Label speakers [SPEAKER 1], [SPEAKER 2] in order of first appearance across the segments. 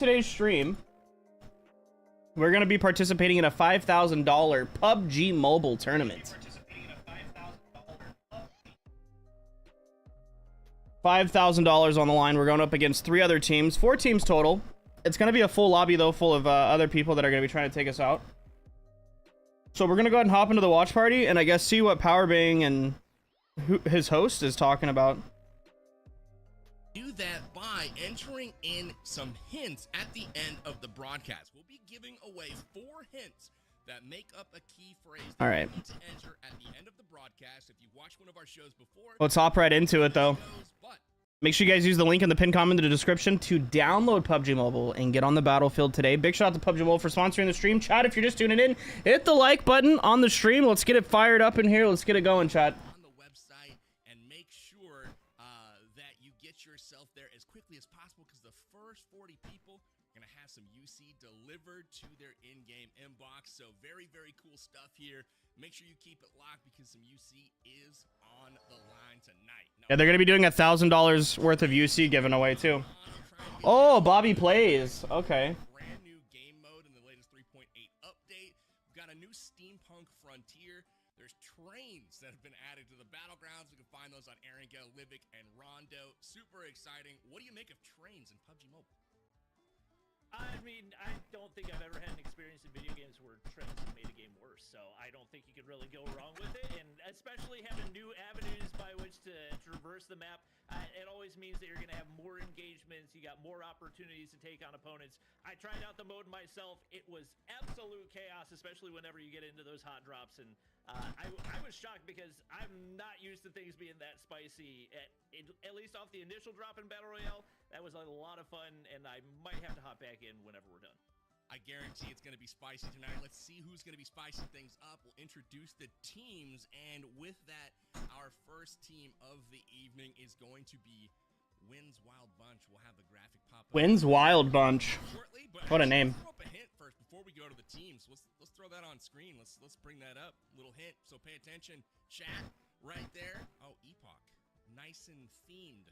[SPEAKER 1] Today's stream, we're going to be participating in a $5,000 PUBG Mobile tournament. $5,000 on the line. We're going up against 3 other teams, 4 teams total. It's going to be a full lobby, though, full of other people that are going to be trying to take us out. So we're going to go ahead and hop into the watch party and I guess see what Powerbang and his host is talking about.
[SPEAKER 2] Do that by entering in some hints at the end of the broadcast. We'll be giving away 4 hints that make up a key phrase that
[SPEAKER 1] all right,
[SPEAKER 2] you need to enter at the end of the broadcast. If you watched one of our shows before,
[SPEAKER 1] let's hop right into it, though. Make sure you guys use the link in the pinned comment in the description to download PUBG Mobile and get on the battlefield today. Big shout out to PUBG Mobile for sponsoring the stream. Chat, if you're just tuning in, hit the like button on the stream. Let's get it fired up in here. Let's get it going, chat.
[SPEAKER 2] On the website, and make sure that you get yourself there as quickly as possible, because the first 40 people are going to have some UC delivered to their in-game inbox. So very, very cool stuff here. Make sure you keep it locked because some UC is on the line tonight. Now,
[SPEAKER 1] yeah, they're going to be doing $1,000 worth of UC given away, too. Oh, Bobby plays. Okay.
[SPEAKER 2] Brand new game mode in the latest 3.8 update. We've got a new Steampunk Frontier. There's trains that have been added to the battlegrounds. We can find those on Erangel, Livic, and Rondo. Super exciting. What do you make of trains in PUBG Mobile?
[SPEAKER 3] I mean, I don't think I've ever had an experience in video games where trends have made a game worse, so I don't think you could really go wrong with it, and especially having new avenues by which to traverse the map, it always means that you're going to have more engagements, you got more opportunities to take on opponents. I tried out the mode myself. It was absolute chaos, especially whenever you get into those hot drops, and I was shocked because I'm not used to things being that spicy, at least off the initial drop in Battle Royale. That was a lot of fun, and I might have to hop back in whenever we're done.
[SPEAKER 2] I guarantee it's going to be spicy tonight. Let's see who's going to be spicing things up. We'll introduce the teams, and with that, our first team of the evening is going to be Wynn's Wild Bunch. We'll have the graphic pop up.
[SPEAKER 1] Wynn's Wild Bunch.
[SPEAKER 2] Shortly,
[SPEAKER 1] What a name.
[SPEAKER 2] Let's throw up a hint first before we go to the teams. Let's throw that on screen. Let's bring that up. Little hint. So pay attention. Chat right there. Oh, Epoch. Nice and themed.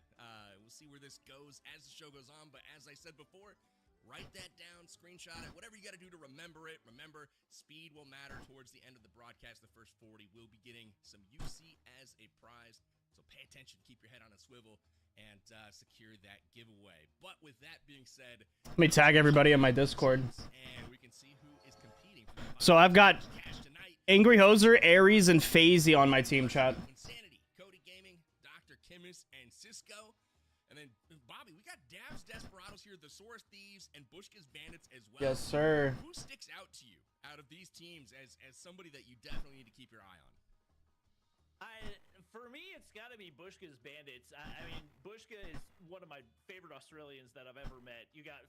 [SPEAKER 2] We'll see where this goes as the show goes on, but as I said before, write that down, screenshot it, whatever you got to do to remember it. Remember, speed will matter towards the end of the broadcast. The first 40 will be getting some UC as a prize, so pay attention, keep your head on a swivel, and secure that giveaway. But with that being said,
[SPEAKER 1] Let me tag everybody in my Discord.
[SPEAKER 2] and we can see who is competing for the
[SPEAKER 1] So I've got
[SPEAKER 2] cash tonight.
[SPEAKER 1] Angry Hoser, Aries, and FaZe on my team, chat.
[SPEAKER 2] Insanity, Cody Gaming, Dr. Kimmis, and Cisco. And then, Bobby, we got Dabs Desperados here, the Source Thieves, and Bushka's Bandits as well.
[SPEAKER 1] Yes, sir.
[SPEAKER 2] Who sticks out to you out of these teams as somebody that you definitely need to keep your eye on?
[SPEAKER 3] For me, it's got to be Bushka's Bandits. I mean, Bushka is one of my favorite Australians that I've ever met. You got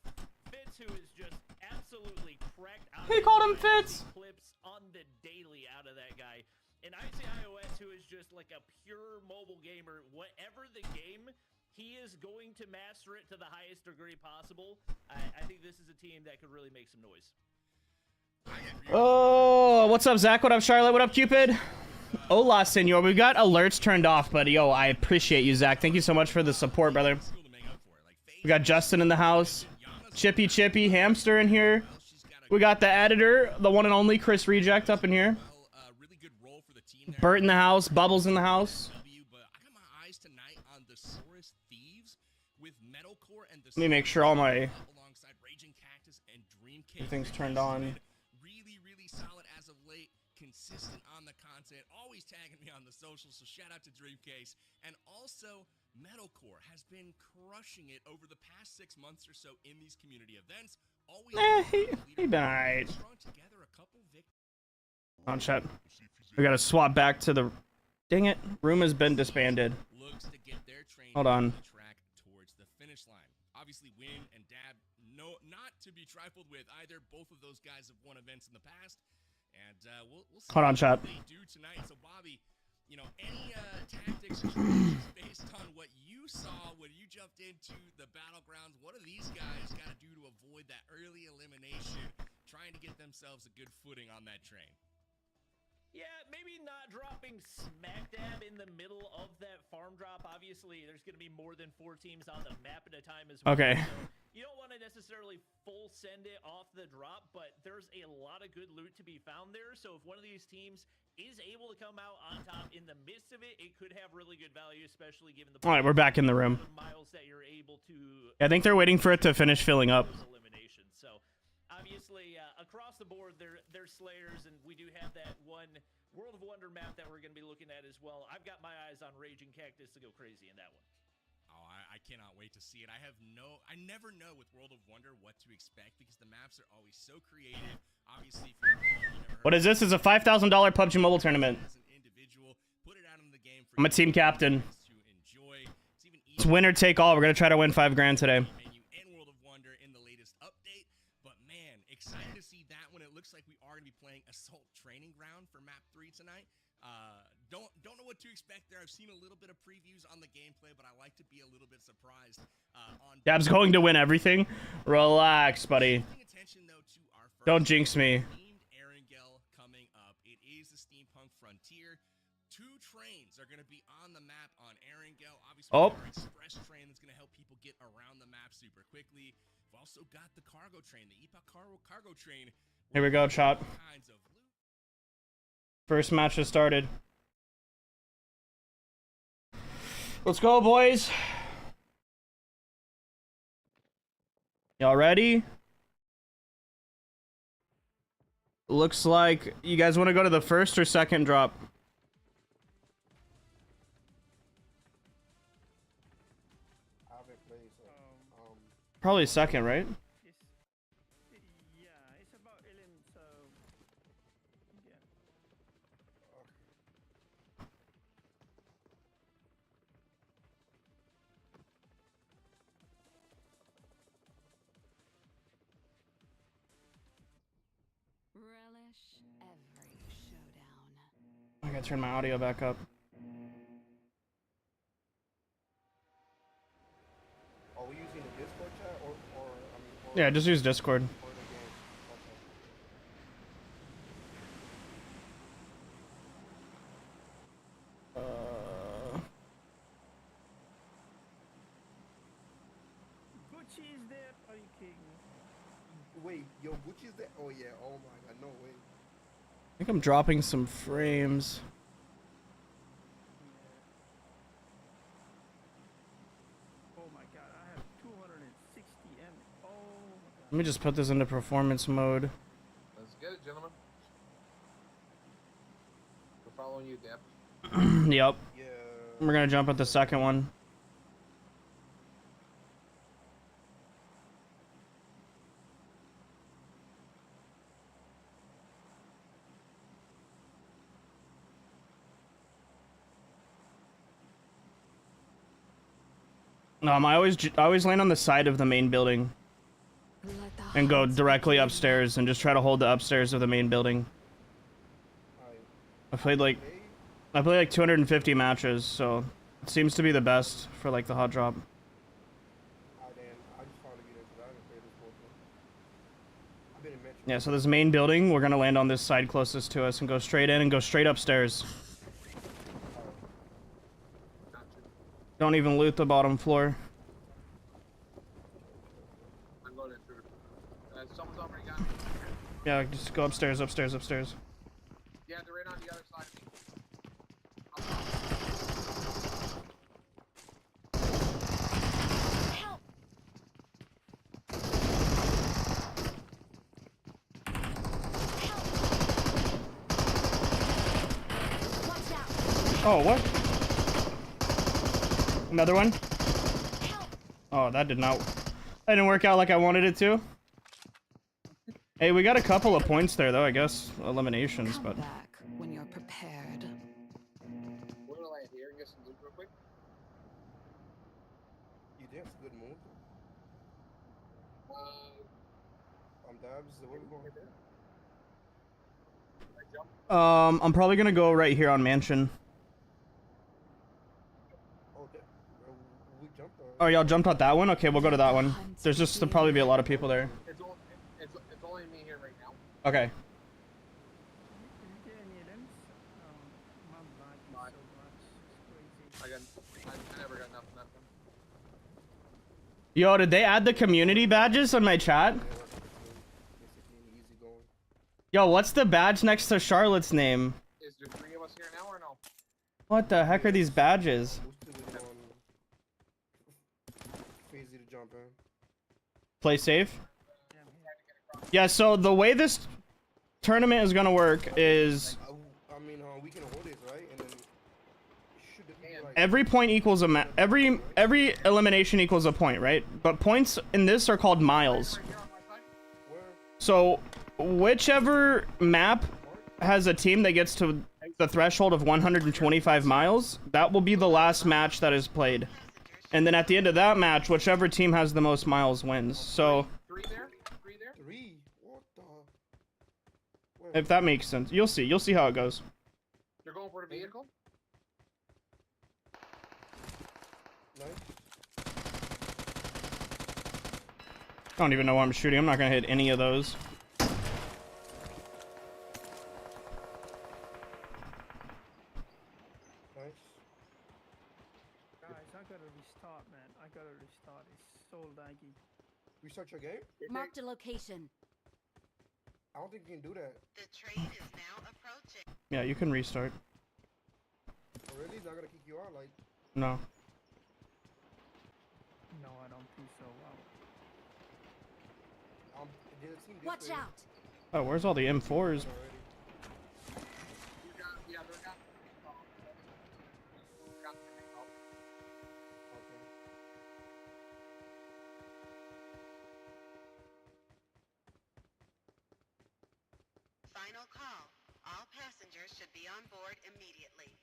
[SPEAKER 3] Fitz, who is just absolutely cracked out.
[SPEAKER 1] He called him Fitz.
[SPEAKER 3] Clips on the daily out of that guy. And ICIOS, who is just like a pure mobile gamer. Whatever the game, he is going to master it to the highest degree possible. I think this is a team that could really make some noise.
[SPEAKER 1] Oh, what's up, Zach? What up, Charlotte? What up, Cupid? Hola, senor. We got alerts turned off, but yo, I appreciate you, Zach. Thank you so much for the support, brother. We got Justin in the house. Chippy, Hamster in here. We got the editor, the one and only Chris Reject up in here. Bert in the house. Bubbles in the house. Let me make sure all my everything's turned on.
[SPEAKER 2] Really solid as of late, consistent on the content, always tagging me on the socials, so shout out to Dreamcase. And also, Metalcore has been crushing it over the past 6 months or so in these community events. Always
[SPEAKER 1] He been alright. On chat. We gotta swap back to the... Dang it. Room has been disbanded. Hold on.
[SPEAKER 2] Towards the finish line. Obviously, Wynn and Dab, not to be trifled with either. Both of those guys have won events in the past. And we'll see
[SPEAKER 1] Hold on, chat.
[SPEAKER 2] what they do tonight. So, Bobby, you know, any tactics or strategies based on what you saw when you jumped into the battlegrounds? What do these guys got to do to avoid that early elimination, trying to get themselves a good footing on that train?
[SPEAKER 3] Yeah, maybe not dropping smack dab in the middle of that farm drop. Obviously, there's going to be more than 4 teams on the map at a time as well.
[SPEAKER 1] Okay.
[SPEAKER 3] So, you don't want to necessarily full send it off the drop, but there's a lot of good loot to be found there. So if one of these teams is able to come out on top in the midst of it, it could have really good value, especially given the
[SPEAKER 1] All right, we're back in the room.
[SPEAKER 3] miles that you're able to.
[SPEAKER 1] I think they're waiting for it to finish filling up.
[SPEAKER 3] Eliminations. So obviously, across the board, there's Slayers, and we do have that one World of Wonder map that we're going to be looking at as well. I've got my eyes on Raging Cactus to go crazy in that one.
[SPEAKER 2] Oh, I cannot wait to see it. I never know with World of Wonder what to expect because the maps are always so creative. Obviously,
[SPEAKER 1] what is this? It's a $5,000 PUBG Mobile tournament.
[SPEAKER 2] As an individual, put it out in the game for
[SPEAKER 1] I'm a team captain.
[SPEAKER 2] to enjoy.
[SPEAKER 1] It's winner take all. We're gonna try to win $5 grand today.
[SPEAKER 2] Menu and World of Wonder in the latest update, but man, excited to see that one. It looks like we are gonna be playing Assault Training Ground for Map 3 tonight. Don't know what to expect there. I've seen a little bit of previews on the gameplay, but I like to be a little bit surprised. On
[SPEAKER 1] Dab's going to win everything. Relax, buddy.
[SPEAKER 2] attention though to our first
[SPEAKER 1] Don't jinx me.
[SPEAKER 2] themed Erangel coming up. It is the Steampunk Frontier. 2 trains are going to be on the map on Erangel. Obviously,
[SPEAKER 1] Oh.
[SPEAKER 2] our express train that's going to help people get around the map super quickly. We've also got the cargo train, the Epoch cargo train.
[SPEAKER 1] Here we go, Chop.
[SPEAKER 2] Kinds of loot.
[SPEAKER 1] First match has started. Let's go, boys. Y'all ready? Looks like you guys want to go to the first or second drop. Probably second, right?
[SPEAKER 4] Yeah, it's about 11, so yeah.
[SPEAKER 5] Relish every showdown.
[SPEAKER 1] I gotta turn my audio back up.
[SPEAKER 6] Are we using the Discord chat or
[SPEAKER 1] Yeah, just use Discord.
[SPEAKER 6] or the game?
[SPEAKER 4] Gucci is there. Are you kidding me?
[SPEAKER 6] Okay. Wait, yo, Gucci's there? Oh yeah. Oh my God, no way.
[SPEAKER 1] I think I'm dropping some frames.
[SPEAKER 4] Oh my God, I have 260 M. Oh my God.
[SPEAKER 1] Let me just put this into performance mode.
[SPEAKER 7] Let's get it, gentlemen. We're following you, Deb.
[SPEAKER 1] Yep.
[SPEAKER 6] Yeah.
[SPEAKER 1] We're gonna jump at the second one. I always land on the side of the main building
[SPEAKER 5] Let the
[SPEAKER 1] and go
[SPEAKER 5] hearts
[SPEAKER 1] directly
[SPEAKER 5] begin.
[SPEAKER 1] upstairs and just try to hold the upstairs of the main building. I played like 250 matches, so it seems to be the best for like the hot drop.
[SPEAKER 6] I just found to be there because I haven't played this before. I've been in Metro.
[SPEAKER 1] Yeah, so this main building, we're gonna land on this side closest to us and go straight in and go straight upstairs.
[SPEAKER 7] Gotcha.
[SPEAKER 1] Don't even loot the bottom floor.
[SPEAKER 7] I'm going in through. Someone's already got me.
[SPEAKER 1] Yeah, just go upstairs, upstairs, upstairs.
[SPEAKER 7] Yeah, they're right on the other side of me.
[SPEAKER 5] Help! Watch out!
[SPEAKER 1] Oh, what? Another one?
[SPEAKER 5] Help!
[SPEAKER 1] Oh, that didn't work out like I wanted it to. Hey, we got a couple of points there, though, I guess. Eliminations,
[SPEAKER 5] Come
[SPEAKER 1] but...
[SPEAKER 5] back when you're prepared.
[SPEAKER 7] We're gonna land here and get some loot real quick.
[SPEAKER 6] You think it's a good move? Dabs, where we going?
[SPEAKER 7] I jump.
[SPEAKER 1] I'm probably gonna go right here on Mansion.
[SPEAKER 6] Oh, we jumped on.
[SPEAKER 1] Oh, y'all jumped out that one? Okay, we'll go to that one. There's just, there'll probably be a lot of people there.
[SPEAKER 7] It's only me here right now.
[SPEAKER 1] Okay.
[SPEAKER 4] Is there any items? My blood is so much. It's crazy.
[SPEAKER 7] I never got nothing left.
[SPEAKER 1] Yo, did they add the community badges on my chat?
[SPEAKER 6] Basically, easy going.
[SPEAKER 1] Yo, what's the badge next to Charlotte's name?
[SPEAKER 7] Is there 3 of us here now or no?
[SPEAKER 1] What the heck are these badges?
[SPEAKER 6] Boosted with crazy to jump in.
[SPEAKER 1] Play safe? Yeah, so the way this tournament is gonna work is
[SPEAKER 6] I mean, we can hold it, right? And then should it be like
[SPEAKER 1] every point equals a every elimination equals a point, right? But points in this are called miles.
[SPEAKER 6] where?
[SPEAKER 1] So whichever map has a team that gets to the threshold of 125 miles, that will be the last match that is played. And then at the end of that match, whichever team has the most miles wins. So
[SPEAKER 7] 3 there? 3 there?
[SPEAKER 6] 3? What the? Where?
[SPEAKER 1] if that makes sense, you'll see how it goes.
[SPEAKER 7] You're going for the vehicle?
[SPEAKER 6] Nice.
[SPEAKER 1] I don't even know why I'm shooting. I'm not gonna hit any of those.
[SPEAKER 6] Nice.
[SPEAKER 4] Guys, I gotta restart, man. I gotta restart. It's so laggy.
[SPEAKER 6] Restart your game?
[SPEAKER 5] Marked a location.
[SPEAKER 6] I don't think you can do that.
[SPEAKER 8] The train is now approaching.
[SPEAKER 1] Yeah, you can restart.
[SPEAKER 6] Oh, really? It's not gonna kick you out? Like,
[SPEAKER 1] No.
[SPEAKER 4] No, I don't think so. Wow.
[SPEAKER 6] there's a team this
[SPEAKER 5] Watch
[SPEAKER 6] way
[SPEAKER 5] out.
[SPEAKER 1] Oh, where's all the M4s?
[SPEAKER 6] already.
[SPEAKER 7] You got, yeah, they're got. Got the vehicle.
[SPEAKER 6] Okay.
[SPEAKER 8] Final call. All passengers should be on board immediately.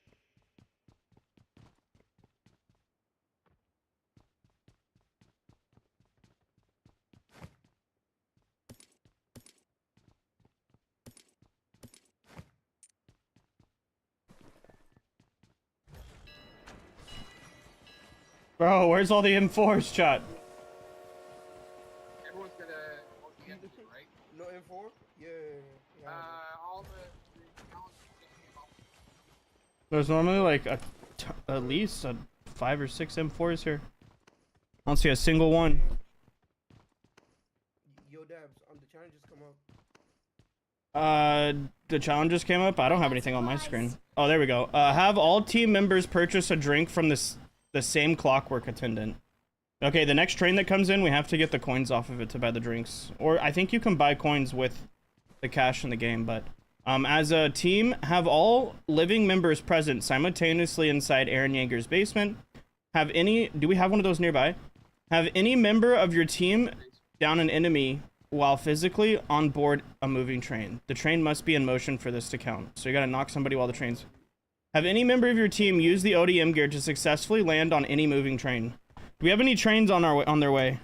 [SPEAKER 1] Bro, where's all the M4s, chat?
[SPEAKER 7] Everyone's gonna go to the end, right?
[SPEAKER 6] No M4? Yeah.
[SPEAKER 7] All the challenges just came out.
[SPEAKER 1] There's normally like at least 5 or 6 M4s here. I don't see a single one.
[SPEAKER 6] Yo, Dabs, the challenges come up.
[SPEAKER 1] The challenges came up. I don't have anything on my screen. Oh, there we go. Have all team members purchase a drink from the same Clockwork attendant. Okay, the next train that comes in, we have to get the coins off of it to buy the drinks. Or I think you can buy coins with the cash in the game, but as a team, have all living members present simultaneously inside Aaron Yeager's basement. Do we have one of those nearby? Have any member of your team down an enemy while physically on board a moving train. The train must be in motion for this to count. So you gotta knock somebody while the train's... Have any member of your team use the ODM gear to successfully land on any moving train? Do we have any trains on their way?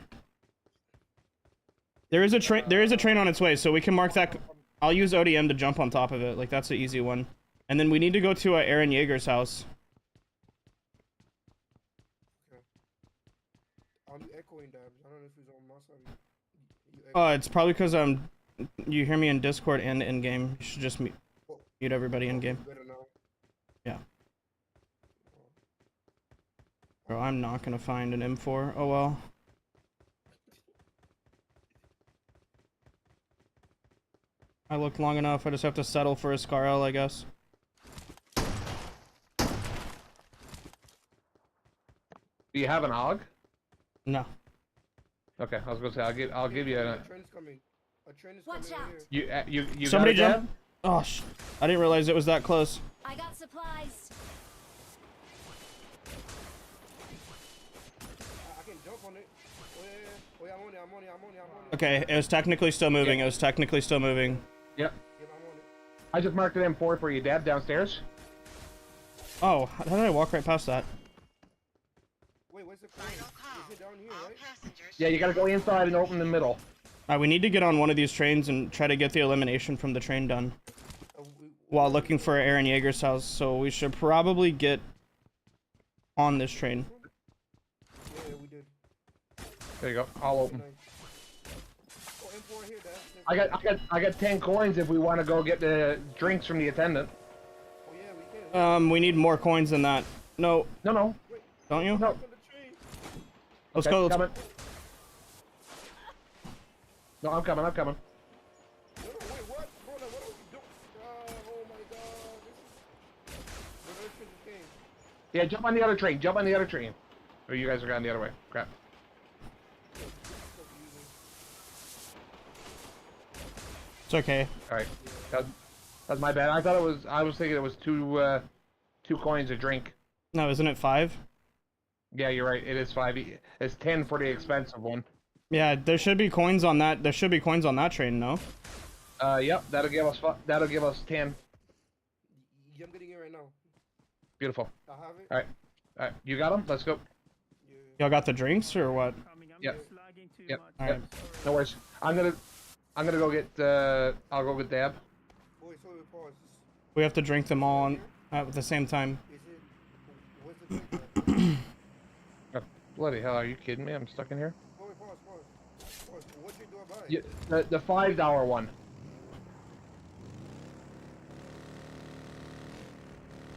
[SPEAKER 1] There is a train on its way, so we can mark that. I'll use ODM to jump on top of it. Like, that's an easy one. And then we need to go to Aaron Yeager's house.
[SPEAKER 6] Okay. I'm echoing Dabs. I don't know if he's on my side.
[SPEAKER 1] It's probably because you hear me in Discord and in game. You should just mute everybody in game.
[SPEAKER 6] Better now.
[SPEAKER 1] Yeah. Bro, I'm not gonna find an M4. Oh well. I looked long enough. I just have to settle for a Scar-L, I guess.
[SPEAKER 9] Do you have an AUG?
[SPEAKER 1] No.
[SPEAKER 9] Okay, I was gonna say I'll give you a.
[SPEAKER 6] A train is coming. A train is
[SPEAKER 5] Watch
[SPEAKER 6] coming
[SPEAKER 5] out.
[SPEAKER 6] here.
[SPEAKER 9] You
[SPEAKER 1] Somebody
[SPEAKER 9] got it,
[SPEAKER 1] jump. Oh, I didn't realize it was that close.
[SPEAKER 5] I got supplies.
[SPEAKER 6] I can jump on it. Oh yeah, I'm on it.
[SPEAKER 1] Okay, it was technically still moving. It was technically still moving.
[SPEAKER 9] Yep.
[SPEAKER 6] Yeah, I'm on it.
[SPEAKER 9] I just marked an M4 for you, Dad, downstairs.
[SPEAKER 1] Oh, how did I walk right past that?
[SPEAKER 6] Wait, where's the train?
[SPEAKER 8] Final call.
[SPEAKER 6] Is it down here,
[SPEAKER 8] All
[SPEAKER 6] right?
[SPEAKER 8] passengers
[SPEAKER 9] Yeah, you gotta go inside and open the middle.
[SPEAKER 1] Alright, we need to get on one of these trains and try to get the elimination from the train done while looking for Aaron Yeager's house. So we should probably get on this train.
[SPEAKER 6] Yeah, we did.
[SPEAKER 9] There you go. I'll open.
[SPEAKER 6] Nice. Oh, M4 here, Dabs.
[SPEAKER 9] I got 10 coins if we want to go get the drinks from the attendant.
[SPEAKER 6] Oh yeah, we can.
[SPEAKER 1] We need more coins than that. No,
[SPEAKER 9] No.
[SPEAKER 1] don't you?
[SPEAKER 9] No.
[SPEAKER 1] Let's
[SPEAKER 9] Okay,
[SPEAKER 1] go.
[SPEAKER 9] coming. No, I'm coming. I'm coming.
[SPEAKER 6] No, wait, what? Hold on, what are we doing? Oh my god. This is the game.
[SPEAKER 9] Yeah, jump on the other train. Jump on the other train. Oh, you guys are going the other way. Crap.
[SPEAKER 1] It's okay.
[SPEAKER 9] All right. That's my bad. I thought it was. I was thinking it was two coins a drink.
[SPEAKER 1] No, isn't it 5?
[SPEAKER 9] Yeah, you're right. It is 5. It's 10 for the expensive one.
[SPEAKER 1] Yeah, there should be coins on that. There should be coins on that train, no?
[SPEAKER 9] Yep. That'll give us 10.
[SPEAKER 6] Yeah, I'm getting it right now.
[SPEAKER 9] Beautiful.
[SPEAKER 6] I have it.
[SPEAKER 9] All right. All right. You got them. Let's go.
[SPEAKER 6] Yeah.
[SPEAKER 1] Y'all got the drinks or what?
[SPEAKER 9] Yep. Yep.
[SPEAKER 1] All
[SPEAKER 9] Yep.
[SPEAKER 1] right.
[SPEAKER 9] No worries. I'm gonna go get. I'll go get Dab.
[SPEAKER 6] Wait, so pause.
[SPEAKER 1] We have to drink them all on, at the same time.
[SPEAKER 6] Is it? Where's the drink at?
[SPEAKER 9] Oh, bloody hell! Are you kidding me? I'm stuck in here.
[SPEAKER 6] Wait, pause. What you do about it?
[SPEAKER 9] Yeah, the $5 one.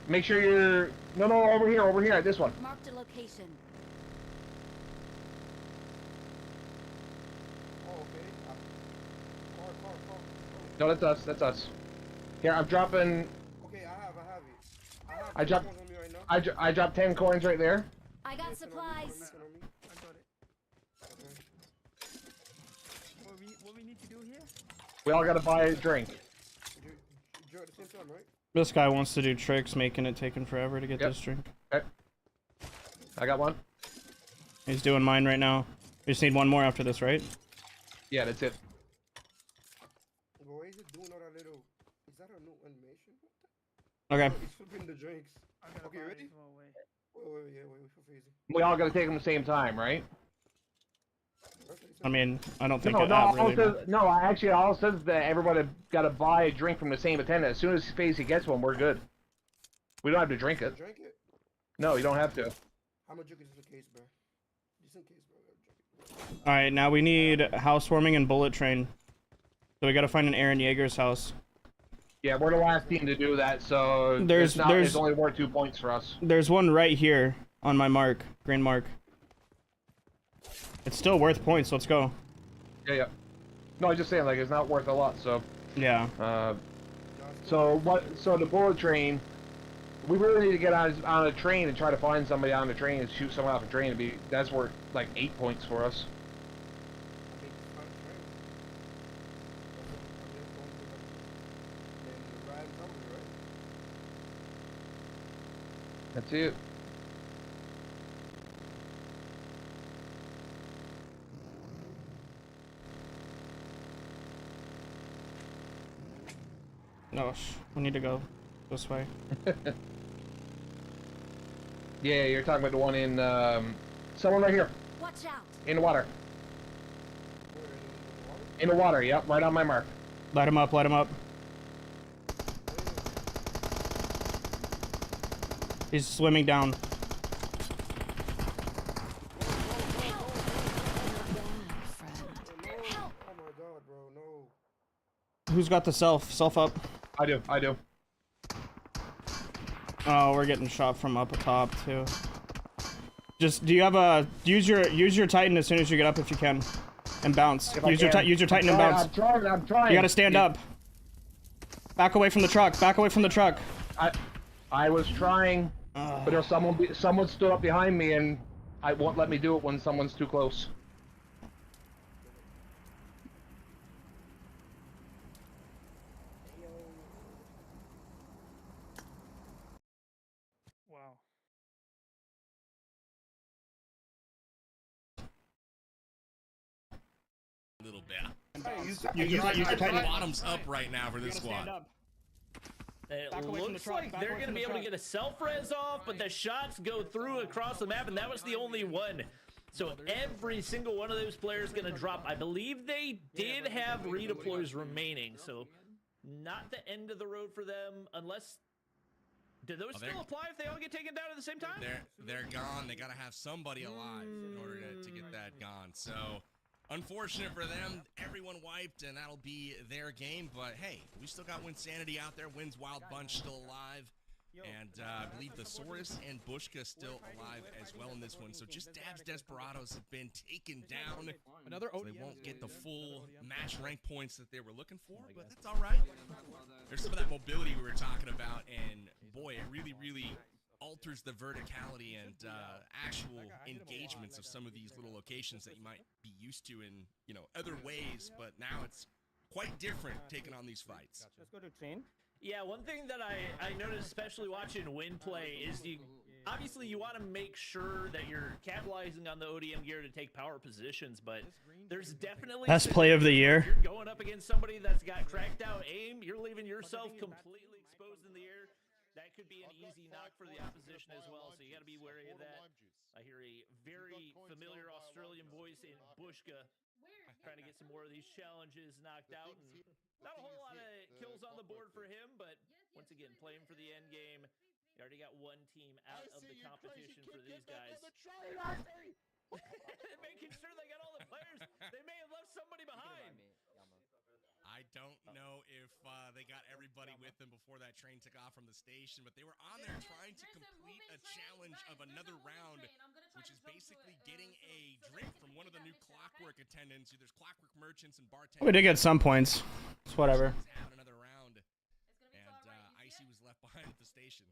[SPEAKER 9] Make sure you're no over here this one.
[SPEAKER 5] Marked a location.
[SPEAKER 6] Oh, okay. Car.
[SPEAKER 9] No, that's us. Here, I'm dropping.
[SPEAKER 6] Okay, I have it.
[SPEAKER 9] I dropped.
[SPEAKER 6] coins on me right now.
[SPEAKER 9] I dropped 10 coins right there.
[SPEAKER 5] I got
[SPEAKER 6] Listen on me,
[SPEAKER 5] supplies.
[SPEAKER 6] listen on me.
[SPEAKER 4] I got it.
[SPEAKER 6] Okay.
[SPEAKER 4] What we need to do here?
[SPEAKER 9] We all gotta buy a drink.
[SPEAKER 6] You're at the same time, right?
[SPEAKER 1] This guy wants to do tricks, making it taking forever to get
[SPEAKER 9] Yep.
[SPEAKER 1] this drink.
[SPEAKER 9] Okay. I got one.
[SPEAKER 1] He's doing mine right now. We just need one more after this, right?
[SPEAKER 9] Yeah, that's it.
[SPEAKER 6] Well, why is it doing all that little? Is that a new animation?
[SPEAKER 1] Okay.
[SPEAKER 6] Oh, it's flipping the drinks.
[SPEAKER 4] I gotta
[SPEAKER 6] Okay,
[SPEAKER 4] buy
[SPEAKER 6] ready?
[SPEAKER 4] this one way.
[SPEAKER 6] Wait, for phasing.
[SPEAKER 9] We all gotta take them the same time, right?
[SPEAKER 6] Okay,
[SPEAKER 1] I mean, I don't think
[SPEAKER 9] No,
[SPEAKER 1] it that
[SPEAKER 9] all
[SPEAKER 1] really.
[SPEAKER 9] it says, no, actually, all it says is that everybody gotta buy a drink from the same attendant. As soon as Spacey gets one, we're good. We don't have to drink it.
[SPEAKER 6] Drink it?
[SPEAKER 9] No, you don't have to.
[SPEAKER 6] How much drink is this case, bro? Just in case, bro. Drink it.
[SPEAKER 1] All right, now we need housewarming and bullet train. So we gotta find an Aaron Yeager's house.
[SPEAKER 9] Yeah, we're the last team to do that, so
[SPEAKER 1] There's
[SPEAKER 9] it's only worth 2 points for us.
[SPEAKER 1] There's one right here on my mark, green mark. It's still worth points. Let's go.
[SPEAKER 9] Yeah. No, I'm just saying, like, it's not worth a lot, so.
[SPEAKER 1] Yeah.
[SPEAKER 9] So the bullet train, we really need to get on a train and try to find somebody on the train and shoot someone off a train. That's worth like 8 points for us.
[SPEAKER 6] I mean, it's not train. And the ride probably, right?
[SPEAKER 9] That's it.
[SPEAKER 1] No, we need to go this way.
[SPEAKER 9] Yeah, you're talking about the one in, someone right here,
[SPEAKER 5] Watch out.
[SPEAKER 9] in the water.
[SPEAKER 6] Where, in the water?
[SPEAKER 9] In the water, yep, right on my mark.
[SPEAKER 1] Light him up. Light him up. He's swimming down.
[SPEAKER 6] Oh my god, bro, no.
[SPEAKER 1] Who's got the self up?
[SPEAKER 9] I do.
[SPEAKER 1] Oh, we're getting shot from up top too. Just do you have a use your Titan as soon as you get up if you can, and bounce. Use your Titan and bounce.
[SPEAKER 9] I'm trying.
[SPEAKER 1] You gotta stand up. Back away from the truck. Back away from the truck.
[SPEAKER 9] I was trying, but there's someone stood up behind me and I won't let me do it when someone's too close.
[SPEAKER 4] Wow.
[SPEAKER 2] Little bit.
[SPEAKER 1] Use your Titan.
[SPEAKER 2] Bottoms up right now for this squad.
[SPEAKER 3] It
[SPEAKER 1] Back away from the
[SPEAKER 3] looks
[SPEAKER 1] truck,
[SPEAKER 3] like
[SPEAKER 1] back
[SPEAKER 3] they're
[SPEAKER 1] away
[SPEAKER 3] going to
[SPEAKER 1] from
[SPEAKER 3] be
[SPEAKER 1] the
[SPEAKER 3] able to
[SPEAKER 1] truck.
[SPEAKER 3] get a self-res off, but the shots go through across the map, and that was the only one. So every single one of those players going to drop. I believe they did have redeploys remaining, so not the end of the road for them, unless... Do those still apply if they all get taken down at the same time?
[SPEAKER 2] They're gone. They gotta have somebody alive in order to get that gone. So unfortunate for them. Everyone wiped, and that'll be their game. But hey, we still got Winsanity out there. Wins Wild Bunch still alive. And I believe the Saurus and Bushka still alive as well in this one. So just Dabs Desperados have been taken down.
[SPEAKER 10] Another
[SPEAKER 2] So
[SPEAKER 10] ODM.
[SPEAKER 2] they won't get the full match rank points that they were looking for, but that's all right. There's some of that mobility we were talking about, and boy, it really, really alters the verticality and actual engagements of some of these little locations that you might be used to in, you know, other ways, but now it's quite different taking on these fights.
[SPEAKER 4] Let's go to train.
[SPEAKER 3] Yeah, one thing that I noticed, especially watching Win play, is obviously you want to make sure that you're capitalizing on the ODM gear to take power positions, but there's definitely
[SPEAKER 1] Best play of the year.
[SPEAKER 3] You're going up against somebody that's got cracked out aim. You're leaving yourself completely exposed in the air. That could be an easy knock for the opposition as well, so you got to be wary of that. I hear a very familiar Australian voice in Bushka trying to get some more of these challenges knocked out. And not a whole lot of kills on the board for him, but once again, playing for the end game. You already got one team out of the competition for these guys. Making sure they got all the players. They may have left somebody behind.
[SPEAKER 2] I don't know if they got everybody with them before that train took off from the station, but they were on there trying to complete a challenge of another round, which is basically getting a drink from one of the new Clockwork attendants. There's Clockwork merchants and bartenders.
[SPEAKER 1] We did get some points. It's whatever.
[SPEAKER 2] Out another round, and Icy was left behind at the station.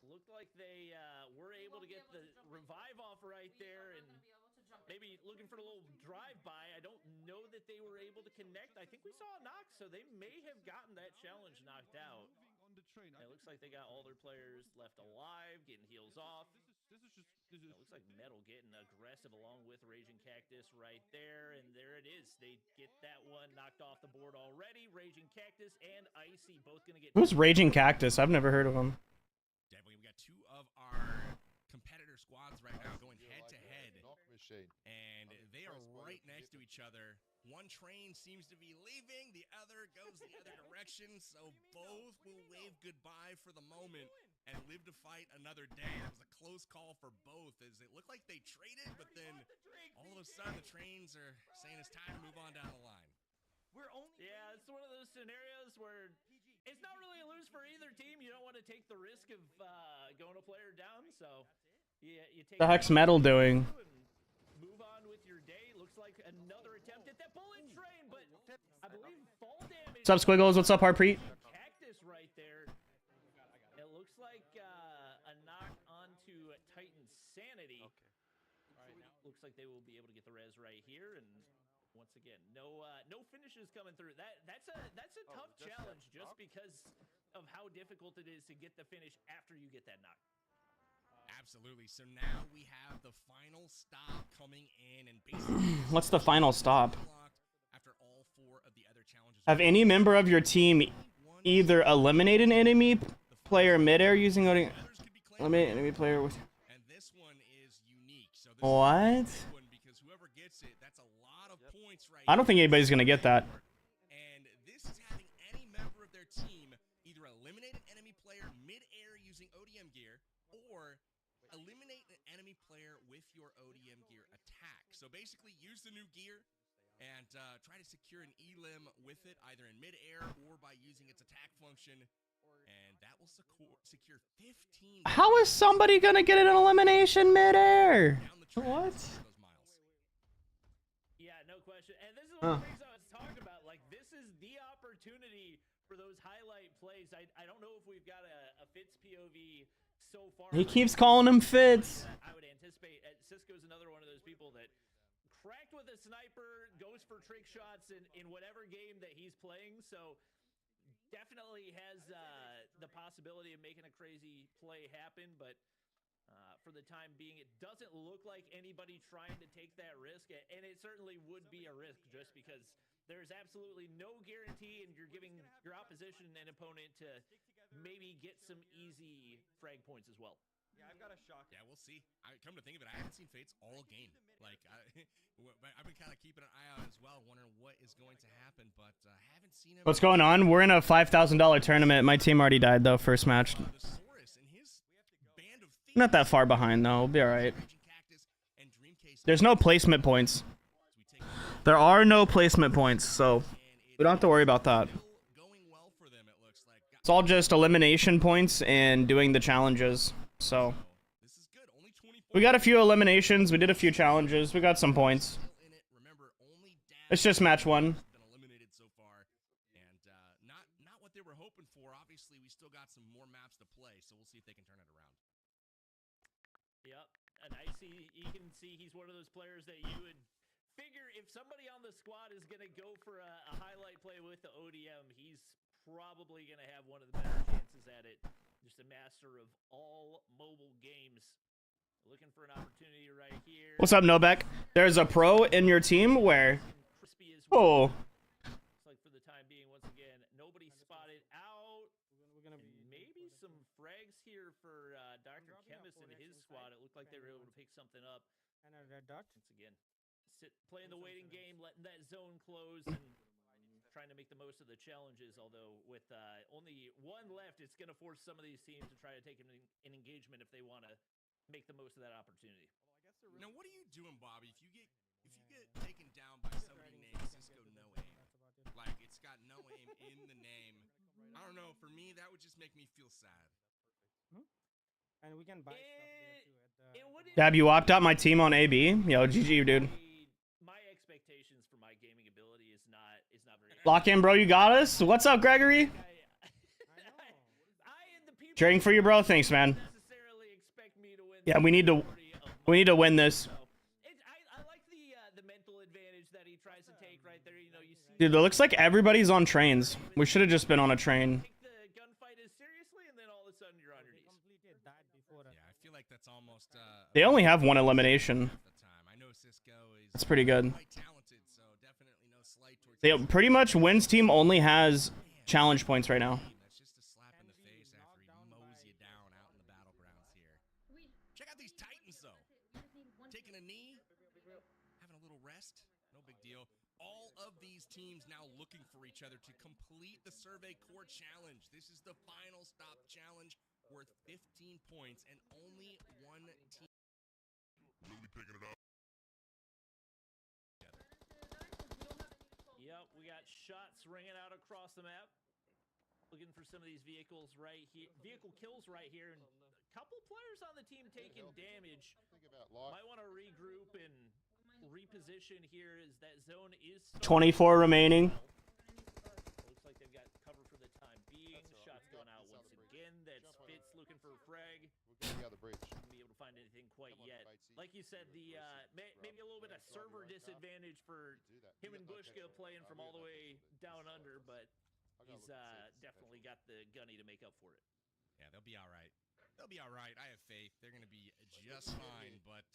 [SPEAKER 3] Looked like they were able to get the revive off right there, and maybe looking for a little drive-by. I don't know that they were able to connect. I think we saw a knock, so they may have gotten that challenge knocked out. It looks like they got all their players left alive, getting heals off. It looks like Metal getting aggressive along with Raging Cactus right there, and there it is. They get that one knocked off the board already. Raging Cactus and Icy both going to get...
[SPEAKER 1] Who's Raging Cactus? I've never heard of him.
[SPEAKER 2] Definitely, we got two of our competitor squads right now going head-to-head, and they are right next to each other. One train seems to be leaving, the other goes the other direction, so both will wave goodbye for the moment and live to fight another day. It was a close call for both, as it looked like they traded, but then all of a sudden the trains are saying it's time to move on down the line.
[SPEAKER 3] Yeah, it's one of those scenarios where it's not really a lose for either team. You don't want to take the risk of going a player down, so yeah, you take
[SPEAKER 1] The heck's Metal doing?
[SPEAKER 3] move on with your day. Looks like another attempt at that bullet train, but I believe fall damage.
[SPEAKER 1] What's up, Squiggles? What's up, Harpreet?
[SPEAKER 3] Cactus right there. It looks like a knock onto Titan's sanity. Looks like they will be able to get the res right here, and once again, no finishes coming through. That's a tough challenge just because of how difficult it is to get the finish after you get that knock.
[SPEAKER 2] Absolutely. So now we have the final stop coming in, and basically
[SPEAKER 1] What's the final stop?
[SPEAKER 2] after all four of the other challenges.
[SPEAKER 1] Have any member of your team either eliminated an enemy player midair using eliminate enemy player with...
[SPEAKER 2] And this one is unique. So this
[SPEAKER 1] What?
[SPEAKER 2] is a big one because whoever gets it, that's a lot of points right
[SPEAKER 1] I don't think
[SPEAKER 2] here.
[SPEAKER 1] anybody's gonna get that.
[SPEAKER 2] And this is having any member of their team either eliminate an enemy player mid-air using ODM gear or eliminate an enemy player with your ODM gear attack. So basically use the new gear and try to secure an elim with it either in mid-air or by using its attack function, and that will secure 15.
[SPEAKER 1] How is somebody gonna get an elimination midair?
[SPEAKER 2] Down the track
[SPEAKER 1] What?
[SPEAKER 2] for those miles.
[SPEAKER 3] Yeah, no question. And this is one of the things I was talking about. Like, this is the opportunity for those highlight plays. I don't know if we've got a Fitz POV so far.
[SPEAKER 1] He keeps calling him Fitz.
[SPEAKER 3] I would anticipate. Cisco's another one of those people that cracked with a sniper, goes for trick shots in whatever game that he's playing. So definitely has the possibility of making a crazy play happen. But for the time being, it doesn't look like anybody trying to take that risk. And it certainly would be a risk just because there's absolutely no guarantee, and you're giving your opposition and opponent to maybe get some easy frag points as well.
[SPEAKER 10] Yeah, I've got a shock.
[SPEAKER 2] Yeah, we'll see. Come to think of it, I haven't seen Fates all game. Like, I've been kind of keeping an eye out as well, wondering what is going to happen, but I haven't seen him.
[SPEAKER 1] What's going on? We're in a $5,000 tournament. My team already died though, first match.
[SPEAKER 2] The Saurus and his band of thieves,
[SPEAKER 1] Not that far behind though. We'll be alright.
[SPEAKER 2] Raging Cactus and Dreamcase.
[SPEAKER 1] There's no placement points.
[SPEAKER 2] We take
[SPEAKER 1] There are no placement points, so we don't have to worry about that.
[SPEAKER 2] going well for them, it looks
[SPEAKER 1] It's all just elimination points and doing the challenges. So
[SPEAKER 2] This is good. Only 24
[SPEAKER 1] we got a few eliminations. We did a few challenges. We got some points.
[SPEAKER 2] in it. Remember, only
[SPEAKER 1] It's just match 1.
[SPEAKER 2] has been eliminated so far, and not what they were hoping for. Obviously, we still got some more maps to play, so we'll see if they can turn it around.
[SPEAKER 3] Yep, and I see, you can see he's one of those players that you would figure if somebody on the squad is going to go for a highlight play with the ODM, he's probably going to have one of the better chances at it. Just a master of all mobile games. Looking for an opportunity right here.
[SPEAKER 1] What's up, Novak? There's a pro in your team where...
[SPEAKER 3] Crispy as
[SPEAKER 1] Oh,
[SPEAKER 3] Looks like for the time being, once again, nobody spotted out. And maybe some frags here for Dr. Chemist and his squad. It looked like they were able to pick something up. Once again, playing the waiting game, letting that zone close, and trying to make the most of the challenges. Although with only one left, it's going to force some of these teams to try to take an engagement if they want to make the most of that opportunity.
[SPEAKER 2] Now, what are you doing, Bobby? If you get taken down by somebody named Cisco No Aim, like it's got no aim in the name. I don't know. For me, that would just make me feel sad.
[SPEAKER 10] And we can buy stuff there too.
[SPEAKER 1] Dab, you walked out my team on AB? Yo, GG, dude.
[SPEAKER 3] My expectations for my gaming ability is not very.
[SPEAKER 1] Lock in, bro. You got us. What's up, Gregory? Cheering for you, bro. Thanks, man. Yeah, we need to win this.
[SPEAKER 3] I like the mental advantage that he tries to take right there. You know, you see.
[SPEAKER 1] Dude, it looks like everybody's on trains. We should have just been on a train.
[SPEAKER 3] Take the gunfight as seriously, and then all of a sudden you're on your knees.
[SPEAKER 2] Yeah, I feel like that's almost.
[SPEAKER 1] They only have 1 elimination.
[SPEAKER 2] I know Cisco is
[SPEAKER 1] That's pretty good.
[SPEAKER 2] quite talented, so definitely no slight towards.
[SPEAKER 1] They pretty much Wynn's team only has challenge points right now.
[SPEAKER 2] That's just a slap in the face after he mows you down out in the battlegrounds here. Check out these Titans, though. Taking a knee, having a little rest, no big deal. All of these teams now looking for each other to complete the Survey Core Challenge. This is the final stop challenge worth 15 points, and only one team. Really picking it up.
[SPEAKER 3] Yep, we got shots ringing out across the map. Looking for some of these vehicles right here. Vehicle kills right here, and a couple players on the team taking damage. Might want to regroup and reposition here as that zone is
[SPEAKER 1] 24 remaining.
[SPEAKER 3] Looks like they've got cover for the time being. Shots going out once again. That's Fitz looking for a frag. Won't be able to find anything quite yet. Like you said, the maybe a little bit of server disadvantage for him and Bushka playing from all the way down under, but he's definitely got the gunny to make up for it.
[SPEAKER 2] Yeah, they'll be all right. They'll be all right. I have faith. They're going to be just fine. But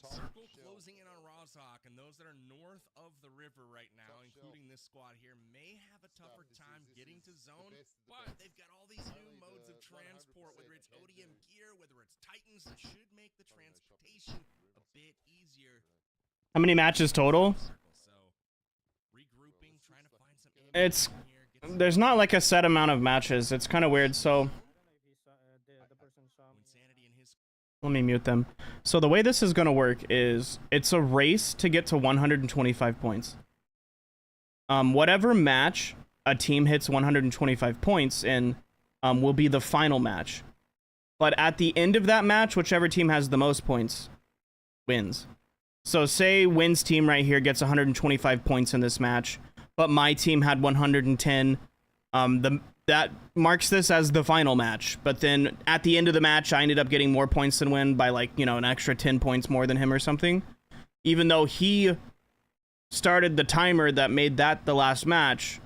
[SPEAKER 2] circle closing in on Rozhok, and those that are north of the river right now, including this squad here, may have a tougher time getting to zone. But they've got all these new modes of transport, whether it's ODM gear, whether it's Titans, that should make the transportation a bit easier.
[SPEAKER 1] How many matches total?
[SPEAKER 2] So regrouping, trying to find some.
[SPEAKER 1] It's there's not like a set amount of matches. It's kind of weird. So let me mute them. So the way this is going to work is it's a race to get to 125 points. Whatever match a team hits 125 points in will be the final match. But at the end of that match, whichever team has the most points wins. So say Wynn's team right here gets 125 points in this match, but my team had 110. That marks this as the final match. But then at the end of the match, I ended up getting more points than Wynn by, like, you know, an extra 10 points more than him or something. Even though he started the timer that made that the last match,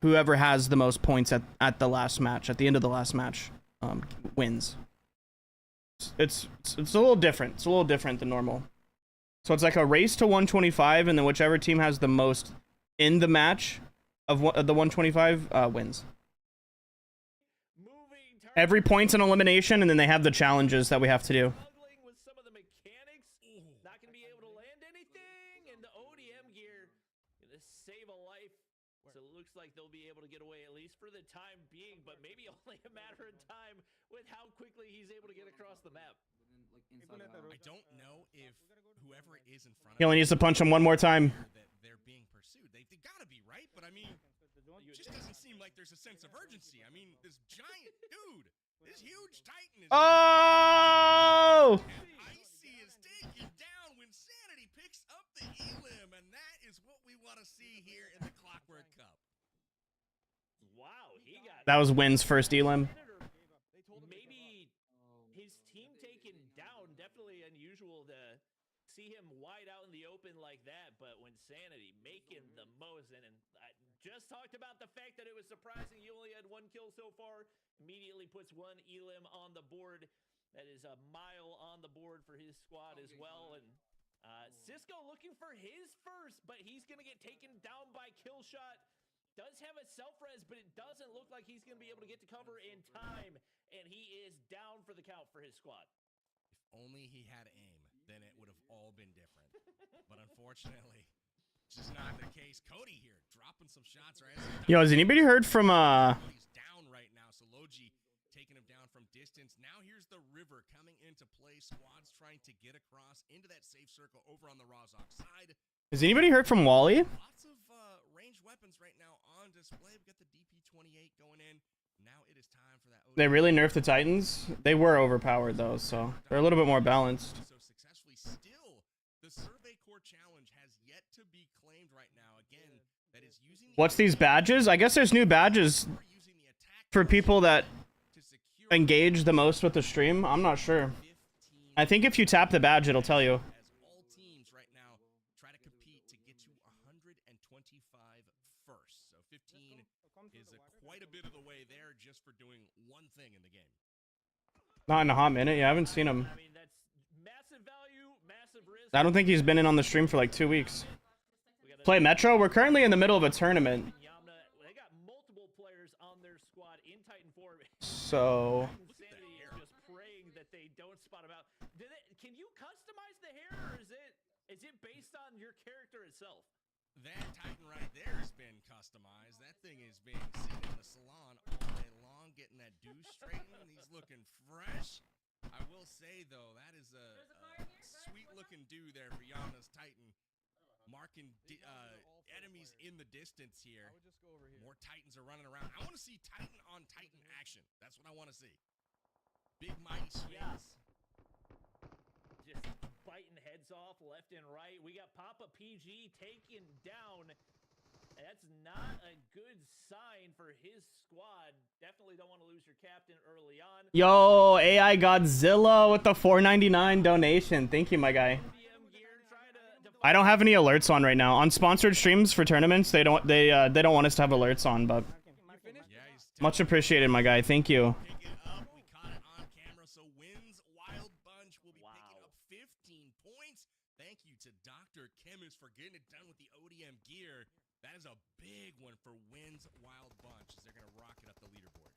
[SPEAKER 1] whoever has the most points at the last match, at the end of the last match, wins. It's a little different. It's a little different than normal. So it's like a race to 125, and then whichever team has the most in the match of the 125 wins. Every point's an elimination, and then they have the challenges that we have to do.
[SPEAKER 3] Struggling with some of the mechanics, not going to be able to land anything, and the ODM gear going to save a life. So it looks like they'll be able to get away at least for the time being, but maybe only a matter of time with how quickly he's able to get across the map.
[SPEAKER 2] I don't know if whoever is in front of
[SPEAKER 1] He only needs to punch him one more time.
[SPEAKER 2] that they're being pursued. They got to be right, but I mean, it just doesn't seem like there's a sense of urgency. I mean, this giant dude, this huge Titan is...
[SPEAKER 1] Oh!
[SPEAKER 2] And Icy is taken down when Sanity picks up the elim, and that is what we want to see here in the Clockwork Cup.
[SPEAKER 3] Wow, he got...
[SPEAKER 1] That was Wynn's first elim.
[SPEAKER 3] Maybe his team taken down. Definitely unusual to see him wide out in the open like that, but when Sanity making the most, and I just talked about the fact that it was surprising you only had 1 kill so far, immediately puts 1 elim on the board. That is a mile on the board for his squad as well, and Cisco looking for his first, but he's going to get taken down by Killshot. Does have a self-res, but it doesn't look like he's going to be able to get to cover in time, and he is down for the count for his squad.
[SPEAKER 2] If only he had aim, then it would have all been different. But unfortunately, it's just not the case. Cody here dropping some shots, right?
[SPEAKER 1] Yo, has anybody heard from
[SPEAKER 2] Cody's down right now, so Logi taking him down from distance. Now here's the river coming into play. Squads trying to get across into that safe circle over on the Rozhok side.
[SPEAKER 1] Has anybody heard from Wally?
[SPEAKER 2] Lots of ranged weapons right now on display. We've got the DP-28 going in. Now it is time for that.
[SPEAKER 1] They really nerfed the Titans. They were overpowered though, so they're a little bit more balanced.
[SPEAKER 2] So successfully still, the Survey Corps challenge has yet to be claimed right now. Again, that is using
[SPEAKER 1] What's these badges? I guess there's new badges for people that engage the most with the stream. I'm not sure. I think if you tap the badge, it'll tell you.
[SPEAKER 2] As all teams right now try to compete to get to 125 first. So 15 is quite a bit of the way there just for doing one thing in the game.
[SPEAKER 1] Not in a hot minute. Yeah, I haven't seen him.
[SPEAKER 3] I mean, that's massive value, massive risk.
[SPEAKER 1] I don't think he's been in on the stream for like 2 weeks. Play Metro. We're currently in the middle of a tournament.
[SPEAKER 3] They got multiple players on their squad in Titan 4.
[SPEAKER 1] So
[SPEAKER 3] Sanity is just praying that they don't spot him out. Can you customize the hair, or is it based on your character itself?
[SPEAKER 2] That Titan right there has been customized. That thing is being seen in the salon all day long, getting that do straightened. He's looking fresh. I will say, though, that is a sweet-looking do there for Yama's Titan. Marking enemies in the distance here. More Titans are running around. I want to see Titan on Titan action. That's what I want to see. Big mighty swings.
[SPEAKER 3] Just biting heads off left and right. We got Papa PG taken down. That's not a good sign for his squad. Definitely don't want to lose your captain early on.
[SPEAKER 1] yo, AI Godzilla with the $4.99 donation. Thank you, my guy. I don't have any alerts on right now. On sponsored streams for tournaments, they don't want us to have alerts on, but much appreciated, my guy. Thank you.
[SPEAKER 2] Pick it up. We caught it on camera. So Wynn's Wild Bunch will be picking up 15 points. Thank you to Dr. Chemist for getting it done with the ODM gear. That is a big one for Wynn's Wild Bunch as they're going to rocket up the leaderboard.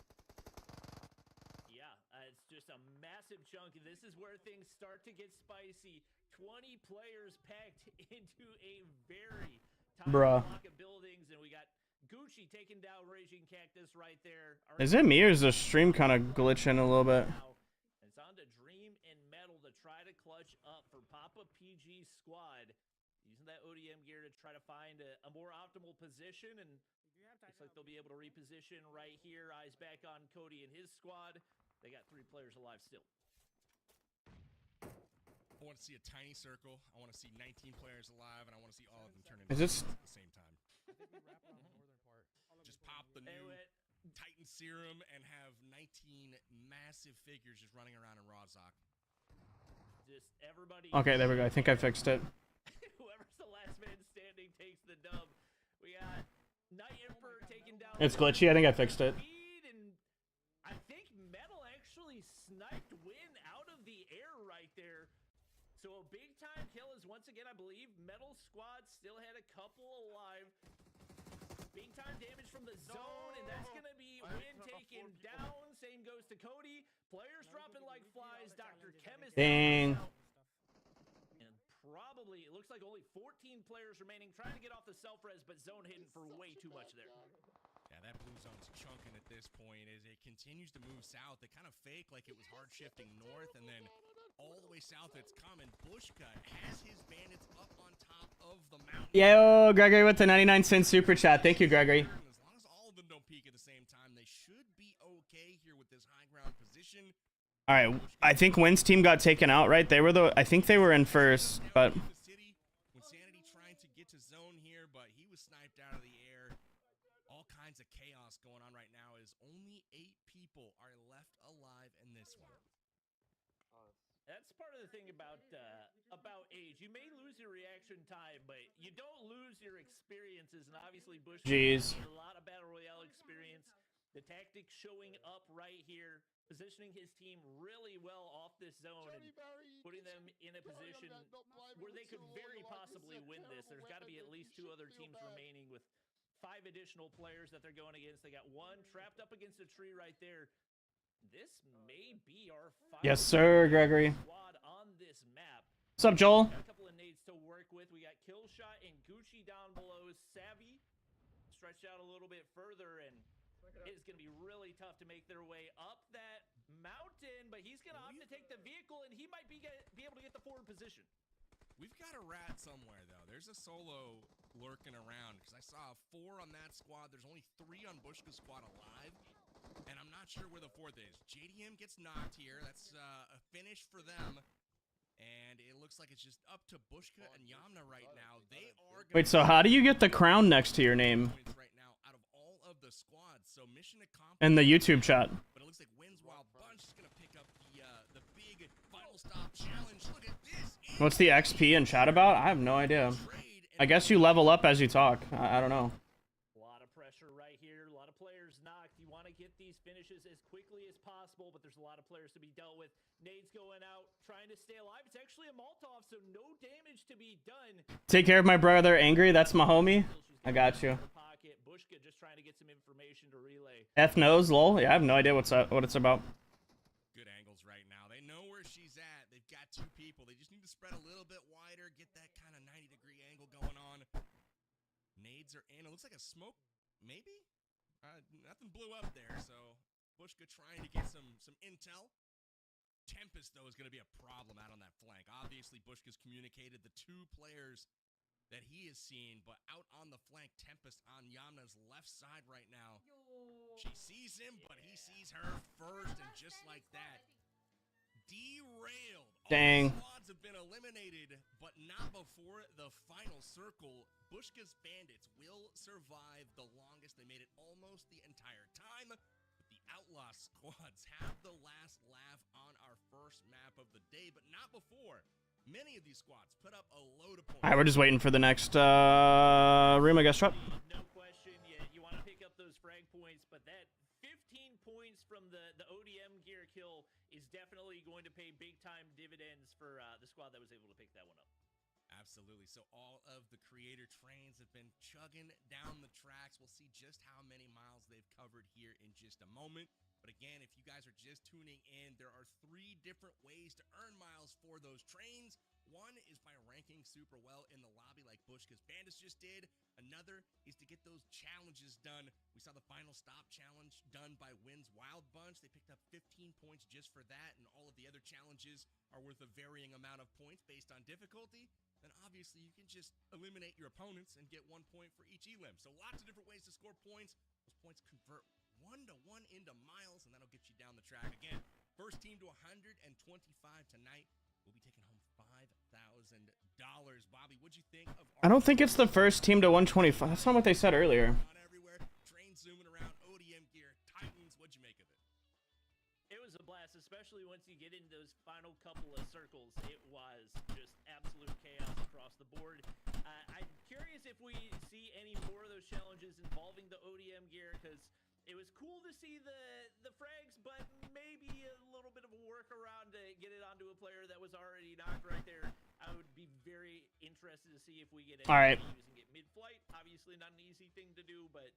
[SPEAKER 3] Yeah, it's just a massive chunk. This is where things start to get spicy. 20 players packed into a very tight block of buildings, and we got Gucci taking down Raging Cactus right there.
[SPEAKER 1] Is it me or is the stream kind of glitching a little bit?
[SPEAKER 3] It's on to Dream and Metal to try to clutch up for Papa PG's squad. Using that ODM gear to try to find a more optimal position, and looks like they'll be able to reposition right here. Eyes back on Cody and his squad. They got 3 players alive still.
[SPEAKER 2] I want to see a tiny circle. I want to see 19 players alive, and I want to see all of them turn into
[SPEAKER 1] Is this
[SPEAKER 2] at the same time. Just pop the new Titan serum and have 19 massive figures just running around in Rozhok.
[SPEAKER 3] Just everybody.
[SPEAKER 1] Okay, there we go. I think I fixed it.
[SPEAKER 3] Whoever's the last man standing takes the dub. We got Night Emperor taking down.
[SPEAKER 1] It's glitchy. I think I fixed it.
[SPEAKER 3] And I think Metal actually sniped Wynn out of the air right there. So a big time kill is once again, I believe, Metal squad still had a couple alive. Big time damage from the zone, and that's going to be Wynn taken down. Same goes to Cody. Players dropping like flies. Dr. Chemist.
[SPEAKER 1] Dang.
[SPEAKER 3] And probably, it looks like only 14 players remaining, trying to get off the self-res, but zone hidden for way too much there.
[SPEAKER 2] Yeah, that blue zone's chunking at this point as it continues to move south. They kind of fake like it was hard shifting north, and then all the way south it's coming. Bushka has his bandits up on top of the mountain.
[SPEAKER 1] Yo, Gregory with the 99-cent super chat. Thank you, Gregory.
[SPEAKER 2] As long as all of them don't peek at the
[SPEAKER 1] All right, I think Wynn's team got taken out, right? They were I think they were in first, but
[SPEAKER 2] When Sanity trying to get to zone here, but he was sniped out of the air. All kinds of chaos going on right now as only 8 people are left alive in this one.
[SPEAKER 3] That's part of the thing about age. You may lose your reaction time, but you don't lose your experiences. And obviously, Bush has a lot of battle royale experience. The tactics showing up right here, positioning his team really well off this zone and putting them in a position where they could very possibly win this. There's got to be at least 2 other teams remaining with 5 additional players that they're going against. They got 1 trapped up against a tree right there. This may be our final
[SPEAKER 1] yes, sir, Gregory.
[SPEAKER 3] squad on this map.
[SPEAKER 1] What's up, Joel?
[SPEAKER 3] Got a couple of nades to work with. We got Killshot and Gucci down below. Savvy stretched out a little bit further, and it's going to be really tough to make their way up that mountain, but he's going to opt to take the vehicle, and he might be able to get the forward position.
[SPEAKER 2] We've got a rat somewhere, though. There's a solo lurking around, because I saw 4 on that squad. There's only 3 on Bushka's squad alive, and I'm not sure where the 4th is. JDM gets knocked here. That's a finish for them, and it looks like it's just up to Bushka and Yamna right now. They are
[SPEAKER 1] Wait, so how do you get the crown next to your name?
[SPEAKER 2] right now out of all of the squads. So mission accomplished.
[SPEAKER 1] In the YouTube chat.
[SPEAKER 2] But it looks like Wynn's Wild Bunch is going to pick up the big final stop challenge. Look at this.
[SPEAKER 1] What's the XP in chat about? I have no idea. I guess you level up as you talk. I don't know.
[SPEAKER 3] A lot of pressure right here. A lot of players knocked. You want to get these finishes as quickly as possible, but there's a lot of players to be dealt with. Nades going out, trying to stay alive. It's actually a Molotov, so no damage to be done.
[SPEAKER 1] Take care of my brother, Angry. That's my homie. I got you.
[SPEAKER 3] Bushka just trying to get some information to relay.
[SPEAKER 1] F knows, lol. Yeah, I have no idea what it's about.
[SPEAKER 2] Good angles right now. They know where she's at. They've got 2 people. They just need to spread a little bit wider, get that kind of 90-degree angle going on. Nades are in. It looks like a smoke, maybe? Nothing blew up there, so Bushka trying to get some intel. Tempest, though, is going to be a problem out on that flank. Obviously, Bushka's communicated the 2 players that he is seeing, but out on the flank, Tempest on Yamna's left side right now. She sees him, but he sees her first, and just like that, derailed.
[SPEAKER 1] Dang.
[SPEAKER 2] All squads have been eliminated, but not before the final circle. Bushka's bandits will survive the longest. They made it almost the entire time. But the Outlaw squads have the last laugh on our first map of the day, but not before. Many of these squads put up a load of points.
[SPEAKER 1] Alright, we're just waiting for the next room, I guess. Shut.
[SPEAKER 3] No question. You want to pick up those frag points, but that 15 points from the ODM gear kill is definitely going to pay big-time dividends for the squad that was able to pick that one up.
[SPEAKER 2] Absolutely. So all of the creator trains have been chugging down the tracks. We'll see just how many miles they've covered here in just a moment. But again, if you guys are just tuning in, there are 3 different ways to earn miles for those trains. One is by ranking super well in the lobby like Bushka's Bandits just did. Another is to get those challenges done. We saw the final stop challenge done by Wynn's Wild Bunch. They picked up 15 points just for that, and all of the other challenges are worth a varying amount of points based on difficulty. Then obviously you can just eliminate your opponents and get 1 point for each elim. So lots of different ways to score points. Those points convert 1-to-1 into miles, and that'll get you down the track. Again, first team to 125 tonight will be taking home $5,000. Bobby, what'd you think of
[SPEAKER 1] I don't think it's the first team to 125. That's not what they said earlier.
[SPEAKER 2] everywhere, trains zooming around, ODM gear, Titans, what'd you make of it?
[SPEAKER 3] It was a blast, especially once you get into those final couple of circles. It was just absolute chaos across the board. I'm curious if we see any more of those challenges involving the ODM gear, because it was cool to see the frags, but maybe a little bit of a workaround to get it onto a player that was already knocked right there. I would be very interested to see if we get
[SPEAKER 1] Alright.
[SPEAKER 3] using it mid-flight. Obviously not an easy thing to do, but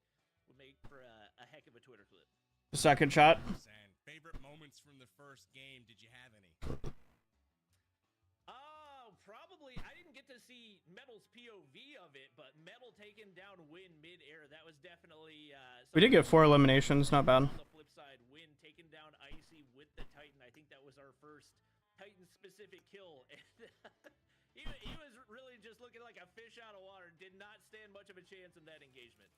[SPEAKER 3] would make for a heck of a Twitter clip.
[SPEAKER 1] Second shot.
[SPEAKER 2] And favorite moments from the first game, did you have any?
[SPEAKER 3] Probably. I didn't get to see Metal's POV of it, but Metal taking down Wynn mid-air, that was definitely...
[SPEAKER 1] We did get 4 eliminations, not bad.
[SPEAKER 3] On the flip side, Wynn taking down Icy with the Titan. I think that was our first Titan-specific kill. he was really just looking like a fish out of water. Did not stand much of a chance in that engagement.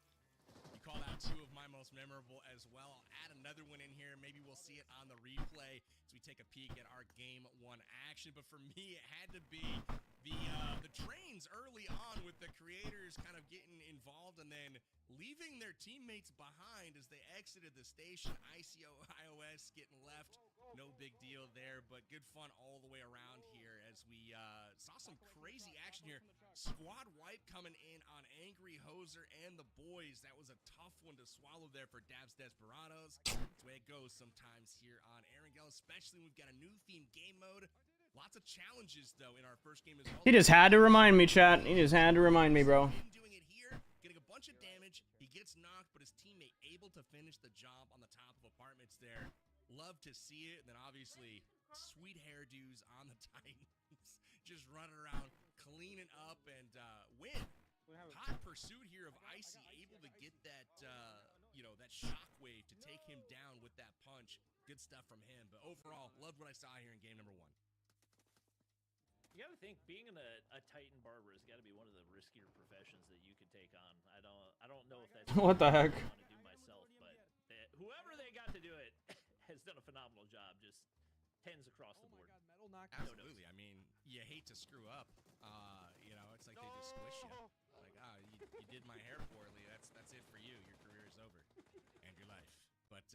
[SPEAKER 2] You called out two of my most memorable as well. I'll add another one in here. Maybe we'll see it on the replay as we take a peek at our game one action. But for me, it had to be the trains early on with the creators kind of getting involved and then leaving their teammates behind as they exited the station. ICO iOS getting left. No big deal there, but good fun all the way around here as we saw some crazy action here. Squad wipe coming in on Angry Hoser and the boys. That was a tough one to swallow there for Dabs Desperados. That's the way it goes sometimes here on Erangel, especially when we've got a new theme game mode. Lots of challenges, though, in our first game as well.
[SPEAKER 1] He just had to remind me, chat. He just had to remind me, bro.
[SPEAKER 2] Doing it here, getting a bunch of damage. He gets knocked, but his teammate able to finish the job on the top of apartments there. Love to see it. And then obviously, sweet hairdos on the Titans. Just running around, cleaning up, and win. Hot pursuit here of Icy, able to get that, that shockwave to take him down with that punch. Good stuff from him. But overall, loved what I saw here in game number 1.
[SPEAKER 3] You gotta think being a Titan barber has got to be one of the riskier professions that you could take on. I don't know if that's
[SPEAKER 1] What the heck?
[SPEAKER 3] I want to do myself, but whoever they got to do it has done a phenomenal job. Just tens across the board.
[SPEAKER 2] Absolutely. I mean, you hate to screw up. It's like they just squish you. Like, you did my hair poorly. That's it for you. Your career is over, and your life. But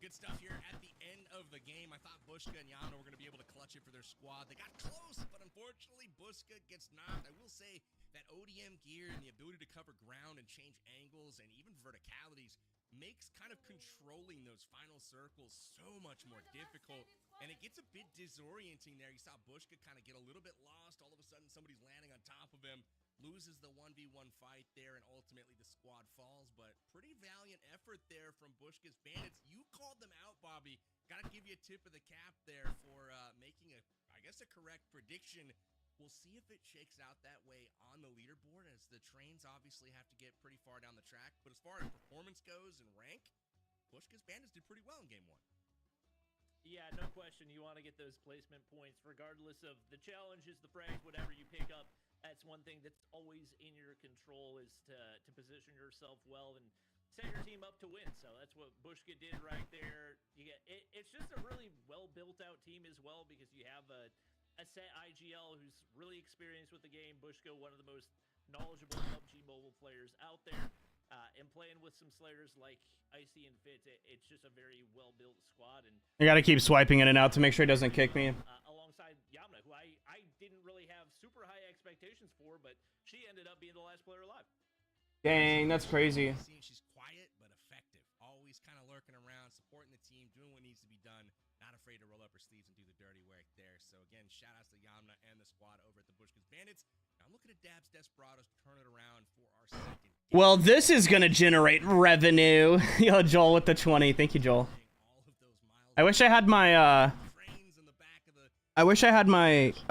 [SPEAKER 2] good stuff here at the end of the game. I thought Bushka and Yano were going to be able to clutch it for their squad. They got close, but unfortunately, Bushka gets knocked. I will say that ODM gear and the ability to cover ground and change angles and even verticalities makes kind of controlling those final circles so much more difficult. And it gets a bit disorienting there. You saw Bushka kind of get a little bit lost. All of a sudden, somebody's landing on top of him. Loses the 1v1 fight there, and ultimately the squad falls. But pretty valiant effort there from Bushka's Bandits. You called them out, Bobby. Got to give you a tip of the cap there for making a correct prediction. We'll see if it shakes out that way on the leaderboard, as the trains obviously have to get pretty far down the track. But as far as performance goes and rank, Bushka's Bandits did pretty well in game 1.
[SPEAKER 3] Yeah, no question. You want to get those placement points, regardless of the challenges, the frags, whatever you pick up. That's one thing that's always in your control, is to position yourself well and set your team up to win. So that's what Bushka did right there. It's just a really well built out team as well, because you have a set IGL who's really experienced with the game. Bushka, one of the most knowledgeable PUBG Mobile players out there, and playing with some slayers like Icy and Fitz. It's just a very well built squad. And
[SPEAKER 1] I gotta keep swiping in and out to make sure he doesn't kick me.
[SPEAKER 3] Alongside Yamna, who I didn't really have super high expectations for, but she ended up being the last player alive.
[SPEAKER 1] Dang, that's crazy.
[SPEAKER 2] She's quiet but effective. Always kind of lurking around, supporting the team, doing what needs to be done. Not afraid to roll up her sleeves and do the dirty work there. So again, shout outs to Yamna and the squad over at the Bushka's Bandits. Now I'm looking at Dabs Desperados to turn it around for our second game.
[SPEAKER 1] Well, this is gonna generate revenue. Yo, Joel with the 20. Thank you, Joel. I wish I had my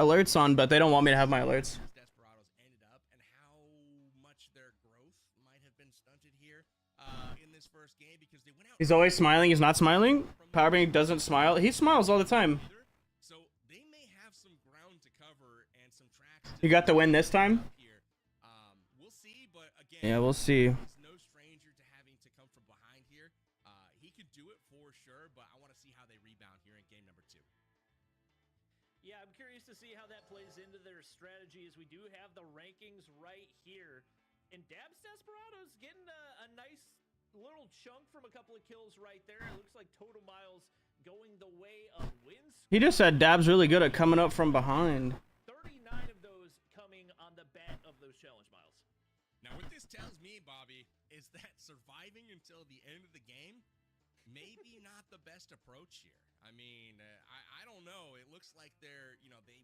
[SPEAKER 1] alerts on, but they don't want me to have my alerts.
[SPEAKER 2] Desperados ended up, and how much their growth might have been stunted here in this first game, because they went out.
[SPEAKER 1] He's always smiling. He's not smiling. Powerbank doesn't smile. He smiles all the time.
[SPEAKER 2] So they may have some ground to cover and some tracks.
[SPEAKER 1] You got the win this time?
[SPEAKER 2] We'll see, but again,
[SPEAKER 1] Yeah, we'll see.
[SPEAKER 2] he's no stranger to having to come from behind here. He could do it for sure, but I want to see how they rebound here in game number 2.
[SPEAKER 3] Yeah, I'm curious to see how that plays into their strategy, as we do have the rankings right here. And Dabs Desperados getting a nice little chunk from a couple of kills right there. It looks like total miles going the way of wins.
[SPEAKER 1] He just said Dab's really good at coming up from behind.
[SPEAKER 3] 39 of those coming on the bat of those challenge miles.
[SPEAKER 2] Now, what this tells me, Bobby, is that surviving until the end of the game maybe not the best approach here. I mean, I don't know. It looks like they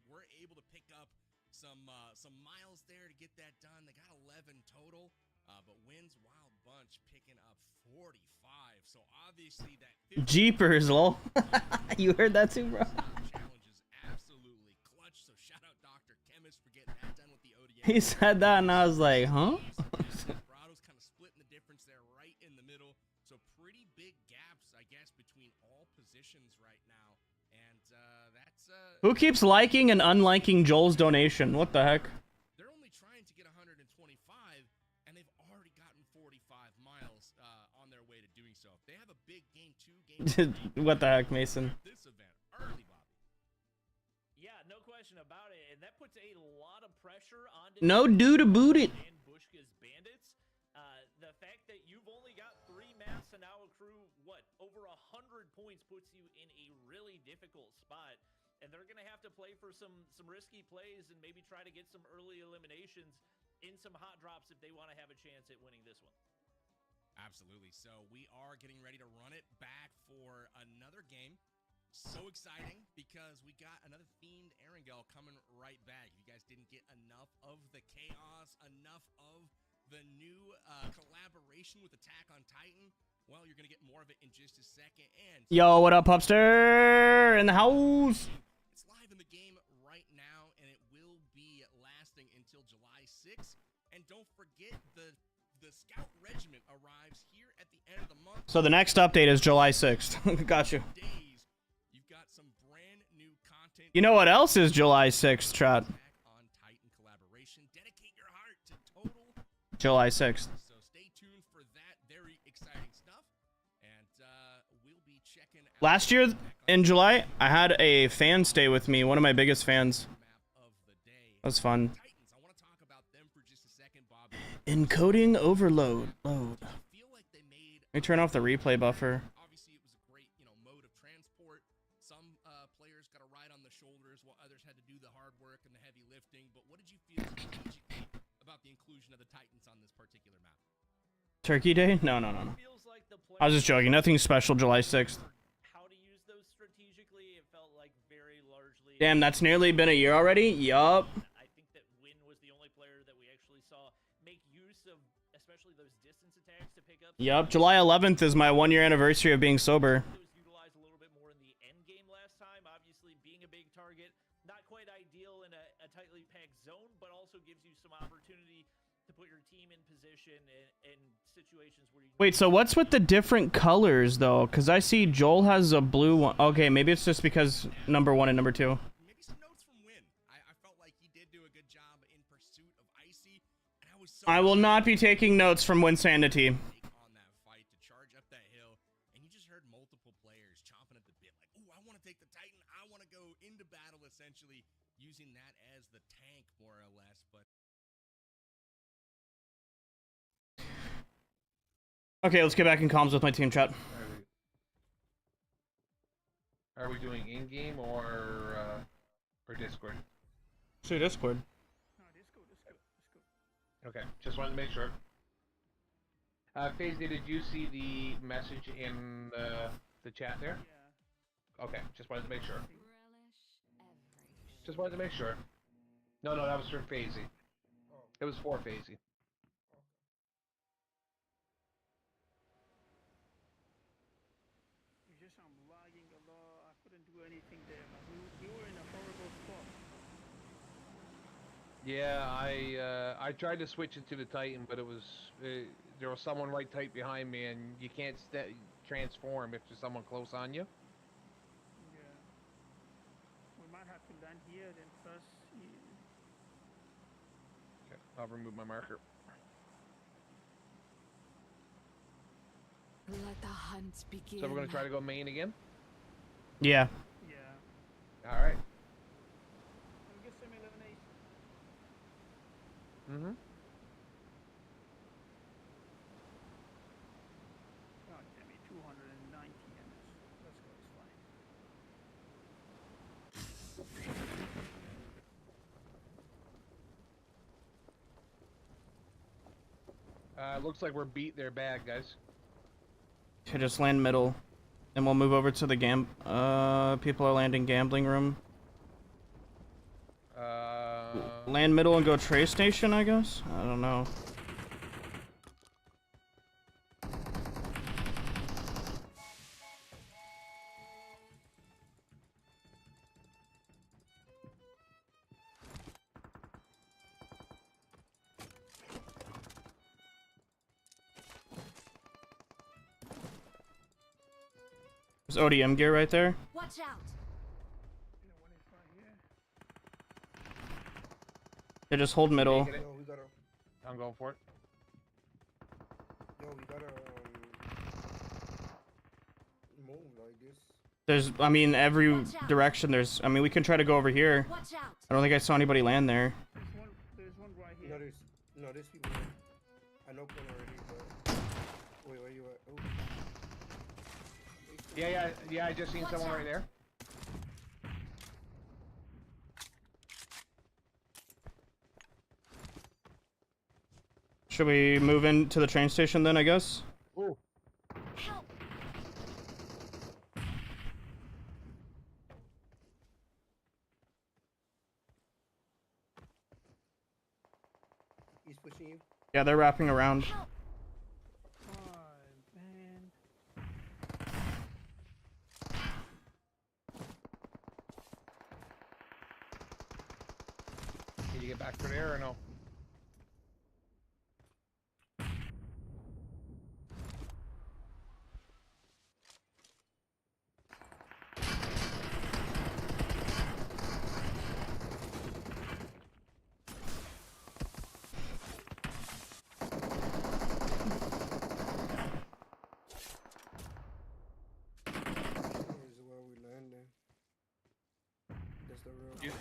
[SPEAKER 2] were able to pick up some miles there to get that done. They got 11 total, but wins Wild Bunch picking up 45. So obviously that
[SPEAKER 1] Jeepers, lol. You heard that too, bro?
[SPEAKER 2] challenge is absolutely clutch. So shout out Dr. Chemist for getting that done with the ODM.
[SPEAKER 1] He said that, and I was like, huh?
[SPEAKER 2] Desperados kind of splitting the difference there right in the middle. So pretty big gaps, I guess, between all positions right now. And that's...
[SPEAKER 1] Who keeps liking and unliking Joel's donation? What the heck?
[SPEAKER 2] They're only trying to get 125, and they've already gotten 45 miles on their way to doing so. If they have a big game 2, game 3,
[SPEAKER 1] What the heck, Mason?
[SPEAKER 2] this event early, Bobby.
[SPEAKER 3] Yeah, no question about it, and that puts a lot of pressure on
[SPEAKER 1] No do to boot it.
[SPEAKER 3] and Bushka's bandits. The fact that you've only got 3 maps and now accrue what over 100 points puts you in a really difficult spot, and they're gonna have to play for some risky plays and maybe try to get some early eliminations in some hot drops if they want to have a chance at winning this one.
[SPEAKER 2] Absolutely. So we are getting ready to run it back for another game. So exciting because we got another themed Erangel coming right back. If you guys didn't get enough of the chaos, enough of the new collaboration with Attack on Titan, well, you're going to get more of it in just a second. And
[SPEAKER 1] Yo, what up, Pupster? In the house.
[SPEAKER 2] it's live in the game right now, and it will be lasting until July 6th. And don't forget, the Scout Regiment arrives here at the end of the month.
[SPEAKER 1] So the next update is July 6th. Got you.
[SPEAKER 2] Days, you've got some brand new content.
[SPEAKER 1] You know what else is July 6th, chat?
[SPEAKER 2] Attack on Titan collaboration. Dedicate your heart to total.
[SPEAKER 1] July 6th.
[SPEAKER 2] So stay tuned for that very exciting stuff, and we'll be checking out
[SPEAKER 1] Last year in July, I had a fan stay with me, one of my biggest fans.
[SPEAKER 2] map of the day.
[SPEAKER 1] That was fun.
[SPEAKER 2] Titans, I want to talk about them for just a second, Bob.
[SPEAKER 1] Encoding overload. Load.
[SPEAKER 2] I feel like they made.
[SPEAKER 1] Let me turn off the replay buffer.
[SPEAKER 2] Obviously, it was a great, mode of transport. Some players got a ride on the shoulders, while others had to do the hard work and the heavy lifting. But what did you feel strategically about the inclusion of the Titans on this particular map?
[SPEAKER 1] Turkey Day? No.
[SPEAKER 3] Feels like the
[SPEAKER 1] I was just joking. Nothing special July 6th.
[SPEAKER 3] how to use those strategically. It felt like very largely.
[SPEAKER 1] Damn, that's nearly been a year already? Yup.
[SPEAKER 3] I think that Win was the only player that we actually saw make use of, especially those distance attacks to pick up.
[SPEAKER 1] Yup, July 11th is my 1-year anniversary of being sober.
[SPEAKER 3] It was utilized a little bit more in the end game last time. Obviously, being a big target, not quite ideal in a tightly packed zone, but also gives you some opportunity to put your team in position in situations where you.
[SPEAKER 1] Wait, so what's with the different colors, though? Because I see Joel has a blue one. Okay, maybe it's just because number 1 and number 2.
[SPEAKER 2] Maybe some notes from Win. I felt like he did do a good job in pursuit of Icy, and I was so.
[SPEAKER 1] I will not be taking notes from Winsanity.
[SPEAKER 2] Take on that fight to charge up that hill, and you just heard multiple players chomping at the bit, like, "Ooh, I want to take the Titan. I want to go into battle," essentially using that as the tank, more or less. But
[SPEAKER 1] Okay, let's get back in comms with my team chat.
[SPEAKER 9] Are we doing in-game or Discord?
[SPEAKER 1] See Discord.
[SPEAKER 4] No, this go.
[SPEAKER 9] Okay, just wanted to make sure. FaZe, did you see the message in the chat there?
[SPEAKER 4] Yeah.
[SPEAKER 9] Okay, just wanted to make sure.
[SPEAKER 5] Relish every
[SPEAKER 9] Just wanted to make sure. No, that was for FaZe. It was for FaZe.
[SPEAKER 4] It's just I'm lagging a lot. I couldn't do anything there. But we were in a horrible spot.
[SPEAKER 9] Yeah, I tried to switch it to the Titan, but it was there was someone right tight behind me, and you can't transform if there's someone close on you.
[SPEAKER 4] Yeah. We might have to land here then first.
[SPEAKER 9] Okay, I'll remove my marker.
[SPEAKER 5] Let the hunt begin.
[SPEAKER 9] So we're gonna try to go main again.
[SPEAKER 1] Yeah.
[SPEAKER 4] Yeah.
[SPEAKER 9] All right.
[SPEAKER 4] We'll get some elimination.
[SPEAKER 9] Mm-hmm.
[SPEAKER 4] God damn it, 290 MS. Let's go, it's fine.
[SPEAKER 9] Looks like we're beat their bag, guys.
[SPEAKER 1] Okay, just land middle. And we'll move over to the people are landing gambling room. Land middle and go Trace Station, I guess? I don't know. There's ODM gear right there.
[SPEAKER 5] Watch out.
[SPEAKER 4] You know, one is right here.
[SPEAKER 1] Yeah, just hold middle.
[SPEAKER 9] I'm going for it.
[SPEAKER 6] Yo, we gotta move like this.
[SPEAKER 1] There's, I mean, every direction there's, I mean, we can try to go over here.
[SPEAKER 5] Watch out.
[SPEAKER 1] I don't think I saw anybody land there.
[SPEAKER 4] There's one right here.
[SPEAKER 6] There's people here. I know one already, but wait, where you at? Oh.
[SPEAKER 9] Yeah, I just seen someone right there.
[SPEAKER 1] Should we move into the train station then, I guess?
[SPEAKER 9] Ooh.
[SPEAKER 5] Help.
[SPEAKER 6] He's pushing you.
[SPEAKER 1] Yeah, they're wrapping around.
[SPEAKER 5] Help.
[SPEAKER 4] Oh, man.
[SPEAKER 9] Can you get back to there or no?
[SPEAKER 6] Here's where we landed. That's the real.
[SPEAKER 9] You-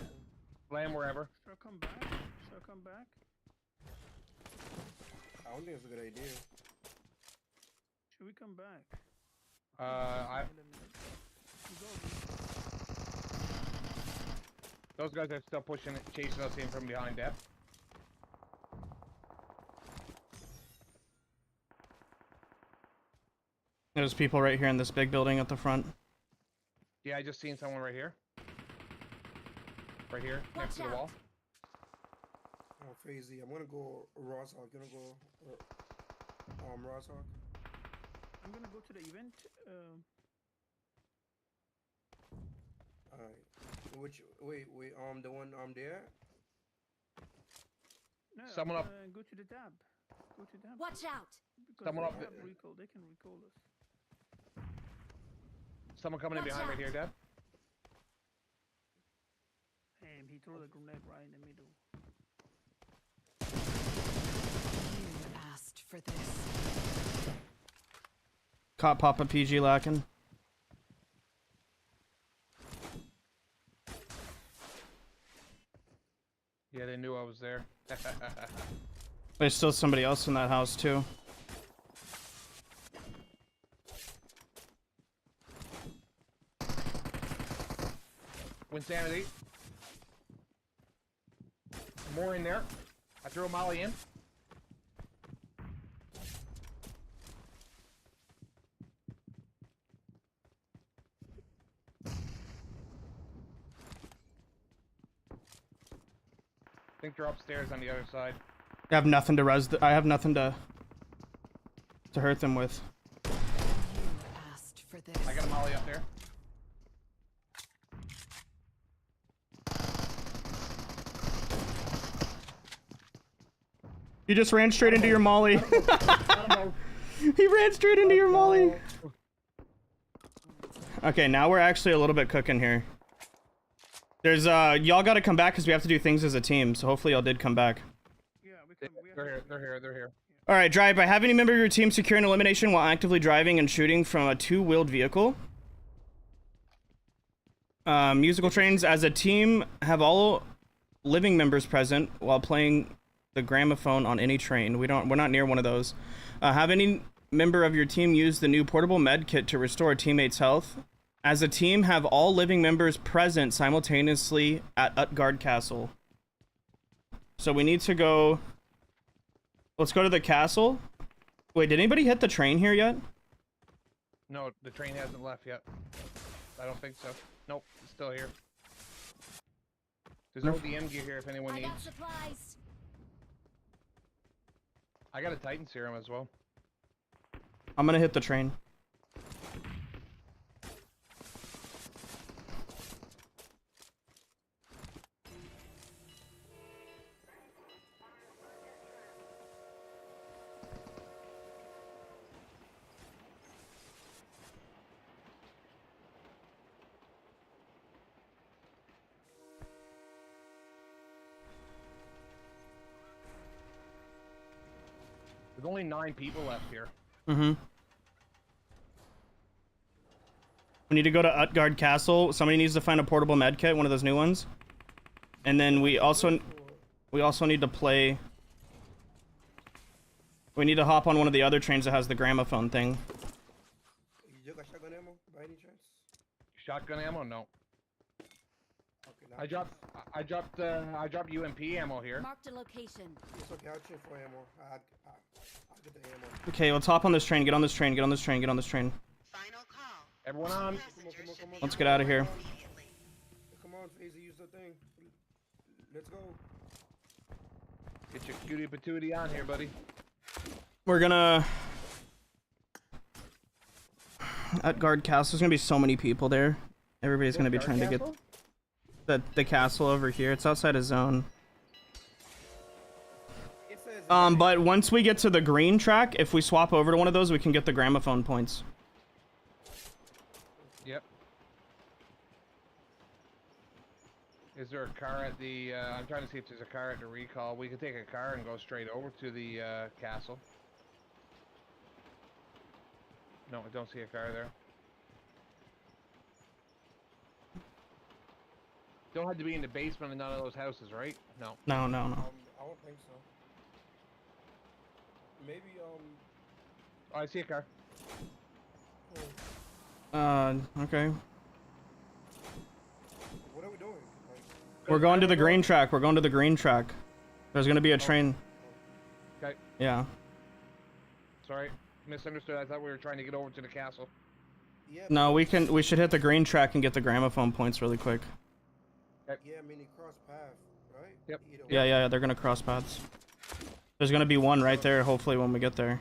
[SPEAKER 9] Land wherever.
[SPEAKER 4] Should I come back? Should I come back?
[SPEAKER 6] I don't think it's a good idea.
[SPEAKER 4] Should we come back? You go.
[SPEAKER 9] Those guys are still pushing it, chasing us in from behind that.
[SPEAKER 1] There's people right here in this big building at the front.
[SPEAKER 9] Yeah, I just seen someone right here. Right here, next to the
[SPEAKER 5] Watch out.
[SPEAKER 9] wall.
[SPEAKER 6] Oh, crazy. I'm gonna go Rosshawk. Gonna go Rosshawk.
[SPEAKER 4] I'm gonna go to the event.
[SPEAKER 6] Alright. Wait, the one there?
[SPEAKER 4] No,
[SPEAKER 9] Someone up.
[SPEAKER 4] Go to the dab. Go to dab.
[SPEAKER 5] Watch out.
[SPEAKER 4] Because
[SPEAKER 9] Someone
[SPEAKER 4] they
[SPEAKER 9] up
[SPEAKER 4] have
[SPEAKER 9] the-
[SPEAKER 4] recall. They can recall us.
[SPEAKER 9] Someone coming in
[SPEAKER 5] Watch
[SPEAKER 9] behind right
[SPEAKER 5] out.
[SPEAKER 9] here, Dad.
[SPEAKER 4] Damn, he threw the grenade right in the middle.
[SPEAKER 5] You asked for this.
[SPEAKER 1] Caught Papa PG lacking.
[SPEAKER 9] Yeah, they knew I was there.
[SPEAKER 1] There's still somebody else in that house too.
[SPEAKER 9] Winsanity. More in there. I threw a molly in. I think they're upstairs on the other side.
[SPEAKER 1] I have nothing to I have nothing to hurt them with.
[SPEAKER 5] You asked for this.
[SPEAKER 9] I got a molly up there.
[SPEAKER 1] You just ran straight into your molly. He ran straight into your molly. Okay, now we're actually a little bit cooking here. There's y'all gotta come back because we have to do things as a team. So hopefully y'all did come back.
[SPEAKER 4] Yeah, we
[SPEAKER 9] They're here.
[SPEAKER 1] All right, drive by. Have any member of your team secure an elimination while actively driving and shooting from a two-wheeled vehicle. Musical trains as a team have all living members present while playing the gramophone on any train. We're not near one of those. Have any member of your team use the new portable med kit to restore a teammate's health. As a team, have all living members present simultaneously at Utgard Castle. So we need to go. Let's go to the castle. Wait, did anybody hit the train here yet?
[SPEAKER 9] No, the train hasn't left yet. I don't think so. Nope, it's still here. There's no DM gear here if anyone
[SPEAKER 5] I got
[SPEAKER 9] needs.
[SPEAKER 5] supplies.
[SPEAKER 9] I got a Titan serum as well.
[SPEAKER 1] I'm gonna hit the train.
[SPEAKER 9] There's only 9 people left here.
[SPEAKER 1] Mm-hmm. We need to go to Utgard Castle. Somebody needs to find a portable med kit, one of those new ones. And then we also need to play. We need to hop on one of the other trains that has the gramophone thing.
[SPEAKER 6] You got shotgun ammo by any chance?
[SPEAKER 9] Shotgun ammo? No.
[SPEAKER 6] Okay,
[SPEAKER 9] I dropped UMP ammo here.
[SPEAKER 5] Marked a location.
[SPEAKER 6] It's okay, I'll check for ammo. I'll get the ammo.
[SPEAKER 1] Okay, let's hop on this train. Get on this train. Get on this train. Get on this train.
[SPEAKER 8] Final call.
[SPEAKER 9] Everyone on.
[SPEAKER 8] Passengers should be
[SPEAKER 1] Let's
[SPEAKER 8] on
[SPEAKER 1] get out of
[SPEAKER 8] board
[SPEAKER 1] here.
[SPEAKER 8] immediately.
[SPEAKER 6] Come on, Faisy, use the thing. Let's go.
[SPEAKER 9] Get your cutie patootie on here, buddy.
[SPEAKER 1] We're gonna... Utgard Castle. There's gonna be so many people there. Everybody's gonna be trying to get the castle over here. It's outside a zone.
[SPEAKER 6] It says
[SPEAKER 1] But once we get to the green track, if we swap over to one of those, we can get the gramophone points.
[SPEAKER 9] Yep. Is there a car at the, I'm trying to see if there's a car at the recall. We could take a car and go straight over to the, castle. No, I don't see a car there. Don't have to be in the basement of none of those houses, right? No.
[SPEAKER 1] No.
[SPEAKER 6] I don't think so. Maybe,
[SPEAKER 9] Oh, I see a car.
[SPEAKER 1] Okay.
[SPEAKER 6] what are we doing? Like,
[SPEAKER 1] We're going to the green track. We're going to the green track. There's gonna be a train.
[SPEAKER 9] Okay.
[SPEAKER 1] Yeah.
[SPEAKER 9] Sorry. Misunderstood. I thought we were trying to get over to the castle.
[SPEAKER 6] yeah,
[SPEAKER 1] No, we should hit the green track and get the gramophone points really quick.
[SPEAKER 6] yeah, I mean, cross path, right?
[SPEAKER 9] Yep.
[SPEAKER 6] Either way.
[SPEAKER 1] Yeah, they're gonna cross paths. There's gonna be one right there, hopefully, when we get there.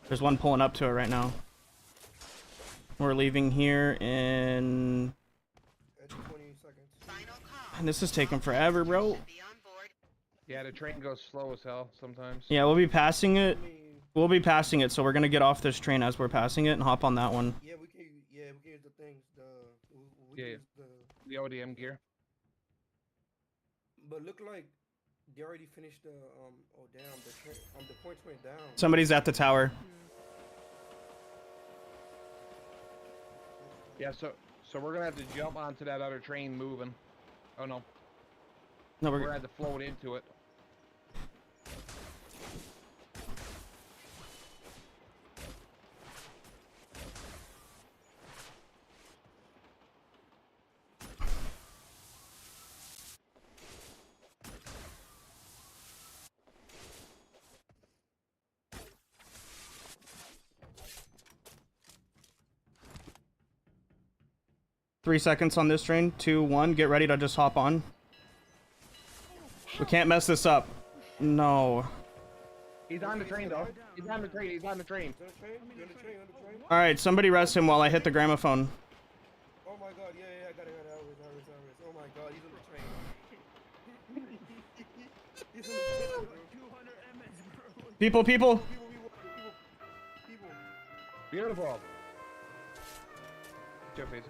[SPEAKER 1] There's one pulling up to it right now. We're leaving here in...
[SPEAKER 6] At 20 seconds.
[SPEAKER 8] Final call.
[SPEAKER 1] And this is taking forever, bro.
[SPEAKER 8] Should be on board.
[SPEAKER 9] Yeah, the train goes slow as hell sometimes.
[SPEAKER 1] Yeah, we'll be passing it.
[SPEAKER 6] I mean,
[SPEAKER 1] We'll be passing it, so we're gonna get off this train as we're passing it and hop on that one.
[SPEAKER 6] yeah, we can use the things. We
[SPEAKER 9] Yeah,
[SPEAKER 6] can use the.
[SPEAKER 9] The ODM gear.
[SPEAKER 6] But look like they already finished the oh damn, the points went down.
[SPEAKER 1] Somebody's at the tower.
[SPEAKER 9] Yeah, so we're gonna have to jump onto that other train moving. Oh no.
[SPEAKER 1] No,
[SPEAKER 9] We're gonna have to float into it.
[SPEAKER 1] Three seconds on this train. 2, 1. Get ready to just hop on. We can't mess this up. No.
[SPEAKER 9] He's on the train though. He's on the train. He's on the train.
[SPEAKER 6] On the train? You on the train? On the train?
[SPEAKER 1] All right, somebody rest him while I hit the gramophone.
[SPEAKER 6] Oh my god, yeah, I got it. Oh my god, he's on the train. He's on the train.
[SPEAKER 4] 200 MS, bro.
[SPEAKER 1] People.
[SPEAKER 6] People.
[SPEAKER 9] Beautiful. Joe face.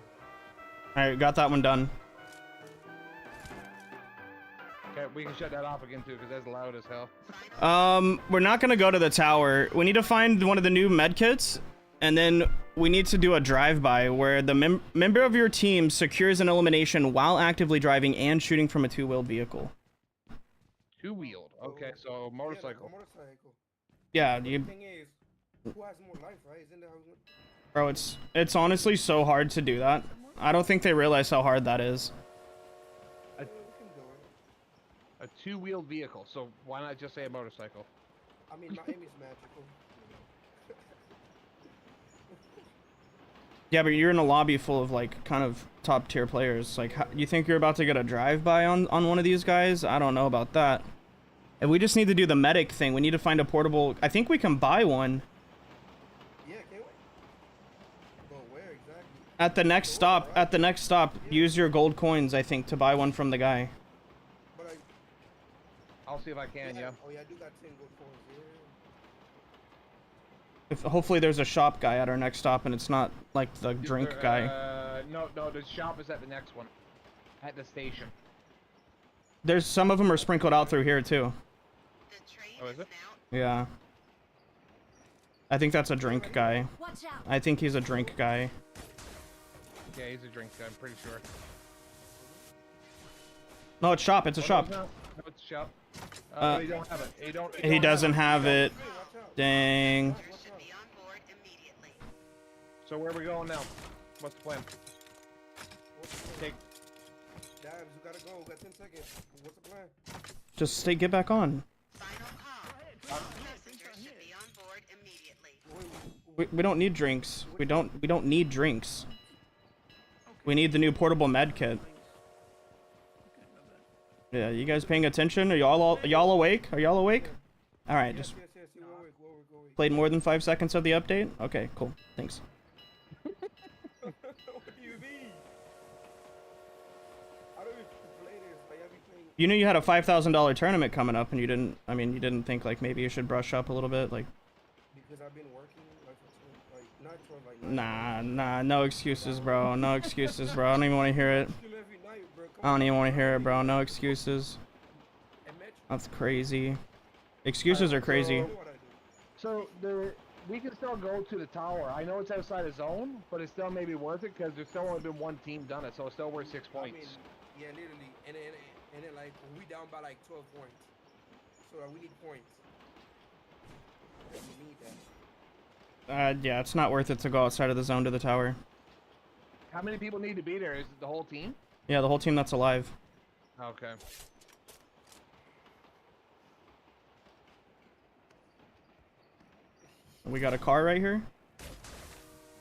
[SPEAKER 1] All right, got that one done.
[SPEAKER 9] Okay, we can shut that off again too, because that's loud as hell.
[SPEAKER 1] We're not gonna go to the tower. We need to find one of the new medkits, and then we need to do a drive-by where the member of your team secures an elimination while actively driving and shooting from a two-wheeled vehicle.
[SPEAKER 9] Two-wheeled. Okay, so motorcycle.
[SPEAKER 6] Yeah, motorcycle.
[SPEAKER 1] Yeah,
[SPEAKER 6] The
[SPEAKER 1] you,
[SPEAKER 6] thing is, who has more life, right? Isn't that how
[SPEAKER 1] bro, it's honestly so hard to do that. I don't think they realize how hard that is.
[SPEAKER 6] we can do it?
[SPEAKER 9] A two-wheeled vehicle. So why not just say a motorcycle?
[SPEAKER 6] I mean, my aim is magical.
[SPEAKER 1] Yeah, but you're in a lobby full of like kind of top tier players. Like, you think you're about to get a drive-by on one of these guys? I don't know about that. And we just need to do the medic thing. We need to find a portable. I think we can buy one
[SPEAKER 6] Yeah, can we? But where exactly?
[SPEAKER 1] at the next stop. At the next stop, use your gold coins. I think to buy one from the guy.
[SPEAKER 6] But
[SPEAKER 9] I'll see if I can, yeah.
[SPEAKER 6] Oh yeah, I do got 10 gold coins. Yeah.
[SPEAKER 1] If hopefully there's a shop guy at our next stop, and it's not like the drink guy.
[SPEAKER 9] No, the shop is at the next one. At the station.
[SPEAKER 1] There's some of them are sprinkled out through here too.
[SPEAKER 8] The train
[SPEAKER 9] Oh, is it?
[SPEAKER 1] Yeah. I think that's a drink guy.
[SPEAKER 5] Watch out.
[SPEAKER 1] I think he's a drink guy.
[SPEAKER 9] Yeah, he's a drink guy, I'm pretty sure.
[SPEAKER 1] No, it's shop. It's a shop.
[SPEAKER 9] No, it's a shop. He don't have it.
[SPEAKER 1] He doesn't have it. Dang.
[SPEAKER 8] Should be on board immediately.
[SPEAKER 9] So where are we going now? What's the plan? Take.
[SPEAKER 6] Dabs, we gotta go. We got 10 seconds. What's the plan?
[SPEAKER 1] Just get back on.
[SPEAKER 8] Final call. All passengers should be on board immediately.
[SPEAKER 1] We don't need drinks. We don't need drinks. We need the new portable med kit. Yeah, you guys paying attention? Are y'all awake? Are y'all awake? All right, just
[SPEAKER 6] Yes, we're awake.
[SPEAKER 1] played more than 5 seconds of the update. Okay, cool. Thanks.
[SPEAKER 6] What do you mean? I don't even play this. Like, I be playing.
[SPEAKER 1] You knew you had a $5,000 tournament coming up, and you didn't. I mean, you didn't think like maybe you should brush up a little bit, like.
[SPEAKER 6] Because I've been working like for not 12, like
[SPEAKER 1] Nah, no excuses, bro. No excuses, bro. I don't even want to hear it.
[SPEAKER 6] every night, bro.
[SPEAKER 1] I don't even want to hear it, bro. No excuses. That's crazy. Excuses are crazy.
[SPEAKER 9] So we can still go to the tower. I know it's outside the zone, but it's still maybe worth it because there's still only been one team done it, so it's still worth 6 points.
[SPEAKER 6] I mean, yeah, literally, and then like we down by like 12 points, so we need points. We need that.
[SPEAKER 1] Yeah, it's not worth it to go outside of the zone to the tower.
[SPEAKER 9] How many people need to be there? Is it the whole team?
[SPEAKER 1] Yeah, the whole team that's alive.
[SPEAKER 9] Okay.
[SPEAKER 1] We got a car right here.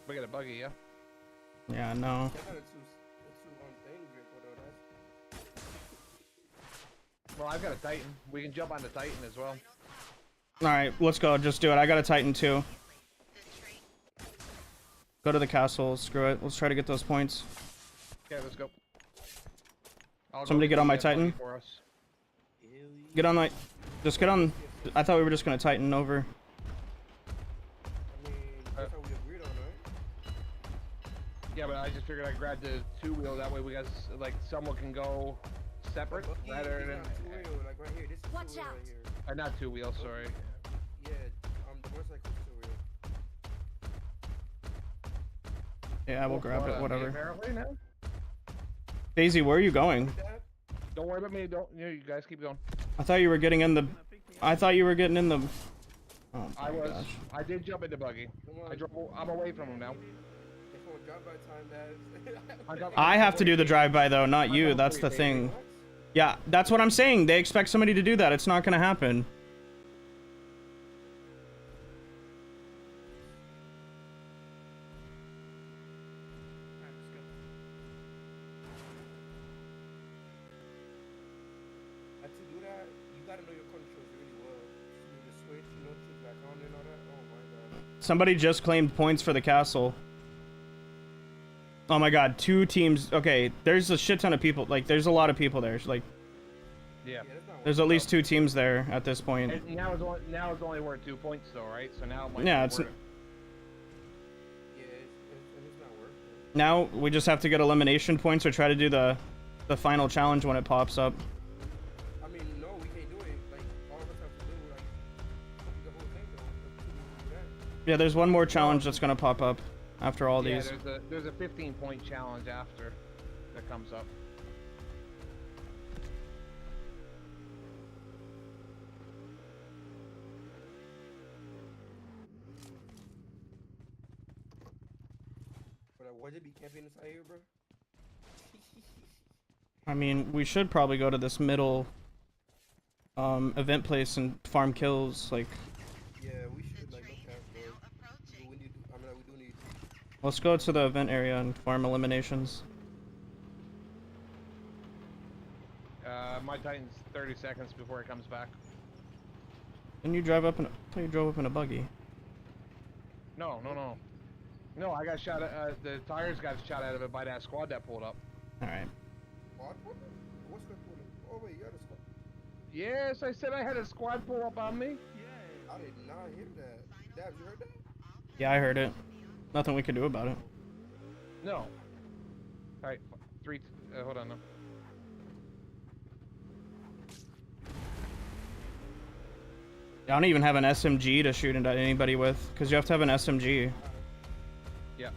[SPEAKER 9] We got a buggy, yeah.
[SPEAKER 1] Yeah, no.
[SPEAKER 9] Well, I've got a Titan. We can jump on the Titan as well.
[SPEAKER 1] All right, let's go. Just do it. I got a Titan too. Go to the castle. Screw it. Let's try to get those points.
[SPEAKER 9] Okay, let's go.
[SPEAKER 1] Somebody get on my Titan.
[SPEAKER 9] For us.
[SPEAKER 1] Get on my. Just get on. I thought we were just gonna Titan over.
[SPEAKER 6] That's how we agreed on, right?
[SPEAKER 9] Yeah, but I just figured I'd grab the 2-wheel. That way we guys, like, someone can go separate rather than.
[SPEAKER 6] Like right here. This is
[SPEAKER 5] Watch
[SPEAKER 6] 2-wheel
[SPEAKER 5] out.
[SPEAKER 6] right here.
[SPEAKER 9] Not 2-wheel, sorry.
[SPEAKER 6] Yeah, the motorcycle is 2-wheel.
[SPEAKER 1] Yeah, we'll grab it. Whatever.
[SPEAKER 9] Apparently now.
[SPEAKER 1] Daisy, where are you going?
[SPEAKER 9] Don't worry about me. Don't. You guys keep going.
[SPEAKER 1] I thought you were getting in the. I thought you were getting in the. Oh my
[SPEAKER 9] I was.
[SPEAKER 1] gosh.
[SPEAKER 9] I did jump in the buggy. I'm away from him now.
[SPEAKER 1] I have to do the drive-by though, not you. That's the thing. Yeah, that's what I'm saying. They expect somebody to do that. It's not gonna happen.
[SPEAKER 6] To do that, you gotta know your controls really well. The switch, you know, to back on and all that. Oh my god.
[SPEAKER 1] Somebody just claimed points for the castle. Oh my god, 2 teams. Okay, there's a shit ton of people. Like, there's a lot of people there. Like,
[SPEAKER 9] Yeah.
[SPEAKER 1] there's at least 2 teams there at this point.
[SPEAKER 9] And now it's only worth 2 points though, right? So now it might
[SPEAKER 1] Yeah,
[SPEAKER 9] be
[SPEAKER 1] it's.
[SPEAKER 9] worth it.
[SPEAKER 6] Yeah, it's not worth it.
[SPEAKER 1] Now we just have to get elimination points or try to do the final challenge when it pops up.
[SPEAKER 6] I mean, no, we can't do it. Like, all of us have to do, like, the whole thing, though. Do that.
[SPEAKER 1] Yeah, there's one more challenge that's gonna pop up after all
[SPEAKER 9] Yeah,
[SPEAKER 1] these.
[SPEAKER 9] there's a 15-point challenge after that comes up.
[SPEAKER 6] But would it be camping inside here, bro?
[SPEAKER 1] I mean, we should probably go to this middle event place and farm kills. Like,
[SPEAKER 6] Yeah, we should, like, look at, bro. We need, I mean, like, we do need.
[SPEAKER 1] let's go to the event area and farm eliminations.
[SPEAKER 9] My Titan's 30 seconds before it comes back.
[SPEAKER 1] Didn't you drive up in? I thought you drove up in a buggy.
[SPEAKER 9] No. No, I got shot. The tires got shot out of it by that squad that pulled up.
[SPEAKER 1] All right.
[SPEAKER 6] What? What's that for? Oh, wait, you got a squad.
[SPEAKER 9] Yes, I said I had a squad pull up on me.
[SPEAKER 6] Yeah. I did not hear that. Dabs, you heard that?
[SPEAKER 1] Yeah, I heard it. Nothing we can do about it.
[SPEAKER 9] No. All right, 3. Hold on. No.
[SPEAKER 1] I don't even have an SMG to shoot at anybody with, because you have to have an SMG.
[SPEAKER 9] Yeah.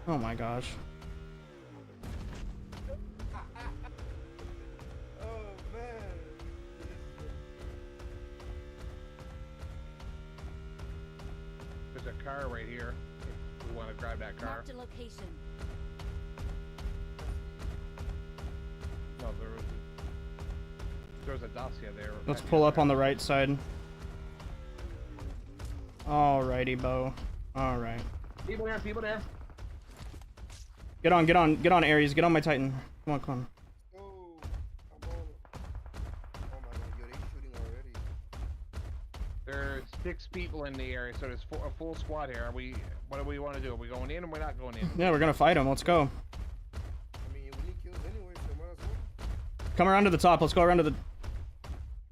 [SPEAKER 1] Oh my gosh.
[SPEAKER 6] Oh man.
[SPEAKER 9] There's a car right here. If we want to grab that car.
[SPEAKER 5] Marked a location.
[SPEAKER 9] No, there was a Dacia there.
[SPEAKER 1] Let's pull up on the right side. Alrighty, Bo. Alright.
[SPEAKER 9] People there, people there.
[SPEAKER 1] Get on, Ares. Get on my Titan. Come on, come on.
[SPEAKER 6] Oh, I'm on it. Oh my god, yo, they shooting already.
[SPEAKER 9] There's 6 people in the area, so there's a full squad here. What do we want to do? Are we going in or we're not going in?
[SPEAKER 1] Yeah, we're gonna fight him. Let's go.
[SPEAKER 6] I mean, we need kills anyway, so might as well.
[SPEAKER 1] Come around to the top. Let's go around to the...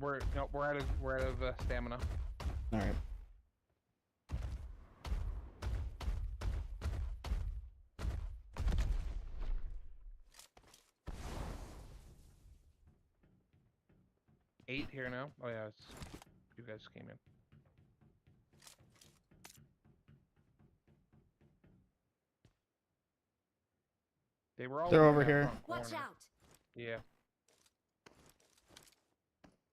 [SPEAKER 9] We're out of stamina.
[SPEAKER 1] Alright.
[SPEAKER 9] Eight here now. Oh yeah, you guys came in. They were all.
[SPEAKER 1] They're
[SPEAKER 9] in
[SPEAKER 1] over
[SPEAKER 9] that
[SPEAKER 1] here.
[SPEAKER 9] front corner.
[SPEAKER 5] Watch out.
[SPEAKER 9] Yeah.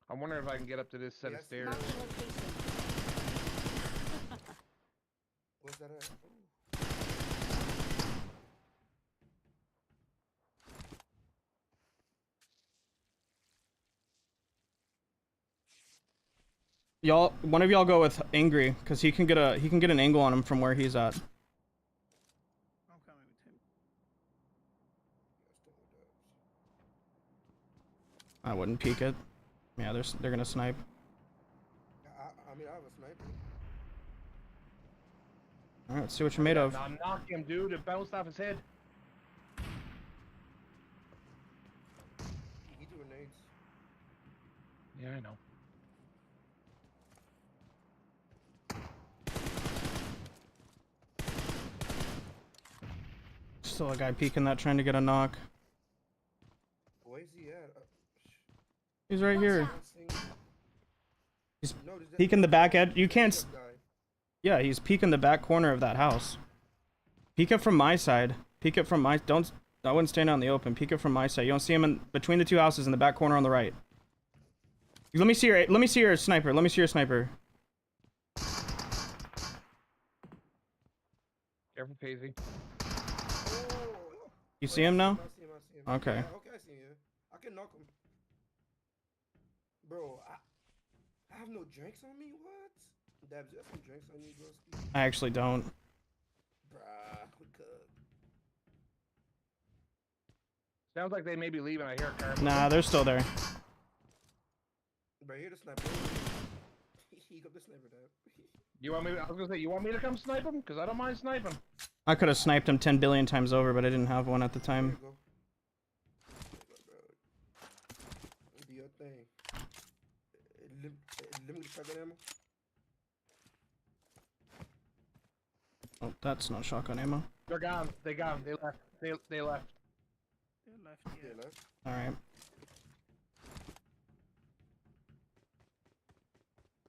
[SPEAKER 9] I'm wondering if I can get up to this set of
[SPEAKER 6] Yes.
[SPEAKER 9] stairs.
[SPEAKER 5] Marked a location.
[SPEAKER 6] What's that at?
[SPEAKER 1] Y'all, one of y'all go with Angry, because he can get an angle on him from where he's at.
[SPEAKER 4] I'm coming with him.
[SPEAKER 1] I wouldn't peek it. Yeah, they're gonna snipe.
[SPEAKER 6] I mean, I have a sniper.
[SPEAKER 1] Alright, let's see what you're made of.
[SPEAKER 9] I'm knocking him, dude. It bounced off his head.
[SPEAKER 6] He threw grenades.
[SPEAKER 9] Yeah, I know.
[SPEAKER 1] Still a guy peeking that, trying to get a knock.
[SPEAKER 6] Where's he at?
[SPEAKER 1] He's right here.
[SPEAKER 5] out.
[SPEAKER 1] He's
[SPEAKER 6] No, there's that-
[SPEAKER 1] peeking the back edge. You can't.
[SPEAKER 6] that guy.
[SPEAKER 1] Yeah, he's peeking the back corner of that house. Peek it from my side. Peek it from my. Don't. I wouldn't stand out in the open. Peek it from my side. You don't see him in between the two houses in the back corner on the right. Let me see your. Let me see your sniper. Let me see your sniper.
[SPEAKER 9] Careful, Paisley.
[SPEAKER 6] Oh.
[SPEAKER 1] You see him now?
[SPEAKER 6] I see him.
[SPEAKER 1] Okay.
[SPEAKER 6] Yeah, okay, I see him. I can knock him. Bro, I have no drinks on me? What? Dabs, you have some drinks on you, bro?
[SPEAKER 1] I actually don't.
[SPEAKER 6] Bruh, we could.
[SPEAKER 9] Sounds like they may be leaving. I hear a car.
[SPEAKER 1] Nah, they're still there.
[SPEAKER 6] Bro, here the sniper. He got the sniper, Dab.
[SPEAKER 9] You want me? I was gonna say, you want me to come snipe him? Cause I don't mind sniping.
[SPEAKER 1] I could have sniped him 10 billion times over, but I didn't have one at the
[SPEAKER 6] There
[SPEAKER 1] time.
[SPEAKER 6] you go. There you go, bro. Do your thing. Limited shotgun ammo.
[SPEAKER 1] Oh, that's not shotgun ammo.
[SPEAKER 9] They're gone. They gone. They left. They left.
[SPEAKER 4] They're left,
[SPEAKER 6] Yeah,
[SPEAKER 4] yeah.
[SPEAKER 6] left.
[SPEAKER 1] Alright.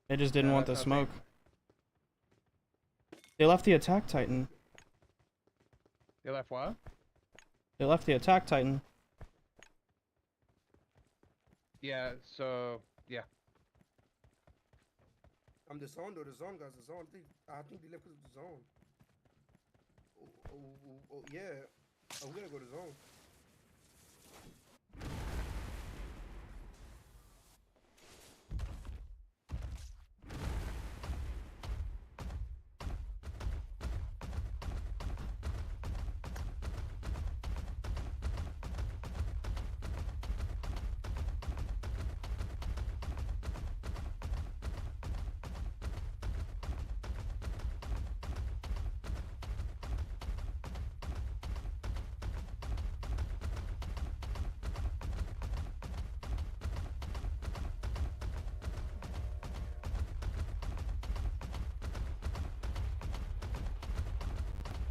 [SPEAKER 1] They just didn't
[SPEAKER 9] Yeah,
[SPEAKER 1] want the
[SPEAKER 9] that's not
[SPEAKER 1] smoke. They left the attack titan.
[SPEAKER 9] They left what?
[SPEAKER 1] They left the attack titan.
[SPEAKER 9] Yeah. So yeah.
[SPEAKER 6] I'm the zone though. The zone guys. The zone. I think they left because of the zone. Oh, yeah. I'm gonna go to zone.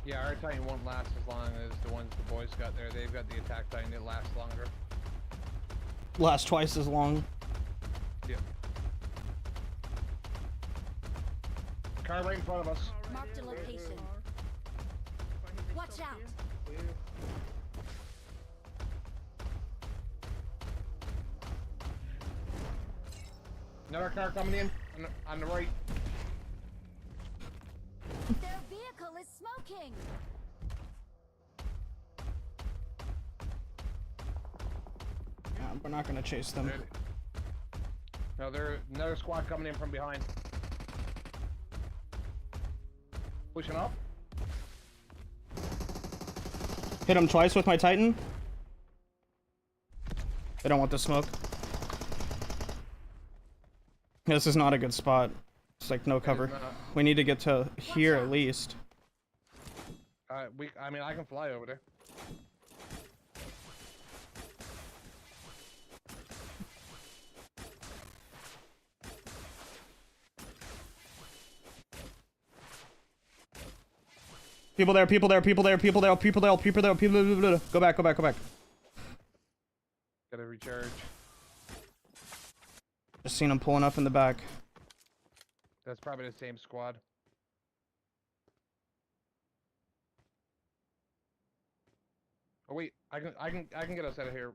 [SPEAKER 9] Yeah, our Titan won't last as long as the ones the boys got there. They've got the attack Titan. It lasts longer.
[SPEAKER 1] Last twice as long.
[SPEAKER 9] Yeah. Car right in front of us.
[SPEAKER 5] Marked a location. Watch out.
[SPEAKER 6] Yeah.
[SPEAKER 9] Another car coming in on the right.
[SPEAKER 5] Their vehicle is smoking.
[SPEAKER 1] Yeah, we're not gonna chase them.
[SPEAKER 9] No, there's another squad coming in from behind. Pushing up.
[SPEAKER 1] Hit him twice with my Titan. They don't want the smoke. This is not a good spot. It's like no cover. We need to get to here at least.
[SPEAKER 9] I mean, I can fly over there.
[SPEAKER 1] People there, people there, people there, people there, people there, people there, people there. Go back, go back, go back.
[SPEAKER 9] Gotta recharge.
[SPEAKER 1] Just seen him pulling up in the back.
[SPEAKER 9] That's probably the same squad. Oh wait, I can get us out of here.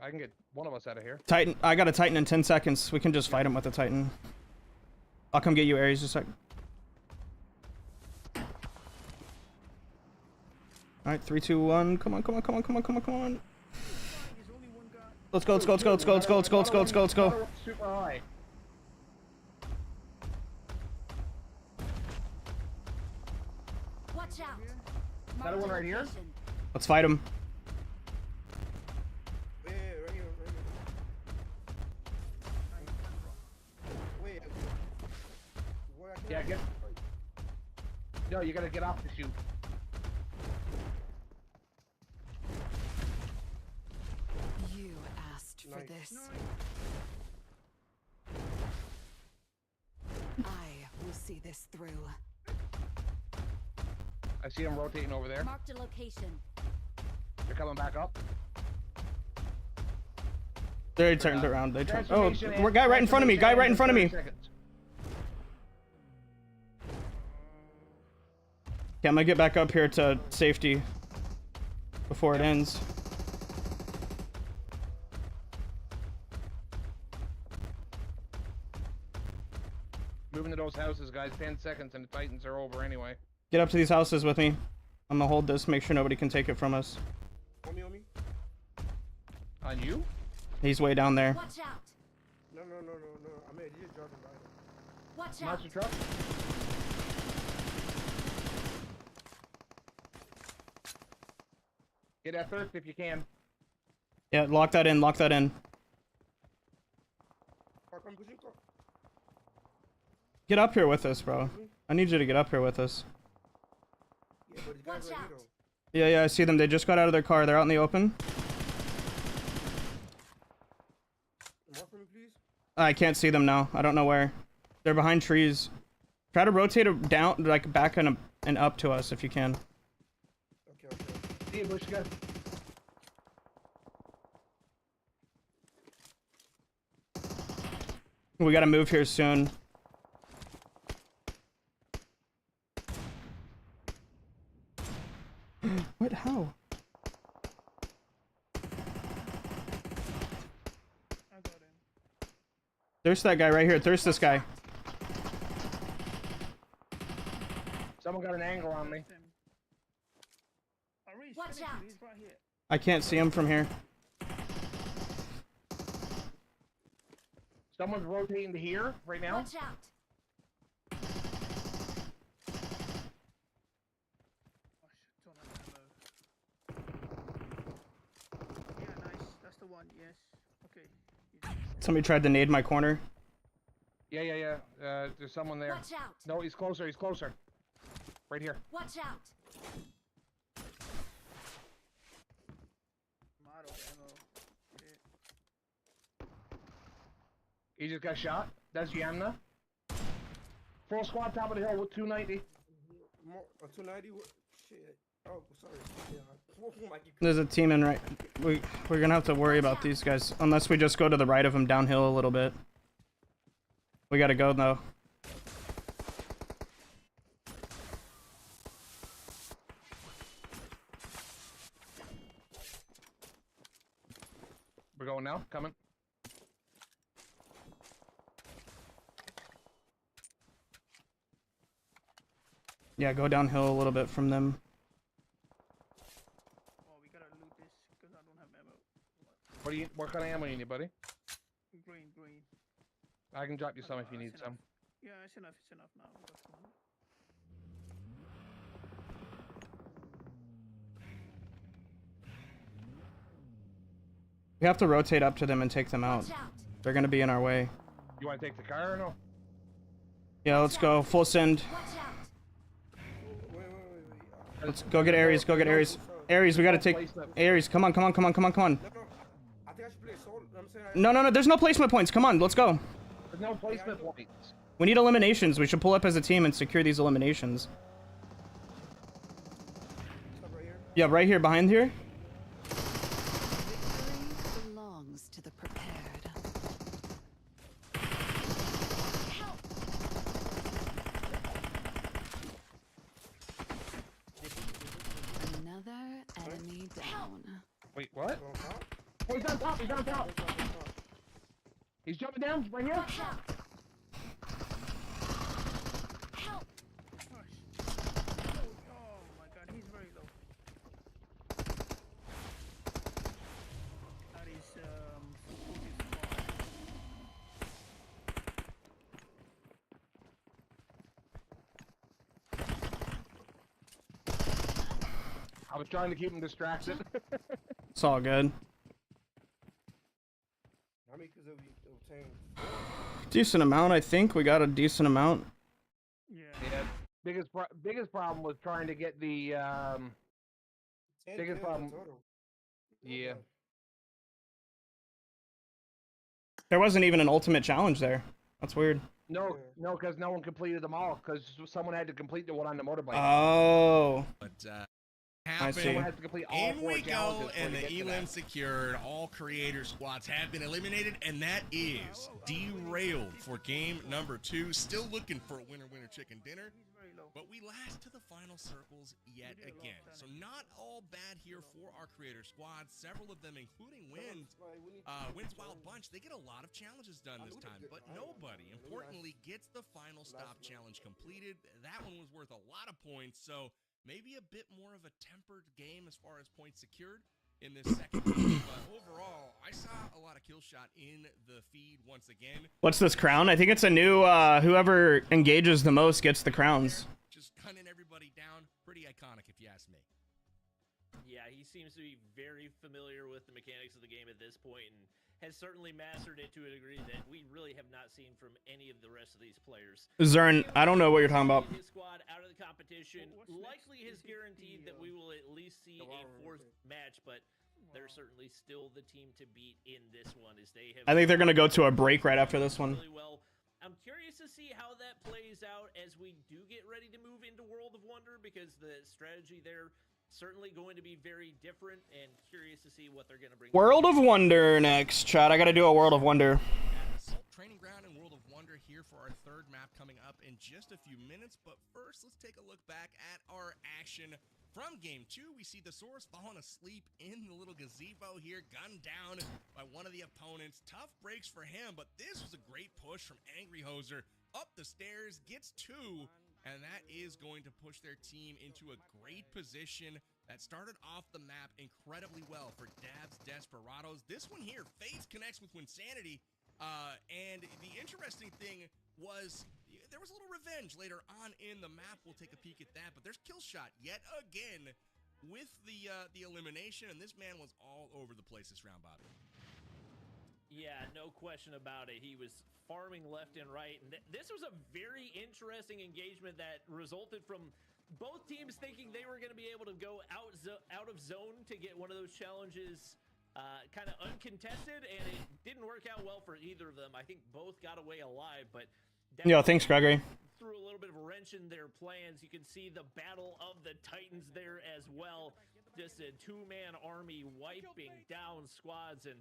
[SPEAKER 9] I can get one of us out of here.
[SPEAKER 1] Titan, I got a Titan in 10 seconds. We can just fight him with a Titan. I'll come get you, Ares, just a sec. Alright, 3, 2, 1. Come on, come on, come on, come on, come on, come on. Let's go, let's go, let's go, let's go, let's go, let's go, let's go, let's go, let's go.
[SPEAKER 9] Super high.
[SPEAKER 5] Watch out.
[SPEAKER 9] Another one right here?
[SPEAKER 1] Let's fight him.
[SPEAKER 6] Yeah, right here, right here. Wait. Where I
[SPEAKER 9] Yeah, get. No, you gotta get off the shoot.
[SPEAKER 5] You asked for
[SPEAKER 6] Nice.
[SPEAKER 5] this. I will see this through.
[SPEAKER 9] I see them rotating over there.
[SPEAKER 5] Marked a location.
[SPEAKER 9] They're coming back up.
[SPEAKER 1] They turned around. They turned. Oh, we're guy right in front of me. Guy right in front of me. Okay, I'm gonna get back up here to safety before it ends.
[SPEAKER 9] Moving to those houses, guys. 10 seconds and the Titans are over anyway.
[SPEAKER 1] Get up to these houses with me. I'm gonna hold this, make sure nobody can take it from us.
[SPEAKER 6] On me, on me.
[SPEAKER 9] On you?
[SPEAKER 1] He's way down there.
[SPEAKER 5] Watch out.
[SPEAKER 6] No. I mean, you're driving by.
[SPEAKER 5] Watch out.
[SPEAKER 9] Monster truck? Get that thirst if you can.
[SPEAKER 1] Yeah, lock that in, lock that in.
[SPEAKER 6] Car, come pushing, car.
[SPEAKER 1] Get up here with us, bro. I need you to get up here with us.
[SPEAKER 6] Yeah, but the guys
[SPEAKER 5] Watch
[SPEAKER 6] right
[SPEAKER 5] out.
[SPEAKER 6] here, though.
[SPEAKER 1] Yeah, I see them. They just got out of their car. They're out in the open.
[SPEAKER 6] Mark for me, please.
[SPEAKER 1] I can't see them now. I don't know where. They're behind trees. Try to rotate it down, like back and up to us if you can.
[SPEAKER 6] Okay.
[SPEAKER 9] See you, Bush, you got.
[SPEAKER 1] We gotta move here soon. What? How?
[SPEAKER 4] I got him.
[SPEAKER 1] There's that guy right here. There's this guy.
[SPEAKER 9] Someone got an angle on me.
[SPEAKER 5] Watch out.
[SPEAKER 4] He's right here.
[SPEAKER 1] I can't see him from here.
[SPEAKER 9] Someone's rotating to here right now.
[SPEAKER 5] Watch out.
[SPEAKER 4] Oh shit, don't have ammo. Yeah, nice. That's the one. Yes. Okay.
[SPEAKER 1] Somebody tried to nade my corner.
[SPEAKER 9] Yeah. There's someone there.
[SPEAKER 5] Watch out.
[SPEAKER 9] No, he's closer. He's closer. Right here.
[SPEAKER 5] Watch out.
[SPEAKER 4] I'm out of ammo. Shit.
[SPEAKER 9] He just got shot. That's Yamna. Full squad top of the hill with 290.
[SPEAKER 6] More, 290? Shit. Oh, sorry. Yeah. Oh my God.
[SPEAKER 1] There's a team in right. We're gonna have to worry about these guys unless we just go to the right of them downhill a little bit. We gotta go though.
[SPEAKER 9] coming.
[SPEAKER 1] Yeah, go downhill a little bit from them.
[SPEAKER 4] Oh, we gotta loot this because I don't have ammo.
[SPEAKER 9] What kind of ammo you need, buddy?
[SPEAKER 4] Green.
[SPEAKER 9] I can drop you some if you need
[SPEAKER 4] That's
[SPEAKER 9] some.
[SPEAKER 4] enough. Yeah, it's enough. It's enough now. That's fine.
[SPEAKER 1] We have to rotate up to them and take them out.
[SPEAKER 5] Watch out.
[SPEAKER 1] They're gonna be in our way.
[SPEAKER 9] You want to take the car or no?
[SPEAKER 1] Yeah, let's go. Full send.
[SPEAKER 5] Watch out.
[SPEAKER 6] Wait.
[SPEAKER 1] Let's go get Ares. Go get Ares. Ares, we gotta take Ares. Come on.
[SPEAKER 6] No, I think I should play solo. I'm saying
[SPEAKER 1] No. There's no placement points. Come on, let's go.
[SPEAKER 9] There's no placement points.
[SPEAKER 1] We need eliminations. We should pull up as a team and secure these eliminations.
[SPEAKER 6] Stop right here.
[SPEAKER 1] Yeah, right here, behind here.
[SPEAKER 5] Victory belongs to the prepared. Help. Another enemy down.
[SPEAKER 9] Wait, what?
[SPEAKER 6] Go on top.
[SPEAKER 9] Oh, he's on top. He's on top. He's jumping down right here.
[SPEAKER 5] Watch out. Help.
[SPEAKER 4] Oh my god, he's very low. That is 45.
[SPEAKER 9] I was trying to keep him distracted.
[SPEAKER 1] It's all good.
[SPEAKER 6] How many kills have we obtained?
[SPEAKER 1] Decent amount, I think. We got a decent amount.
[SPEAKER 4] Yeah.
[SPEAKER 9] Yeah. Biggest problem was trying to get the
[SPEAKER 6] 10
[SPEAKER 9] biggest
[SPEAKER 6] kills in
[SPEAKER 9] problem.
[SPEAKER 6] total.
[SPEAKER 9] Yeah.
[SPEAKER 1] There wasn't even an ultimate challenge there. That's weird.
[SPEAKER 9] No, because no one completed them all. Because someone had to complete the one on the motorbike.
[SPEAKER 1] Oh.
[SPEAKER 2] But
[SPEAKER 1] I see.
[SPEAKER 9] Someone has to complete all
[SPEAKER 2] in
[SPEAKER 9] 4
[SPEAKER 2] we go,
[SPEAKER 9] challenges
[SPEAKER 2] and
[SPEAKER 9] before
[SPEAKER 2] the
[SPEAKER 9] you get to
[SPEAKER 2] elim
[SPEAKER 9] that.
[SPEAKER 2] secured. All creator squads have been eliminated, and that is derailed for game number 2. Still looking for a winner chicken dinner.
[SPEAKER 4] He's very low.
[SPEAKER 2] But we last to the final circles yet again. So not all bad here for our creator squad. Several of them, including Wins Wild Bunch, they get a lot of challenges done this time. But nobody, importantly, gets the final stop challenge completed. That one was worth a lot of points. So maybe a bit more of a tempered game as far as points secured in this second game. But overall, I saw a lot of kill shot in the feed once again.
[SPEAKER 1] What's this crown? I think it's a new, whoever engages the most gets the crowns.
[SPEAKER 2] Just gunning everybody down. Pretty iconic, if you ask me.
[SPEAKER 3] Yeah, he seems to be very familiar with the mechanics of the game at this point and has certainly mastered it to a degree that we really have not seen from any of the rest of these players.
[SPEAKER 1] Zern, I don't know what you're talking about.
[SPEAKER 3] His squad out of the competition likely has guaranteed that we will at least see a 4th match, but they're certainly still the team to beat in this one as they have.
[SPEAKER 1] I think they're gonna go to a break right after this one.
[SPEAKER 3] Really well. I'm curious to see how that plays out as we do get ready to move into World of Wonder, because the strategy there certainly going to be very different, and curious to see what they're going to bring.
[SPEAKER 1] World of Wonder next, chat. I gotta do a World of Wonder.
[SPEAKER 2] Assault Training Ground and World of Wonder here for our 3rd map coming up in just a few minutes. But first, let's take a look back at our action from Game 2. We see the Source falling asleep in the little gazebo here, gunned down by one of the opponents. Tough breaks for him, but this was a great push from Angry Hoser. Up the stairs, gets 2. And that is going to push their team into a great position that started off the map incredibly well for Dabs Desperados. This one here, Faith connects with Winsanity. And the interesting thing was there was a little revenge later on in the map. We'll take a peek at that. But there's Killshot yet again with the elimination. And this man was all over the place this round, Bobby.
[SPEAKER 3] Yeah, no question about it. He was farming left and right. And this was a very interesting engagement that resulted from both teams thinking they were going to be able to go out of zone to get one of those challenges kind of uncontested, and it didn't work out well for either of them. I think both got away alive, but
[SPEAKER 1] Yo, thanks, Gregory.
[SPEAKER 3] Threw a little bit of a wrench in their plans. You can see the battle of the Titans there as well. Just a 2-man army wiping down squads, and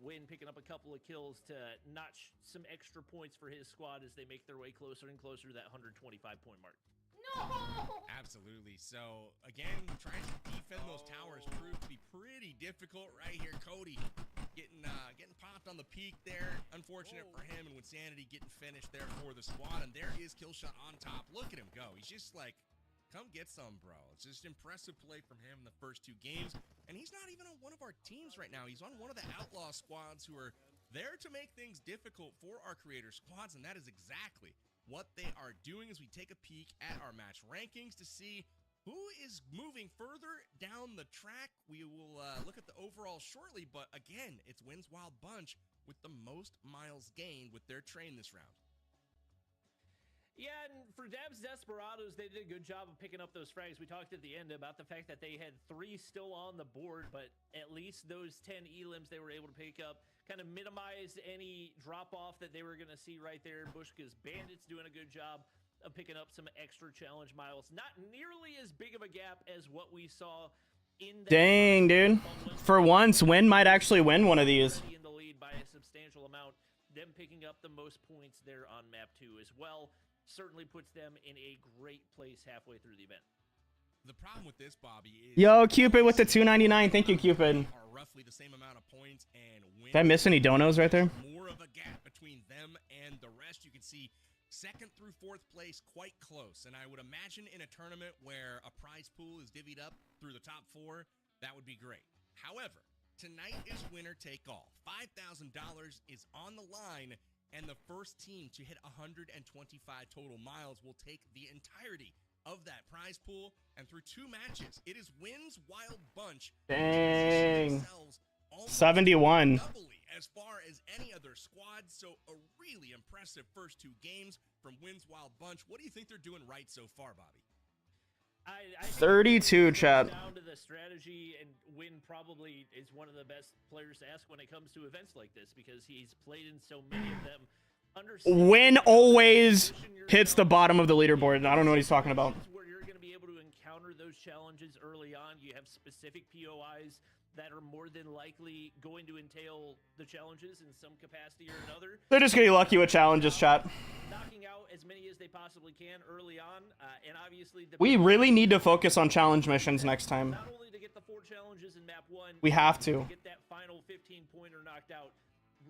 [SPEAKER 3] Win picking up a couple of kills to notch some extra points for his squad as they make their way closer and closer to that 125-point mark.
[SPEAKER 5] No!
[SPEAKER 2] Absolutely. So, again, trying to defend those towers proved to be pretty difficult right here. Cody getting popped on the peak there. Unfortunate for him, and with Sanity getting finished there for the squad. And there is Killshot on top. Look at him go. He's just like, come get some, bro. It's just impressive play from him in the first 2 games. And he's not even on one of our teams right now. He's on one of the outlaw squads who are there to make things difficult for our creator squads. And that is exactly what they are doing as we take a peek at our match rankings to see who is moving further down the track. We will look at the overall shortly, but again, it's Wins Wild Bunch with the most miles gained with their train this round.
[SPEAKER 3] Yeah, and for Dabs Desperados, they did a good job of picking up those frags. We talked at the end about the fact that they had 3 still on the board, but at least those 10 elims they were able to pick up kind of minimized any drop-off that they were going to see right there. Bushka's Bandits doing a good job of picking up some extra challenge miles. Not nearly as big of a gap as what we saw in the
[SPEAKER 1] Dang, dude. For once, Win might actually win one of these.
[SPEAKER 3] In the lead by a substantial amount. Them picking up the most points there on map 2 as well certainly puts them in a great place halfway through the event.
[SPEAKER 2] The problem with this, Bobby, is
[SPEAKER 1] Yo, Cupid with the $2.99. Thank you, Cupid.
[SPEAKER 2] are roughly the same amount of points, and
[SPEAKER 1] Did I miss any donos right there?
[SPEAKER 2] more of a gap between them and the rest. You can see 2nd through 4th place quite close, and I would imagine in a tournament where a prize pool is divvied up through the top 4, that would be great. However, tonight is winner take all. $5,000 is on the line, and the first team to hit 125 total miles will take the entirety of that prize pool. And through 2 matches, it is Wins Wild Bunch.
[SPEAKER 1] Dang. 71.
[SPEAKER 2] Doubly as far as any other squad. So a really impressive first 2 games from Wins Wild Bunch. What do you think they're doing right so far, Bobby?
[SPEAKER 3] I
[SPEAKER 1] 32, chat.
[SPEAKER 3] Down to the strategy, and Win probably is one of the best players to ask when it comes to events like this because he's played in so many of them.
[SPEAKER 1] Win always hits the bottom of the leaderboard. I don't know what he's talking about.
[SPEAKER 3] Where you're going to be able to encounter those challenges early on. You have specific POIs that are more than likely going to entail the challenges in some capacity or another.
[SPEAKER 1] They're just getting lucky with challenges, chat.
[SPEAKER 3] Knocking out as many as they possibly can early on, and obviously
[SPEAKER 1] We really need to focus on challenge missions next time.
[SPEAKER 3] not only to get the 4 challenges in map 1,
[SPEAKER 1] We have to.
[SPEAKER 3] get that final 15-pointer knocked out,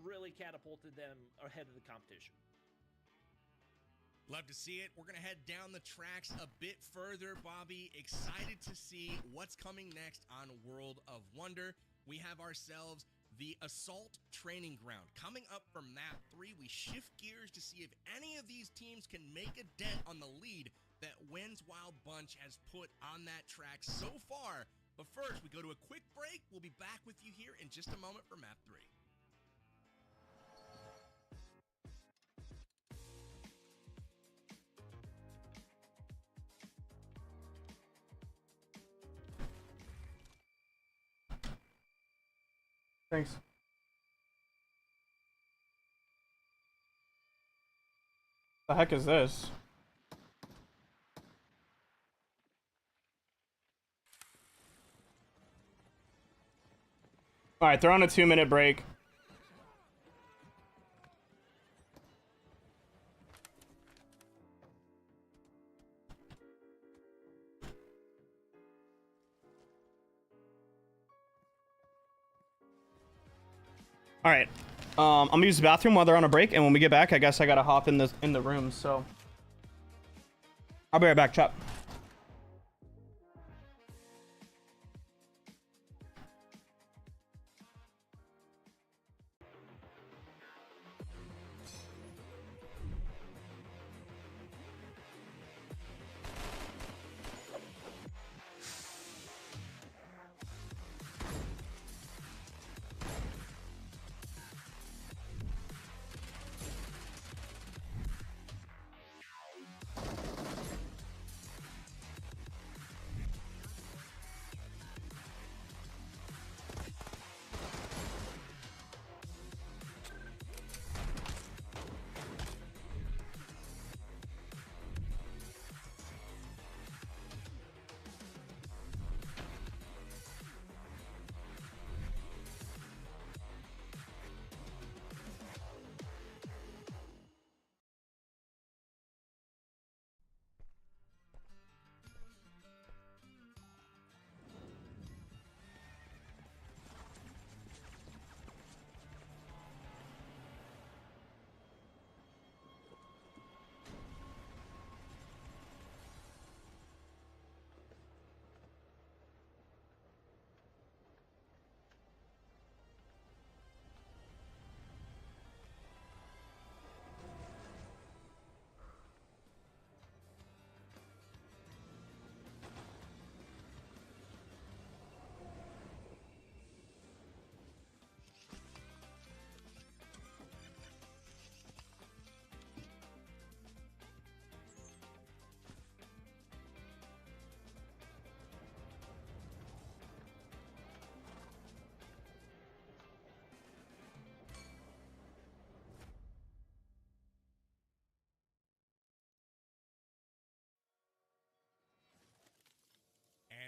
[SPEAKER 3] really catapulted them ahead of the competition.
[SPEAKER 2] Love to see it. We're going to head down the tracks a bit further, Bobby. Excited to see what's coming next on World of Wonder. We have ourselves the Assault Training Ground. Coming up from map 3, we shift gears to see if any of these teams can make a dent on the lead that Wins Wild Bunch has put on that track so far. But first, we go to a quick break. We'll be back with you here in just a moment for map 3.
[SPEAKER 1] Thanks. The heck is this? Alright, they're on a 2-minute break. Alright. I'm gonna use the bathroom while they're on a break, and when we get back, I guess I gotta hop in the room, so I'll be right back, chat.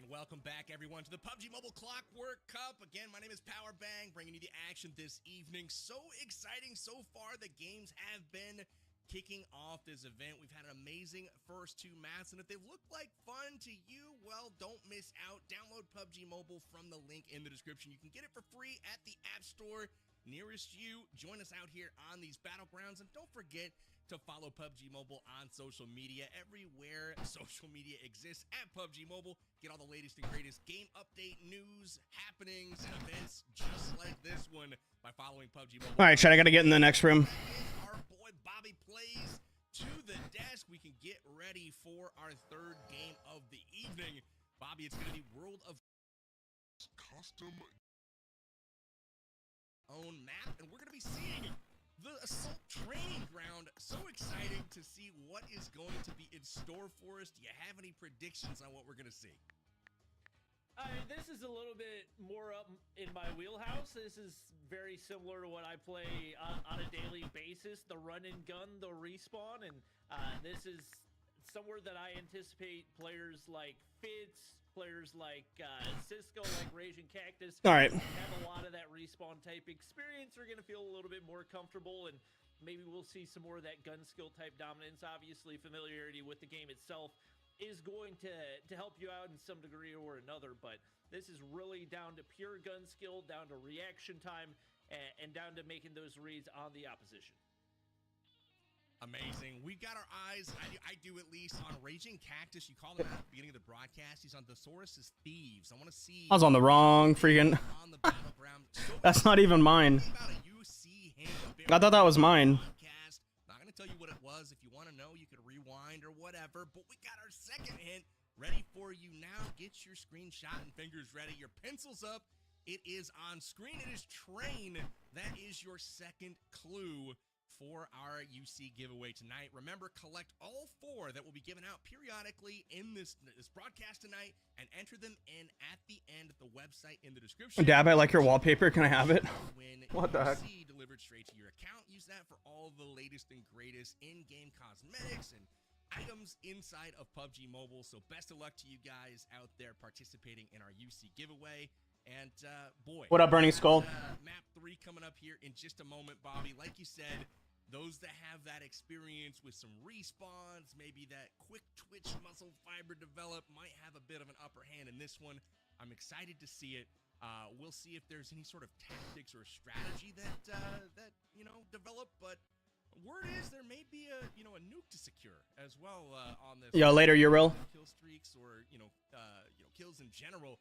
[SPEAKER 2] welcome back, everyone, to the PUBG Mobile Clockwork Cup. Again, my name is Power Bang, bringing you the action this evening. So exciting so far. The games have been kicking off this event. We've had an amazing first two maps, and if they've looked like fun to you, well, don't miss out. Download PUBG Mobile from the link in the description. You can get it for free at the App Store nearest you. Join us out here on these battlegrounds, and don't forget to follow PUBG Mobile on social media. Everywhere social media exists at PUBG Mobile. Get all the latest and greatest game update news, happenings, and events just like this one by following PUBG Mobile.
[SPEAKER 1] All right, Chad, I got to get in the next room.
[SPEAKER 2] Our boy Bobby plays to the desk. We can get ready for our third game of the evening. Bobby, it's going to be World of Custom own map, and we're going to be seeing the Assault Training Ground. So exciting to see what is going to be in store for us. Do you have any predictions on what we're going to see?
[SPEAKER 3] This is a little bit more up in my wheelhouse. This is very similar to what I play on a daily basis. The run and gun, the respawn, and this is somewhere that I anticipate players like Fitz, players like Cisco, like Raging Cactus,
[SPEAKER 1] All right,
[SPEAKER 3] have a lot of that respawn type experience. Are going to feel a little bit more comfortable, and maybe we'll see some more of that gun skill type dominance. Obviously, familiarity with the game itself is going to help you out in some degree or another, but this is really down to pure gun skill, down to reaction time, and down to making those reads on the opposition.
[SPEAKER 2] Amazing. We've got our eyes, I do at least, on Raging Cactus. You called him out at the beginning of the broadcast. He's on Thesaurus' Thieves. I want to see.
[SPEAKER 1] I was on the wrong freaking.
[SPEAKER 2] On the battleground.
[SPEAKER 1] That's not even mine. I thought that was mine.
[SPEAKER 2] Not going to tell you what it was. If you want to know, you could rewind or whatever. But we got our second hint ready for you now. Get your screenshot and fingers ready. Your pencils up. It is on screen. It is Train. That is your second clue for our UC giveaway tonight. Remember, collect all four that will be given out periodically in this broadcast tonight and enter them in at the end of the website in the description.
[SPEAKER 1] Dab, I like your wallpaper. Can I have it? What the heck?
[SPEAKER 2] Delivered straight to your account. Use that for all the latest and greatest in-game cosmetics and items inside of PUBG Mobile. So best of luck to you guys out there participating in our UC giveaway. And boy,
[SPEAKER 1] What up, Burning Skull?
[SPEAKER 2] Map 3 coming up here in just a moment, Bobby. Like you said, those that have that experience with some respawns, maybe that quick twitch muscle fiber develop, might have a bit of an upper hand in this one. I'm excited to see it. We'll see if there's any sort of tactics or strategy that develop. But word is there may be a nuke to secure as well on this.
[SPEAKER 1] Yeah, later, you're real.
[SPEAKER 2] Kill streaks or kills in general.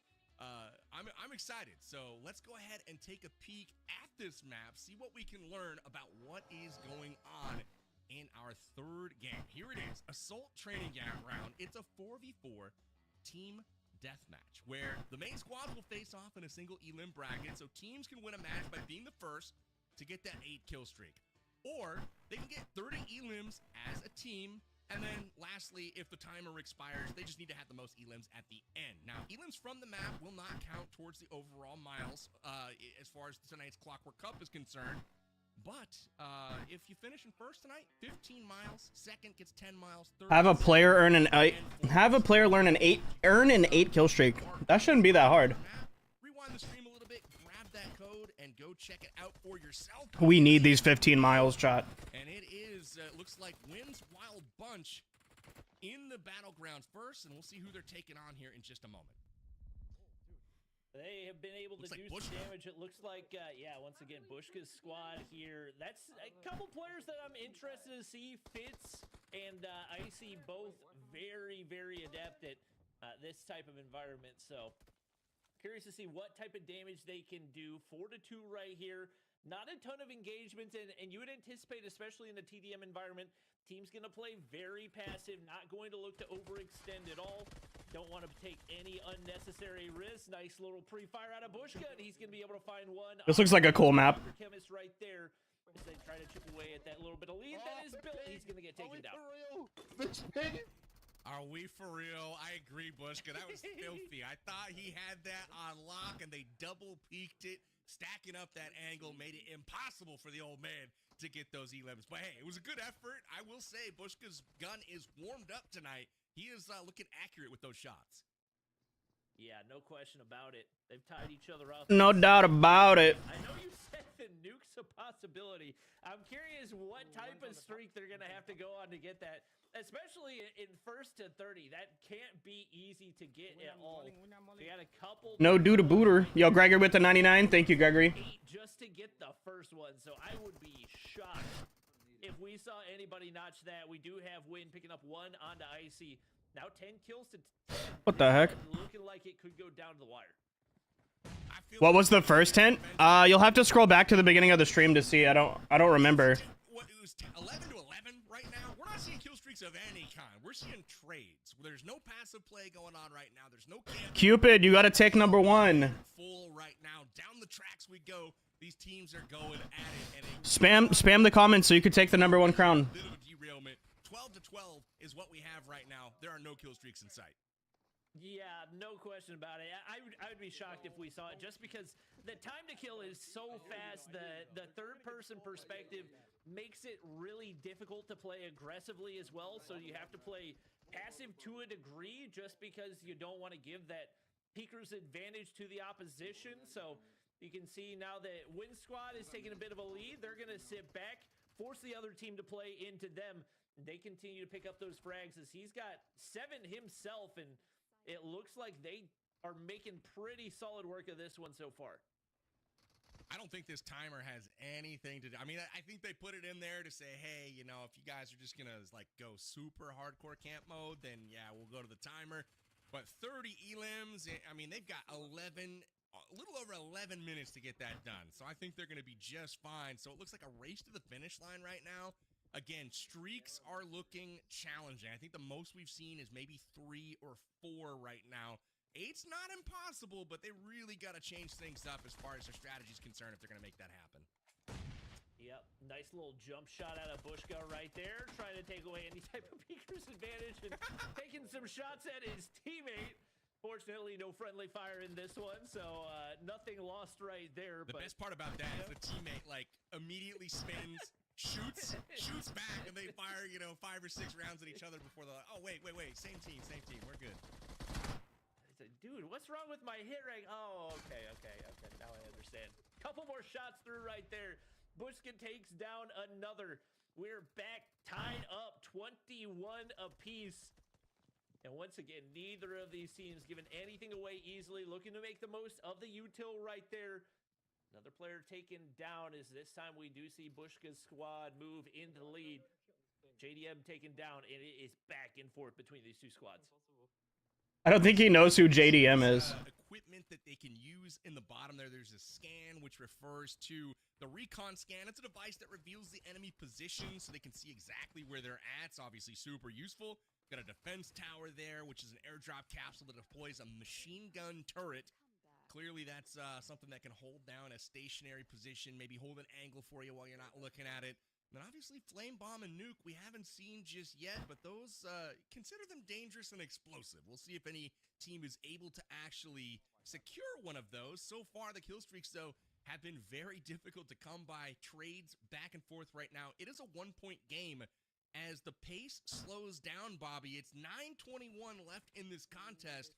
[SPEAKER 2] I'm excited. So let's go ahead and take a peek at this map, see what we can learn about what is going on in our third game. Here it is, Assault Training Ground. It's a 4v4 team deathmatch where the main squad will face off in a single elim bracket, so teams can win a match by being the first to get that 8 kill streak. Or they can get 30 elims as a team. And then, lastly, if the timer expires, they just need to have the most elims at the end. Now, elims from the map will not count towards the overall miles as far as tonight's Clockwork Cup is concerned. But if you finish in first tonight, 15 miles. Second gets 10 miles. Third
[SPEAKER 1] Have a player earn an 8. Have a player earn an 8 kill streak. That shouldn't be that hard.
[SPEAKER 2] Rewind the stream a little bit, grab that code, and go check it out for yourself.
[SPEAKER 1] We need these 15 miles, chat.
[SPEAKER 2] And it is, looks like Wins Wild Bunch in the battlegrounds first, and we'll see who they're taking on here in just a moment.
[SPEAKER 3] They have been able to do some damage. It looks like, once again, Bushka's squad here. That's a couple players that I'm interested to see. Fitz and Icy both very, very adept at this type of environment. So curious to see what type of damage they can do. 4-2 right here. Not a ton of engagements, and you would anticipate, especially in the TDM environment, team's going to play very passive, not going to look to overextend at all. Don't want to take any unnecessary risks. Nice little pre-fire out of Bushka, and he's going to be able to find one.
[SPEAKER 1] This looks like a cool map.
[SPEAKER 3] Chemist right there as they try to chip away at that little bit of lead that is built. He's going to get taken down.
[SPEAKER 2] Are we for real? I agree, Bushka. That was filthy. I thought he had that on lock, and they double peeked it. Stacking up that angle made it impossible for the old man to get those elims. But hey, it was a good effort. I will say Bushka's gun is warmed up tonight. He is looking accurate with those shots.
[SPEAKER 3] Yeah, no question about it. They've tied each other up.
[SPEAKER 1] No doubt about it.
[SPEAKER 3] I know you said the nuke's a possibility. I'm curious what type of streak they're going to have to go on to get that, especially in first to 30. That can't be easy to get at all. They got a couple.
[SPEAKER 1] No due to booter. Yo, Gregory with the 99. Thank you, Gregory.
[SPEAKER 3] Just to get the first one, so I would be shocked if we saw anybody notch that. We do have Win picking up 1 onto Icy. Now 10 kills to 10.
[SPEAKER 1] What the heck?
[SPEAKER 3] Looking like it could go down to the wire.
[SPEAKER 1] What was the first hint? You'll have to scroll back to the beginning of the stream to see. I don't remember.
[SPEAKER 2] What, it was 11 to 11 right now. We're not seeing kill streaks of any kind. We're seeing trades. There's no passive play going on right now. There's no
[SPEAKER 1] Cupid, you gotta take number 1.
[SPEAKER 2] Full right now. Down the tracks we go. These teams are going at it. And
[SPEAKER 1] Spam the comments so you could take the number 1 crown.
[SPEAKER 2] Bit of a derailment. 12 to 12 is what we have right now. There are no kill streaks in sight.
[SPEAKER 3] Yeah, no question about it. I would be shocked if we saw it, just because the time to kill is so fast. The third person perspective makes it really difficult to play aggressively as well. So you have to play passive to a degree, just because you don't want to give that peeker's advantage to the opposition. So you can see now that Win Squad is taking a bit of a lead. They're going to sit back, force the other team to play into them. They continue to pick up those frags as he's got 7 himself, and it looks like they are making pretty solid work of this one so far.
[SPEAKER 2] I don't think this timer has anything to do. I mean, I think they put it in there to say, hey, you know, if you guys are just going to like go super hardcore camp mode, then yeah, we'll go to the timer. But 30 elims, I mean, they've got a little over 11 minutes to get that done. So I think they're going to be just fine. So it looks like a race to the finish line right now. Again, streaks are looking challenging. I think the most we've seen is maybe 3 or 4 right now. 8's not impossible, but they really got to change things up as far as their strategy is concerned if they're going to make that happen.
[SPEAKER 3] Yep, nice little jump shot out of Bushka right there, trying to take away any type of peeker's advantage and taking some shots at his teammate. Fortunately, no friendly fire in this one, so nothing lost right there.
[SPEAKER 2] The best part about that is the teammate like immediately spins, shoots back, and they fire, you know, 5 or 6 rounds at each other before they're like, oh, wait, same team, we're good.
[SPEAKER 3] I said, dude, what's wrong with my hit rank? Oh, okay, now I understand. Couple more shots through right there. Bushka takes down another. We're back tied up 21 apiece. And once again, neither of these teams giving anything away easily, looking to make the most of the util right there. Another player taken down as this time we do see Bushka's squad move into the lead. JDM taken down, and it is back and forth between these two squads.
[SPEAKER 1] I don't think he knows who JDM is.
[SPEAKER 2] Equipment that they can use in the bottom there. There's a scan which refers to the recon scan. It's a device that reveals the enemy position so they can see exactly where they're at. It's obviously super useful. Got a defense tower there, which is an airdrop capsule that deploys a machine gun turret. Clearly, that's something that can hold down a stationary position, maybe hold an angle for you while you're not looking at it. And obviously, flame bomb and nuke we haven't seen just yet, but those, consider them dangerous and explosive. We'll see if any team is able to actually secure one of those. So far, the kill streaks, though, have been very difficult to come by. Trades back and forth right now. It is a 1-point game. As the pace slows down, Bobby, it's 9:21 left in this contest.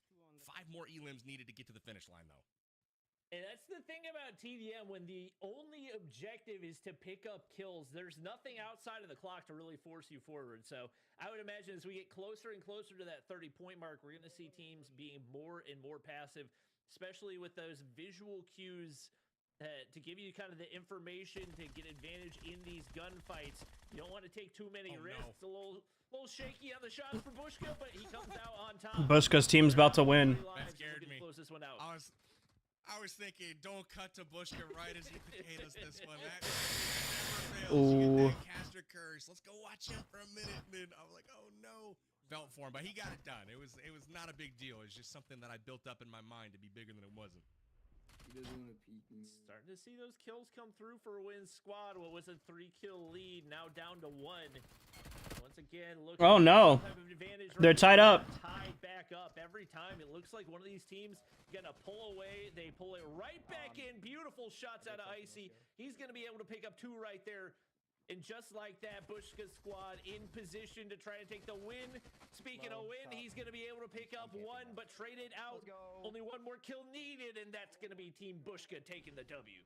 [SPEAKER 2] 5 more elims needed to get to the finish line, though.
[SPEAKER 3] And that's the thing about TDM, when the only objective is to pick up kills, there's nothing outside of the clock to really force you forward. So I would imagine as we get closer and closer to that 30-point mark, we're going to see teams being more and more passive, especially with those visual cues to give you kind of the information to get advantage in these gunfights. You don't want to take too many risks. No. A little shaky on the shots for Bushka, but he comes out on top.
[SPEAKER 1] Bushka's team's about to win.
[SPEAKER 2] That scared me.
[SPEAKER 3] Close this one out.
[SPEAKER 2] I was thinking, don't cut to Bushka right as he potatoes this one. That never fails.
[SPEAKER 1] Ooh.
[SPEAKER 2] You get that caster curse. Let's go watch him for a minute. And then I was like, oh no. Felt for him, but he got it done. It was not a big deal. It's just something that I built up in my mind to be bigger than it wasn't.
[SPEAKER 6] He doesn't want to peek me.
[SPEAKER 3] Starting to see those kills come through for Win Squad. What was a 3-kill lead, now down to 1. Once again, look.
[SPEAKER 1] Oh no, they're tied up.
[SPEAKER 3] Tied back up every time. It looks like one of these teams gonna pull away. They pull it right back in. Beautiful shots out of Icy. He's gonna be able to pick up 2 right there. And just like that, Bushka's squad in position to try and take the win. Speaking of win, he's going to be able to pick up one, but trade it out. Only one more kill needed, and that's going to be Team Bushka taking the W.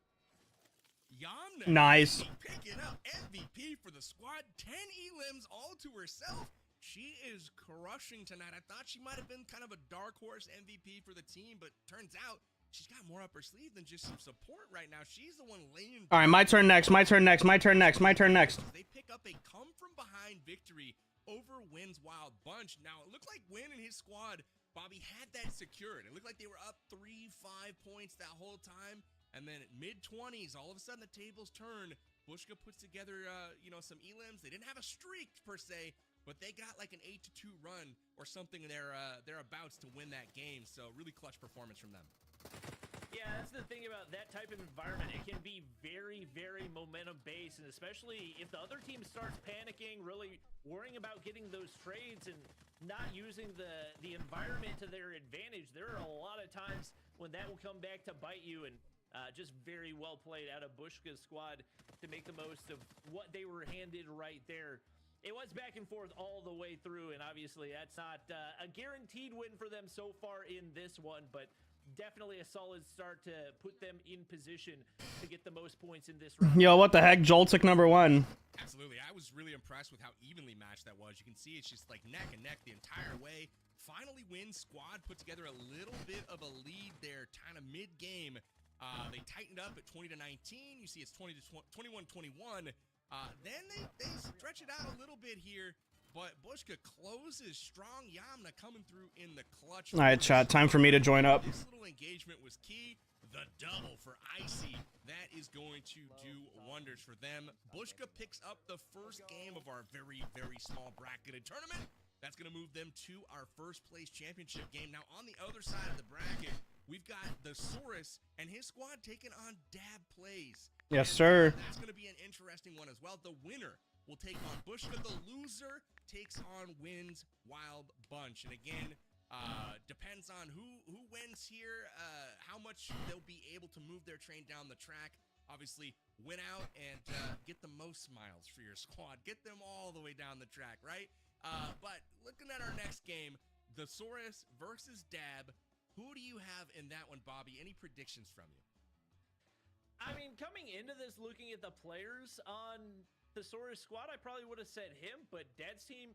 [SPEAKER 2] Yamna
[SPEAKER 1] Nice.
[SPEAKER 2] picking up MVP for the squad. 10 elims all to herself. She is crushing tonight. I thought she might have been kind of a dark horse MVP for the team, but turns out she's got more up her sleeve than just some support right now. She's the one laying.
[SPEAKER 1] All right, my turn next. My turn next. My turn next. My turn next.
[SPEAKER 2] They pick up a come from behind victory over Wynn's Wild Bunch. Now, it looked like Wynn and his squad, Bobby, had that secured. It looked like they were up 3-5 points that whole time. And then at mid-20s, all of a sudden the tables turn. Bushka puts together, some elims. They didn't have a streak per se, but they got like an 8-2 run or something thereabouts to win that game. So really clutch performance from them.
[SPEAKER 3] Yeah, that's the thing about that type of environment. It can be very, very momentum-based, and especially if the other team starts panicking, really worrying about getting those trades and not using the environment to their advantage. There are a lot of times when that will come back to bite you, and just very well played out of Bushka's squad to make the most of what they were handed right there. It was back and forth all the way through, and obviously that's not a guaranteed win for them so far in this one, but definitely a solid start to put them in position to get the most points in this round.
[SPEAKER 1] Yo, what the heck? Joel took number 1.
[SPEAKER 2] Absolutely. I was really impressed with how evenly matched that was. You can see it's just like neck and neck the entire way. Finally, Wynn's squad put together a little bit of a lead there, kind of mid-game. They tightened up at 20-19. You see it's 21-21. Then they stretch it out a little bit here, but Bushka closes strong. Yamna coming through in the clutch.
[SPEAKER 1] All right, chat. Time for me to join up.
[SPEAKER 2] This little engagement was key. The double for Icy. That is going to do wonders for them. Bushka picks up the first game of our very, very small bracketed tournament. That's going to move them to our first place championship game. Now, on the other side of the bracket, we've got the Saurus and his squad taking on Dab Plays.
[SPEAKER 1] Yes, sir.
[SPEAKER 2] That's going to be an interesting one as well. The winner will take on Bushka. The loser takes on Wynn's Wild Bunch. And again, depends on who wins here, how much they'll be able to move their train down the track. Obviously, win out and get the most smiles for your squad. Get them all the way down the track, right? But looking at our next game, the Saurus versus Dab. Who do you have in that one, Bobby? Any predictions from you?
[SPEAKER 3] I mean, coming into this, looking at the players on the Saurus squad, I probably would have said him, but Dab's team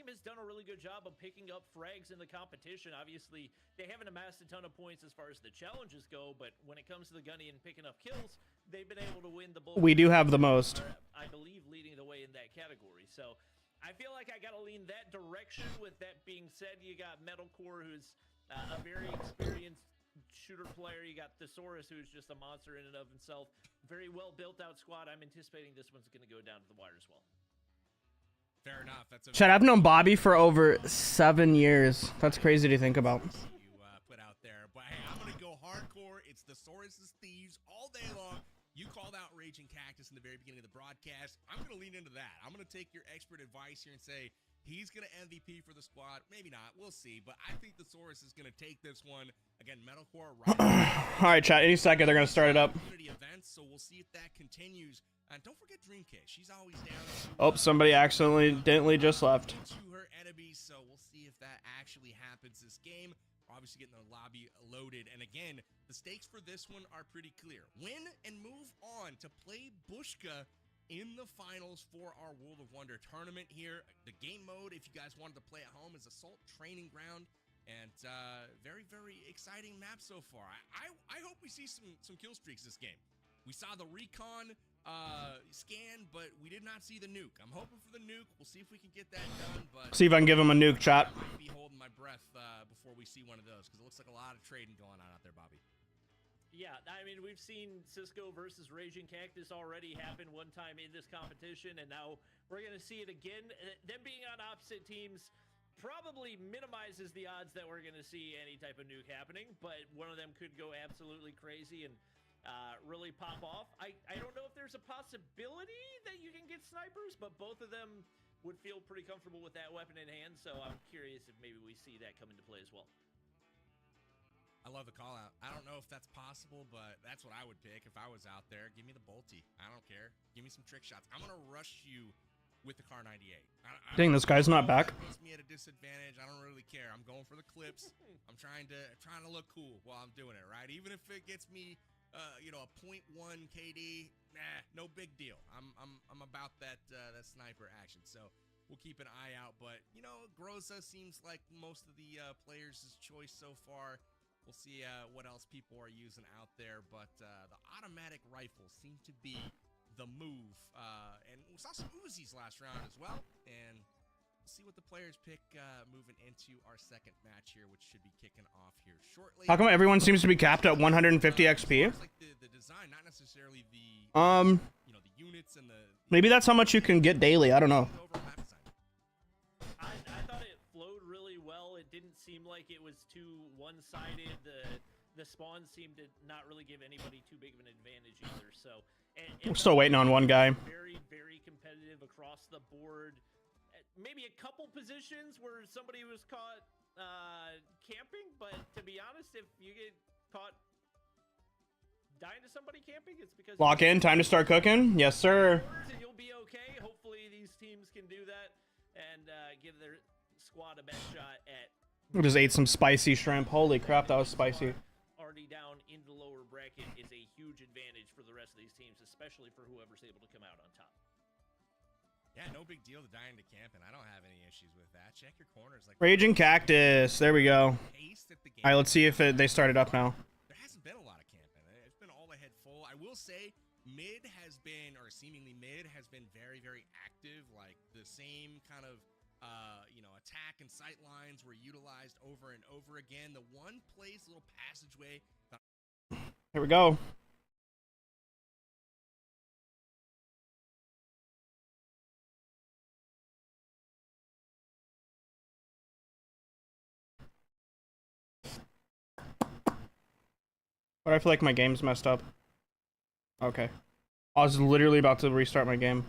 [SPEAKER 3] has done a really good job of picking up frags in the competition. Obviously, they haven't amassed a ton of points as far as the challenges go, but when it comes to the gunny and picking up kills, they've been able to win the bull.
[SPEAKER 1] We do have the most.
[SPEAKER 3] I believe leading the way in that category. So I feel like I got to lean that direction. With that being said, you got Metalcore, who's a very experienced shooter player. You got Thesaurus, who's just a monster in and of himself. Very well built out squad. I'm anticipating this one's going to go down to the wire as well.
[SPEAKER 2] Fair enough. That's a
[SPEAKER 1] Chad, I've known Bobby for over 7 years. That's crazy to think about.
[SPEAKER 2] You put out there, but hey, I'm gonna go hardcore. It's Thesaurus' Thieves all day long. You called out Raging Cactus in the very beginning of the broadcast. I'm going to lean into that. I'm going to take your expert advice here and say he's going to MVP for the squad. Maybe not. We'll see. But I think the Saurus is going to take this one. Again, Metalcore.
[SPEAKER 1] All right, chat. Any second, they're going to start it up.
[SPEAKER 2] Events, so we'll see if that continues. And don't forget Dreamcast. She's always down.
[SPEAKER 1] Oh, somebody accidentally just left.
[SPEAKER 2] To her enemies, so we'll see if that actually happens this game. Obviously getting the lobby loaded. And again, the stakes for this one are pretty clear. Win and move on to play Bushka in the finals for our World of Wonder tournament here. The game mode, if you guys wanted to play at home, is Assault Training Ground. And very, very exciting map so far. I hope we see some kill streaks this game. We saw the recon scan, but we did not see the nuke. I'm hoping for the nuke. We'll see if we can get that done. But
[SPEAKER 1] See if I can give him a nuke, chat.
[SPEAKER 2] I might be holding my breath before we see one of those, because it looks like a lot of trading going on out there, Bobby.
[SPEAKER 3] Yeah, I mean, we've seen Cisco versus Raging Cactus already happen one time in this competition, and now we're going to see it again. Them being on opposite teams probably minimizes the odds that we're going to see any type of nuke happening, but one of them could go absolutely crazy and really pop off. I don't know if there's a possibility that you can get snipers, but both of them would feel pretty comfortable with that weapon in hand, so I'm curious if maybe we see that come into play as well.
[SPEAKER 2] I love the call out. I don't know if that's possible, but that's what I would pick if I was out there. Give me the bolty. I don't care. Give me some trick shots. I'm gonna rush you with the Car 98.
[SPEAKER 1] Dang, this guy's not back.
[SPEAKER 2] Puts me at a disadvantage. I don't really care. I'm going for the clips. I'm trying to look cool while I'm doing it, right? Even if it gets me, you know, a 0.1 KD, nah, no big deal. I'm about that that sniper action. So we'll keep an eye out. But you know, Groza seems like most of the players' choice so far. We'll see what else people are using out there, but the automatic rifles seem to be the move. And we saw some Uzis last round as well, and we'll see what the players pick moving into our second match here, which should be kicking off here shortly.
[SPEAKER 1] How come everyone seems to be capped at 150 XP?
[SPEAKER 2] Like the design, not necessarily the you know, the units and the
[SPEAKER 1] maybe that's how much you can get daily. I don't know.
[SPEAKER 3] I thought it flowed really well. It didn't seem like it was too one-sided. The spawns seemed to not really give anybody too big of an advantage either. So
[SPEAKER 1] We're still waiting on one guy.
[SPEAKER 3] Very, very competitive across the board. Maybe a couple positions where somebody was caught camping, but to be honest, if you get caught dying to somebody camping, it's because
[SPEAKER 1] Lock in. Time to start cooking. Yes, sir.
[SPEAKER 3] and you'll be okay. Hopefully, these teams can do that and give their squad a best shot at.
[SPEAKER 1] We just ate some spicy shrimp. Holy crap, that was spicy.
[SPEAKER 3] Already down into the lower bracket is a huge advantage for the rest of these teams, especially for whoever's able to come out on top.
[SPEAKER 2] Yeah, no big deal to dying to camp, and I don't have any issues with that. Check your corners. Like
[SPEAKER 1] Raging Cactus. There we go. All right, let's see if they started up now.
[SPEAKER 2] There hasn't been a lot of camping. It's been all ahead full. I will say mid has been, or seemingly mid, has been very, very active. Like the same kind of you know, attack and sight lines were utilized over and over again. The one place, little passageway.
[SPEAKER 1] Here we go. But I feel like my game's messed up. Okay. I was literally about to restart my game.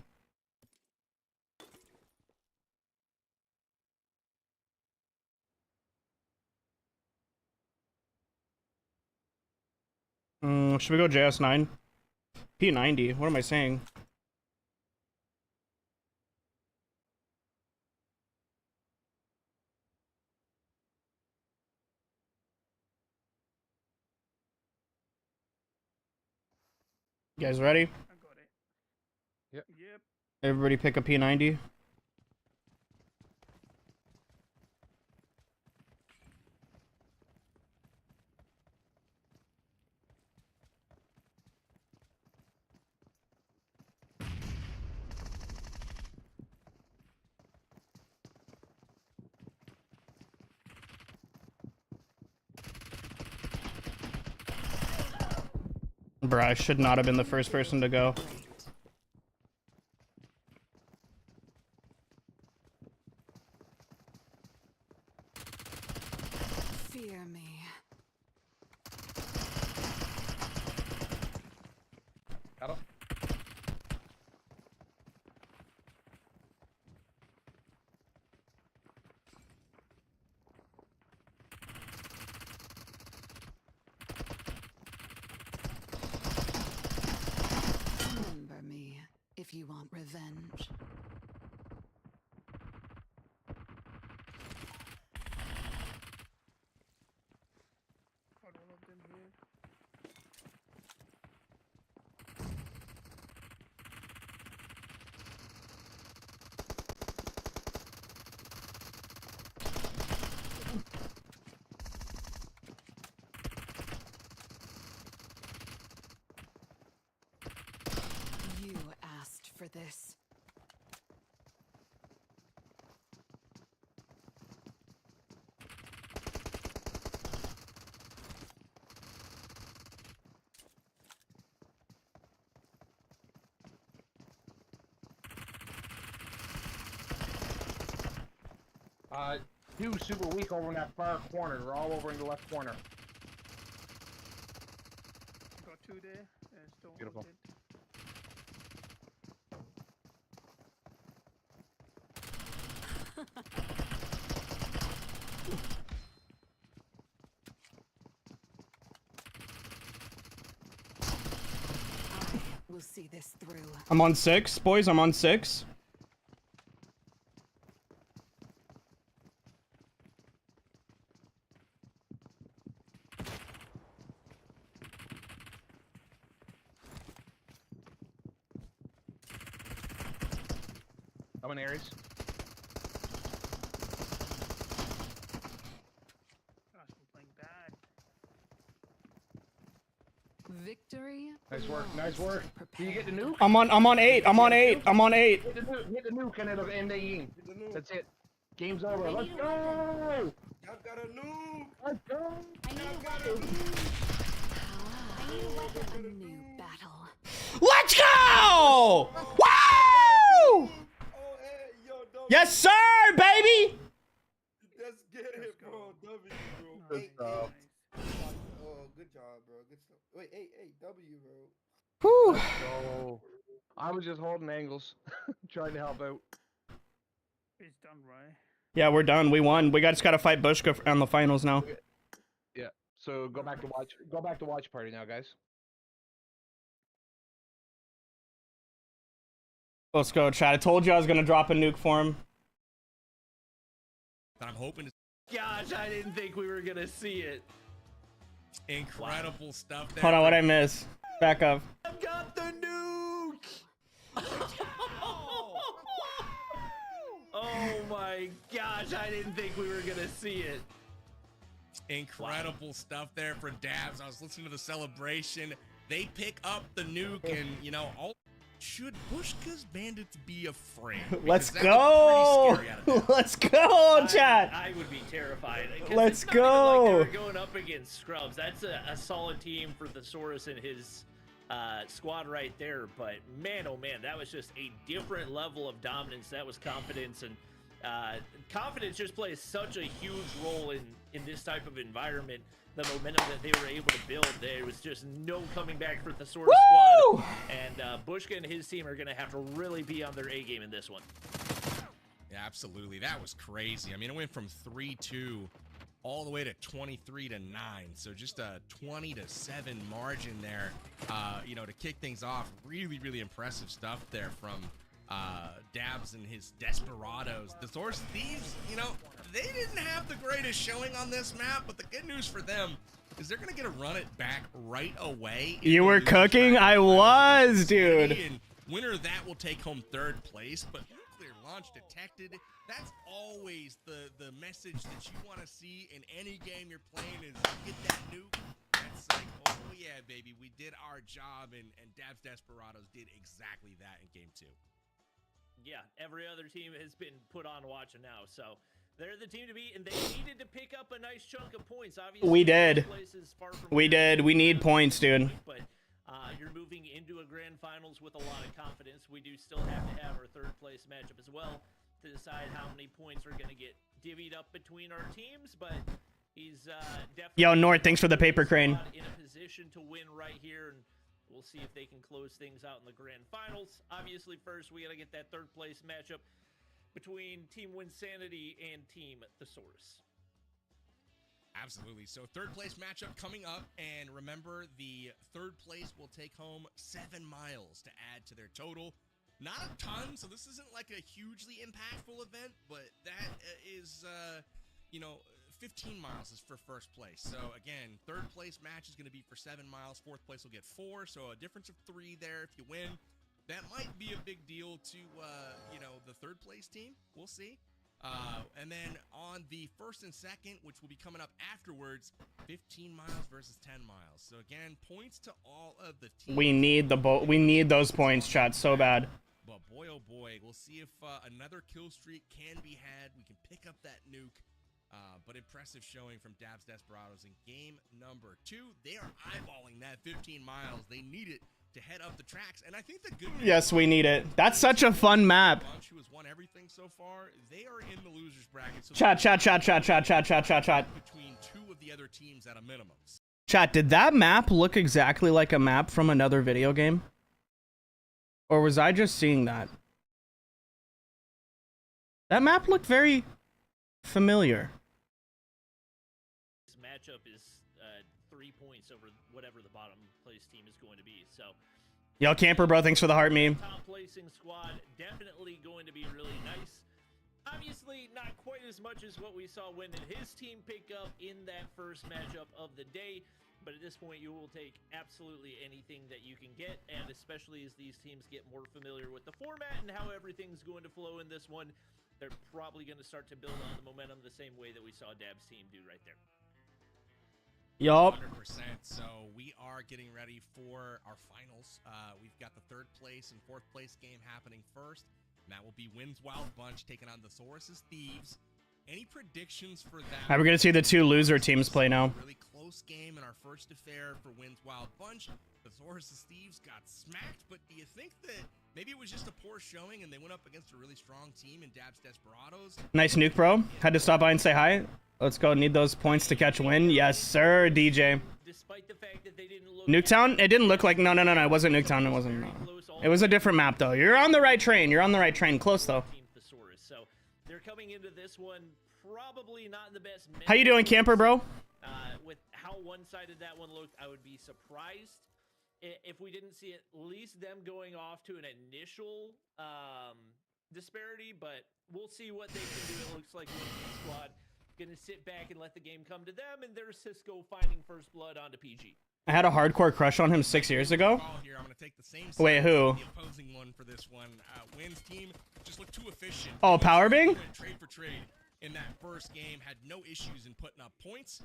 [SPEAKER 1] Should we go JS9? P90, what am I saying? You guys ready?
[SPEAKER 4] I got it.
[SPEAKER 9] Yep.
[SPEAKER 4] Yep.
[SPEAKER 1] Everybody pick a P90. Bruh, I should not have been the first person to go.
[SPEAKER 5] Fear me.
[SPEAKER 9] Got him.
[SPEAKER 5] Remember me if you want revenge.
[SPEAKER 4] Got all of them here.
[SPEAKER 5] You asked for this.
[SPEAKER 9] Two super weak over in that far corner. They're all over in the left corner.
[SPEAKER 4] Got two there. Still
[SPEAKER 9] Beautiful.
[SPEAKER 4] wanted.
[SPEAKER 5] see this through.
[SPEAKER 1] I'm on 6, boys. I'm on 6.
[SPEAKER 9] I'm in Aries.
[SPEAKER 4] Gosh, I'm playing bad.
[SPEAKER 5] Victory.
[SPEAKER 9] Nice work. Nice work. Do you get the nuke?
[SPEAKER 1] I'm on 8. I'm on 8. I'm on 8.
[SPEAKER 9] Hit the nuke and it'll end the game. That's it. Game's over. Let's go!
[SPEAKER 6] Y'all got a nuke.
[SPEAKER 9] Let's go!
[SPEAKER 6] Y'all got a nuke.
[SPEAKER 5] A new battle.
[SPEAKER 1] Let's go! Woo!
[SPEAKER 6] Oh, hey, yo, W.
[SPEAKER 1] Yes, sir, baby.
[SPEAKER 6] Let's get it, bro. W, bro.
[SPEAKER 9] Good stuff.
[SPEAKER 6] Oh, good job, bro. Good stuff. Wait, hey, W, bro.
[SPEAKER 1] Whew.
[SPEAKER 9] So, I was just holding angles, trying to help out.
[SPEAKER 4] It's done, right?
[SPEAKER 1] Yeah, we're done. We won. We just gotta fight Bushka on the finals now.
[SPEAKER 9] Yeah. So go back to watch. Go back to watch party now, guys.
[SPEAKER 1] Let's go, chat. I told you I was gonna drop a nuke for him.
[SPEAKER 2] I'm hoping to
[SPEAKER 3] Gosh, I didn't think we were gonna see it.
[SPEAKER 2] incredible stuff there.
[SPEAKER 1] Hold on, what'd I miss? Back up.
[SPEAKER 3] I've got the nuke! Oh my gosh, I didn't think we were gonna see it.
[SPEAKER 2] Incredible stuff there for Dabs. I was listening to the celebration. They pick up the nuke, and you know, should Bushka's bandits be afraid?
[SPEAKER 1] Let's
[SPEAKER 2] Because that looked pretty scary out of them.
[SPEAKER 1] Let's go, chat.
[SPEAKER 3] I would be terrified. 'Cause
[SPEAKER 1] Let's
[SPEAKER 3] it's not even like
[SPEAKER 1] go.
[SPEAKER 3] they were going up against Scrubs. That's a solid team for Thesaurus and his squad right there. But man, oh man, that was just a different level of dominance. That was confidence, and confidence just plays such a huge role in this type of environment. The momentum that they were able to build, there was just no coming back for the Thesaurus squad. And Bushka and his team are going to have to really be on their A game in this one.
[SPEAKER 2] Yeah, absolutely. That was crazy. I mean, it went from 3-2 all the way to 23-9. So just a 20-7 margin there, you know, to kick things off. Really, really impressive stuff there from Dabs and his Desperados. The Source Thieves, you know, they didn't have the greatest showing on this map, but the good news for them is they're going to get to run it back right away.
[SPEAKER 1] You were cooking? I was, dude.
[SPEAKER 2] And winner of that will take home 3rd place, but nuclear launch detected. That's always the message that you want to see in any game you're playing is get that nuke. That's like, oh yeah, baby, we did our job, and Dabs Desperados did exactly that in game 2.
[SPEAKER 3] Yeah, every other team has been put on watch now, so they're the team to beat, and they needed to pick up a nice chunk of points. Obviously,
[SPEAKER 1] We did. We did. We need points, dude.
[SPEAKER 3] But you're moving into a grand finals with a lot of confidence. We do still have to have our 3rd place matchup as well to decide how many points are going to get divvied up between our teams, but he's definitely...
[SPEAKER 1] Yo, Nort, thanks for the paper crane.
[SPEAKER 3] ...in a position to win right here, and we'll see if they can close things out in the grand finals. Obviously, first, we got to get that 3rd place matchup between Team Winsanity and Team Thesaurus.
[SPEAKER 2] Absolutely. So 3rd place matchup coming up, and remember, the 3rd place will take home 7 miles to add to their total. Not a ton, so this isn't like a hugely impactful event, but that is, you know, 15 miles is for 1st place. So again, 3rd place match is going to be for 7 miles. 4th place will get 4, so a difference of 3 there if you win. That might be a big deal to, you know, the 3rd place team. We'll see. And then on the 1st and 2nd, which will be coming up afterwards, 15 miles versus 10 miles. So again, points to all of the teams.
[SPEAKER 1] We need those points, chat, so bad.
[SPEAKER 2] But boy, oh boy, we'll see if another kill streak can be had. We can pick up that nuke. But impressive showing from Dabs Desperados in game number 2. They are eyeballing that 15 miles. They need it to head up the tracks, and I think the good news,
[SPEAKER 1] Yes, we need it. That's such a fun map.
[SPEAKER 2] who has won everything so far, they are in the losers bracket. So
[SPEAKER 1] Chat.
[SPEAKER 2] between 2 of the other teams at a minimum.
[SPEAKER 1] Chat, did that map look exactly like a map from another video game? Or was I just seeing that? That map looked very familiar.
[SPEAKER 3] This matchup is 3 points over whatever the bottom place team is going to be. So
[SPEAKER 1] Yo, Camper, bro, thanks for the heart meme.
[SPEAKER 3] Top placing squad, definitely going to be really nice. Obviously, not quite as much as what we saw when did his team pick up in that first matchup of the day. But at this point, you will take absolutely anything that you can get, and especially as these teams get more familiar with the format and how everything's going to flow in this one, they're probably going to start to build on the momentum the same way that we saw Dab's team do right there.
[SPEAKER 1] Yup.
[SPEAKER 2] 100%. So we are getting ready for our finals. We've got the 3rd place and 4th place game happening first. And that will be Wins Wild Bunch taking on the Saurus's Thieves. Any predictions for that?
[SPEAKER 1] We're gonna see the 2 loser teams play now.
[SPEAKER 2] Really close game in our first affair for Wins Wild Bunch. The Saurus's Thieves got smacked, but do you think that maybe it was just a poor showing and they went up against a really strong team in Dab's Desperados?
[SPEAKER 1] Nice nuke, bro. Had to stop by and say hi. Let's go. Need those points to catch win. Yes, sir, DJ.
[SPEAKER 3] Despite the fact that they didn't look
[SPEAKER 1] Nuketown? It didn't look like... No. It wasn't Nuketown. It wasn't... No. It was a different map, though. You're on the right train. You're on the right train. Close, though.
[SPEAKER 3] So they're coming into this one probably not in the best.
[SPEAKER 1] How you doing, Camper, bro?
[SPEAKER 3] With how one-sided that one looked, I would be surprised if we didn't see at least them going off to an initial disparity, but we'll see what they can do. It looks like one squad gonna sit back and let the game come to them, and there's Cisco finding first blood onto PG.
[SPEAKER 1] I had a hardcore crush on him 6 years ago.
[SPEAKER 2] Here, I'm gonna take the same
[SPEAKER 1] Wait, who?
[SPEAKER 2] the opposing one for this one. Wins team just looked too efficient.
[SPEAKER 1] Oh, Powerbing?
[SPEAKER 2] Trade for trade in that first game, had no issues in putting up points.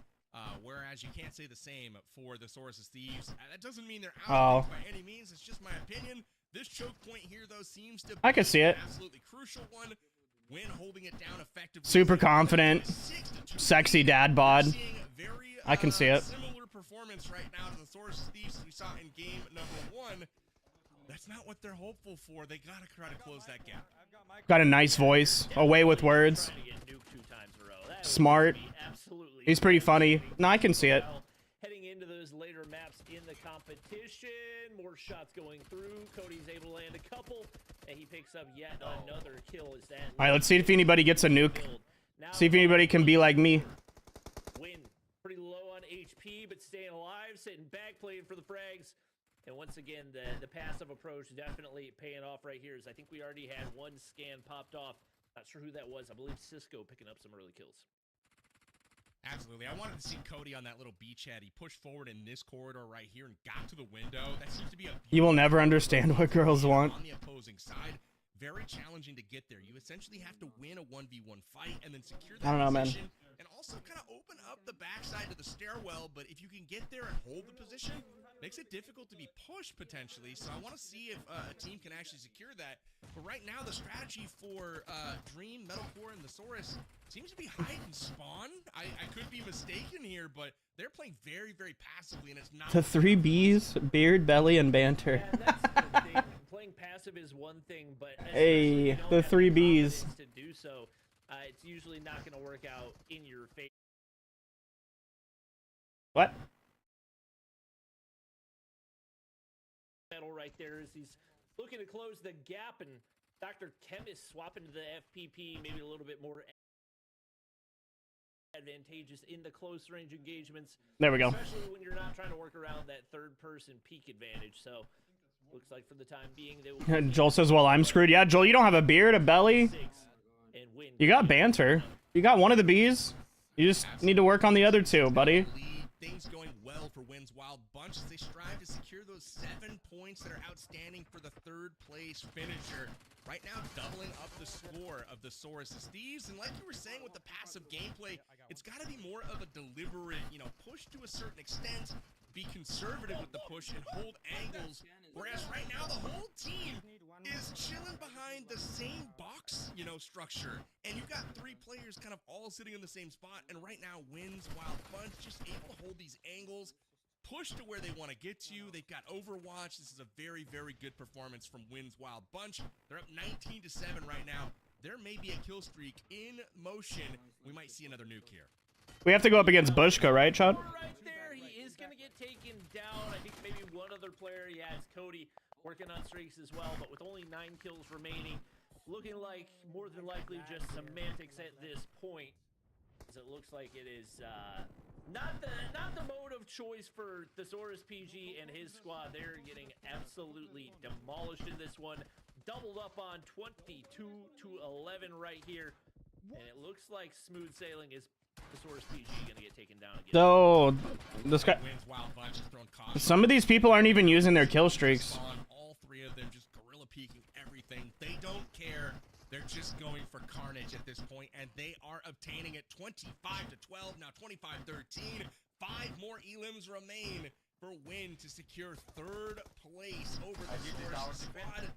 [SPEAKER 2] Whereas you can't say the same for the Saurus's Thieves. That doesn't mean they're out by any means. It's just my opinion. This choke point here, though, seems to be
[SPEAKER 1] I can see it.
[SPEAKER 2] an absolutely crucial one. Win holding it down effectively.
[SPEAKER 1] Super confident. Sexy dad bod. I can see it.
[SPEAKER 2] Similar performance right now to the Saurus's Thieves as we saw in game number 1. That's not what they're hopeful for. They gotta try to close that gap.
[SPEAKER 1] Got a nice voice. Away with words. Smart. He's pretty funny. No, I can see it.
[SPEAKER 3] Heading into those later maps in the competition, more shots going through. Cody's able to land a couple, and he picks up yet another kill. Is that?
[SPEAKER 1] All right, let's see if anybody gets a nuke. See if anybody can be like me.
[SPEAKER 3] Win pretty low on HP, but staying alive, sitting back, playing for the frags. And once again, the passive approach definitely paying off right here. As I think we already had one scan popped off. Not sure who that was. I believe Cisco picking up some early kills.
[SPEAKER 2] Absolutely. I wanted to see Cody on that little beachhead. He pushed forward in this corridor right here and got to the window. That seems to be a...
[SPEAKER 1] You will never understand what girls want.
[SPEAKER 2] On the opposing side, very challenging to get there. You essentially have to win a 1v1 fight and then secure that
[SPEAKER 1] I don't know, man.
[SPEAKER 2] position. And also kind of open up the backside of the stairwell, but if you can get there and hold the position, makes it difficult to be pushed potentially. So I want to see if a team can actually secure that. But right now, the strategy for Dream, Metalcore, and the Saurus seems to be hide and spawn. I could be mistaken here, but they're playing very, very passively, and it's not...
[SPEAKER 1] The 3 Bs, beard, belly, and banter.
[SPEAKER 3] Yeah, that's the thing. Playing passive is one thing, but
[SPEAKER 1] Hey, the 3 Bs.
[SPEAKER 3] to do so, it's usually not going to work out in your favor.
[SPEAKER 1] What?
[SPEAKER 3] Battle right there as he's looking to close the gap, and Dr. Chemist swapping to the FPP, maybe a little bit more advantageous in the close range engagements.
[SPEAKER 1] There we go.
[SPEAKER 3] Especially when you're not trying to work around that third person peak advantage. So looks like for the time being they will...
[SPEAKER 1] Joel says, well, I'm screwed. Yeah, Joel, you don't have a beard, a belly. You got banter. You got one of the Bs. You just need to work on the other 2, buddy.
[SPEAKER 2] Things going well for Wins Wild Bunch as they strive to secure those 7 points that are outstanding for the 3rd place finisher. Right now, doubling up the score of the Saurus's Thieves. And like you were saying with the passive gameplay, it's got to be more of a deliberate, push to a certain extent, be conservative with the push and hold angles. Whereas right now, the whole team is chilling behind the same box, structure. And you've got 3 players kind of all sitting in the same spot. And right now, Wins Wild Bunch just able to hold these angles, push to where they want to get to. They've got Overwatch. This is a very, very good performance from Wins Wild Bunch. They're up 19-7 right now. There may be a kill streak in motion. We might see another nuke here.
[SPEAKER 1] We have to go up against Bushka, right, Chad?
[SPEAKER 3] Right there, he is going to get taken down. I think maybe one other player, it's Cody, working on streaks as well, but with only 9 kills remaining, looking like more than likely just semantics at this point. It looks like it is not the mode of choice for Thesaurus PG and his squad. They're getting absolutely demolished in this one. Doubled up on 22 to 11 right here. And it looks like smooth sailing is Thesaurus PG gonna get taken down again.
[SPEAKER 1] So this guy,
[SPEAKER 2] Wins Wild Bunch has thrown caution.
[SPEAKER 1] some of these people aren't even using their kill streaks.
[SPEAKER 2] All three of them just gorilla peeking everything. They don't care. They're just going for carnage at this point, and they are obtaining it 25 to 12, now 25-13. 5 more elims remain for Win to secure 3rd place over the Source squad.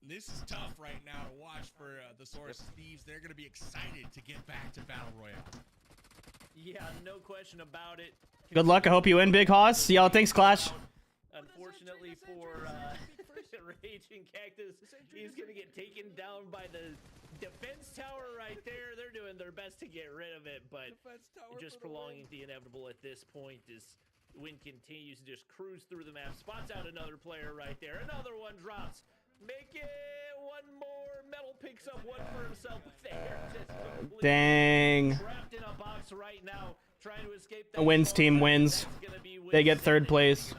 [SPEAKER 2] This is tough right now to watch for the Source Thieves. They're going to be excited to get back to Battle Royale.
[SPEAKER 3] Yeah, no question about it.
[SPEAKER 1] Good luck. I hope you win, Big Hoss. Yo, thanks, Clash.
[SPEAKER 3] Unfortunately for Raging Cactus, he's going to get taken down by the defense tower right there. They're doing their best to get rid of it, but just prolonging the inevitable at this point as Win continues to just cruise through the map. Spots out another player right there. Another one drops. Make it one more. Metal picks up one for himself, but they're just completely
[SPEAKER 1] Dang.
[SPEAKER 3] trapped in a box right now, trying to escape.
[SPEAKER 1] The Wins team wins. They get 3rd place.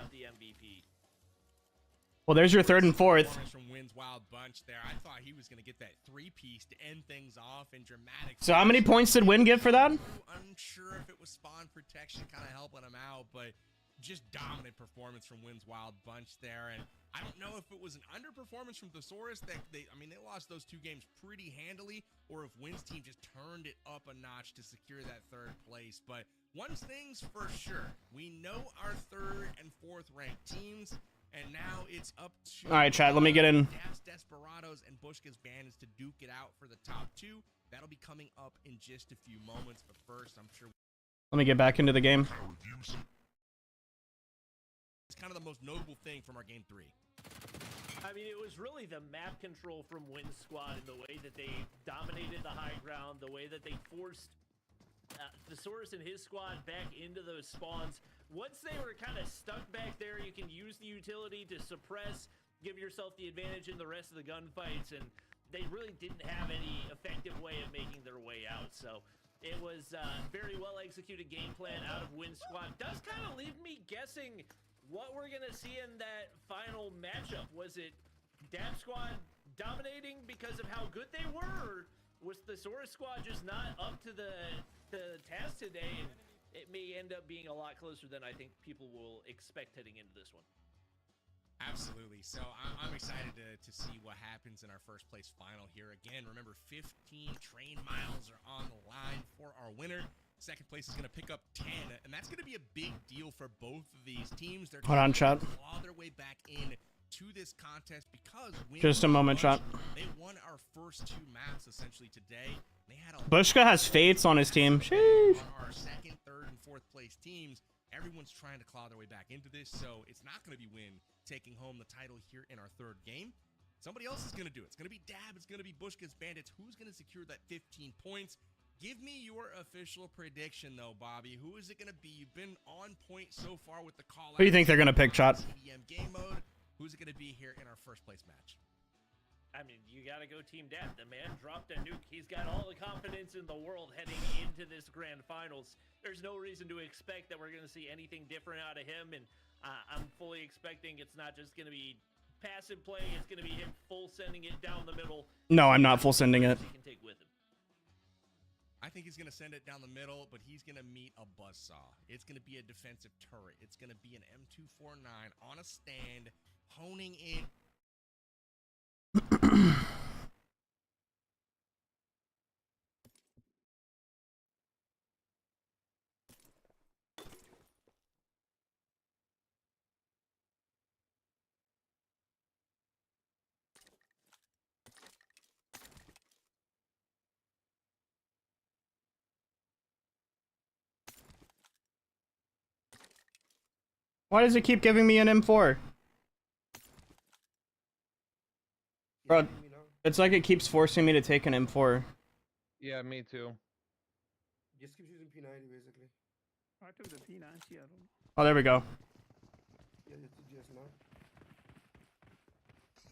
[SPEAKER 1] Well, there's your 3rd and 4th.
[SPEAKER 2] From Win's Wild Bunch there. I thought he was going to get that 3-piece to end things off in dramatic.
[SPEAKER 1] So how many points did Win get for that?
[SPEAKER 2] Unsure if it was spawn protection kind of helping him out, but just dominant performance from Win's Wild Bunch there. And I don't know if it was an underperformance from Thesaurus that they lost those 2 games pretty handily, or if Win's team just turned it up a notch to secure that 3rd place. But one thing's for sure, we know our 3rd and 4th ranked teams. And now it's up to...
[SPEAKER 1] All right, chat, let me get in.
[SPEAKER 2] Desperados and Bushka's Bandits to duke it out for the top 2. That'll be coming up in just a few moments, but first, I'm sure...
[SPEAKER 1] Let me get back into the game.
[SPEAKER 2] It's kind of the most notable thing from our game 3.
[SPEAKER 3] I mean, it was really the map control from Win's squad and the way that they dominated the high ground, the way that they forced Thesaurus and his squad back into those spawns. Once they were kind of stuck back there, you can use the utility to suppress, give yourself the advantage in the rest of the gunfights, and they really didn't have any effective way of making their way out. So it was very well executed game plan out of Win's squad. Does kind of leave me guessing what we're going to see in that final matchup. Was it Dab squad dominating because of how good they were, or was the Thesaurus squad just not up to the task today? And it may end up being a lot closer than I think people will expect heading into this one.
[SPEAKER 2] Absolutely. So I'm excited to see what happens in our first place final here. Again, remember 15 train miles are on the line for our winner. Second place is going to pick up 10, and that's going to be a big deal for both of these teams. They're
[SPEAKER 1] Hold on, chat.
[SPEAKER 2] claw their way back in to this contest because
[SPEAKER 1] Just a moment, chat.
[SPEAKER 2] They won our first 2 maps essentially today. They had a
[SPEAKER 1] Bushka has Fates on his team. Sheesh.
[SPEAKER 2] on our 2nd, 3rd, and 4th place teams. Everyone's trying to claw their way back into this, so it's not going to be Win taking home the title here in our 3rd game. Somebody else is going to do it. It's going to be Dab. It's going to be Bushka's Bandits. Who's going to secure that 15 points? Give me your official prediction, though, Bobby. Who is it going to be? You've been on point so far with the call.
[SPEAKER 1] Who do you think they're going to pick, chat?
[SPEAKER 2] CDM game mode. Who's it going to be here in our first place match?
[SPEAKER 3] I mean, you got to go Team Dab. The man dropped a nuke. He's got all the confidence in the world heading into this grand finals. There's no reason to expect that we're going to see anything different out of him, and I'm fully expecting it's not just going to be passive play. It's going to be him full sending it down the middle.
[SPEAKER 1] No, I'm not full sending it.
[SPEAKER 3] He can take with him.
[SPEAKER 2] I think he's going to send it down the middle, but he's going to meet a buzzsaw. It's going to be a defensive turret. It's going to be an M249 on a stand, honing in.
[SPEAKER 1] Why does it keep giving me an M4? Bro, it's like it keeps forcing me to take an M4.
[SPEAKER 9] Yeah, me too.
[SPEAKER 6] Just keep using P90 basically.
[SPEAKER 4] I took the P90. Yeah,
[SPEAKER 1] Oh, there we go.
[SPEAKER 6] Yeah, it's just now.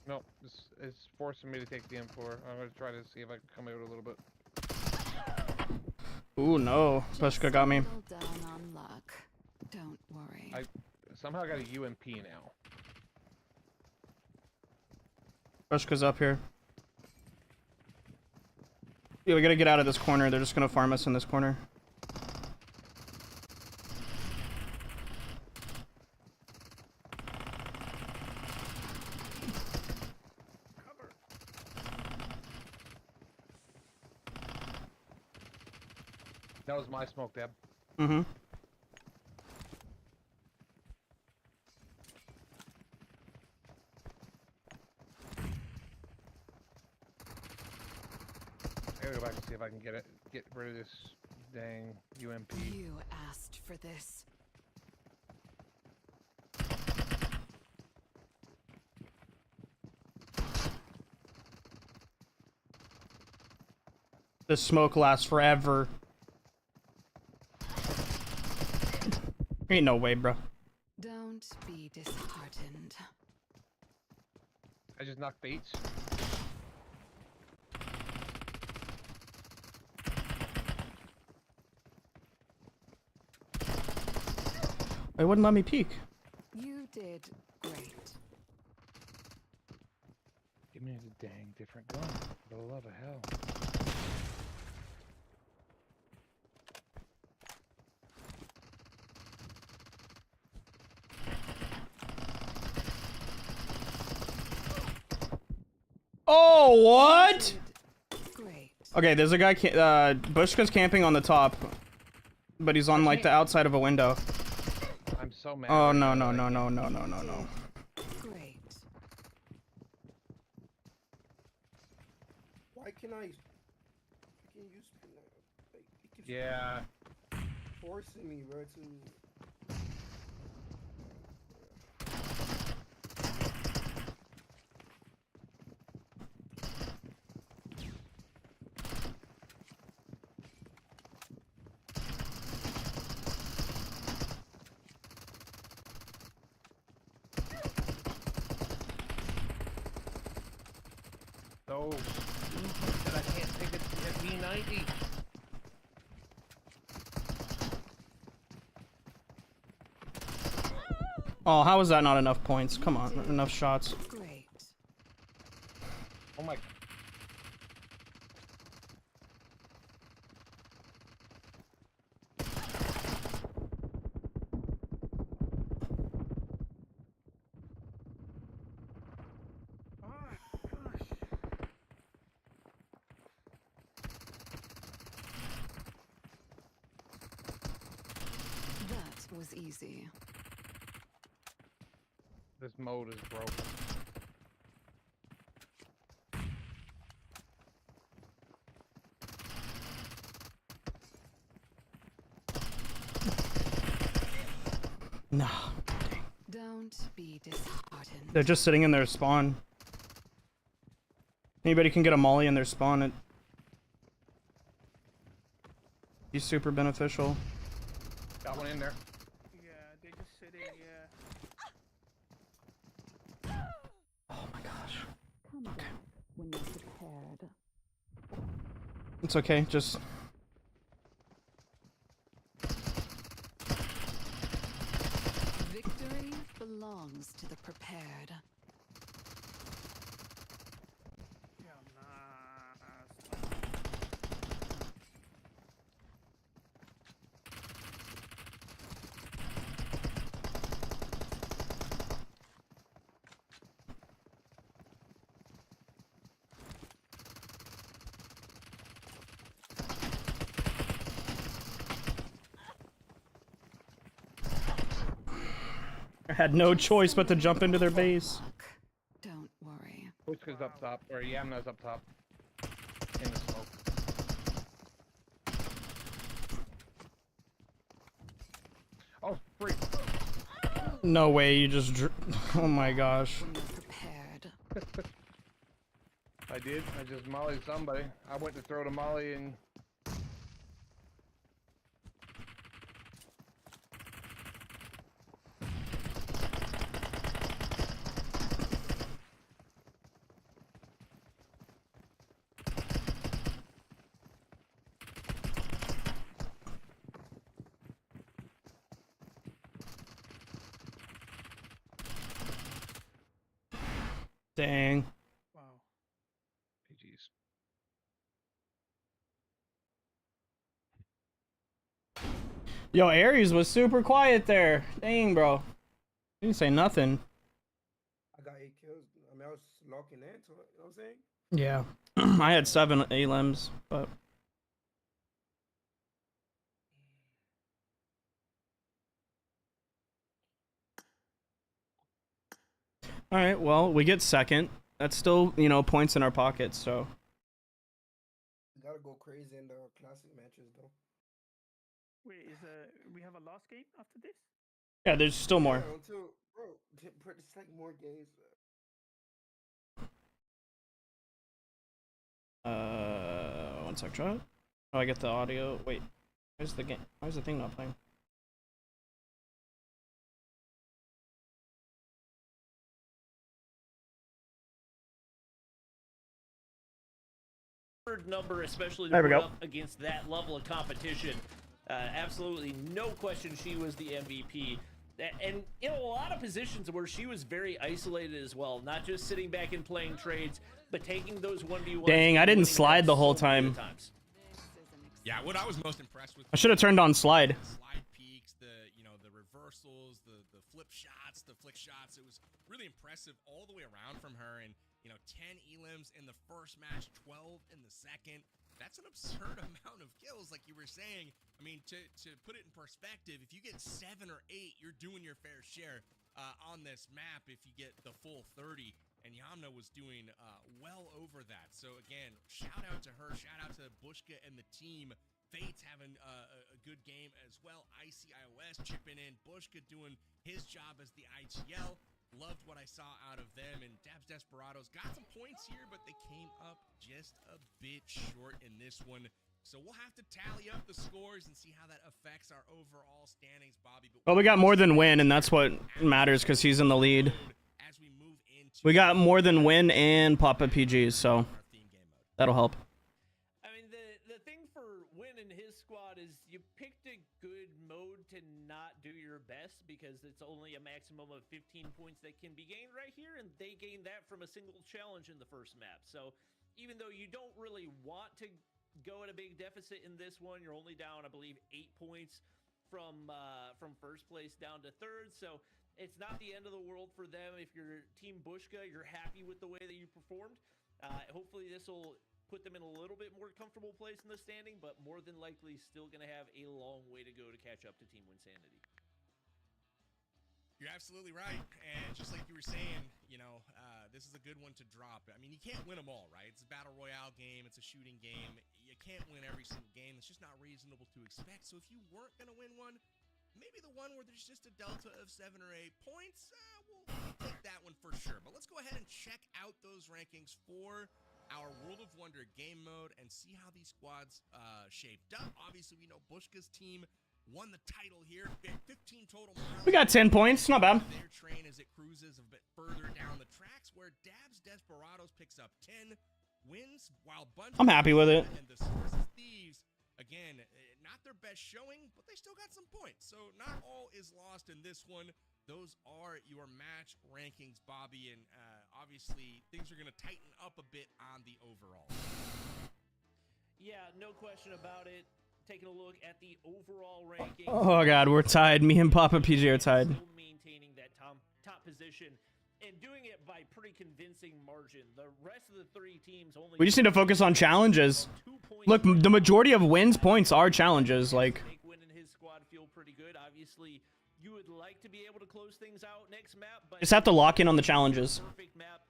[SPEAKER 9] No, it's forcing me to take the M4. I'm gonna try to see if I can come out a little bit.
[SPEAKER 1] Ooh, no. Pushka got me.
[SPEAKER 5] Just a little down on luck. Don't worry.
[SPEAKER 9] I somehow got a UMP now.
[SPEAKER 1] Pushka's up here. Yeah, we gotta get out of this corner. They're just gonna farm us in this corner.
[SPEAKER 9] That was my smoke, Deb.
[SPEAKER 1] Mm-hmm.
[SPEAKER 9] I gotta go back and see if I can get rid of this dang UMP.
[SPEAKER 5] You asked for this.
[SPEAKER 1] This smoke lasts forever. Ain't no way, bro.
[SPEAKER 5] Don't be disheartened.
[SPEAKER 9] I just knocked Bates.
[SPEAKER 1] It wouldn't let me peek.
[SPEAKER 5] You did great.
[SPEAKER 9] Give me the dang different gun, for the love of hell.
[SPEAKER 1] Oh, what?
[SPEAKER 5] Great.
[SPEAKER 1] Okay, there's a guy. Bushka's camping on the top, but he's on like the outside of a window.
[SPEAKER 9] I'm so mad.
[SPEAKER 1] Oh no no no no no no no no.
[SPEAKER 5] Great.
[SPEAKER 6] Why can I use like, it keeps
[SPEAKER 9] Yeah.
[SPEAKER 6] forcing me, bro, to
[SPEAKER 9] So stupid that I can't take it at P90.
[SPEAKER 1] Oh, how is that not enough points? Come on, enough shots.
[SPEAKER 5] Great.
[SPEAKER 9] Oh my.
[SPEAKER 5] That was easy.
[SPEAKER 9] This mode is broken.
[SPEAKER 1] No.
[SPEAKER 5] Don't be disheartened.
[SPEAKER 1] They're just sitting in their spawn. Anybody can get a molly in their spawn. It be super beneficial.
[SPEAKER 9] Got one in there.
[SPEAKER 4] Yeah, they just sitting, yeah.
[SPEAKER 1] Oh my gosh.
[SPEAKER 5] Okay. When you're prepared.
[SPEAKER 1] It's okay. Just
[SPEAKER 5] Victory belongs to the prepared.
[SPEAKER 4] Yeah, nice.
[SPEAKER 1] I had no choice but to jump into their base.
[SPEAKER 5] Don't worry.
[SPEAKER 9] Pushka's up top, or Yamna's up top. In the smoke. Oh, freak.
[SPEAKER 1] No way, you just oh my gosh.
[SPEAKER 5] When you're prepared.
[SPEAKER 9] I did. I just mollied somebody. I went to throw the molly and...
[SPEAKER 1] Dang.
[SPEAKER 4] Wow.
[SPEAKER 9] GG's.
[SPEAKER 1] Yo, Aries was super quiet there. Dang, bro. He didn't say nothing.
[SPEAKER 6] I got 8 kills. I mean, I was locking into it. You know what I'm saying?
[SPEAKER 1] Yeah. I had 7 elims, but. All right, well, we get second. That's still, you know, points in our pockets, so.
[SPEAKER 6] We gotta go crazy in the classic matches, though.
[SPEAKER 4] Wait, we have a last game after this?
[SPEAKER 1] Yeah, there's still more.
[SPEAKER 6] Yeah, until, bro, it's like more games.
[SPEAKER 1] 1 sec, try. Oh, I get the audio. Wait, where's the game? Why is the thing not playing?
[SPEAKER 3] Number, especially
[SPEAKER 1] There
[SPEAKER 3] to
[SPEAKER 1] we
[SPEAKER 3] put
[SPEAKER 1] go.
[SPEAKER 3] up against that level of competition. Absolutely no question she was the MVP. And in a lot of positions where she was very isolated as well, not just sitting back and playing trades, but taking those 1v1s.
[SPEAKER 1] Dang, I didn't slide the whole time.
[SPEAKER 2] Yeah, what I was most impressed with.
[SPEAKER 1] I should have turned on slide.
[SPEAKER 2] Slide peaks, the reversals, the flip shots, the flick shots. It was really impressive all the way around from her. And 10 elims in the first match, 12 in the second. That's an absurd amount of kills, like you were saying. I mean, to put it in perspective, if you get 7 or 8, you're doing your fair share on this map if you get the full 30. And Yamna was doing well over that. So again, shout out to her, shout out to Bushka and the team. Fate's having a good game as well. ICIOS chipping in, Bushka doing his job as the IGL. Loved what I saw out of them, and Dabs Desperados got some points here, but they came up just a bit short in this one. So we'll have to tally up the scores and see how that affects our overall standings, Bobby. But
[SPEAKER 1] Well, we got more than win, and that's what matters because he's in the lead.
[SPEAKER 2] as we move into
[SPEAKER 1] We got more than win and Papa PGs, so that'll help.
[SPEAKER 3] I mean, the thing for Win and his squad is you picked a good mode to not do your best because it's only a maximum of 15 points that can be gained right here, and they gained that from a single challenge in the first map. So even though you don't really want to go at a big deficit in this one, you're only down, I believe, 8 points from first place down to third. So it's not the end of the world for them. If you're Team Bushka, you're happy with the way that you performed. Hopefully this will put them in a little bit more comfortable place in the standing, but more than likely still going to have a long way to go to catch up to Team Winsanity.
[SPEAKER 2] You're absolutely right, and just like you were saying, this is a good one to drop. I mean, you can't win them all, right? It's a battle royale game, it's a shooting game. You can't win every single game. It's just not reasonable to expect. So if you weren't going to win one, maybe the one where there's just a delta of 7 or 8 points, we'll take that one for sure. But let's go ahead and check out those rankings for our World of Wonder game mode and see how these squads shaped up. Obviously, we know Bushka's team won the title here. 15 total miles.
[SPEAKER 1] We got 10 points, not bad.
[SPEAKER 2] Their train as it cruises a bit further down the tracks, where Dabs Desperados picks up 10 wins, while Bunch
[SPEAKER 1] I'm happy with it.
[SPEAKER 2] and the Sources Thieves, again, not their best showing, but they still got some points. So not all is lost in this one. Those are your match rankings, Bobby, and obviously things are going to tighten up a bit on the overall.
[SPEAKER 3] Yeah, no question about it. Taking a look at the overall rankings.
[SPEAKER 1] Oh god, we're tied. Me and Papa PG are tied.
[SPEAKER 3] Still maintaining that top position and doing it by pretty convincing margin. The rest of the 3 teams only.
[SPEAKER 1] We just need to focus on challenges. Look, the majority of wins points are challenges. Like,
[SPEAKER 3] Make Win and his squad feel pretty good. Obviously, you would like to be able to close things out next map, but
[SPEAKER 1] just have to lock in on the challenges.
[SPEAKER 3] perfect map.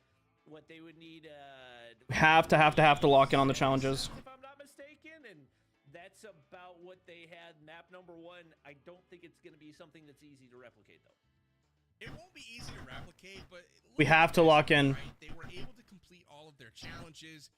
[SPEAKER 3] What they would need.
[SPEAKER 1] Have to lock in on the challenges.
[SPEAKER 3] If I'm not mistaken, and that's about what they had. Map number 1. I don't think it's going to be something that's easy to replicate, though.
[SPEAKER 2] It won't be easy to replicate, but
[SPEAKER 1] We have to lock in.
[SPEAKER 2] right? They were able to complete all of their challenges.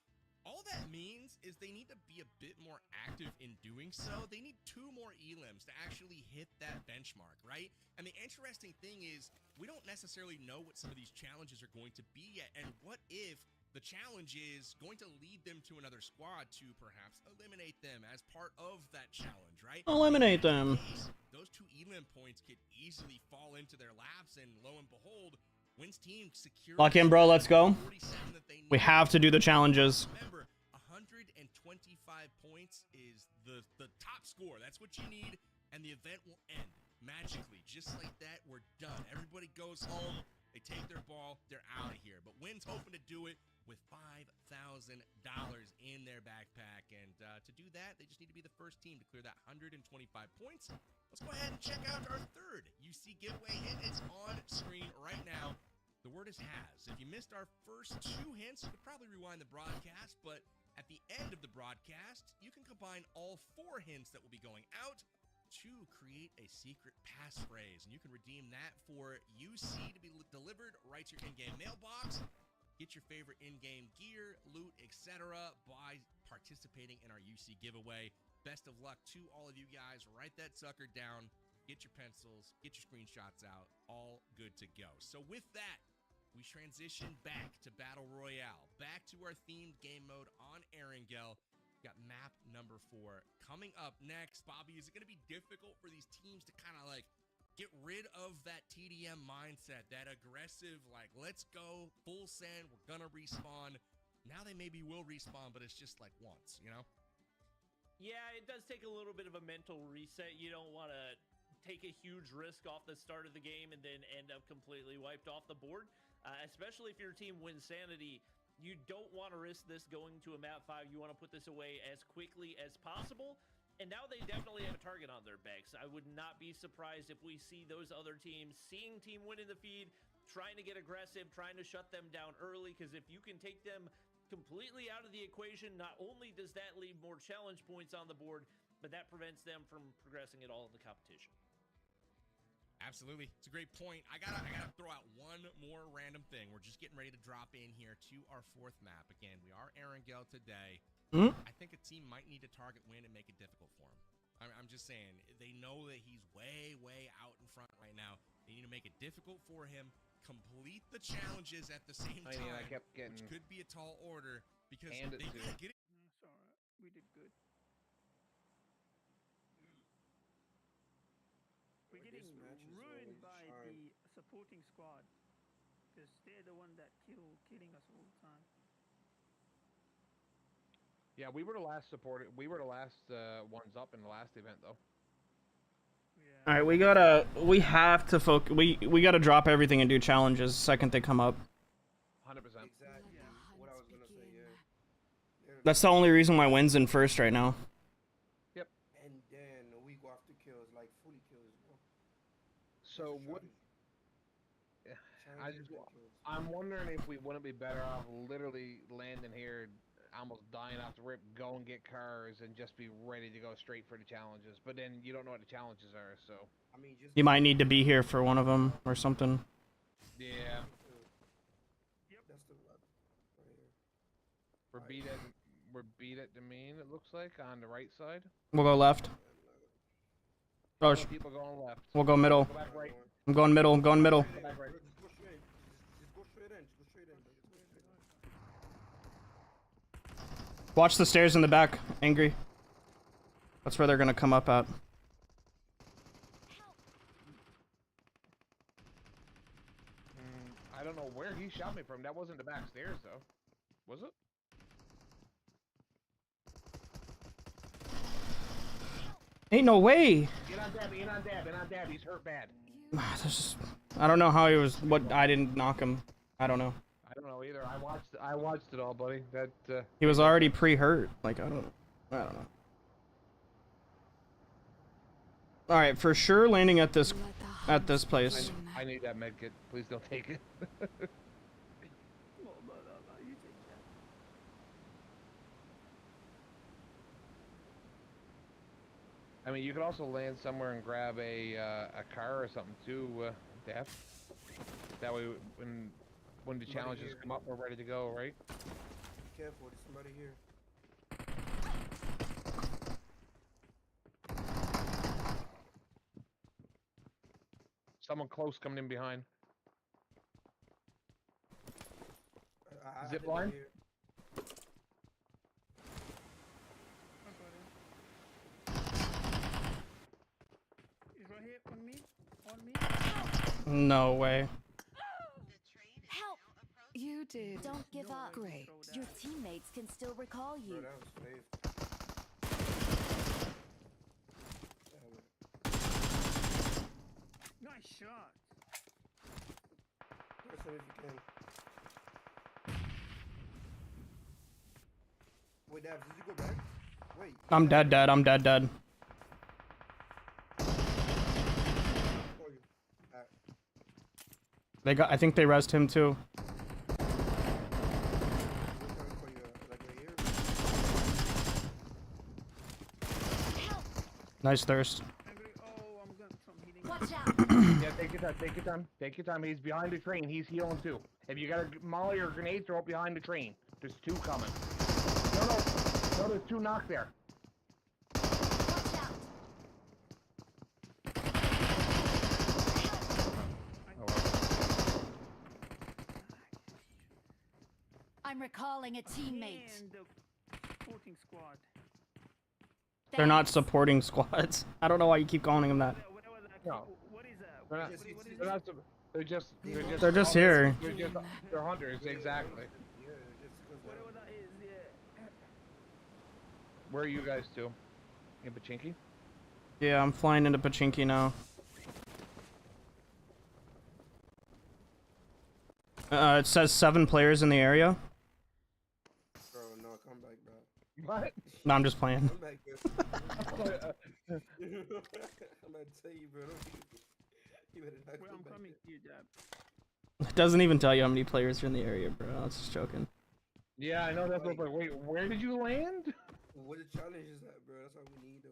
[SPEAKER 2] All that means is they need to be a bit more active in doing so. They need 2 more elims to actually hit that benchmark, right? And the interesting thing is we don't necessarily know what some of these challenges are going to be yet. And what if the challenge is going to lead them to another squad to perhaps eliminate them as part of that challenge, right?
[SPEAKER 1] Eliminate them.
[SPEAKER 2] Those 2 elim points could easily fall into their laps, and lo and behold, Wynn's team secured
[SPEAKER 1] Lock in, bro. Let's go.
[SPEAKER 2] 47 that they
[SPEAKER 1] We
[SPEAKER 2] need.
[SPEAKER 1] have to do the challenges.
[SPEAKER 2] Remember, 125 points is the top score. That's what you need, and the event will end magically. Just like that, we're done. Everybody goes home. They take their ball. They're out of here. But Wynn's hoping to do it with $5,000 in their backpack. And to do that, they just need to be the first team to clear that 125 points. Let's go ahead and check out our third UC giveaway hint. It's on screen right now. The word is has. If you missed our first 2 hints, you could probably rewind the broadcast, but at the end of the broadcast, you can combine all 4 hints that will be going out to create a secret passphrase, and you can redeem that for UC to be delivered right to your in-game mailbox. Get your favorite in-game gear, loot, etc. by participating in our UC giveaway. Best of luck to all of you guys. Write that sucker down. Get your pencils. Get your screenshots out. All good to go. So with that, we transition back to Battle Royale. Back to our themed game mode on Erangel. Got map number 4 coming up next. Bobby, is it going to be difficult for these teams to kind of like get rid of that TDM mindset, that aggressive, like, let's go, full send, we're going to respawn? Now they maybe will respawn, but it's just like once, you know?
[SPEAKER 3] Yeah, it does take a little bit of a mental reset. You don't want to take a huge risk off the start of the game and then end up completely wiped off the board, especially if your team wins sanity. You don't want to risk this going to a map 5. You want to put this away as quickly as possible. And now they definitely have a target on their backs. I would not be surprised if we see those other teams seeing Team Win in the feed, trying to get aggressive, trying to shut them down early. Because if you can take them completely out of the equation, not only does that leave more challenge points on the board, but that prevents them from progressing at all in the competition.
[SPEAKER 2] Absolutely. It's a great point. I gotta throw out one more random thing. We're just getting ready to drop in here to our 4th map. Again, we are Erangel today. I think a team might need to target Win and make it difficult for him. I'm just saying, they know that he's way, way out in front right now. They need to make it difficult for him, complete the challenges at the same time,
[SPEAKER 9] I kept getting
[SPEAKER 2] which could be a tall order, because they
[SPEAKER 9] handed
[SPEAKER 2] gotta
[SPEAKER 9] to.
[SPEAKER 2] get it.
[SPEAKER 4] No, it's alright. We did good. We're getting
[SPEAKER 6] This match is
[SPEAKER 4] ruined
[SPEAKER 6] always
[SPEAKER 4] by
[SPEAKER 6] hard.
[SPEAKER 4] the supporting squad because they're the one that killing us all the time.
[SPEAKER 9] Yeah, we were the last supported. We were the last ones up in the last event, though.
[SPEAKER 4] Yeah.
[SPEAKER 1] All right, we have to focus. We gotta drop everything and do challenges the second they come up.
[SPEAKER 9] 100%.
[SPEAKER 6] Exactly.
[SPEAKER 4] Yeah.
[SPEAKER 6] What I was gonna say, yeah.
[SPEAKER 1] That's the only reason why Wynn's in first right now.
[SPEAKER 6] And then we go after kills, like fully kills, bro.
[SPEAKER 9] So what?
[SPEAKER 6] Challenges and kills.
[SPEAKER 9] I'm wondering if we wouldn't be better off literally landing here, almost dying off the rip, go and get cars, and just be ready to go straight for the challenges. But then you don't know what the challenges are, so.
[SPEAKER 6] I mean, just
[SPEAKER 1] You might need to be here for one of them or something.
[SPEAKER 9] Yeah.
[SPEAKER 6] Yep. That's the right here.
[SPEAKER 9] We're beat at Demesne, it looks like, on the right side.
[SPEAKER 1] We'll go left. Oh,
[SPEAKER 9] People going left.
[SPEAKER 1] we'll go middle.
[SPEAKER 9] Go back right.
[SPEAKER 1] I'm going middle. I'm going middle.
[SPEAKER 6] Go back right. Just go straight. Just go straight in. Just go straight in. Just go straight in.
[SPEAKER 1] Watch the stairs in the back. Angry. That's where they're gonna come up at.
[SPEAKER 9] I don't know where he shot me from. That wasn't the back stairs, though. Was it?
[SPEAKER 1] Ain't no way.
[SPEAKER 9] Get on dab, get on dab, get on dab. He's hurt bad.
[SPEAKER 1] I don't know how he was. What I didn't knock him. I don't know.
[SPEAKER 9] I don't know either. I watched it all, buddy. That
[SPEAKER 1] He was already pre-hurt. Like I don't know. All right, for sure landing at this place.
[SPEAKER 9] I need that med kit. Please don't take it.
[SPEAKER 4] No, you take that.
[SPEAKER 9] I mean, you could also land somewhere and grab a car or something too, Dap. That way, when the challenges come up, we're ready to go, right?
[SPEAKER 6] Be careful. There's somebody here.
[SPEAKER 9] Someone close coming in behind.
[SPEAKER 6] I
[SPEAKER 9] Zip
[SPEAKER 6] did that
[SPEAKER 9] line?
[SPEAKER 6] here.
[SPEAKER 4] I got him. He's right here on me. On me.
[SPEAKER 1] No way.
[SPEAKER 8] The
[SPEAKER 5] did.
[SPEAKER 11] Don't give up.
[SPEAKER 5] Great.
[SPEAKER 11] Your teammates can still recall
[SPEAKER 6] Bro,
[SPEAKER 11] you.
[SPEAKER 6] that was safe.
[SPEAKER 4] Nice shot.
[SPEAKER 6] Press him if you can. Wait, Dabs, did you go back? Wait.
[SPEAKER 1] I'm dead. I'm dead.
[SPEAKER 6] Oh, you. Alright.
[SPEAKER 1] They got. I think they rezzed him too.
[SPEAKER 6] We're coming for you, like right here.
[SPEAKER 1] Nice thirst.
[SPEAKER 4] Oh, I'm going from hitting.
[SPEAKER 11] Watch out!
[SPEAKER 9] Yeah, take your time, take your time, take your time. He's behind the train. He's healing too. If you got a molly or grenade, throw it behind the train. There's two coming. No, there's two knocked there.
[SPEAKER 11] Watch out!
[SPEAKER 9] Oh, well.
[SPEAKER 11] I'm recalling a teammate.
[SPEAKER 4] And the supporting squad.
[SPEAKER 1] They're not supporting squads. I don't know why you keep calling them that.
[SPEAKER 4] Whatever that.
[SPEAKER 9] No.
[SPEAKER 4] What is that?
[SPEAKER 9] They're not,
[SPEAKER 4] What is
[SPEAKER 9] they're
[SPEAKER 4] that?
[SPEAKER 9] not, they're just
[SPEAKER 1] They're just here.
[SPEAKER 9] They're hunters, exactly.
[SPEAKER 6] Yeah, it's because
[SPEAKER 4] Whatever that is, yeah.
[SPEAKER 9] Where are you guys to? In Pachinki?
[SPEAKER 1] Yeah, I'm flying into Pachinki now. It says 7 players in the area.
[SPEAKER 6] Bro, no, come back, bro.
[SPEAKER 9] What?
[SPEAKER 1] No, I'm just playing.
[SPEAKER 6] Come back, bro. I'm about to tell you, bro. You better not
[SPEAKER 4] Well,
[SPEAKER 6] come
[SPEAKER 4] I'm
[SPEAKER 6] back
[SPEAKER 4] coming
[SPEAKER 6] there.
[SPEAKER 4] to you, Dab.
[SPEAKER 1] It doesn't even tell you how many players are in the area, bro. I was just joking.
[SPEAKER 9] Yeah, I know that's what, but wait, where did you land?
[SPEAKER 6] What the challenge is that, bro? That's all we need, though.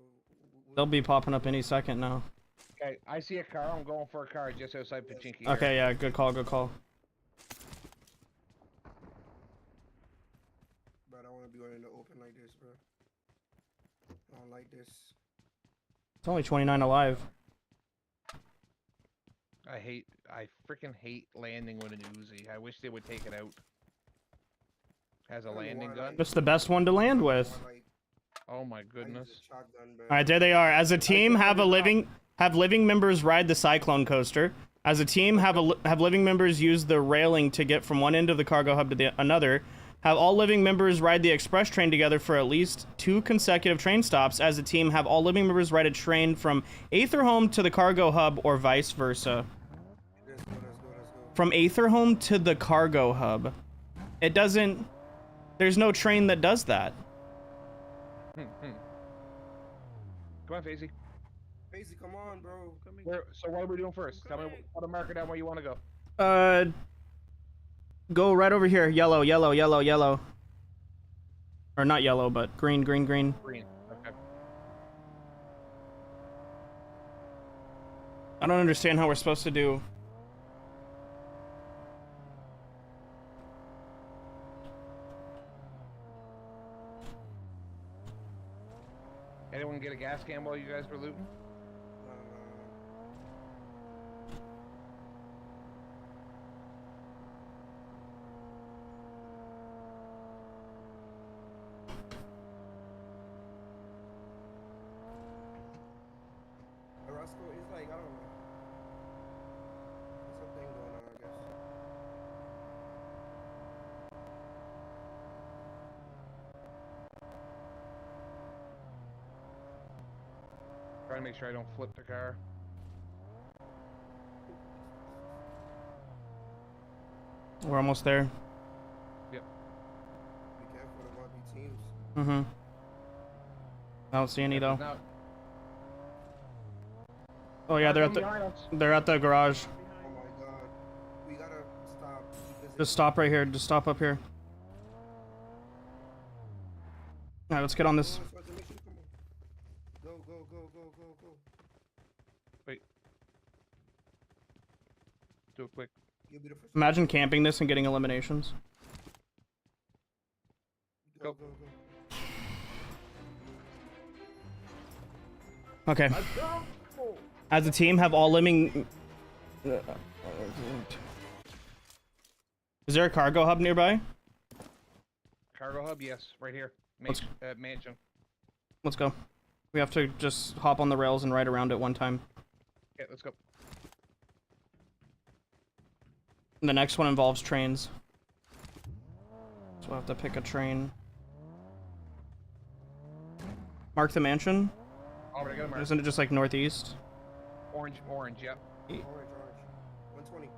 [SPEAKER 1] They'll be popping up any second now.
[SPEAKER 9] Okay, I see a car. I'm going for a car just outside Pachinki.
[SPEAKER 1] Okay, yeah, good call, good call.
[SPEAKER 6] But I don't want to be going in the open like this, bro. I don't like this.
[SPEAKER 1] It's only 29 alive.
[SPEAKER 9] I freaking hate landing with an Uzi. I wish they would take it out. As a landing gun.
[SPEAKER 1] It's the best one to land with.
[SPEAKER 6] Like,
[SPEAKER 9] Oh my
[SPEAKER 6] I use
[SPEAKER 9] goodness.
[SPEAKER 6] a shotgun, bro.
[SPEAKER 1] All right, there they are. As a team, have living members ride the Cyclone coaster. As a team, have living members use the railing to get from one end of the cargo hub to another. Have all living members ride the express train together for at least 2 consecutive train stops. As a team, have all living members ride a train from Aetherhome to the cargo hub or vice versa.
[SPEAKER 6] Let's go.
[SPEAKER 1] From Aetherhome to the cargo hub. It doesn't... There's no train that does that.
[SPEAKER 9] Come on, Faisy.
[SPEAKER 6] Casey, come on, bro.
[SPEAKER 9] So what are we doing first? Tell me what to mark it down where you want to go.
[SPEAKER 1] Go right over here. Yellow, yellow, yellow, yellow. Or not yellow, but green, green, green.
[SPEAKER 9] Green. Okay.
[SPEAKER 1] I don't understand how we're supposed to do...
[SPEAKER 9] Anyone get a gas can while you guys were looting?
[SPEAKER 6] Roscoe is like, I don't know. There's something going on, I guess.
[SPEAKER 9] Trying to make sure I don't flip the car.
[SPEAKER 1] We're almost there.
[SPEAKER 9] Yep.
[SPEAKER 6] Be careful, there might be teams.
[SPEAKER 1] Mm-hmm. I don't see any though.
[SPEAKER 9] Now,
[SPEAKER 1] Oh yeah, they're at the garage.
[SPEAKER 6] Oh my god. We gotta stop. because
[SPEAKER 1] Just stop right here. Just stop up here. Alright, let's get on this.
[SPEAKER 6] Go.
[SPEAKER 9] wait. Do it quick.
[SPEAKER 6] You'll be the first.
[SPEAKER 1] Imagine camping this and getting eliminations.
[SPEAKER 6] Go.
[SPEAKER 1] Okay. As a team, have all living... Is there a cargo hub nearby?
[SPEAKER 9] Cargo hub, yes, right here.
[SPEAKER 1] Let's-
[SPEAKER 9] Mansion.
[SPEAKER 1] Let's go. We have to just hop on the rails and ride around it one time.
[SPEAKER 9] Okay, let's go.
[SPEAKER 1] The next one involves trains. So I'll have to pick a train. Mark the mansion?
[SPEAKER 9] Oh, I got a mark.
[SPEAKER 1] Isn't it just like northeast?
[SPEAKER 9] Orange, yep.
[SPEAKER 6] Orange. 120.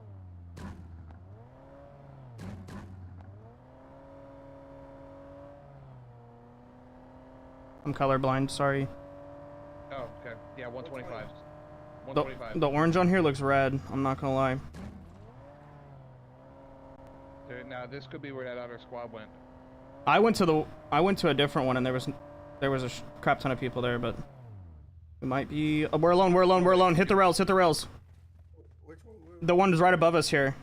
[SPEAKER 1] I'm colorblind, sorry.
[SPEAKER 9] Oh, okay. Yeah, 125. 125.
[SPEAKER 1] The orange on here looks red, I'm not gonna lie.
[SPEAKER 9] Now this could be where that other squad went.
[SPEAKER 1] I went to a different one and there was a crap ton of people there, but it might be. Oh, we're alone. Hit the rails.
[SPEAKER 6] Which one?
[SPEAKER 1] The one is right above us here.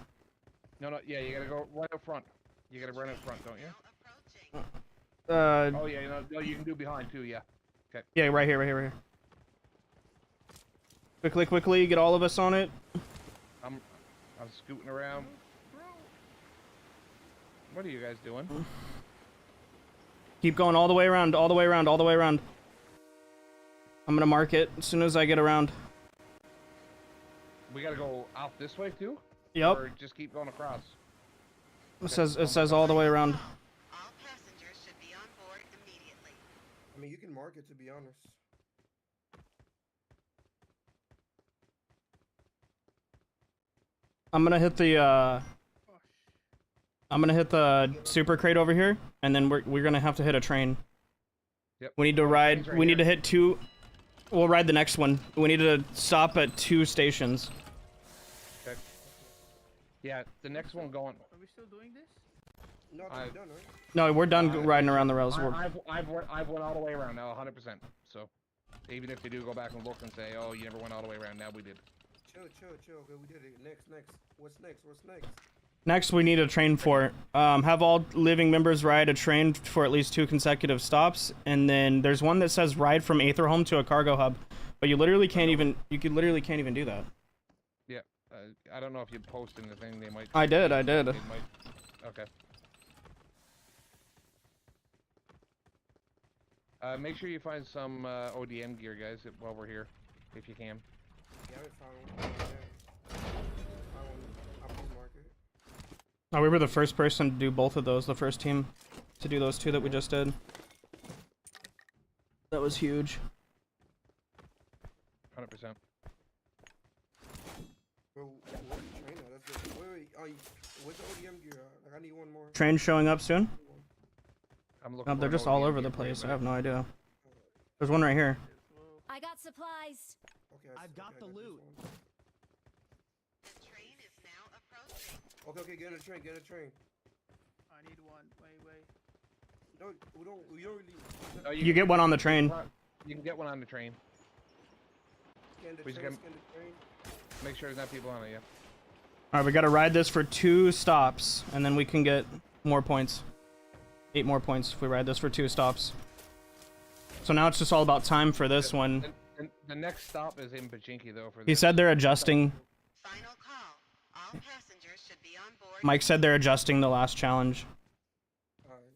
[SPEAKER 9] No, yeah, you gotta go right up front. You gotta run up front, don't you? Oh yeah, no, you can do behind too, yeah. Okay.
[SPEAKER 1] Yeah, right here. Quickly, get all of us on it.
[SPEAKER 9] I'm scooting around. What are you guys doing?
[SPEAKER 1] Keep going all the way around. I'm gonna mark it as soon as I get around.
[SPEAKER 9] We gotta go out this way too?
[SPEAKER 1] Yep.
[SPEAKER 9] Or just keep going across?
[SPEAKER 1] It says all the way around.
[SPEAKER 8] All passengers should be on board immediately.
[SPEAKER 6] I mean, you can mark it, to be honest.
[SPEAKER 1] I'm gonna hit the super crate over here, and then we're gonna have to hit a train.
[SPEAKER 9] Yep.
[SPEAKER 1] We need to ride. We need to hit two. We'll ride the next one. We need to stop at 2 stations.
[SPEAKER 9] Okay. Yeah, the next one going.
[SPEAKER 4] Are we still doing this?
[SPEAKER 6] No, we're done, right?
[SPEAKER 1] No, we're done riding around the rails.
[SPEAKER 9] I've went all the way around now, 100%. So, even if they do go back and look and say, "Oh, you never went all the way around," now we did.
[SPEAKER 6] Chill. Okay, we did it. Next. What's next?
[SPEAKER 1] Next, we need a train for. Have all living members ride a train for at least 2 consecutive stops, and then there's one that says ride from Aetherholm to a cargo hub, but you literally can't even. You literally can't even do that.
[SPEAKER 9] Yeah, I don't know if you post in the thing. They might.
[SPEAKER 1] I did.
[SPEAKER 9] They might. Okay. Make sure you find some ODM gear, guys, while we're here, if you can.
[SPEAKER 6] Yeah, I found one. I'll please mark it.
[SPEAKER 1] Oh, we were the first person to do both of those. The first team to do those 2 that we just did. That was huge.
[SPEAKER 9] 100%.
[SPEAKER 6] Bro, where's the train at? That's good. Wait. Where's the ODM gear? Like, I need one more.
[SPEAKER 1] Train showing up soon?
[SPEAKER 9] I'm looking.
[SPEAKER 1] Oh, they're just all over the place. I have no idea. There's one right here.
[SPEAKER 11] I got supplies.
[SPEAKER 6] Okay,
[SPEAKER 10] I've got the loot.
[SPEAKER 8] The train is now approaching.
[SPEAKER 6] Okay, get in a train.
[SPEAKER 4] I need one. Wait.
[SPEAKER 6] No, we don't really.
[SPEAKER 9] Oh,
[SPEAKER 1] You get one on the train.
[SPEAKER 9] You can get one on the train.
[SPEAKER 6] Scan the
[SPEAKER 9] We just
[SPEAKER 6] train.
[SPEAKER 9] Make sure there's not people on it, yeah.
[SPEAKER 1] Alright, we gotta ride this for 2 stops, and then we can get more points. 8 more points if we ride this for 2 stops. So now it's just all about time for this one.
[SPEAKER 9] The next stop is in Pachinki, though. For
[SPEAKER 1] He said they're adjusting.
[SPEAKER 8] Final call. All passengers should be on board.
[SPEAKER 1] Mike said they're adjusting the last challenge.
[SPEAKER 6] Alright.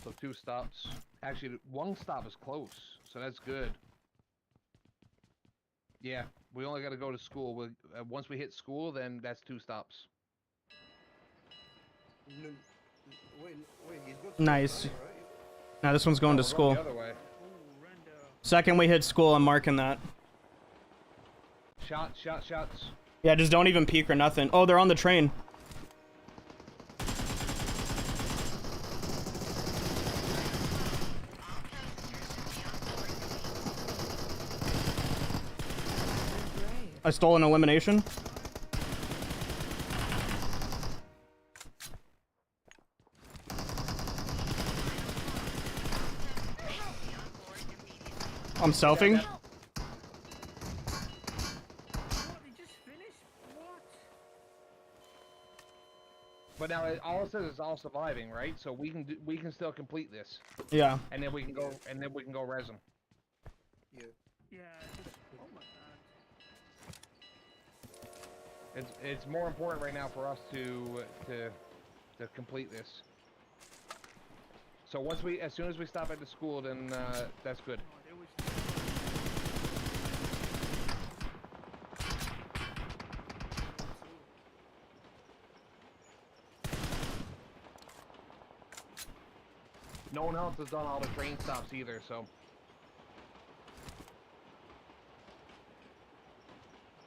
[SPEAKER 9] So 2 stops. Actually, 1 stop is close, so that's good. Yeah, we only got to go to school. Once we hit school, then that's 2 stops.
[SPEAKER 6] No, wait, he's going to
[SPEAKER 1] Nice.
[SPEAKER 6] school, right?
[SPEAKER 1] Now this one's going to
[SPEAKER 9] We're
[SPEAKER 1] school.
[SPEAKER 9] the other way.
[SPEAKER 1] Second we hit school, I'm marking that.
[SPEAKER 9] Shots.
[SPEAKER 1] Yeah, just don't even peek or nothing. Oh, they're on the train. I stole an elimination. I'm selfing.
[SPEAKER 4] What? They just finished? What?
[SPEAKER 9] But now all it says is all surviving, right? So we can still complete this,
[SPEAKER 1] Yeah.
[SPEAKER 9] and then we can go res them.
[SPEAKER 6] Yeah.
[SPEAKER 4] Yeah, oh my god.
[SPEAKER 9] It's more important right now for us to complete this. So as soon as we stop at the school, then that's good.
[SPEAKER 4] Oh, there was...
[SPEAKER 9] No one else has done all the train stops either, so.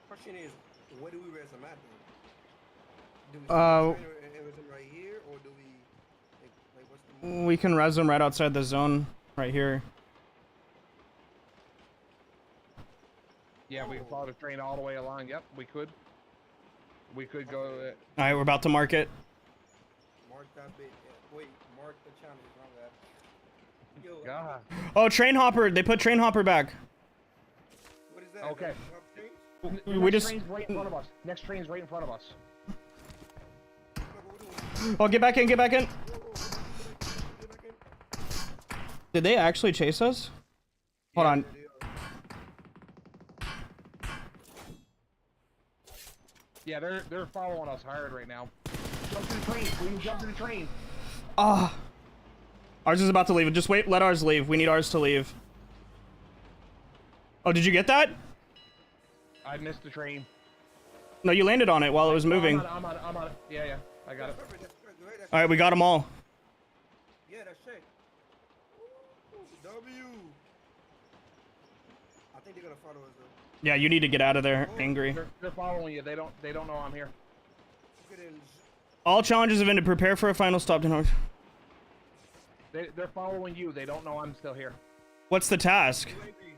[SPEAKER 6] Question is, where do we res them at? Do we res them right here, or do we like what's the?
[SPEAKER 1] We can res them right outside the zone, right here.
[SPEAKER 9] Yeah, we can follow the train all the way along. Yep, we could. We could go.
[SPEAKER 1] All right, we're about to mark it.
[SPEAKER 6] Mark that bit. Yeah. Wait, mark the challenge. Wrong that. Yo.
[SPEAKER 9] God.
[SPEAKER 1] Oh, train hopper. They put train hopper back.
[SPEAKER 6] What is that?
[SPEAKER 9] Okay.
[SPEAKER 1] We just.
[SPEAKER 9] Train's right in front of us. Next train's right in front of us.
[SPEAKER 1] Oh, get back in. Get back in. Did they actually chase us? Hold on.
[SPEAKER 9] Yeah, they're following us hard right now. Jump to the train. Please jump to the train.
[SPEAKER 1] Ah. Ours is about to leave. Just wait. Let ours leave. We need ours to leave. Oh, did you get that?
[SPEAKER 9] I missed the train.
[SPEAKER 1] No, you landed on it while it was moving.
[SPEAKER 9] I'm on it. Yeah. I got it.
[SPEAKER 1] All right, we got them all.
[SPEAKER 6] Yeah, that's shit. W. I think they're gonna follow us though.
[SPEAKER 1] Yeah, you need to get out of there, angry.
[SPEAKER 9] They're following you. They don't know I'm here.
[SPEAKER 1] All challenges have ended. Prepare for a final stop.
[SPEAKER 9] They're following you. They don't know I'm still here.
[SPEAKER 1] What's the task?
[SPEAKER 6] Angry,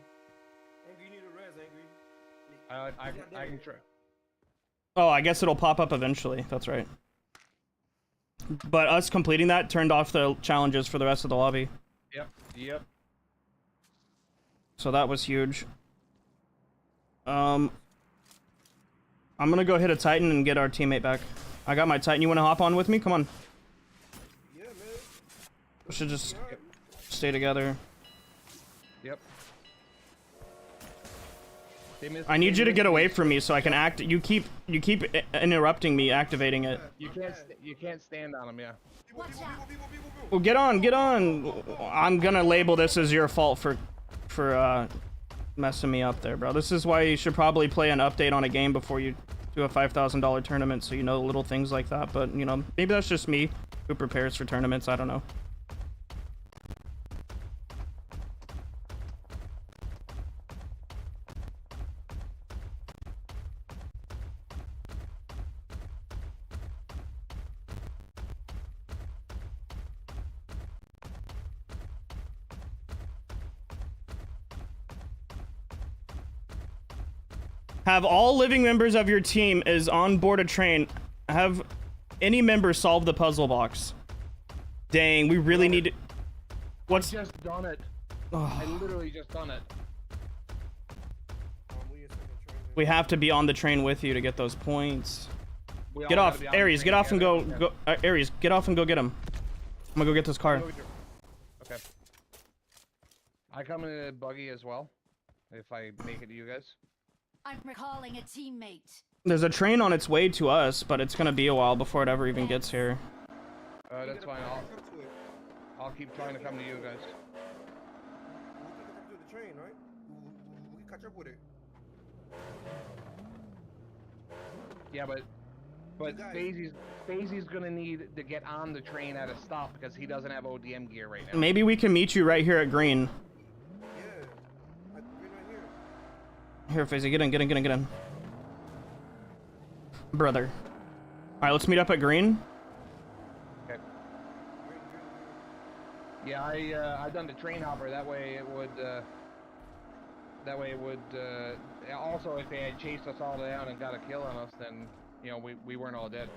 [SPEAKER 6] you need a res, Angry.
[SPEAKER 9] I can try.
[SPEAKER 1] Oh, I guess it'll pop up eventually. That's right. But us completing that turned off the challenges for the rest of the lobby.
[SPEAKER 9] Yep.
[SPEAKER 1] So that was huge. I'm gonna go hit a Titan and get our teammate back. I got my Titan. You wanna hop on with me? Come on.
[SPEAKER 6] Yeah, man.
[SPEAKER 1] We should just stay together.
[SPEAKER 9] Yep.
[SPEAKER 1] I need you to get away from me so I can act. You keep interrupting me activating it.
[SPEAKER 9] You can't stand on them, yeah.
[SPEAKER 1] Well, get on. I'm gonna label this as your fault for messing me up there, bro. This is why you should probably play an update on a game before you do a $5,000 tournament, so you know little things like that. But you know, maybe that's just me who prepares for tournaments. I don't know. Have all living members of your team is on board a train. Have any member solve the puzzle box. Dang, we really need to... What's...
[SPEAKER 9] I just done it.
[SPEAKER 1] Oh.
[SPEAKER 9] I literally just done it.
[SPEAKER 1] We have to be on the train with you to get those points.
[SPEAKER 9] Get
[SPEAKER 1] off, Aries. Get off and go. Aries, get off and go get him. I'm gonna go get this car.
[SPEAKER 9] Okay. I come in a buggy as well, if I make it to you guys.
[SPEAKER 11] I'm recalling a teammate.
[SPEAKER 1] There's a train on its way to us, but it's gonna be a while before it ever even gets here.
[SPEAKER 9] That's fine. I'll keep trying to come to you guys.
[SPEAKER 6] We can catch up to the train, right? We can catch up with it.
[SPEAKER 9] Yeah, but Stacey's gonna need to get on the train at a stop because he doesn't have ODM gear right now.
[SPEAKER 1] Maybe we can meet you right here at Green.
[SPEAKER 6] Yeah, right here.
[SPEAKER 1] Here, Faisy, get in. Brother. Alright, let's meet up at Green.
[SPEAKER 9] Okay. Yeah, I've done the train hopper. That way it would. Also, if they had chased us all down and got a kill on us, then you know we weren't all dead.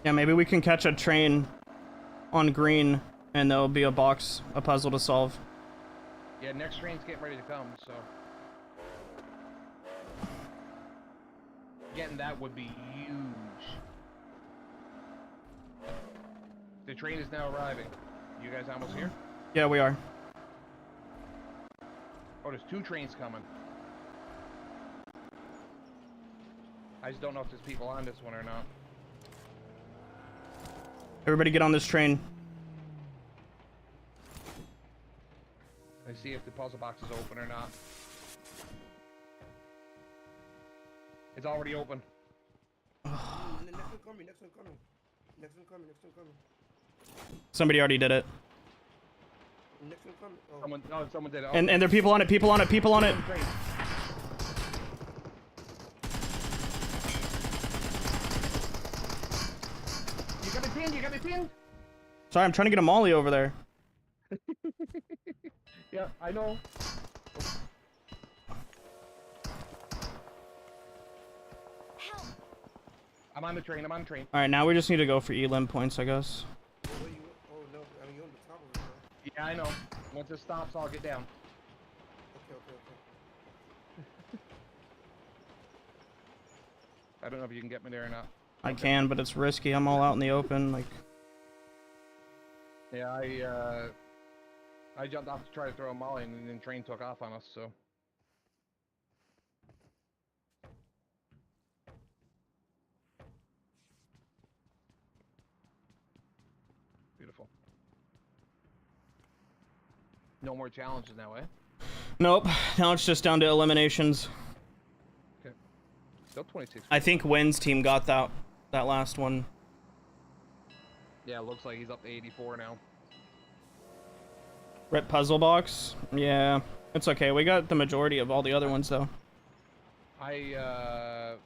[SPEAKER 1] Yeah, maybe we can catch a train on Green, and there'll be a puzzle to solve.
[SPEAKER 9] Yeah, next train's getting ready to come, so getting that would be huge. The train is now arriving. You guys almost here?
[SPEAKER 1] Yeah, we are.
[SPEAKER 9] Oh, there's 2 trains coming. I just don't know if there's people on this one or not.
[SPEAKER 1] Everybody get on this train.
[SPEAKER 9] I see if the puzzle box is open or not. It's already open.
[SPEAKER 6] Next one coming. Next one coming. Next one coming. Next one coming.
[SPEAKER 1] Somebody already did it.
[SPEAKER 6] Next one coming. Oh.
[SPEAKER 9] Someone did it.
[SPEAKER 1] And there are people on it. People on it. People on it.
[SPEAKER 9] You got me pinned. You got me pinned.
[SPEAKER 1] Sorry, I'm trying to get a molly over there.
[SPEAKER 9] Yeah, I know. I'm on the train. I'm on the train.
[SPEAKER 1] All right, now we just need to go for elim points, I guess.
[SPEAKER 6] Oh no! I mean, you're on the top of it, bro.
[SPEAKER 9] Yeah, I know. Once it stops, I'll get down.
[SPEAKER 6] Okay.
[SPEAKER 9] I don't know if you can get me there or not.
[SPEAKER 1] I can, but it's risky. I'm all out in the open. Like,
[SPEAKER 9] yeah, I jumped off to try to throw a molly, and then the train took off on us. So. Beautiful. No more challenges now, eh?
[SPEAKER 1] nope. Now it's just down to eliminations.
[SPEAKER 9] Okay. Still 26.
[SPEAKER 1] I think Wynn's team got that last one.
[SPEAKER 9] Yeah, it looks like he's up to 84 now.
[SPEAKER 1] Rip puzzle box. Yeah, it's okay. We got the majority of all the other ones though.
[SPEAKER 9] I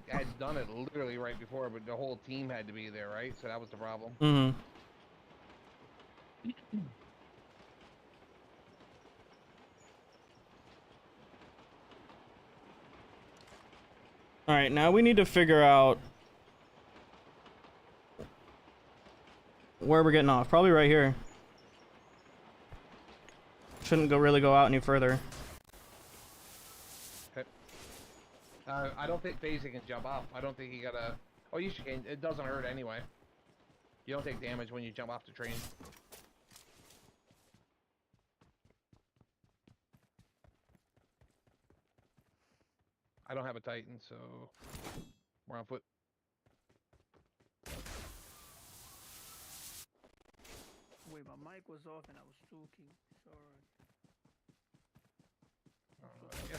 [SPEAKER 9] had done it literally right before, but the whole team had to be there, right? So that was the problem.
[SPEAKER 1] Mm-hmm. All right, now we need to figure out where we're getting off. Probably right here. Shouldn't really go out any further.
[SPEAKER 9] Okay. I don't think FaZe can jump off. I don't think he got a... Oh, you should. It doesn't hurt anyway. You don't take damage when you jump off the train. I don't have a Titan, so we're on foot.
[SPEAKER 4] Wait, my mic was off and I was talking. Sorry.
[SPEAKER 9] Yeah.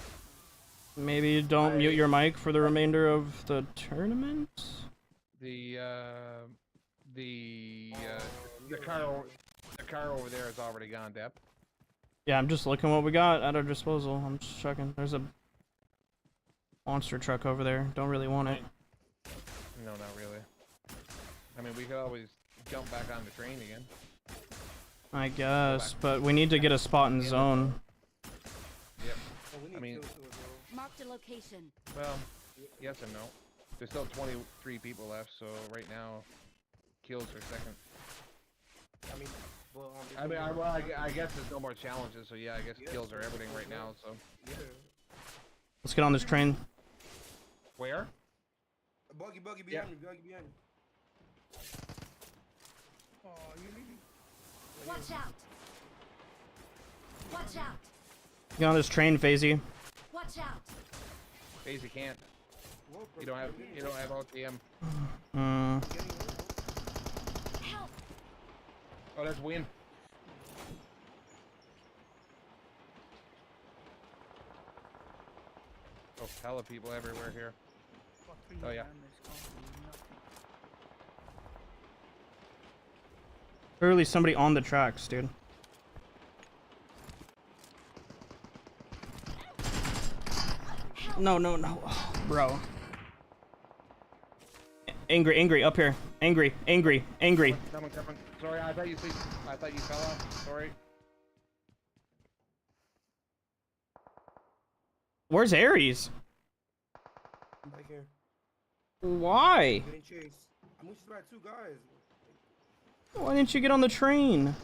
[SPEAKER 1] Maybe don't mute your mic for the remainder of the tournament.
[SPEAKER 9] The car over there is already gone, Deb.
[SPEAKER 1] Yeah, I'm just looking what we got at our disposal. I'm just checking. There's a monster truck over there. Don't really want it.
[SPEAKER 9] No, not really. I mean, we could always jump back on the train again.
[SPEAKER 1] I guess, but we need to get a spot in zone.
[SPEAKER 9] Yep. I mean,
[SPEAKER 11] Marked a location.
[SPEAKER 9] well, yes and no. There's still 23 people left, so right now, kills are second.
[SPEAKER 6] I mean, well,
[SPEAKER 9] I guess there's no more challenges, so yeah, I guess kills are everything right now. So.
[SPEAKER 6] Yeah.
[SPEAKER 1] Let's get on this train.
[SPEAKER 9] Where?
[SPEAKER 6] Buggy behind me. Buggy behind me.
[SPEAKER 4] Oh, you leaving?
[SPEAKER 11] Watch out. Watch out.
[SPEAKER 1] Get on this train, FaZe.
[SPEAKER 11] Watch out.
[SPEAKER 9] FaZe can't. You don't have OTM.
[SPEAKER 11] Help.
[SPEAKER 9] Oh, that's Win. Oh, hella people everywhere here. Oh yeah.
[SPEAKER 1] Clearly somebody on the tracks, dude. No. Oh, bro. Angry, up here. Angry.
[SPEAKER 9] Coming. Sorry, I thought you fell off. Sorry.
[SPEAKER 1] Where's Ares?
[SPEAKER 6] I'm back here.
[SPEAKER 1] Why?
[SPEAKER 6] I'm getting chased. I'm moving by 2 guys.
[SPEAKER 1] Why didn't you get on the train?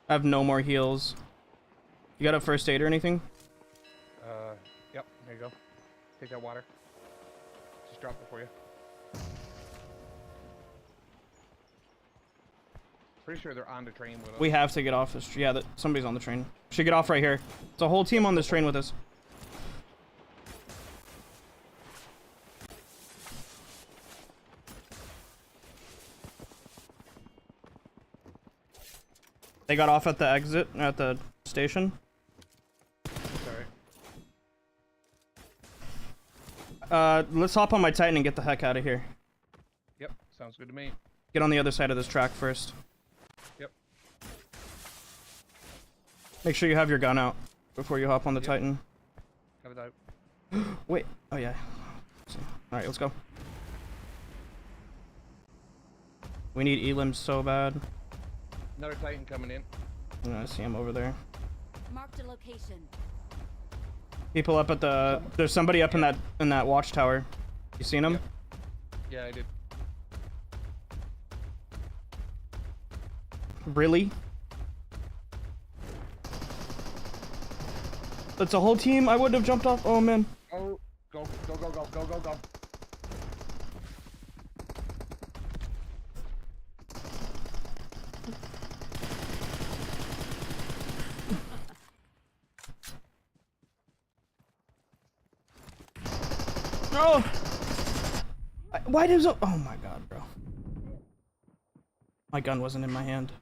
[SPEAKER 1] I have no more heals. You got a first aid or anything?
[SPEAKER 9] Yep, there you go. Take that water. Just dropped it for you. Pretty sure they're on the train with us.
[SPEAKER 1] We have to get off this. Yeah, somebody's on the train. Should get off right here. It's a whole team on this train with us. They got off at the exit, at the station.
[SPEAKER 9] Sorry.
[SPEAKER 1] Let's hop on my Titan and get the heck out of here.
[SPEAKER 9] Yep, sounds good to me.
[SPEAKER 1] Get on the other side of this track first.
[SPEAKER 9] Yep.
[SPEAKER 1] Make sure you have your gun out before you hop on the Titan.
[SPEAKER 9] Have it out.
[SPEAKER 1] Wait. Oh, yeah. Alright, let's go. We need elims so bad.
[SPEAKER 9] Another Titan coming in.
[SPEAKER 1] I see him over there.
[SPEAKER 11] Marked a location.
[SPEAKER 1] People up at the... There's somebody up in that watchtower. You seen him?
[SPEAKER 9] Yep. Yeah, I did.
[SPEAKER 1] Really? That's a whole team? I wouldn't have jumped off. Oh, man.
[SPEAKER 9] Oh, go.
[SPEAKER 1] No! Why does... Oh, my God, bro. My gun wasn't in my hand.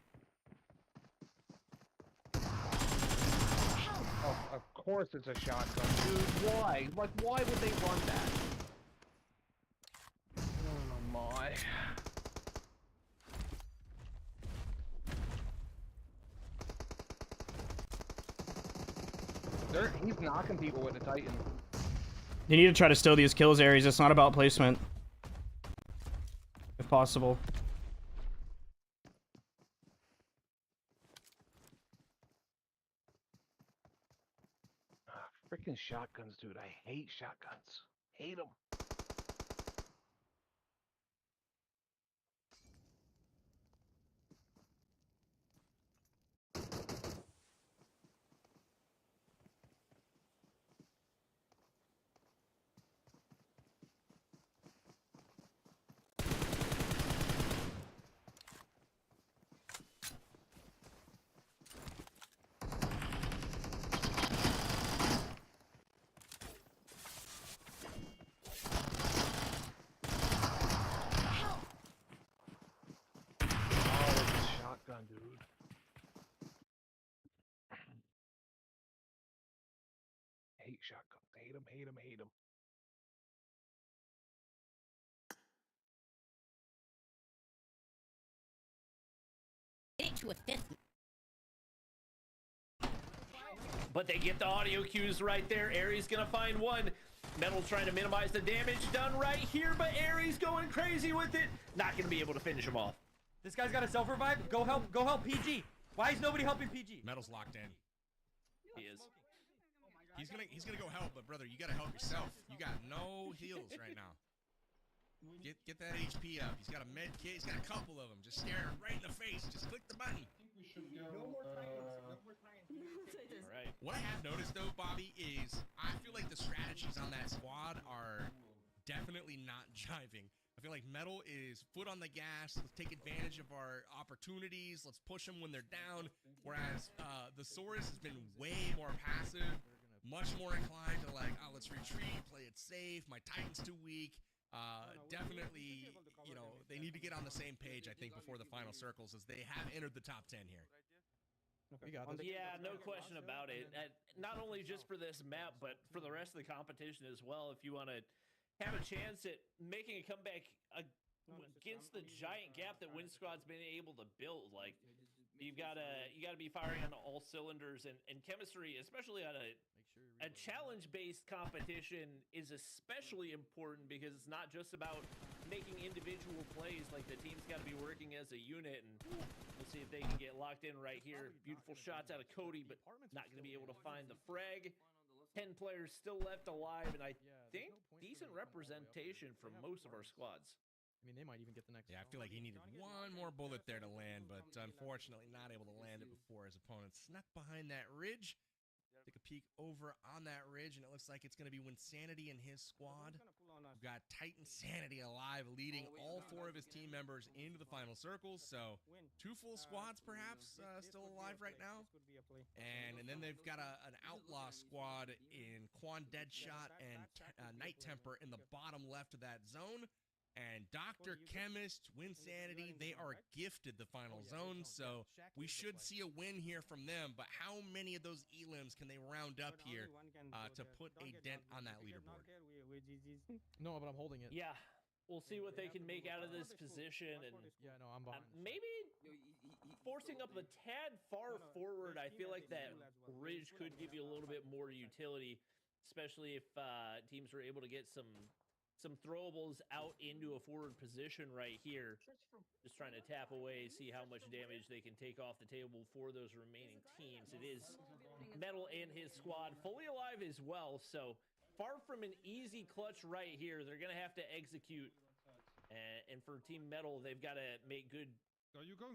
[SPEAKER 9] Oh, of course it's a shotgun, dude. Why? Like, why would they run that? Oh my. He's knocking people with the Titan.
[SPEAKER 1] You need to try to steal these kills, Ares. It's not about placement. If possible.
[SPEAKER 9] Freaking shotguns, dude. I hate shotguns. Hate them. Dude. Hate shotguns. Hate them.
[SPEAKER 11] Into a fifth.
[SPEAKER 3] But they get the audio cues right there. Ares gonna find one. Metal trying to minimize the damage done right here, but Ares going crazy with it. Not gonna be able to finish him off.
[SPEAKER 10] This guy's got a self-revive. Go help PG. Why is nobody helping PG?
[SPEAKER 2] Metal's locked in.
[SPEAKER 3] He is.
[SPEAKER 2] He's gonna go help, but brother, you gotta help yourself. You got no heals right now. Get that HP up. He's got a med kit. He's got a couple of them. Just stare him right in the face. Just click the button.
[SPEAKER 7] No more Titans.
[SPEAKER 3] All right.
[SPEAKER 2] What I have noticed though, Bobby, is I feel like the strategies on that squad are definitely not jiving. I feel like Metal is foot on the gas. Let's take advantage of our opportunities. Let's push them when they're down. Whereas the Saurus has been way more passive, much more inclined to like, oh, let's retreat, play it safe. My Titan's too weak. Definitely, you know, they need to get on the same page, I think, before the final circles, as they have entered the top 10 here.
[SPEAKER 3] Yeah, no question about it. Not only just for this map, but for the rest of the competition as well. If you want to have a chance at making a comeback against the giant gap that Win Squad's been able to build, like you gotta be firing on all cylinders, and chemistry, especially on a challenge-based competition, is especially important because it's not just about making individual plays. Like the team's got to be working as a unit, and we'll see if they can get locked in right here. Beautiful shots out of Cody, but not going to be able to find the frag. 10 players still left alive, and I think decent representation from most of our squads.
[SPEAKER 10] I mean, they might even get the next.
[SPEAKER 2] Yeah, I feel like he needed one more bullet there to land, but unfortunately not able to land it before his opponent snuck behind that ridge. Take a peek over on that ridge, and it looks like it's going to be Winsanity and his squad. We've got Titan Sanity alive, leading all 4 of his team members into the final circles. So 2 full squads perhaps still alive right now. And then they've got an outlaw squad in Quan Deadshot and Night Temper in the bottom left of that zone. And Dr. Chemist, Winsanity, they are gifted the final zone, so we should see a win here from them. But how many of those elims can they round up here to put a dent on that leaderboard?
[SPEAKER 12] No, but I'm holding it.
[SPEAKER 3] Yeah, we'll see what they can make out of this position, and
[SPEAKER 12] Yeah, no, I'm behind.
[SPEAKER 3] maybe forcing up a tad far forward. I feel like that ridge could give you a little bit more utility, especially if teams are able to get some throwables out into a forward position right here. Just trying to tap away, see how much damage they can take off the table for those remaining teams. It is Metal and his squad fully alive as well, so far from an easy clutch right here. They're going to have to execute. And for Team Metal, they've got to make good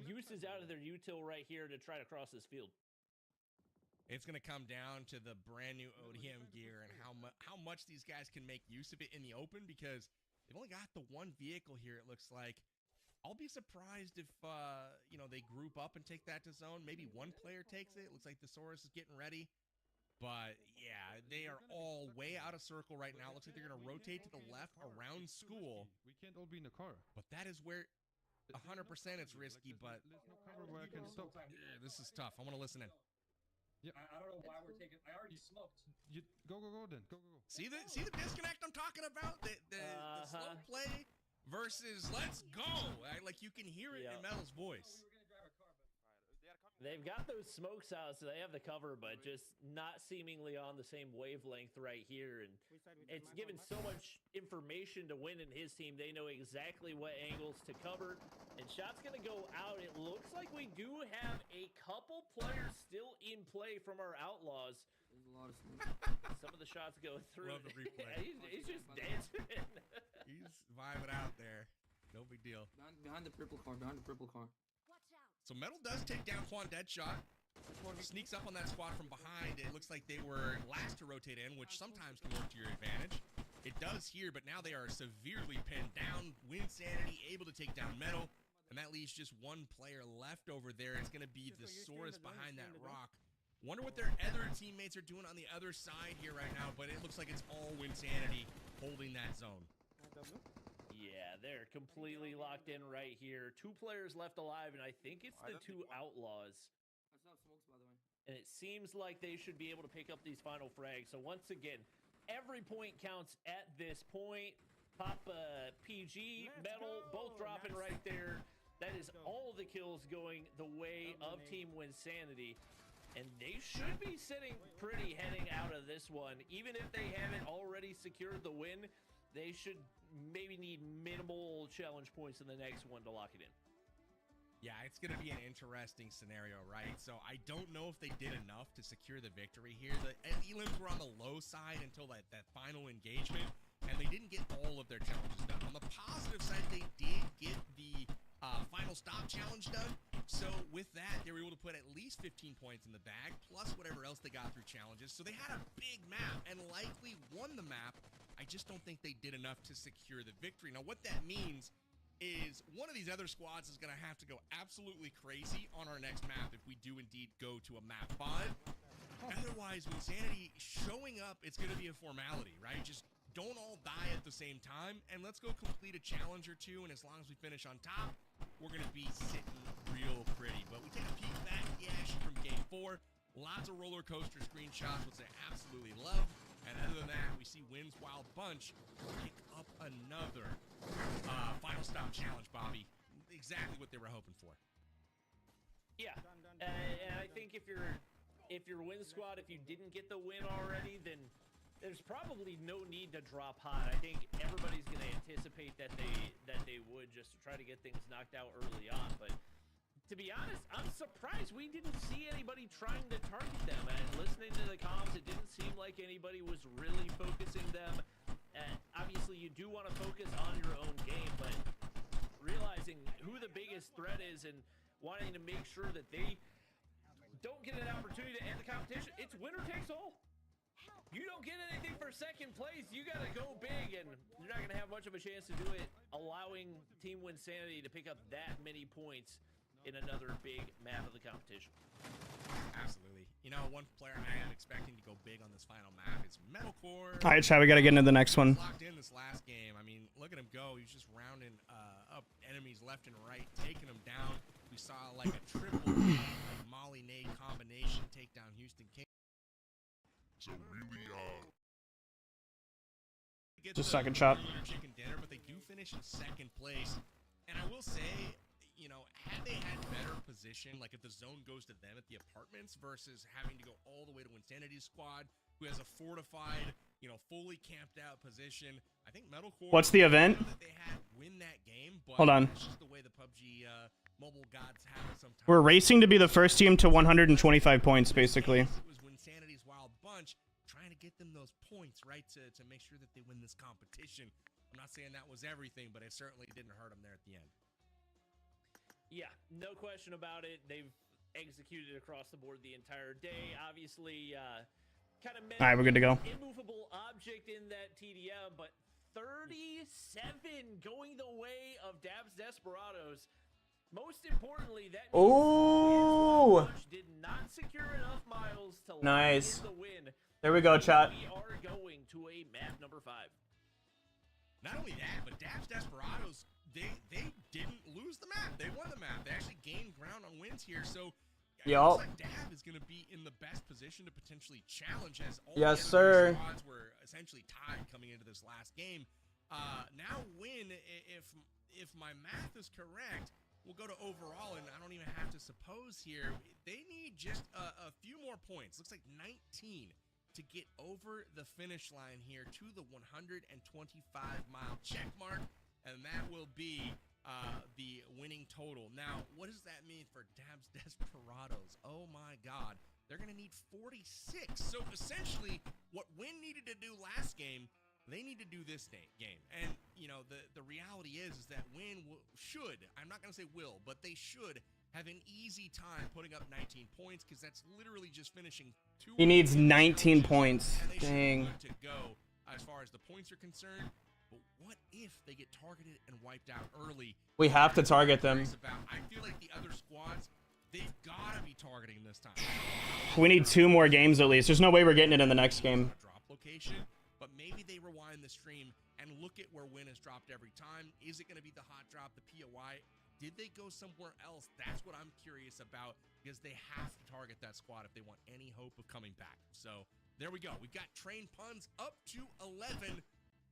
[SPEAKER 3] uses out of their util right here to try to cross this field.
[SPEAKER 2] It's going to come down to the brand new ODM gear and how much these guys can make use of it in the open, because they've only got the one vehicle here, it looks like. I'll be surprised if, you know, they group up and take that to zone. Maybe one player takes it. It looks like the Saurus is getting ready. But, yeah, they are all way out of circle right now. It looks like they're going to rotate to the left around school.
[SPEAKER 12] We can't all be in the car.
[SPEAKER 2] But that is where 100% it's risky, but
[SPEAKER 12] There's no cover where I can stop.
[SPEAKER 2] yeah, this is tough. I want to listen in.
[SPEAKER 12] Yeah.
[SPEAKER 13] I don't know why we're taking. I already smoked.
[SPEAKER 12] Go then. Go.
[SPEAKER 2] See the disconnect I'm talking about? The slow play versus let's go. Like you can hear it in Metal's voice.
[SPEAKER 3] They've got those smokes out, so they have the cover, but just not seemingly on the same wavelength right here. And it's given so much information to Win and his team. They know exactly what angles to cover. And shot's going to go out. It looks like we do have a couple players still in play from our Outlaws.
[SPEAKER 13] There's a lot of
[SPEAKER 3] Some of the shots go through.
[SPEAKER 2] Love the replay.
[SPEAKER 3] he's just dancing.
[SPEAKER 2] He's vibing out there. No big deal.
[SPEAKER 13] behind the purple car.
[SPEAKER 2] So Metal does take down Quan Deadshot. Sneaks up on that squad from behind. It looks like they were last to rotate in, which sometimes can work to your advantage. It does here, but now they are severely pinned down. Winsanity able to take down Metal, and that leaves just one player left over there. It's going to be the Saurus behind that rock. Wonder what their other teammates are doing on the other side here right now, but it looks like it's all Winsanity holding that zone.
[SPEAKER 3] Yeah, they're completely locked in right here. 2 players left alive, and I think it's the 2 Outlaws.
[SPEAKER 13] That's not smokes, by the way.
[SPEAKER 3] And it seems like they should be able to pick up these final frags. So once again, every point counts at this point. Pop PG, Metal, both dropping right there. That is all the kills going the way of Team Winsanity. And they should be sitting pretty heading out of this one. Even if they haven't already secured the win, they should maybe need minimal challenge points in the next one to lock it in.
[SPEAKER 2] Yeah, it's going to be an interesting scenario, right? So I don't know if they did enough to secure the victory here. The elims were on the low side until that final engagement, and they didn't get all of their challenges done. On the positive side, they did get the final stop challenge done. So with that, they were able to put at least 15 points in the bag, plus whatever else they got through challenges. So they had a big map and likely won the map. I just don't think they did enough to secure the victory. Now, what that means is one of these other squads is going to have to go absolutely crazy on our next map if we do indeed go to a map 5. Otherwise, Winsanity showing up, it's going to be a formality, right? Just don't all die at the same time, and let's go complete a challenge or two, and as long as we finish on top, we're going to be sitting real pretty. But we take a peek back at the action from Game 4. Lots of roller coaster screenshots, which I absolutely love. And other than that, we see Win's Wild Bunch pick up another final stop challenge, Bobby. Exactly what they were hoping for.
[SPEAKER 3] Yeah, and I think if you're Win Squad, if you didn't get the win already, then there's probably no need to drop hot. I think everybody's going to anticipate that they would, just to try to get things knocked out early on. But to be honest, I'm surprised we didn't see anybody trying to target them. And listening to the comms, it didn't seem like anybody was really focusing them. And obviously, you do want to focus on your own game, but realizing who the biggest threat is and wanting to make sure that they don't get an opportunity to end the competition, it's winner takes all. You don't get anything for second place, you got to go big, and you're not going to have much of a chance to do it, allowing Team Winsanity to pick up that many points in another big map of the competition.
[SPEAKER 2] Absolutely. You know, one player I am expecting to go big on this final map is Metalcore.
[SPEAKER 1] All right, Chad, we got to get into the next one.
[SPEAKER 2] Locked in this last game. I mean, look at him go. He's just rounding up enemies left and right, taking them down. We saw like a triple like Molly nade combination take down Houston King. So really,
[SPEAKER 1] Just second shot.
[SPEAKER 2] Chicken dinner, but they do finish in second place. And I will say, you know, had they had better position, like if the zone goes to them at the apartments versus having to go all the way to Insanity's squad, who has a fortified, you know, fully camped out position. I think Metalcore.
[SPEAKER 1] What's the event?
[SPEAKER 2] That they had win that game, but
[SPEAKER 1] Hold on.
[SPEAKER 2] that's just the way the PUBG mobile gods have it sometimes.
[SPEAKER 1] We're racing to be the first team to 125 points, basically.
[SPEAKER 2] It was Insanity's Wild Bunch trying to get them those points, right, to make sure that they win this competition. I'm not saying that was everything, but it certainly didn't hurt them there at the end.
[SPEAKER 3] Yeah, no question about it. They've executed across the board the entire day. Obviously, kind of
[SPEAKER 1] All right, we're good to go.
[SPEAKER 3] immovable object in that TDM, but 37 going the way of Dabs Desperados. Most importantly, that
[SPEAKER 1] Oh,
[SPEAKER 3] did not secure enough miles to
[SPEAKER 1] nice.
[SPEAKER 3] lock in the win.
[SPEAKER 1] There we go, chat.
[SPEAKER 3] We are going to a map number 5.
[SPEAKER 2] Not only that, but Dabs Desperados, they didn't lose the map. They won the map. They actually gained ground on wins here. So it looks like Dab is going to be in the best position to potentially challenge as all
[SPEAKER 1] Yes,
[SPEAKER 2] the
[SPEAKER 1] sir.
[SPEAKER 2] squads were essentially tied coming into this last game. Now win, if my math is correct, we'll go to overall, and I don't even have to suppose here. They need just a few more points. Looks like 19 to get over the finish line here to the 125-mile check mark, and that will be the winning total. Now, what does that mean for Dabs Desperados? Oh my God, they're going to need 46. So essentially, what Win needed to do last game, they need to do this game. And you know, the reality is that Win should, I'm not going to say will, but they should have an easy time putting up 19 points, because that's literally just finishing 2.
[SPEAKER 1] He needs 19 points. Dang.
[SPEAKER 2] To go as far as the points are concerned. But what if they get targeted and wiped out early?
[SPEAKER 1] We have to target them.
[SPEAKER 2] I feel like the other squads, they've got to be targeting this time.
[SPEAKER 1] We need 2 more games at least. There's no way we're getting it in the next game.
[SPEAKER 2] Drop location, but maybe they rewind the stream and look at where Win has dropped every time. Is it going to be the hot drop, the POI? Did they go somewhere else? That's what I'm curious about, because they have to target that squad if they want any hope of coming back. So there we go. We've got train puns up to 11.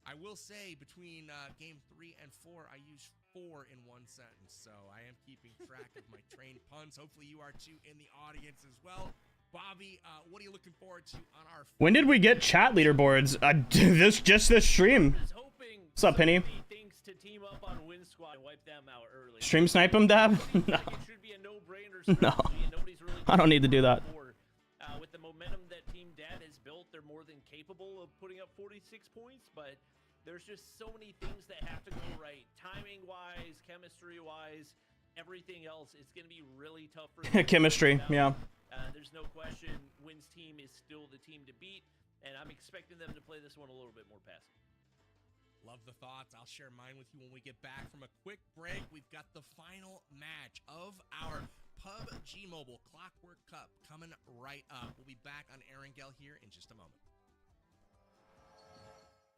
[SPEAKER 2] I will say between game 3 and 4, I used 4 in one sentence. So I am keeping track of my train puns. Hopefully you are too in the audience as well. Bobby, what are you looking forward to on our...
[SPEAKER 1] When did we get chat leaderboards? Just this stream. What's up, Penny?
[SPEAKER 3] To team up on Win Squad and wipe them out early.
[SPEAKER 1] Stream snipe him, Dab? No.
[SPEAKER 3] It should be a no-brainer
[SPEAKER 1] No.
[SPEAKER 3] Nobody's really
[SPEAKER 1] I don't need to do that.
[SPEAKER 3] With the momentum that Team Dad has built, they're more than capable of putting up 46 points, but there's just so many things that have to go right. Timing-wise, chemistry-wise, everything else. It's going to be really tough for them.
[SPEAKER 1] Chemistry, yeah.
[SPEAKER 3] There's no question Win's team is still the team to beat, and I'm expecting them to play this one a little bit more passive.
[SPEAKER 2] Love the thoughts. I'll share mine with you when we get back from a quick break. We've got the final match of our PUBG Mobile Clockwork Cup coming right up. We'll be back on Erangel here in just a moment.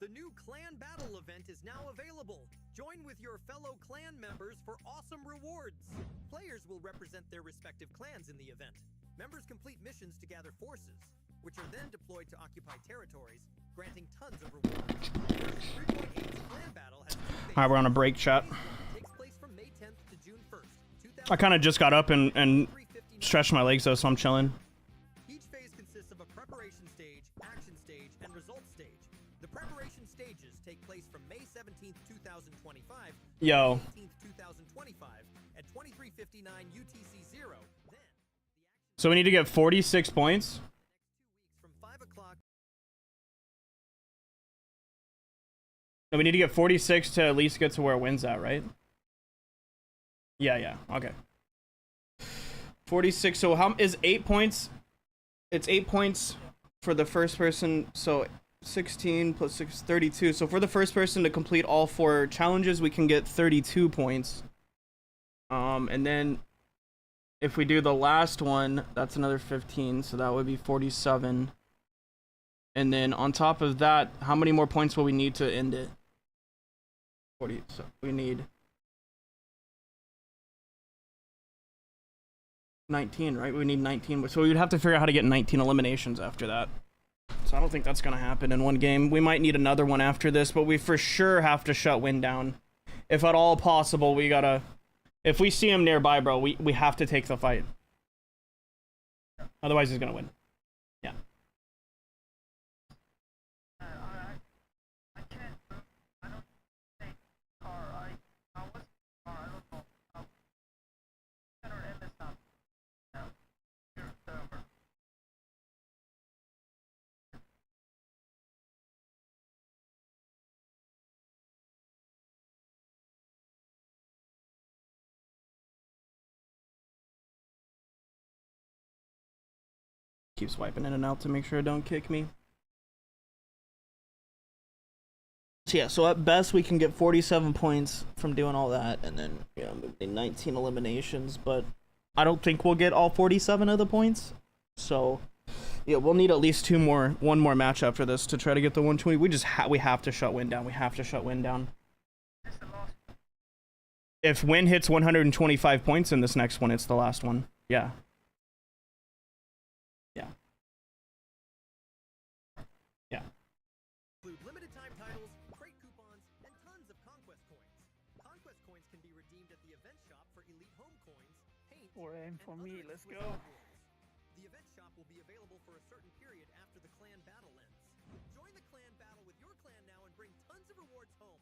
[SPEAKER 14] The new Clan Battle event is now available. Join with your fellow clan members for awesome rewards. Players will represent their respective clans in the event. Members complete missions to gather forces, which are then deployed to occupy territories, granting tons of rewards. Clan Battle has
[SPEAKER 1] Alright, we're on a break, chat.
[SPEAKER 14] takes place from May 10th to June 1st.
[SPEAKER 1] I kind of just got up and stretched my legs, though, so I'm chilling.
[SPEAKER 14] Each phase consists of a preparation stage, action stage, and results stage. The preparation stages take place from May 17th, 2025
[SPEAKER 1] Yo.
[SPEAKER 14] to 18th, 2025 at 23:59 UTC-0. Then,
[SPEAKER 1] So we need to get 46 points?
[SPEAKER 14] from 5 o'clock.
[SPEAKER 1] No, we need to get 46 to at least get to where Win's at, right? Yeah, okay. 46, so how is 8 points? It's 8 points for the first person, so 16 plus 6, 32. So for the first person to complete all 4 challenges, we can get 32 points. And then if we do the last one, that's another 15, so that would be 47. And then on top of that, how many more points will we need to end it? 40. So we need 19, right? We need 19. So we'd have to figure out how to get 19 eliminations after that. So I don't think that's going to happen in one game. We might need another one after this, but we for sure have to shut Win down. If at all possible, we gotta... If we see him nearby, bro, we have to take the fight. Otherwise, he's going to win. Yeah. Keep swiping in and out to make sure it don't kick me. So yeah, so at best we can get 47 points from doing all that, and then yeah, 19 eliminations, but I don't think we'll get all 47 of the points. So yeah, we'll need at least one more match after this to try to get the 120. We have to shut Win down. We have to shut Win down. If Win hits 125 points in this next one, it's the last one. Yeah. Yeah. Yeah.
[SPEAKER 14] Include limited time titles, crate coupons, and tons of conquest coins. Conquest coins can be redeemed at the event shop for elite home coins, paint,
[SPEAKER 4] Or aim for
[SPEAKER 14] and
[SPEAKER 4] me.
[SPEAKER 14] other
[SPEAKER 4] Let's
[SPEAKER 14] exclusive
[SPEAKER 4] go.
[SPEAKER 14] rewards. The event shop will be available for a certain period after the clan battle ends. Join the clan battle with your clan now and bring tons of rewards home.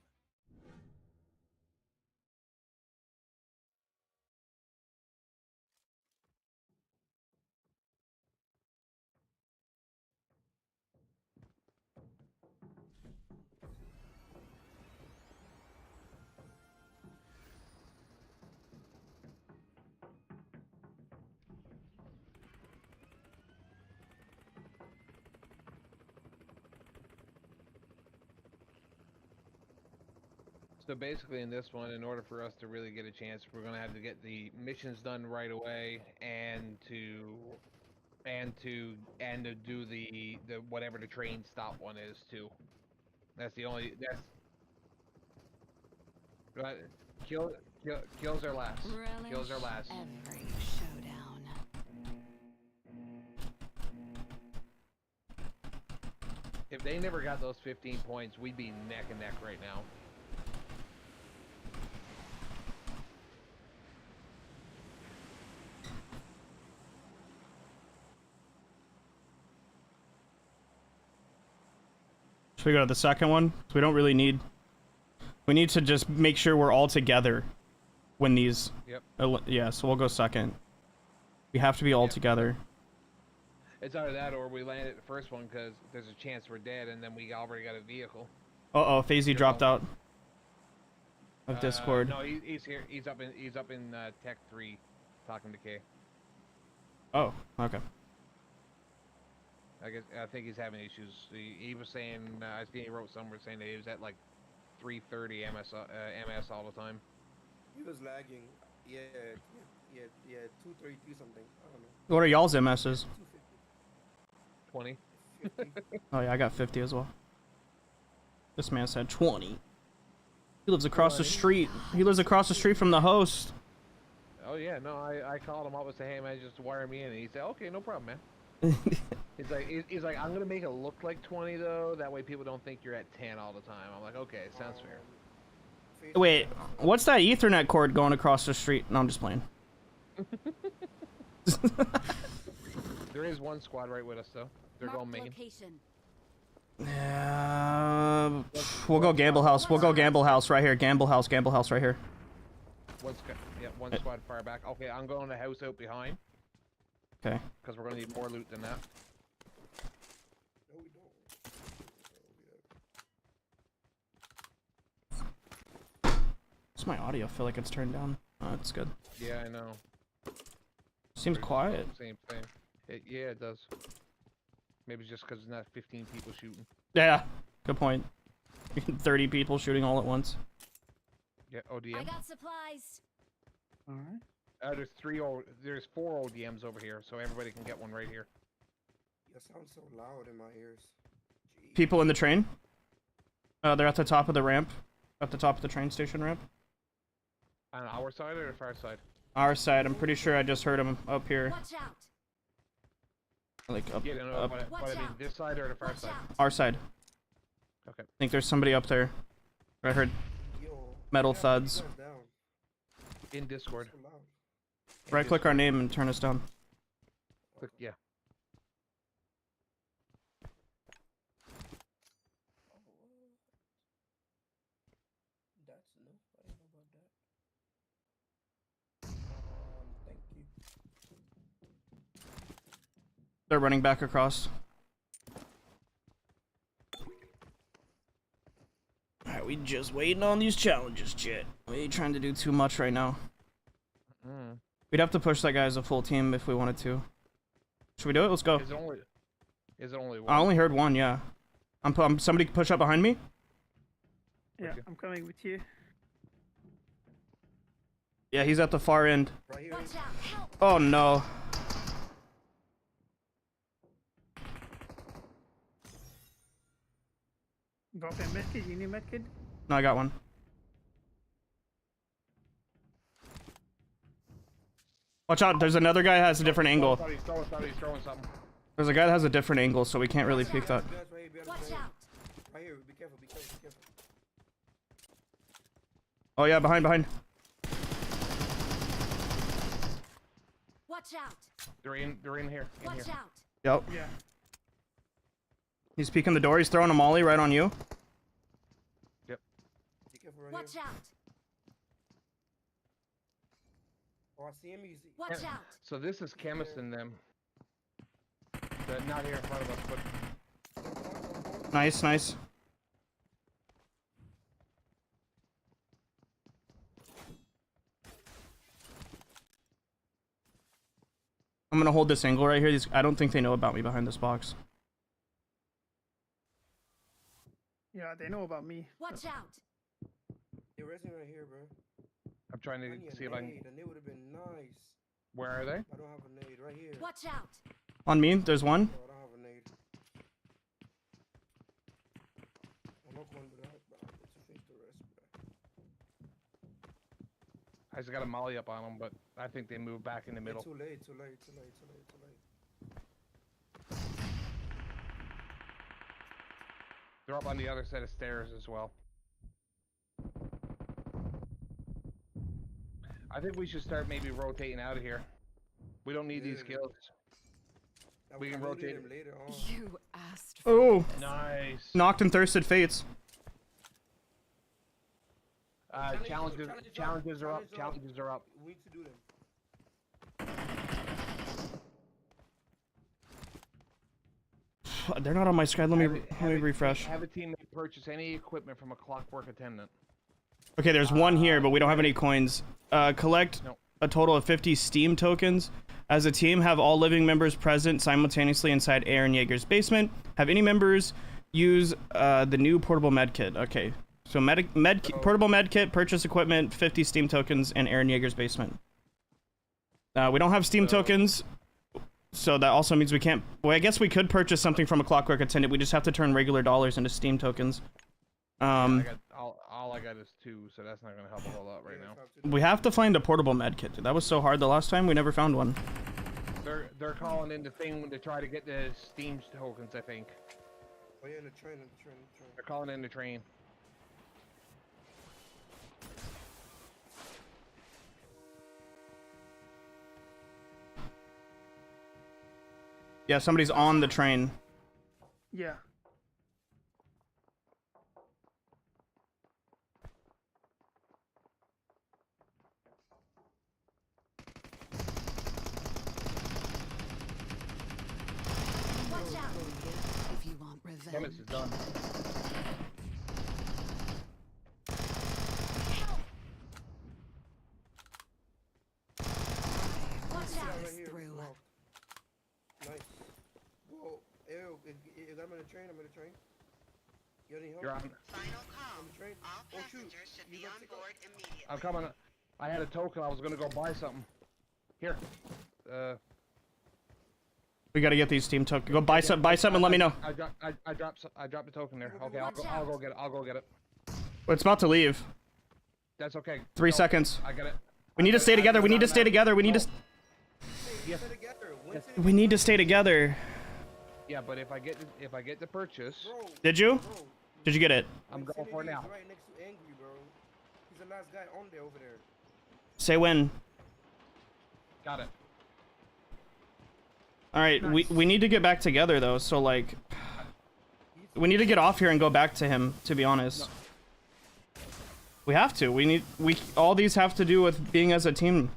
[SPEAKER 9] So basically in this one, in order for us to really get a chance, we're gonna have to get the missions done right away and to do the whatever the train stop one is too. That's but kills are last. Kills are last.
[SPEAKER 5] Every showdown.
[SPEAKER 9] If they never got those 15 points, we'd be neck and neck right now.
[SPEAKER 1] Should we go to the second one? We don't really need... We need to just make sure we're all together when these...
[SPEAKER 9] Yep.
[SPEAKER 1] Yeah, so we'll go second. We have to be all together.
[SPEAKER 9] It's either that or we land at the first one because there's a chance we're dead and then we already got a vehicle.
[SPEAKER 1] Uh-oh, FaZe dropped out of Discord.
[SPEAKER 9] No, he's here. He's up in Tech 3 talking to Kay.
[SPEAKER 1] Oh, okay.
[SPEAKER 9] I think he's having issues. He was saying, I think he wrote somewhere saying that he was at like 330 MS all the time.
[SPEAKER 6] He was lagging. Yeah, 233 something. I don't know.
[SPEAKER 1] What are y'all's MSs?
[SPEAKER 9] 20.
[SPEAKER 1] Oh yeah, I got 50 as well. This man said 20. He lives across the street. He lives across the street from the host.
[SPEAKER 9] Oh yeah, no, I called him up and said, hey man, just wire me in, and he said, okay, no problem, man. He's like, I'm gonna make it look like 20 though, that way people don't think you're at 10 all the time. I'm like, okay, sounds fair.
[SPEAKER 1] Wait, what's that Ethernet cord going across the street? No, I'm just playing.
[SPEAKER 9] There is one squad right with us though. They're going main.
[SPEAKER 1] We'll go Gamble House. We'll go Gamble House right here. Gamble House right here.
[SPEAKER 9] One squad far back. Okay, I'm going to house out behind.
[SPEAKER 1] Okay.
[SPEAKER 9] Because we're gonna need more loot than that.
[SPEAKER 1] Does my audio feel like it's turned down? Oh, it's good.
[SPEAKER 9] Yeah, I know.
[SPEAKER 1] Seems quiet.
[SPEAKER 9] Same thing. Yeah, it does. Maybe it's just because it's not 15 people shooting.
[SPEAKER 1] Yeah, good point. 30 people shooting all at once.
[SPEAKER 9] Yeah, ODM.
[SPEAKER 11] I got supplies.
[SPEAKER 4] All right.
[SPEAKER 9] There's 4 ODMs over here, so everybody can get one right here.
[SPEAKER 6] You sound so loud in my ears.
[SPEAKER 1] People in the train? They're at the top of the ramp. At the top of the train station ramp.
[SPEAKER 9] On our side or the far side?
[SPEAKER 1] Our side. I'm pretty sure I just heard him up here.
[SPEAKER 11] Watch out.
[SPEAKER 1] Like up.
[SPEAKER 9] Yeah, no,
[SPEAKER 1] up.
[SPEAKER 9] but I mean this side or the far side?
[SPEAKER 1] Our side.
[SPEAKER 9] Okay.
[SPEAKER 1] I think there's somebody up there. I heard metal thuds.
[SPEAKER 9] In Discord.
[SPEAKER 1] Right click our name and turn us down.
[SPEAKER 9] Click, yeah.
[SPEAKER 6] That's new. I didn't know about that. Thank you.
[SPEAKER 1] They're running back across. Alright, we just waiting on these challenges, chat. We ain't trying to do too much right now. We'd have to push that guy as a full team if we wanted to. Should we do it? Let's go.
[SPEAKER 9] Is it only one?
[SPEAKER 1] I only heard one, yeah. Somebody push up behind me?
[SPEAKER 4] Yeah, I'm coming with you.
[SPEAKER 1] Yeah, he's at the far end.
[SPEAKER 11] Watch out. Help.
[SPEAKER 1] Oh no.
[SPEAKER 4] Drop a medkit. You need medkit?
[SPEAKER 1] No, I got one. Watch out, there's another guy that has a different angle.
[SPEAKER 9] He's throwing something.
[SPEAKER 1] There's a guy that has a different angle, so we can't really peek that.
[SPEAKER 11] Watch out.
[SPEAKER 6] Right here, be careful, be careful, be careful.
[SPEAKER 1] Oh yeah, behind.
[SPEAKER 11] Watch out.
[SPEAKER 9] They're in here.
[SPEAKER 11] Watch out.
[SPEAKER 1] Yep.
[SPEAKER 4] Yeah.
[SPEAKER 1] He's peeking the door, he's throwing a molly right on you.
[SPEAKER 9] Yep.
[SPEAKER 6] Be careful right
[SPEAKER 11] Watch
[SPEAKER 6] here.
[SPEAKER 11] out.
[SPEAKER 6] Oh, I see him. He's...
[SPEAKER 11] Watch out.
[SPEAKER 9] So this is chemist in them. Not here in front of us, but
[SPEAKER 1] Nice. I'm gonna hold this angle right here. I don't think they know about me behind this box.
[SPEAKER 4] Yeah, they know about me.
[SPEAKER 11] Watch out.
[SPEAKER 6] They're resting right here, bro.
[SPEAKER 9] I'm trying to see if I can.
[SPEAKER 6] A nade would have been nice.
[SPEAKER 9] Where are they?
[SPEAKER 6] I don't have a nade right here.
[SPEAKER 11] Watch out.
[SPEAKER 1] On me, there's one.
[SPEAKER 6] Oh, I don't have a nade. I'm not going to that, but it's a face to rest, bro.
[SPEAKER 9] I just got a molly up on them, but I think they moved back in the middle.
[SPEAKER 6] Too late.
[SPEAKER 9] They're up on the other set of stairs as well. I think we should start maybe rotating out of here. We don't need these kills. We can rotate
[SPEAKER 6] them later on.
[SPEAKER 5] You asked for
[SPEAKER 1] Oh,
[SPEAKER 9] Nice.
[SPEAKER 1] knocked and thirsted fates.
[SPEAKER 9] Challenges are up. Challenges are up.
[SPEAKER 6] We need to do them.
[SPEAKER 1] They're not on my screen. Let me refresh.
[SPEAKER 9] Have a teammate purchase any equipment from a Clockwork attendant.
[SPEAKER 1] Okay, there's one here, but we don't have any coins. Collect a total of 50 Steam tokens. As a team, have all living members present simultaneously inside Aaron Yeager's basement. Have any members use the new portable med kit. Okay, so portable med kit, purchase equipment, 50 Steam tokens, and Aaron Yeager's basement. We don't have Steam tokens, so that also means we can't. Well, I guess we could purchase something from a Clockwork attendant. We just have to turn regular dollars into Steam tokens.
[SPEAKER 9] All I got is 2, so that's not gonna help a whole lot right now.
[SPEAKER 1] We have to find a portable med kit. That was so hard the last time. We never found one.
[SPEAKER 9] They're calling in the thing to try to get the Steam tokens, I think.
[SPEAKER 6] Oh yeah, the train.
[SPEAKER 9] They're calling in the train.
[SPEAKER 1] Yeah, somebody's on the train.
[SPEAKER 4] Yeah.
[SPEAKER 5] Watch out. If you want revenge.
[SPEAKER 9] Chemist is done.
[SPEAKER 11] Watch out.
[SPEAKER 6] Right here.
[SPEAKER 5] Through.
[SPEAKER 6] Wow. Nice. Whoa. Ew. I'm in the train. You need help?
[SPEAKER 9] You're on.
[SPEAKER 8] Final call.
[SPEAKER 6] On the train?
[SPEAKER 8] All
[SPEAKER 6] Oh, shoot.
[SPEAKER 8] passengers should
[SPEAKER 6] You
[SPEAKER 8] be
[SPEAKER 6] got
[SPEAKER 8] on
[SPEAKER 6] to go.
[SPEAKER 8] board immediately.
[SPEAKER 9] I'm coming. I had a token. I was gonna go buy something. Here.
[SPEAKER 1] We gotta get these Steam tokens. Go buy some and let me know.
[SPEAKER 9] I dropped the token there. Okay, I'll go get it.
[SPEAKER 1] It's about to leave.
[SPEAKER 9] That's okay.
[SPEAKER 1] 3 seconds.
[SPEAKER 9] I got it.
[SPEAKER 1] We need to stay together. We need to stay together. We need to.
[SPEAKER 9] Yes.
[SPEAKER 1] We need to stay together.
[SPEAKER 9] Yeah, but if I get the purchase,
[SPEAKER 1] Did you? Did you get it?
[SPEAKER 9] I'm going for it now.
[SPEAKER 6] Right next to Angry, bro. He's the last guy on there over there.
[SPEAKER 1] Say when.
[SPEAKER 9] Got it.
[SPEAKER 1] All right, we need to get back together though. So like, we need to get off here and go back to him. To be honest,
[SPEAKER 9] No.
[SPEAKER 1] we have to. All these have to do with being as a team.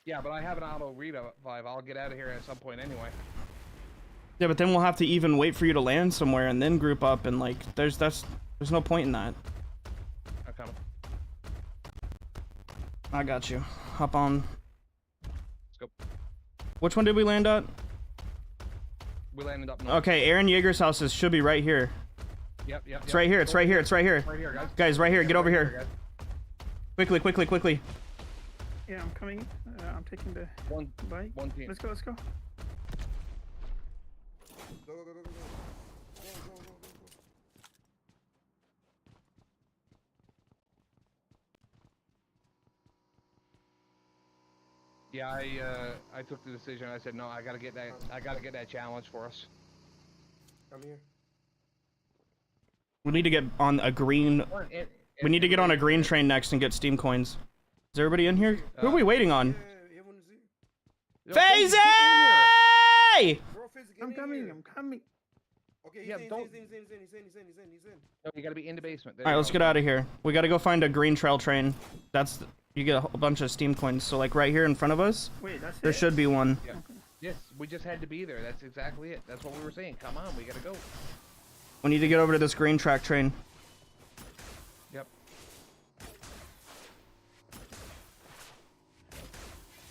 [SPEAKER 9] Yeah, but I have an auto revive. I'll get out of here at some point anyway.
[SPEAKER 1] Yeah, but then we'll have to even wait for you to land somewhere and then group up and like, there's no point in that.
[SPEAKER 9] I'm coming.
[SPEAKER 1] I got you. Hop on.
[SPEAKER 9] Let's go.
[SPEAKER 1] Which one did we land at?
[SPEAKER 9] We landed up north.
[SPEAKER 1] Okay, Aaron Yeager's house should be right here.
[SPEAKER 9] Yep.
[SPEAKER 1] It's right here. It's right here. It's right here.
[SPEAKER 9] Right here, guys.
[SPEAKER 1] Guys, right here. Get over
[SPEAKER 9] Right
[SPEAKER 1] here. Quickly.
[SPEAKER 4] Yeah, I'm coming. I'm taking the
[SPEAKER 9] One
[SPEAKER 4] bike.
[SPEAKER 9] One team.
[SPEAKER 4] Let's go.
[SPEAKER 6] Go. Go.
[SPEAKER 9] Yeah, I took the decision. I said no. I gotta get that challenge for us.
[SPEAKER 6] Come here.
[SPEAKER 1] We need to get on a green. We need to get on a green train next and get Steam coins. Is everybody in here? Who are we waiting on? FaZe!
[SPEAKER 4] I'm coming.
[SPEAKER 6] Okay,
[SPEAKER 9] Yeah,
[SPEAKER 6] he's
[SPEAKER 9] don't-
[SPEAKER 6] in.
[SPEAKER 9] No, you gotta be in the basement.
[SPEAKER 1] All right, let's get out of here. We gotta go find a green trail train. You get a whole bunch of Steam coins. So like right here in front of us,
[SPEAKER 4] Wait, that's
[SPEAKER 1] there
[SPEAKER 4] it?
[SPEAKER 1] should be one.
[SPEAKER 9] Yeah. Yes, we just had to be there. That's exactly it. That's what we were saying. Come on, we gotta go.
[SPEAKER 1] We need to get over to this green track train.
[SPEAKER 9] Yep.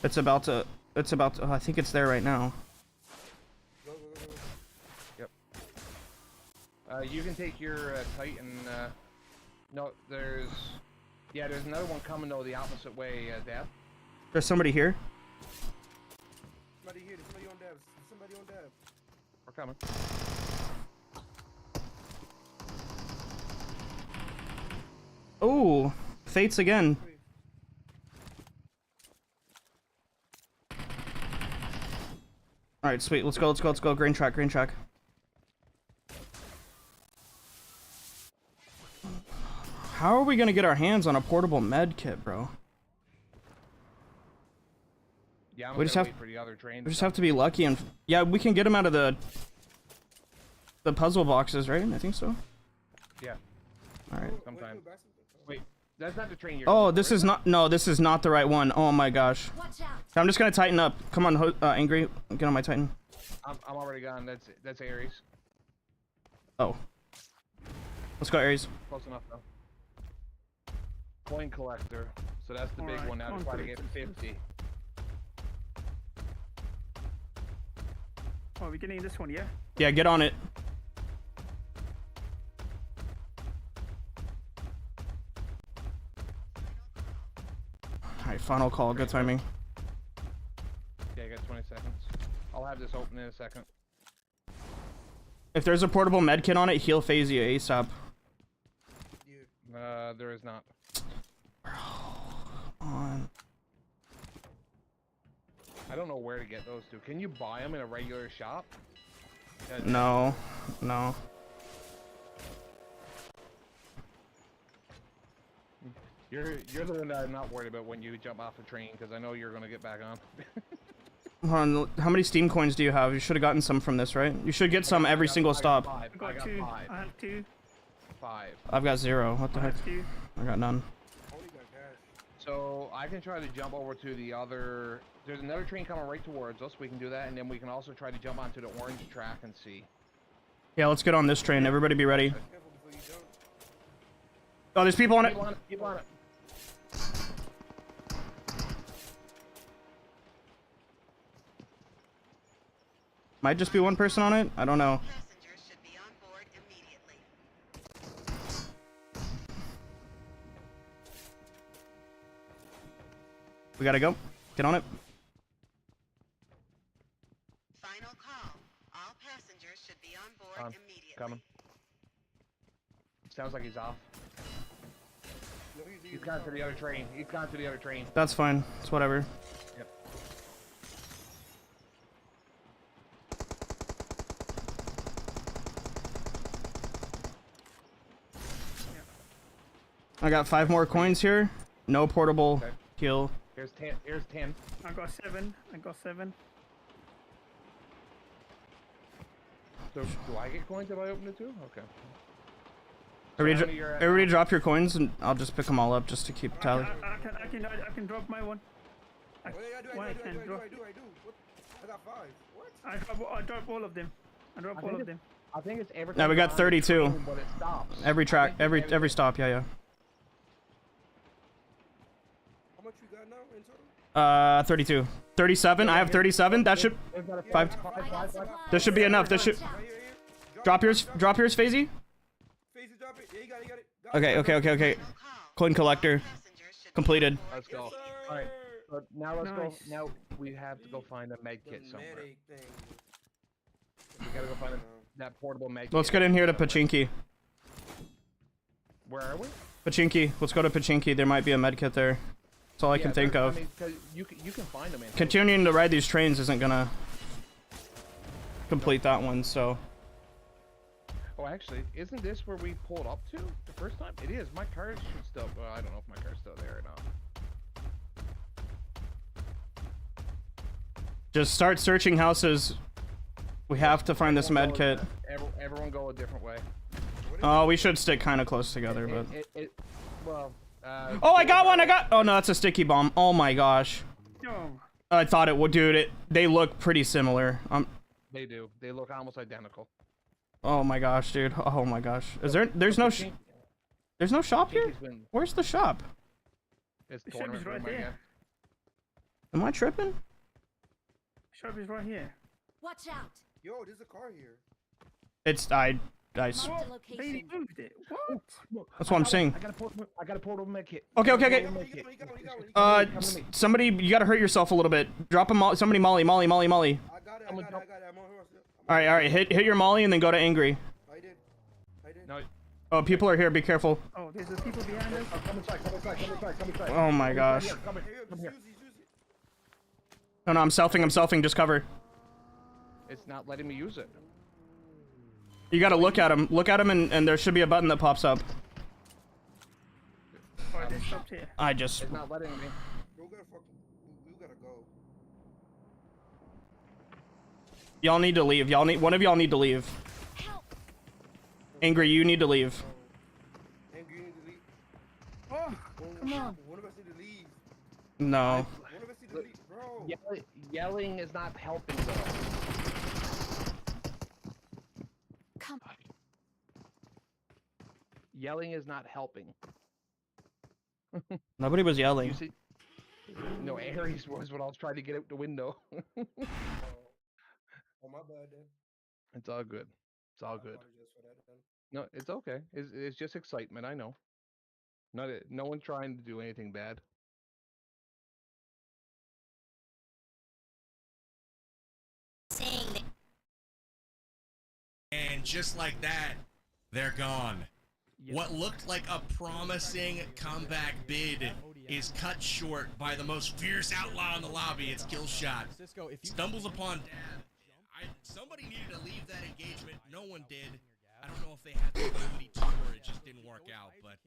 [SPEAKER 1] It's about to. I think it's there right now.
[SPEAKER 9] Yep. You can take your Titan. No, there's another one coming though the opposite way, Dad.
[SPEAKER 1] There's somebody here.
[SPEAKER 6] Somebody here. Somebody on Dab.
[SPEAKER 9] We're coming.
[SPEAKER 1] Oh, Fates again. All right, sweet. Let's go. Green track. How are we gonna get our hands on a portable med kit, bro?
[SPEAKER 9] Yeah, I'm
[SPEAKER 1] We just
[SPEAKER 9] gonna
[SPEAKER 1] have-
[SPEAKER 9] wait for the other train.
[SPEAKER 1] We just have to be lucky and yeah, we can get them out of the puzzle boxes, right? I think so.
[SPEAKER 9] Yeah.
[SPEAKER 1] All right.
[SPEAKER 9] Sometime. Wait, that's not the train you're.
[SPEAKER 1] Oh,
[SPEAKER 9] going
[SPEAKER 1] this
[SPEAKER 9] for,
[SPEAKER 1] is not. No, this is not the right one. Oh my gosh.
[SPEAKER 11] Watch out.
[SPEAKER 1] I'm just gonna tighten up. Come on, Angry. Get on my Titan.
[SPEAKER 9] I'm already gone. That's Ares.
[SPEAKER 1] Oh. Let's go, Ares.
[SPEAKER 9] Close enough though. Coin collector. So that's the big
[SPEAKER 4] Alright,
[SPEAKER 9] one now to try to get 50.
[SPEAKER 4] Oh, we're getting this one, yeah?
[SPEAKER 1] Yeah, get on it. Alright, final call. Good timing.
[SPEAKER 9] Yeah, I got 20 seconds. I'll have this open in a second.
[SPEAKER 1] If there's a portable med kit on it, heal FaZe you ASAP.
[SPEAKER 9] There is not.
[SPEAKER 1] On.
[SPEAKER 9] I don't know where to get those to. Can you buy them in a regular shop?
[SPEAKER 1] No.
[SPEAKER 9] You're the one that I'm not worried about when you jump off a train because I know you're gonna get back on.
[SPEAKER 1] Hold on, how many Steam coins do you have? You should have gotten some from this, right? You should get some every single stop.
[SPEAKER 9] I got 5.
[SPEAKER 4] I have 2.
[SPEAKER 9] 5.
[SPEAKER 1] I've got 0. What the
[SPEAKER 4] I
[SPEAKER 1] heck?
[SPEAKER 4] have 2.
[SPEAKER 1] I got none.
[SPEAKER 9] So I can try to jump over to the other. There's another train coming right towards us. We can do that, and then we can also try to jump onto the orange track and see.
[SPEAKER 1] Yeah, let's get on this train. Everybody be ready. Oh, there's people on it.
[SPEAKER 9] People on it.
[SPEAKER 1] Might just be one person on it. I don't know.
[SPEAKER 8] Passengers should be on board immediately.
[SPEAKER 1] We gotta go. Get on it.
[SPEAKER 8] Final call. All passengers should be on board immediately.
[SPEAKER 9] Coming. Sounds like he's off. He's gone to the other train. He's gone to the other train.
[SPEAKER 1] That's fine. It's whatever.
[SPEAKER 9] Yep.
[SPEAKER 1] I got 5 more coins here. No portable heal.
[SPEAKER 9] Here's 10. Here's 10.
[SPEAKER 4] I got 7. I got 7.
[SPEAKER 9] So do I get coins if I open it too? Okay.
[SPEAKER 1] Everybody drop your coins and I'll just pick them all up just to keep tally.
[SPEAKER 4] I can drop my one. I
[SPEAKER 6] do.
[SPEAKER 4] What? I drop all of them. I drop all of them.
[SPEAKER 9] I think it's every.
[SPEAKER 1] Now we got 32.
[SPEAKER 9] But it stops.
[SPEAKER 1] Every track, every stop, yeah.
[SPEAKER 6] How much you got now in total?
[SPEAKER 1] 32. 37. I have 37. That should 5. This should be enough. This should. Drop yours, FaZe. Okay. Coin collector completed.
[SPEAKER 9] Let's go. All right. So now let's go. Now we have to go find a med kit somewhere. We gotta go find that portable med kit.
[SPEAKER 1] Let's get in here to Pachinki.
[SPEAKER 9] Where are we?
[SPEAKER 1] Pachinki. Let's go to Pachinki. There might be a med kit there. That's all I can think of.
[SPEAKER 9] I mean, 'cause you can find them.
[SPEAKER 1] Continuing to ride these trains isn't gonna complete that one, so.
[SPEAKER 9] Oh, actually, isn't this where we pulled up to the first time? It is. My car should still. Well, I don't know if my car's still there or not.
[SPEAKER 1] Just start searching houses. We have to find this med kit.
[SPEAKER 9] Everyone go a different way.
[SPEAKER 1] Oh, we should stick kind of close together, but.
[SPEAKER 9] Well.
[SPEAKER 1] Oh, I got one. Oh no, that's a sticky bomb. Oh my gosh. I thought it would, dude. They look pretty similar.
[SPEAKER 9] They do. They look almost identical.
[SPEAKER 1] Oh my gosh, dude. Oh my gosh. There's no shop here? Where's the shop?
[SPEAKER 9] It's
[SPEAKER 4] the shop is right there.
[SPEAKER 1] Am I tripping?
[SPEAKER 4] Shop is right here.
[SPEAKER 11] Watch out.
[SPEAKER 6] Yo, there's a car here.
[SPEAKER 4] They moved it. What?
[SPEAKER 1] That's what I'm saying.
[SPEAKER 9] I got a portable med kit.
[SPEAKER 1] Okay. Somebody, you gotta hurt yourself a little bit. Drop a molly. Somebody molly.
[SPEAKER 6] I got it. I'm on horse.
[SPEAKER 1] All right. Hit your molly and then go to angry.
[SPEAKER 6] I did.
[SPEAKER 9] No.
[SPEAKER 1] Oh, people are here. Be careful.
[SPEAKER 4] Oh, there's people behind us.
[SPEAKER 9] Come inside.
[SPEAKER 1] Oh my gosh.
[SPEAKER 9] Come here.
[SPEAKER 1] No, I'm selfing. Just cover.
[SPEAKER 9] It's not letting me use it.
[SPEAKER 1] You gotta look at him. And there should be a button that pops up.
[SPEAKER 4] Oh, they stopped here.
[SPEAKER 9] It's not letting me.
[SPEAKER 6] You gotta go.
[SPEAKER 1] Y'all need to leave. One of y'all need to leave. Angry, you need to leave.
[SPEAKER 6] Angry, you need to leave.
[SPEAKER 4] Oh, come on.
[SPEAKER 6] One of us need to leave.
[SPEAKER 1] No.
[SPEAKER 6] One of us need to leave, bro.
[SPEAKER 9] Yelling is not helping though. Yelling is not helping.
[SPEAKER 1] Nobody was yelling.
[SPEAKER 9] You see? No, Aries was when I was trying to get out the window.
[SPEAKER 6] Oh, my bad then.
[SPEAKER 9] It's all good. It's all good. No, it's okay. It's just excitement. I know. No one's trying to do anything bad.
[SPEAKER 2] And just like that, they're gone. What looked like a promising comeback bid is cut short by the most fierce outlaw in the lobby. It's Killshot. Stumbles upon Dab. Somebody needed to leave that engagement. No one did. I don't know if they had the ability to or it just didn't work out. But,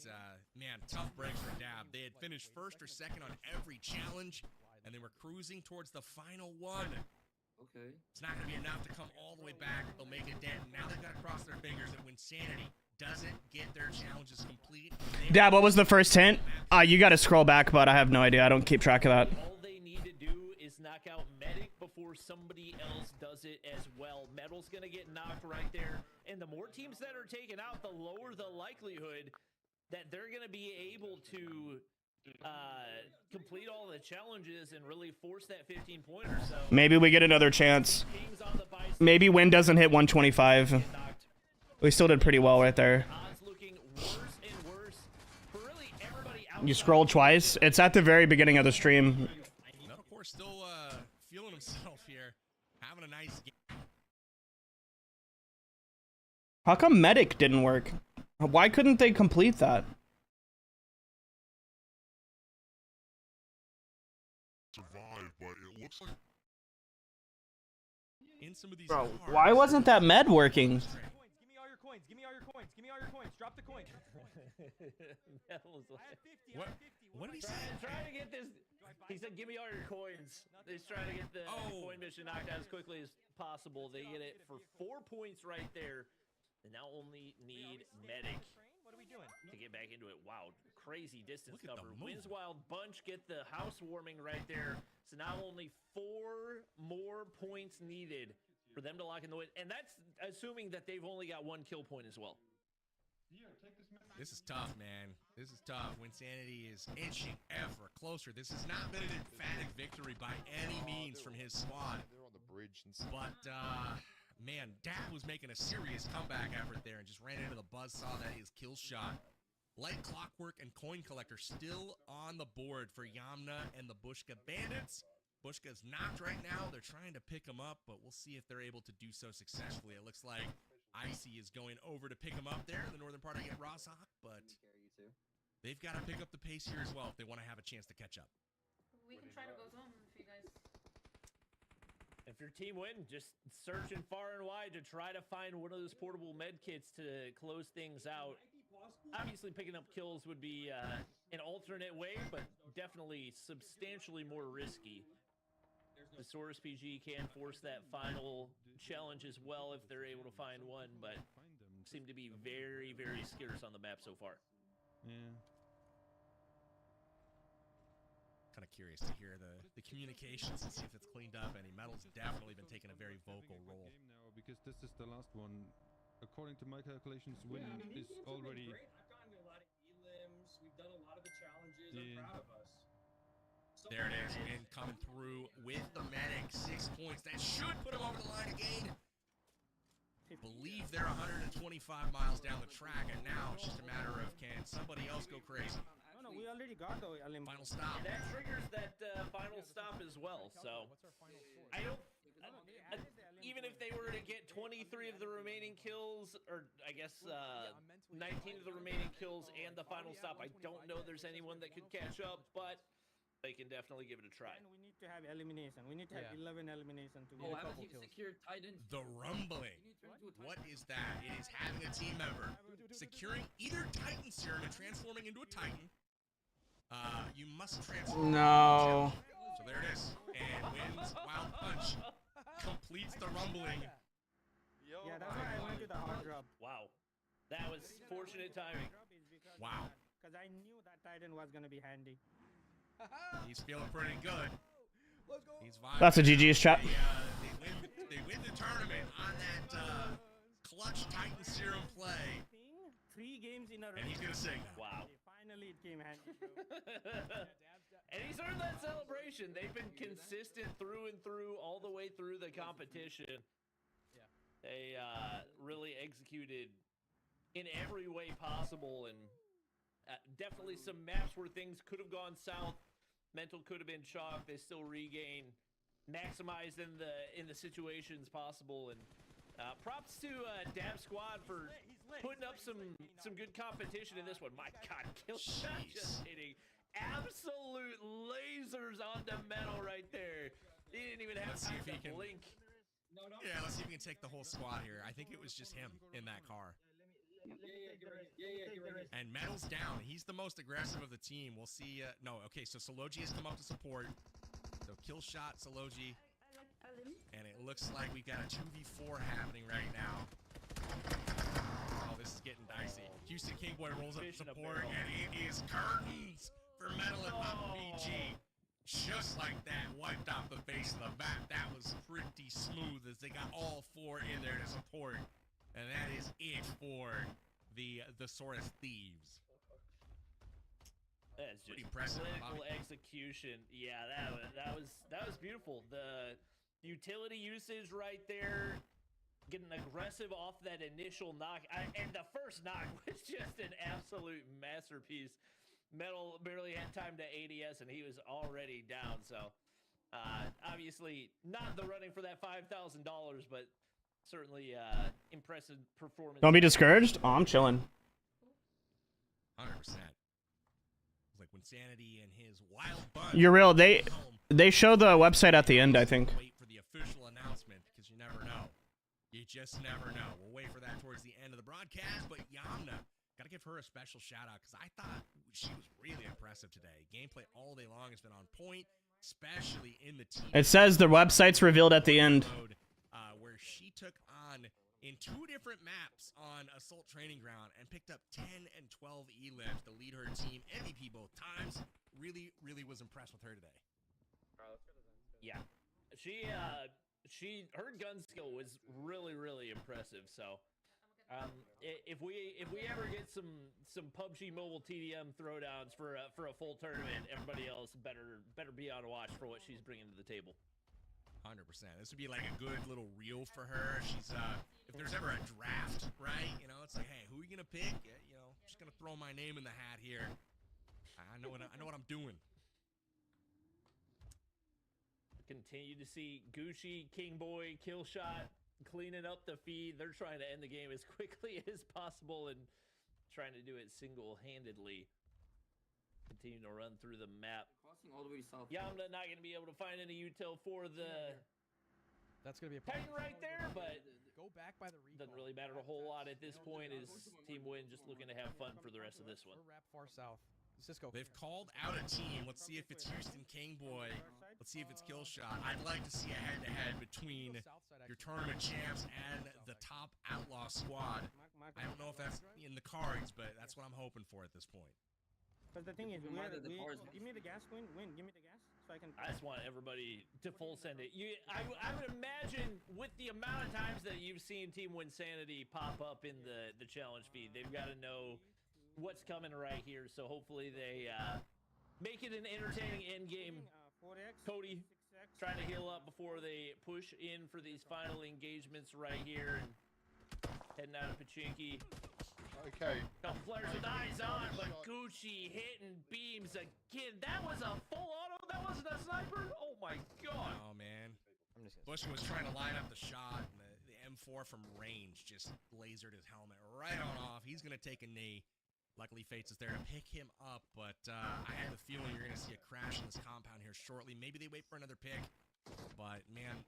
[SPEAKER 2] man, tough breaks for Dab. They had finished first or second on every challenge, and they were cruising towards the final one.
[SPEAKER 13] Okay.
[SPEAKER 2] It's not going to be enough to come all the way back. They'll make a dent. Now they've got to cross their fingers that when Sanity doesn't get their challenges complete.
[SPEAKER 1] Dad, what was the first hint? You got to scroll back, but I have no idea. I don't keep track of that.
[SPEAKER 3] All they need to do is knock out Medic before somebody else does it as well. Metal's going to get knocked right there. And the more teams that are taken out, the lower the likelihood that they're going to be able to complete all the challenges and really force that 15-pointer. So
[SPEAKER 1] maybe we get another chance. Maybe Win doesn't hit 125. We still did pretty well right there. You scrolled twice. It's at the very beginning of the stream.
[SPEAKER 2] Metalcore still feeling himself here, having a nice game.
[SPEAKER 1] How come Medic didn't work? Why couldn't they complete that?
[SPEAKER 2] Survive, but it looks like in some of these
[SPEAKER 1] Bro,
[SPEAKER 2] cars,
[SPEAKER 1] why wasn't that med working?
[SPEAKER 3] Give me all your coins. Give me all your coins. Give me all your coins. Drop the coin.
[SPEAKER 2] What did he say?
[SPEAKER 3] Trying to get this. He said, "Give me all your coins." He's trying to get the coin mission knocked out as quickly as possible. They get it for 4 points right there. They now only need medic.
[SPEAKER 14] What are we doing?
[SPEAKER 3] To get back into it. Wow, crazy distance
[SPEAKER 2] Look at
[SPEAKER 3] cover.
[SPEAKER 2] the move.
[SPEAKER 3] Winds Wild Bunch get the house warming right there. So now only 4 more points needed for them to lock in the win. And that's assuming that they've only got 1 kill point as well.
[SPEAKER 2] This is tough, man. This is tough. Winsanity is inching ever closer. This has not been an emphatic victory by any means from his squad.
[SPEAKER 15] They're on the bridge and
[SPEAKER 2] But, man, Dad was making a serious comeback effort there and just ran into the buzzsaw that is kill shot. Light Clockwork and Coin Collector still on the board for Yamna and the Bushka Bandits. Bushka's knocked right now. They're trying to pick him up, but we'll see if they're able to do so successfully. It looks like Icy is going over to pick him up there in the northern part of Rossock, but they've got to pick up the pace here as well if they want to have a chance to catch up.
[SPEAKER 11] We can try to go zone if you guys.
[SPEAKER 3] If your team win, just searching far and wide to try to find one of those portable med kits to close things out. Obviously, picking up kills would be an alternate way, but definitely substantially more risky. The Source PG can force that final challenge as well if they're able to find one, but seem to be very, very scarce on the map so far.
[SPEAKER 12] Yeah.
[SPEAKER 2] Kind of curious to hear the communications and see if it's cleaned up. Any Metal's definitely been taking a very vocal role.
[SPEAKER 12] Now because this is the last one. According to my calculations, win is already.
[SPEAKER 13] Great. I've gotten to a lot of elims. We've done a lot of the challenges.
[SPEAKER 12] Yeah.
[SPEAKER 13] I'm proud of us.
[SPEAKER 2] There it is, and coming through with the medic, 6 points. That should put him over the line again. Believe they're 125 miles down the track, and now it's just a matter of can somebody else go crazy.
[SPEAKER 10] No, we already got the
[SPEAKER 2] Final stop.
[SPEAKER 3] That triggers that final stop as well, so I don't... even if they were to get 23 of the remaining kills, or I guess 19 of the remaining kills and the final stop, I don't know there's anyone that could catch up, but they can definitely give it a try.
[SPEAKER 10] And we need to have elimination. We need to have 11 elimination to get
[SPEAKER 13] Oh,
[SPEAKER 10] a
[SPEAKER 13] haven't
[SPEAKER 10] couple
[SPEAKER 13] you
[SPEAKER 10] kills.
[SPEAKER 13] secured Titan?
[SPEAKER 2] The rumbling. What is that? It is having a team member securing either Titan serum and transforming into a Titan. You must transform.
[SPEAKER 1] No.
[SPEAKER 2] So there it is. And Winds Wild Punch completes the rumbling.
[SPEAKER 10] Yeah, that's why I went to the hard drop.
[SPEAKER 3] Wow. That was fortunate timing.
[SPEAKER 2] Wow.
[SPEAKER 10] Because I knew that Titan was going to be handy.
[SPEAKER 2] He's feeling pretty good. He's vibing.
[SPEAKER 1] That's a GG's chat.
[SPEAKER 2] They win the tournament on that clutch Titan serum play.
[SPEAKER 10] 3 games in a row.
[SPEAKER 2] And he's gonna sing.
[SPEAKER 3] Wow.
[SPEAKER 10] Finally, it came handy, bro.
[SPEAKER 3] And he's earned that celebration. They've been consistent through and through, all the way through the competition.
[SPEAKER 14] Yeah.
[SPEAKER 3] They really executed in every way possible, and definitely some maps where things could have gone south. Mental could have been chalk. They still regain, maximized in the situations possible, and props to Dab Squad for putting up some good competition in this one. My God, kill shot just hitting absolute lasers onto Metal right there. He didn't even have time to blink.
[SPEAKER 2] Yeah, let's see if we can take the whole squad here. I think it was just him in that car. And Metal's down. He's the most aggressive of the team. We'll see. No, okay, so Soloji has come up to support. So kill shot, Soloji. And it looks like we've got a 2v4 happening right now. Oh, this is getting dicey. Houston Kingboy rolls up to support, and it is curtains for Metal and PUBG. Just like that, wiped off the face of the map. That was pretty smooth as they got all 4 in there to support. And that is it for the Saurus Thieves.
[SPEAKER 3] That's just
[SPEAKER 2] pretty impressive.
[SPEAKER 3] clinical execution. Yeah, that was beautiful. The utility usage right there, getting aggressive off that initial knock, and the first knock was just an absolute masterpiece. Metal barely had time to ADS, and he was already down. So, obviously, not the running for that $5,000, but certainly impressive performance.
[SPEAKER 1] Don't be discouraged. Oh, I'm chilling.
[SPEAKER 2] 100%. It's like when Sanity and his wild bunch.
[SPEAKER 1] You're real. They show the website at the end, I think.
[SPEAKER 2] Wait for the official announcement because you never know. You just never know. We'll wait for that towards the end of the broadcast. But Yamna, gotta give her a special shout out because I thought she was really impressive today. Gameplay all day long has been on point, especially in the team.
[SPEAKER 1] It says the website's revealed at the end.
[SPEAKER 2] Where she took on in 2 different maps on Assault Training Ground and picked up 10 and 12 elims to lead her team MVP both times. Really was impressed with her today.
[SPEAKER 3] Yeah, her gun skill was really impressive. So, if we ever get some PUBG Mobile TDM throwdowns for a full tournament, everybody else better be on watch for what she's bringing to the table.
[SPEAKER 2] 100%. This would be like a good little reel for her. She's if there's ever a draft, right? You know, it's like, hey, who are you gonna pick? You know, just gonna throw my name in the hat here. I know what I'm doing.
[SPEAKER 3] Continue to see Gucci, King Boy, Killshot cleaning up the feed. They're trying to end the game as quickly as possible and trying to do it single-handedly. Continue to run through the map.
[SPEAKER 15] All the way south.
[SPEAKER 3] Yeah, I'm not going to be able to find any util for the
[SPEAKER 16] That's going to be a
[SPEAKER 3] ping right there, but
[SPEAKER 16] go back by the recall.
[SPEAKER 3] Doesn't really matter a whole lot at this point. Is Team Win just looking to have fun for the rest of this one?
[SPEAKER 16] We're wrapped far south. Cisco.
[SPEAKER 2] They've called out a team. Let's see if it's Houston Kingboy. Let's see if it's Killshot. I'd like to see a head-to-head between your tournament champs and the top outlaw squad. I don't know if that's in the cards, but that's what I'm hoping for at this point.
[SPEAKER 10] But the thing is, give me the gas, win, give me the gas, so I can.
[SPEAKER 3] I just want everybody to full send it. I would imagine with the amount of times that you've seen Team Win Sanity pop up in the challenge feed, they've got to know what's coming right here. So hopefully they make it an entertaining end game. Cody trying to heal up before they push in for these final engagements right here. And heading out of Pachinki.
[SPEAKER 17] Okay.
[SPEAKER 3] Couple players with eyes on, but Gucci hitting beams again. That was a full auto. That wasn't a sniper. Oh my god.
[SPEAKER 2] Oh man. Bush was trying to line up the shot, and the M4 from range just lasered his helmet right on off. He's gonna take a knee. Luckily, Fates is there to pick him up, but I have a feeling you're gonna see a crash in this compound here shortly. Maybe they wait for another pick, but man.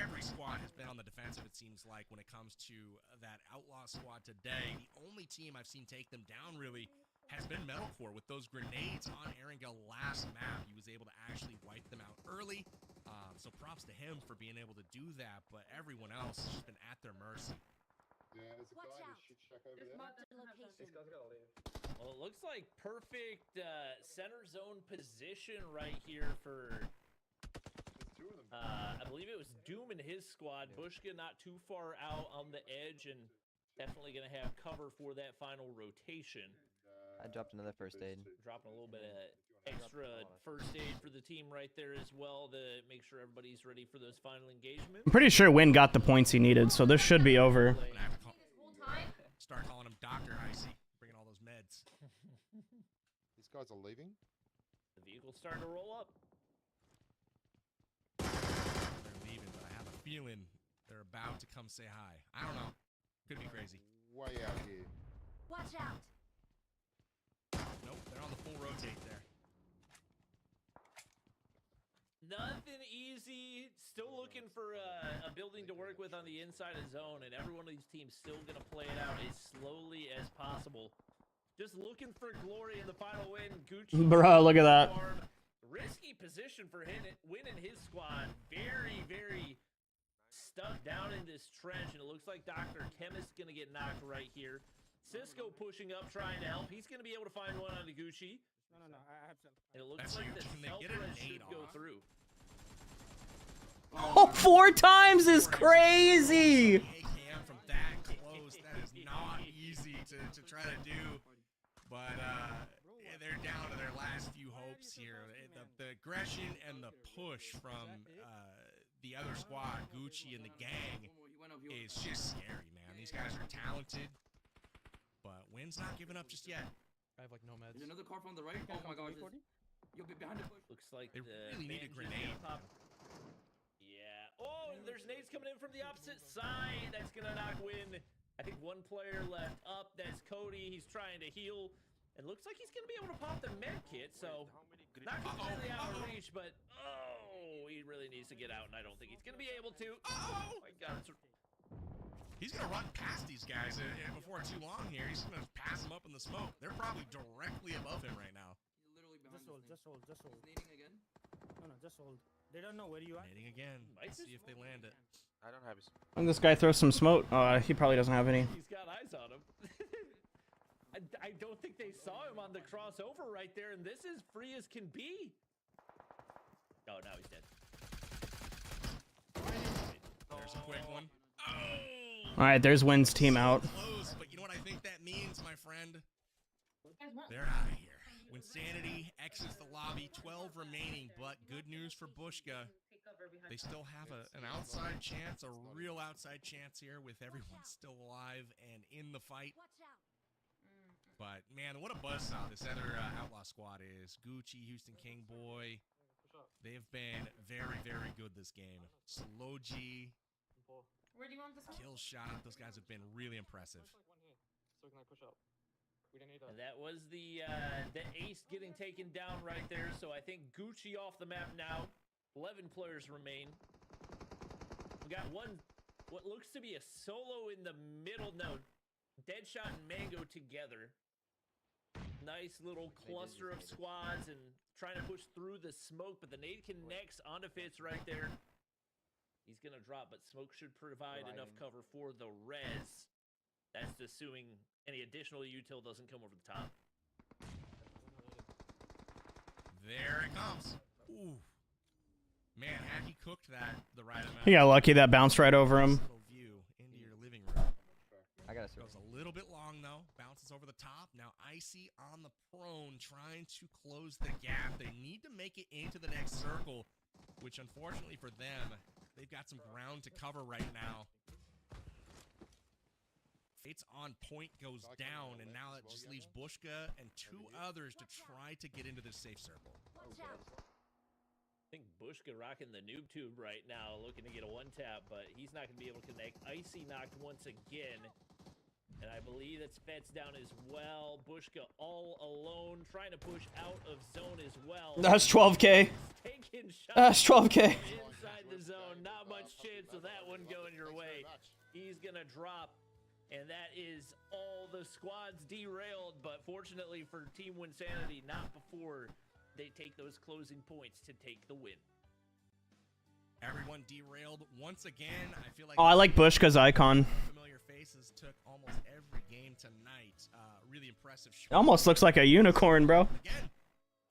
[SPEAKER 2] Every squad has been on the defensive, it seems like, when it comes to that outlaw squad today. The only team I've seen take them down, really, has been Metalcore. With those grenades on Erangel last map, he was able to actually wipe them out early. So props to him for being able to do that, but everyone else has just been at their mercy.
[SPEAKER 17] Yeah, there's a guy in the shit shack over there.
[SPEAKER 3] Well, it looks like perfect center zone position right here for... I believe it was Doom and his squad. Bushka not too far out on the edge and definitely going to have cover for that final rotation.
[SPEAKER 18] I dropped another first aid.
[SPEAKER 3] Dropping a little bit of extra first aid for the team right there as well to make sure everybody's ready for those final engagements.
[SPEAKER 1] I'm pretty sure Win got the points he needed, so this should be over.
[SPEAKER 2] Start calling him Dr. Icy, bringing all those meds.
[SPEAKER 17] These guys are leaving.
[SPEAKER 3] The vehicle's starting to roll up.
[SPEAKER 2] They're leaving, but I have a feeling they're about to come say hi. I don't know. Could be crazy.
[SPEAKER 17] Way out here.
[SPEAKER 11] Watch out.
[SPEAKER 2] Nope, they're on the full rotate there.
[SPEAKER 3] Nothing easy. Still looking for a building to work with on the inside of zone, and every one of these teams still going to play it out as slowly as possible. Just looking for glory in the final win. Gucci.
[SPEAKER 1] Bro, look at that.
[SPEAKER 3] Risky position for Win and his squad. Very stuck down in this trench, and it looks like Dr. Chemist going to get knocked right here. Cisco pushing up, trying to help. He's going to be able to find one on the Gucci.
[SPEAKER 10] No, I have some.
[SPEAKER 3] And it looks like the self-res should go through.
[SPEAKER 1] Oh, 4 times is crazy!
[SPEAKER 2] AKM from that close, that is not easy to try to do. But yeah, they're down to their last few hopes here. The aggression and the push from the other squad, Gucci and the gang, is just scary, man. These guys are talented, but Win's not giving up just yet.
[SPEAKER 16] I have like no meds.
[SPEAKER 15] There's another car from the right. Oh my god. You'll be behind the push.
[SPEAKER 3] Looks like
[SPEAKER 2] they really need a grenade.
[SPEAKER 3] Yeah. Oh, there's nades coming in from the opposite side. That's going to knock Win. I think one player left up. That's Cody. He's trying to heal. And looks like he's going to be able to pop the med kit, so not completely out of reach, but he really needs to get out, and I don't think he's going to be able to. Oh my God.
[SPEAKER 2] He's going to run past these guys before too long here. He's going to pass them up in the smoke. They're probably directly above him right now.
[SPEAKER 15] Literally behind
[SPEAKER 10] Just hold.
[SPEAKER 15] He's nading again.
[SPEAKER 10] No, just hold. They don't know where you are.
[SPEAKER 2] Nading again. Let's see if they land it.
[SPEAKER 18] I don't have his.
[SPEAKER 1] And this guy throws some smoke. He probably doesn't have any.
[SPEAKER 3] He's got eyes on him. I don't think they saw him on the crossover right there, and this is free as can be. Oh, now he's dead.
[SPEAKER 2] There's a quick one. Oh!
[SPEAKER 1] All right, there's Wynn's team out.
[SPEAKER 2] Close, but you know what I think that means, my friend? They're out of here. Winsanity exits the lobby, 12 remaining, but good news for Bushka. They still have an outside chance, a real outside chance here with everyone still alive and in the fight. But, man, what a buzzsaw this other Outlaw squad is. Gucci, Houston King Boy. They have been very, very good this game. Slow G.
[SPEAKER 11] Where do you want this one?
[SPEAKER 2] Kill shot. Those guys have been really impressive.
[SPEAKER 3] And that was the ace getting taken down right there. So I think Gucci off the map now. 11 players remain. We got one, what looks to be a solo in the middle. No, Deadshot and Mango together. Nice little cluster of squads and trying to push through the smoke, but the nade connects onto Fitz right there. He's going to drop, but smoke should provide enough cover for the res. That's assuming any additional util doesn't come over the top.
[SPEAKER 2] There it comes. Ooh. Man, had he cooked that the right amount.
[SPEAKER 1] He got lucky that bounced right over him.
[SPEAKER 2] View into your living room.
[SPEAKER 18] I got a
[SPEAKER 2] Goes a little bit long though. Bounces over the top. Now Icy on the prone, trying to close the gap. They need to make it into the next circle, which unfortunately for them, they've got some ground to cover right now. Fate's on point goes down, and now that just leaves Bushka and two others to try to get into this safe circle.
[SPEAKER 3] I think Bushka rocking the noob tube right now, looking to get a one tap, but he's not going to be able to connect. Icy knocked once again, and I believe that's Fet's down as well. Bushka all alone, trying to push out of zone as well.
[SPEAKER 1] That's 12K.
[SPEAKER 3] Taking shots
[SPEAKER 1] That's 12K.
[SPEAKER 3] inside the zone. Not much chance of that one going your way. He's going to drop, and that is all the squads derailed, but fortunately for Team Winsanity, not before they take those closing points to take the win.
[SPEAKER 2] Everyone derailed once again. I feel like
[SPEAKER 1] I like Bushka's icon.
[SPEAKER 2] Familiar faces took almost every game tonight. Really impressive.
[SPEAKER 1] It almost looks like a unicorn, bro.
[SPEAKER 2] Again,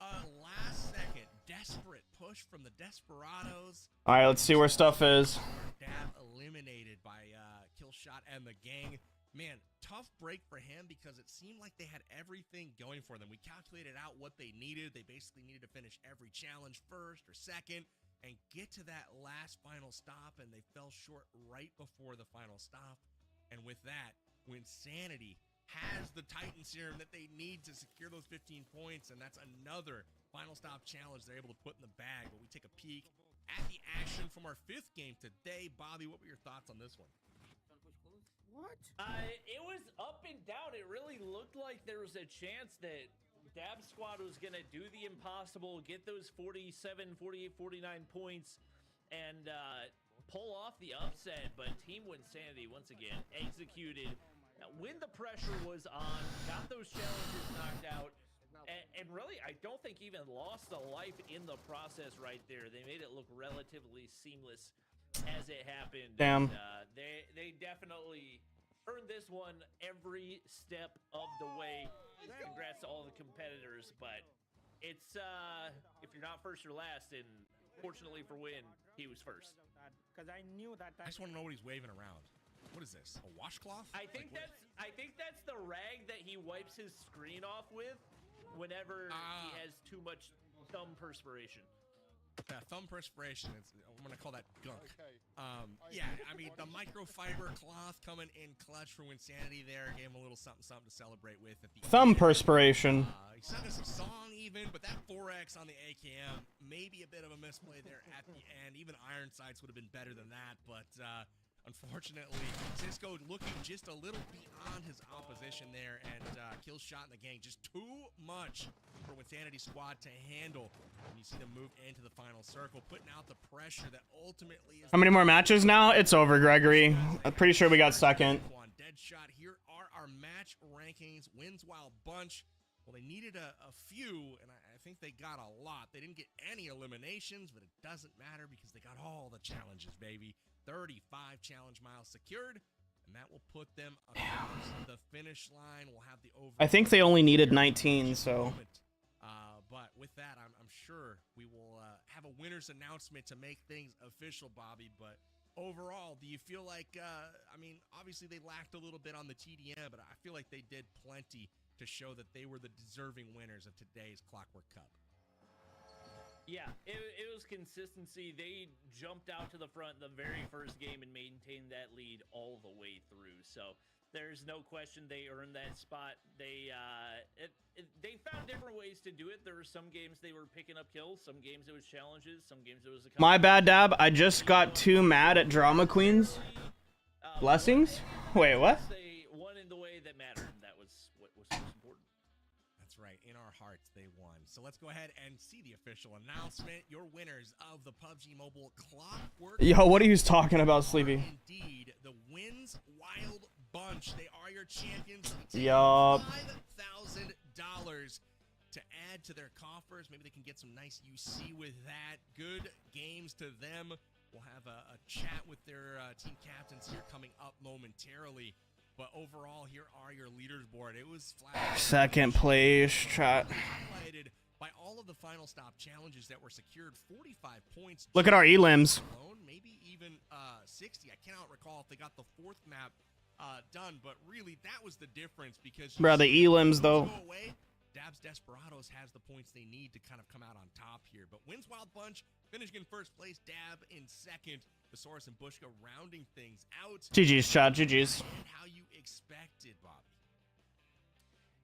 [SPEAKER 2] last second desperate push from the Desperados.
[SPEAKER 1] All right, let's see where stuff is.
[SPEAKER 2] Dab eliminated by Killshot and the gang. Man, tough break for him because it seemed like they had everything going for them. We calculated out what they needed. They basically needed to finish every challenge first or second and get to that last final stop, and they fell short right before the final stop. And with that, Winsanity has the Titan serum that they need to secure those 15 points, and that's another final stop challenge they're able to put in the bag. But we take a peek at the action from our 5th game today. Bobby, what were your thoughts on this one?
[SPEAKER 3] What? It was up and down. It really looked like there was a chance that Dab Squad was going to do the impossible, get those 47, 48, 49 points, and pull off the upset. But Team Winsanity, once again, executed when the pressure was on, got those challenges knocked out, and really, I don't think even lost a life in the process right there. They made it look relatively seamless as it happened.
[SPEAKER 1] Damn.
[SPEAKER 3] And, they definitely earned this one every step of the way. Congrats to all the competitors, but it's if you're not first, you're last, and fortunately for Win, he was first.
[SPEAKER 10] Because I knew that.
[SPEAKER 2] I just want to know what he's waving around. What is this? A washcloth?
[SPEAKER 3] I think that's the rag that he wipes his screen off with whenever he has too much thumb perspiration.
[SPEAKER 2] Yeah, thumb perspiration. I'm gonna call that gunk. Yeah, I mean the microfiber cloth coming in clutch for Winsanity there gave him a little something to celebrate with at the
[SPEAKER 1] Thumb
[SPEAKER 2] end.
[SPEAKER 1] perspiration.
[SPEAKER 2] He sent us a song even, but that 4X on the AKM maybe a bit of a misplay there at the end. Even Iron Sights would have been better than that, but Unfortunately, Cisco looking just a little beyond his opposition there, and kill shot in the gang. Just too much for Winsanity Squad to handle. And you see them move into the final circle, putting out the pressure that ultimately is...
[SPEAKER 1] How many more matches now? It's over, Gregory. I'm pretty sure we got second.
[SPEAKER 2] Deadshot. Here are our match rankings. Wins Wild Bunch. Well, they needed a few, and I think they got a lot. They didn't get any eliminations, but it doesn't matter because they got all the challenges, baby. 35 challenge miles secured, and that will put them across the finish line. We'll have the over.
[SPEAKER 1] I think they only needed 19, so.
[SPEAKER 2] But with that, I'm sure we will have a winner's announcement to make things official, Bobby. But overall, do you feel like, I mean, obviously they lacked a little bit on the TDM, but I feel like they did plenty to show that they were the deserving winners of today's Clockwork Cup.
[SPEAKER 3] Yeah, it was consistency. They jumped out to the front the very first game and maintained that lead all the way through. So there's no question they earned that spot. They found different ways to do it. There were some games they were picking up kills, some games it was challenges, some games it was a...
[SPEAKER 1] My bad, Dab. I just got too mad at Drama Queens. Blessings? Wait, what?
[SPEAKER 3] One in the way that mattered. That was what was most important.
[SPEAKER 2] That's right. In our hearts, they won. So let's go ahead and see the official announcement. Your winners of the PUBG Mobile Clockwork.
[SPEAKER 1] Yo, what are you talking about, Sleepy?
[SPEAKER 2] Indeed, the Wins Wild Bunch. They are your champions.
[SPEAKER 1] Yup.
[SPEAKER 2] $5,000 to add to their coffers. Maybe they can get some nice UC with that. Good games to them. We'll have a chat with their team captains here coming up momentarily. But overall, here are your leaderboard. It was flat.
[SPEAKER 1] Second place, chat.
[SPEAKER 2] Highlighted by all of the final stop challenges that were secured. 45 points.
[SPEAKER 1] Look at our elims.
[SPEAKER 2] Maybe even 60. I cannot recall if they got the fourth map done, but really that was the difference because
[SPEAKER 1] Bro, the elims though.
[SPEAKER 2] Dab's Desperados has the points they need to kind of come out on top here. But Wins Wild Bunch finishing in first place. Dab in second. Thesaurus and Bushka rounding things out.
[SPEAKER 1] GG's, chat. GG's.
[SPEAKER 2] How you expected, Bobby.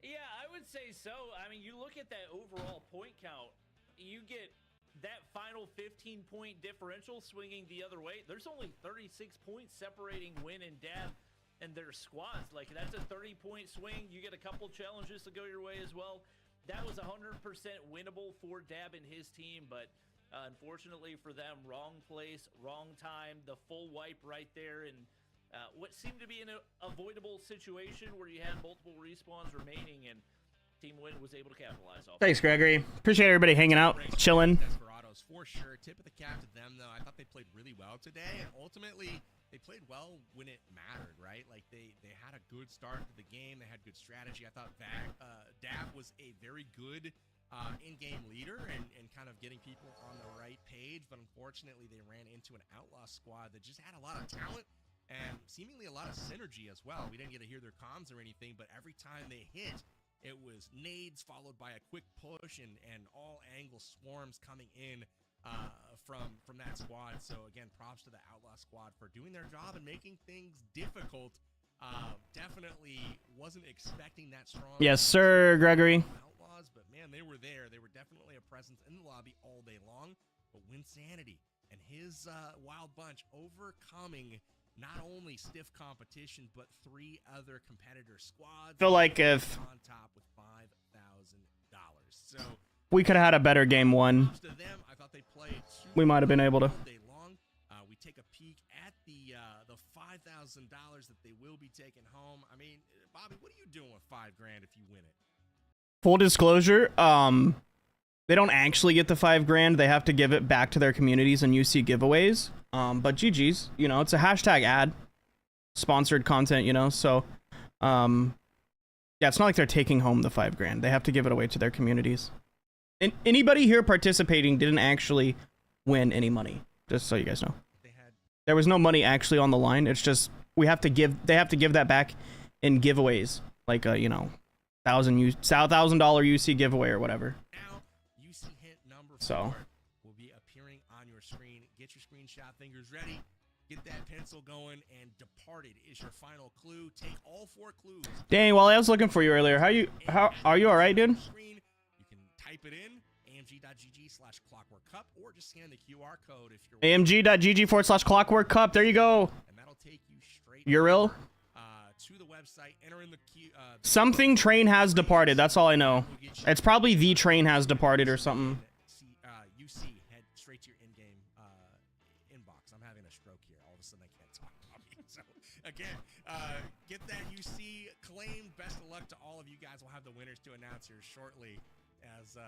[SPEAKER 3] Yeah, I would say so. I mean, you look at that overall point count, you get that final 15-point differential swinging the other way. There's only 36 points separating Win and Dab and their squads. Like, that's a 30-point swing. You get a couple challenges to go your way as well. That was 100% winnable for Dab and his team, but unfortunately for them, wrong place, wrong time, the full wipe right there, and what seemed to be an avoidable situation where you had multiple respawns remaining, and Team Win was able to capitalize off.
[SPEAKER 1] Thanks, Gregory. Appreciate everybody hanging out, chilling.
[SPEAKER 2] Desperados for sure. Tip of the cap to them, though. I thought they played really well today, and ultimately they played well when it mattered, right? Like they had a good start to the game. They had good strategy. I thought Dab was a very good in-game leader and kind of getting people on the right page, but unfortunately they ran into an outlaw squad that just had a lot of talent and seemingly a lot of synergy as well. We didn't get to hear their comms or anything, but every time they hit, it was nades followed by a quick push and all angle swarms coming in from that squad. So again, props to the outlaw squad for doing their job and making things difficult. Definitely wasn't expecting that strong.
[SPEAKER 1] Yes, sir, Gregory.
[SPEAKER 2] Outlaws, but man, they were there. They were definitely a presence in the lobby all day long. But Winsanity and his Wild Bunch overcoming not only stiff competition, but 3 other competitor squads.
[SPEAKER 1] Feel like if
[SPEAKER 2] on top with $5,000. So
[SPEAKER 1] we could have had a better game one,
[SPEAKER 2] to them, I thought they played
[SPEAKER 1] we might have been able to.
[SPEAKER 2] all day long. We take a peek at the $5,000 that they will be taking home. I mean, Bobby, what are you doing with $5,000 if you win it?
[SPEAKER 1] Full disclosure, they don't actually get the $5,000. They have to give it back to their communities and UC giveaways. But GG's, you know, it's a hashtag ad, sponsored content, you know. So, yeah, it's not like they're taking home the $5,000. They have to give it away to their communities. And anybody here participating didn't actually win any money. Just so you guys know, there was no money actually on the line. It's just they have to give that back in giveaways, like you know, $1,000 UC giveaway or whatever.
[SPEAKER 2] Now, UC hint number 4
[SPEAKER 1] So
[SPEAKER 2] will be appearing on your screen. Get your screenshot fingers ready. Get that pencil going, and departed is your final clue. Take all 4 clues.
[SPEAKER 1] dang, Wally, I was looking for you earlier. How are you all right, dude?
[SPEAKER 2] You can type it in amg.gg/Clockwork Cup, or just scan the QR code if you're
[SPEAKER 1] amg.gg/Clockwork Cup. There you go.
[SPEAKER 2] and that'll take you straight
[SPEAKER 1] Uriel.
[SPEAKER 2] To the website. Enter in the
[SPEAKER 1] Something train has departed. That's all I know. It's probably the train has departed or something.
[SPEAKER 2] UC, head straight to your in-game inbox. I'm having a stroke here. All of a sudden, I can't talk. So again, get that UC claimed. Best of luck to all of you guys. We'll have the winners to announce here shortly. As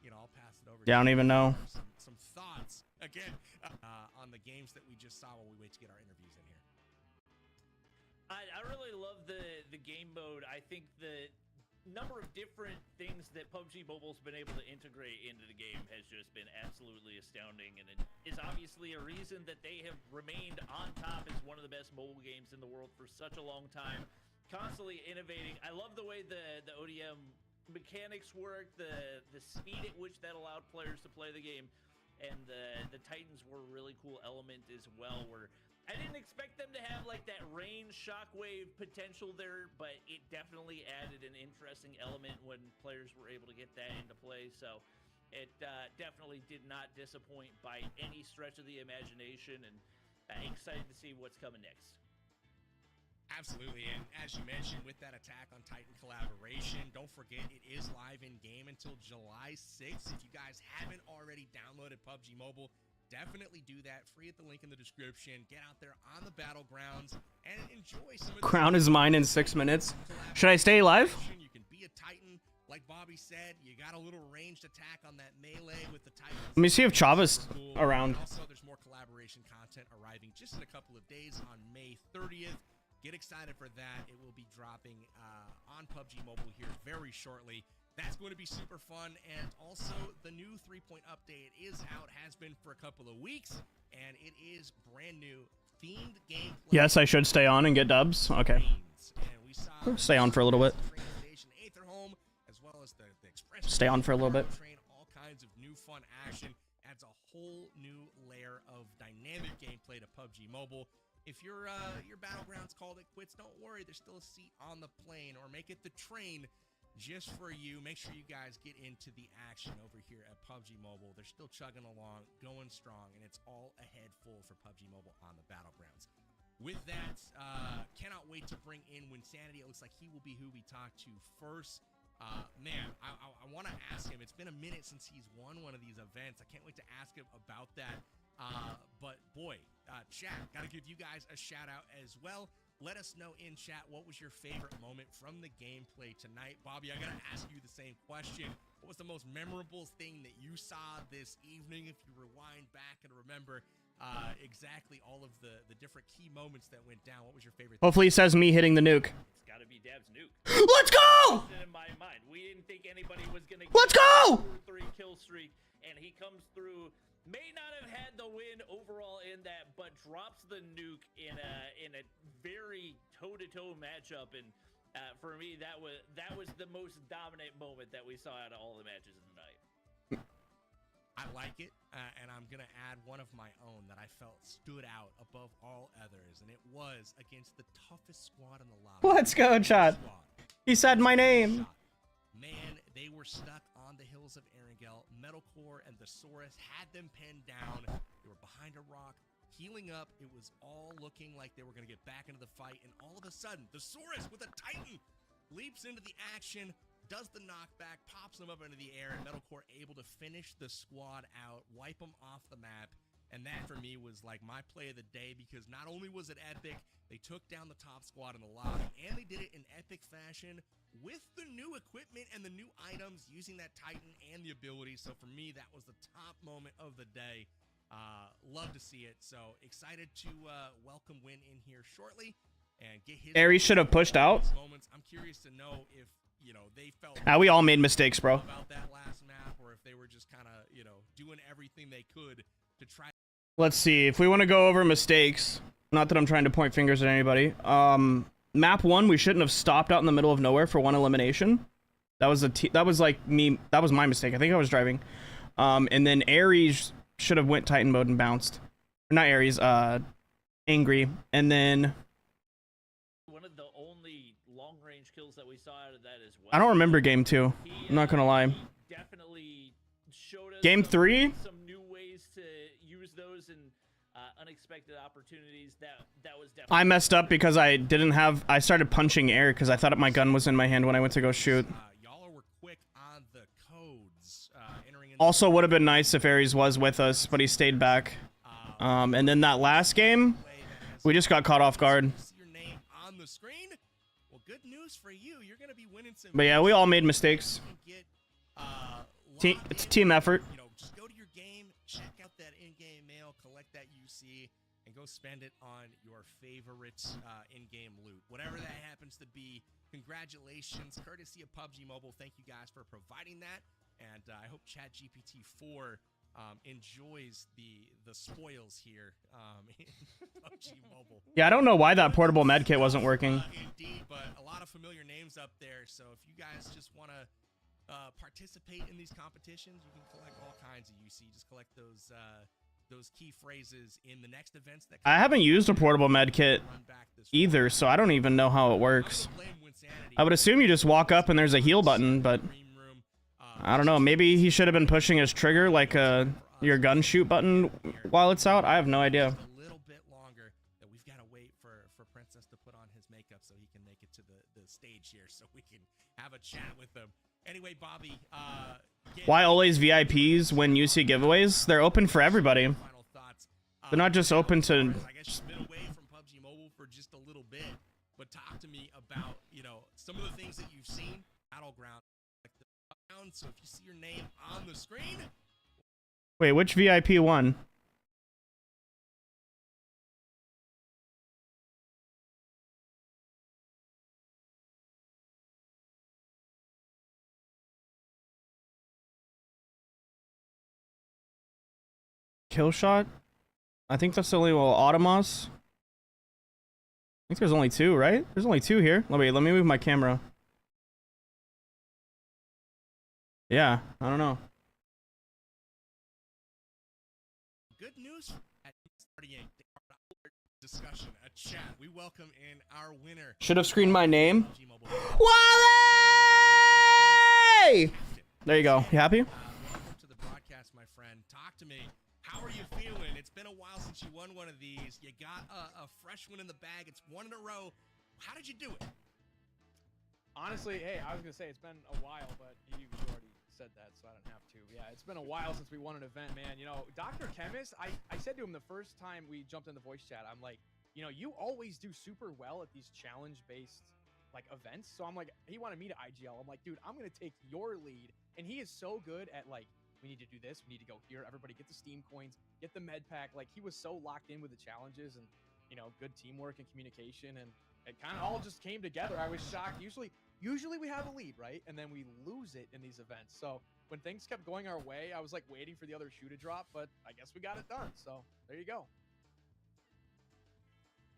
[SPEAKER 2] you know, I'll pass it over.
[SPEAKER 1] Yeah, I don't even know.
[SPEAKER 2] Some thoughts again on the games that we just saw while we wait to get our interviews in here.
[SPEAKER 3] I really love the game mode. I think the number of different things that PUBG Mobile's been able to integrate into the game has just been absolutely astounding, and it is obviously a reason that they have remained on top as one of the best mobile games in the world for such a long time, constantly innovating. I love the way the ODM mechanics work, the speed at which that allowed players to play the game, and the Titans were a really cool element as well, where I didn't expect them to have like that range shockwave potential there, but it definitely added an interesting element when players were able to get that into play. So it definitely did not disappoint by any stretch of the imagination, and excited to see what's coming next.
[SPEAKER 2] Absolutely, and as you mentioned, with that Attack on Titan collaboration, don't forget it is live in game until July 6th. If you guys haven't already downloaded PUBG Mobile, definitely do that. Free at the link in the description. Get out there on the battlegrounds and enjoy some of the
[SPEAKER 1] Crown is mine in 6 minutes. Should I stay live?
[SPEAKER 2] You can be a Titan, like Bobby said. You got a little ranged attack on that melee with the Titans.
[SPEAKER 1] Let me see if Chava's around.
[SPEAKER 2] Also, there's more collaboration content arriving just in a couple of days on May 30th. Get excited for that. It will be dropping on PUBG Mobile here very shortly. That's going to be super fun, and also the new 3-point update is out, has been for a couple of weeks, and it is brand new themed gameplay.
[SPEAKER 1] Yes, I should stay on and get dubs. Okay. Stay on for a little bit.
[SPEAKER 2] As well as the Express
[SPEAKER 1] Stay on for a little bit.
[SPEAKER 2] Train, all kinds of new fun action, adds a whole new layer of dynamic gameplay to PUBG Mobile. If your Battlegrounds called it quits, don't worry, there's still a seat on the plane, or make it the train just for you. Make sure you guys get into the action over here at PUBG Mobile. They're still chugging along, going strong, and it's all ahead full for PUBG Mobile on the Battlegrounds. With that, cannot wait to bring in Winsanity. It looks like he will be who we talk to first. Man, I want to ask him. It's been a minute since he's won one of these events. I can't wait to ask him about that. But boy, chat, got to give you guys a shout out as well. Let us know in chat, what was your favorite moment from the gameplay tonight? Bobby, I got to ask you the same question. What was the most memorable thing that you saw this evening? If you rewind back and remember exactly all of the different key moments that went down, what was your favorite thing?
[SPEAKER 1] Hopefully it says me hitting the nuke.
[SPEAKER 3] It's got to be Dab's nuke.
[SPEAKER 1] Let's go!
[SPEAKER 3] In my mind, we didn't think anybody was going to
[SPEAKER 1] Let's go!
[SPEAKER 3] 3 kill streak, and he comes through. May not have had the win overall in that, but drops the nuke in a very toe-to-toe matchup, and for me, that was the most dominant moment that we saw out of all the matches of the night.
[SPEAKER 2] I like it, and I'm gonna add one of my own that I felt stood out above all others, and it was against the toughest squad in the lobby.
[SPEAKER 1] Let's go, chat. He said my name.
[SPEAKER 2] Man, they were stuck on the hills of Erangel. Metalcore and the Saurus had them pinned down. They were behind a rock, healing up. It was all looking like they were going to get back into the fight, and all of a sudden, the Saurus with a Titan leaps into the action, does the knockback, pops them up into the air, and Metalcore able to finish the squad out, wipe them off the map. And that, for me, was like my play of the day, because not only was it epic, they took down the top squad in the lobby, and they did it in epic fashion with the new equipment and the new items, using that Titan and the ability. So for me, that was the top moment of the day. Love to see it. So excited to welcome Win in here shortly and get his
[SPEAKER 1] Aries should have pushed out.
[SPEAKER 2] Moments. I'm curious to know if, you know, they felt
[SPEAKER 1] We all made mistakes, bro.
[SPEAKER 2] about that last map, or if they were just kind of, you know, doing everything they could to try.
[SPEAKER 1] Let's see if we want to go over mistakes. Not that I'm trying to point fingers at anybody. Map 1, we shouldn't have stopped out in the middle of nowhere for one elimination. That was that was my mistake. I think I was driving. And then Aries should have went Titan mode and bounced. Not Aries, Angry. And then
[SPEAKER 3] One of the only long-range kills that we saw out of that as well.
[SPEAKER 1] I don't remember game 2. I'm not gonna lie.
[SPEAKER 3] Definitely showed us
[SPEAKER 1] Game 3?
[SPEAKER 3] some new ways to use those in unexpected opportunities. That was definitely.
[SPEAKER 1] I messed up because I didn't have. I started punching air because I thought my gun was in my hand when I went to go shoot.
[SPEAKER 2] Y'all were quick on the codes. Entering in
[SPEAKER 1] Also, would have been nice if Aries was with us, but he stayed back. And then that last game, we just got caught off guard.
[SPEAKER 2] See your name on the screen. Well, good news for you. You're gonna be winning some.
[SPEAKER 1] But yeah, we all made mistakes. It's a team effort.
[SPEAKER 2] You know, just go to your game, check out that in-game mail, collect that UC, and go spend it on your favorite in-game loot, whatever that happens to be. Congratulations, courtesy of PUBG Mobile. Thank you guys for providing that, and I hope ChatGPT 4 enjoys the spoils here in PUBG Mobile.
[SPEAKER 1] Yeah, I don't know why that portable med kit wasn't working.
[SPEAKER 2] Indeed, but a lot of familiar names up there. So if you guys just want to participate in these competitions, you can collect all kinds of UC. Just collect those key phrases in the next events. That
[SPEAKER 1] I haven't used a portable med kit either, so I don't even know how it works. I would assume you just walk up and there's a heal button, but I don't know. Maybe he should have been pushing his trigger like your gun shoot button while it's out. I have no idea.
[SPEAKER 2] A little bit longer that we've got to wait for Princess to put on his makeup so he can make it to the stage here so we can have a chat with him. Anyway, Bobby,
[SPEAKER 1] Why always VIPs win UC giveaways? They're open for everybody. They're not just open to.
[SPEAKER 2] I guess you've been away from PUBG Mobile for just a little bit, but talk to me about, you know, some of the things that you've seen. Battleground, like the round. So if you see your name on the screen.
[SPEAKER 1] Wait, which VIP won? Kill shot? I think that's only Automos. I think there's only 2, right? There's only 2 here. Wait, let me move my camera. Yeah, I don't know.
[SPEAKER 2] Good news at starting a discussion, a chat. We welcome in our winner.
[SPEAKER 1] Should have screened my name. Wally! There you go. You happy?
[SPEAKER 2] Welcome to the broadcast, my friend. Talk to me. How are you feeling? It's been a while since you won one of these. You got a fresh one in the bag. It's 1 in a row. How did you do it?
[SPEAKER 16] Honestly, hey, I was going to say it's been a while, but you already said that, so I don't have to. Yeah, it's been a while since we won an event, man. You know, Dr. Chemist, I said to him the first time we jumped in the voice chat, I'm like, you know, you always do super well at these challenge-based, like, events. So I'm like, he wanted me to IGL. I'm like, dude, I'm going to take your lead. And he is so good at, like, we need to do this, we need to go here, everybody get the Steam coins, get the med pack. Like, he was so locked in with the challenges and, you know, good teamwork and communication, and it kind of all just came together. I was shocked. Usually we have a lead, right? And then we lose it in these events. So when things kept going our way, I was like waiting for the other shoe to drop, but I guess we got it done. So there you go.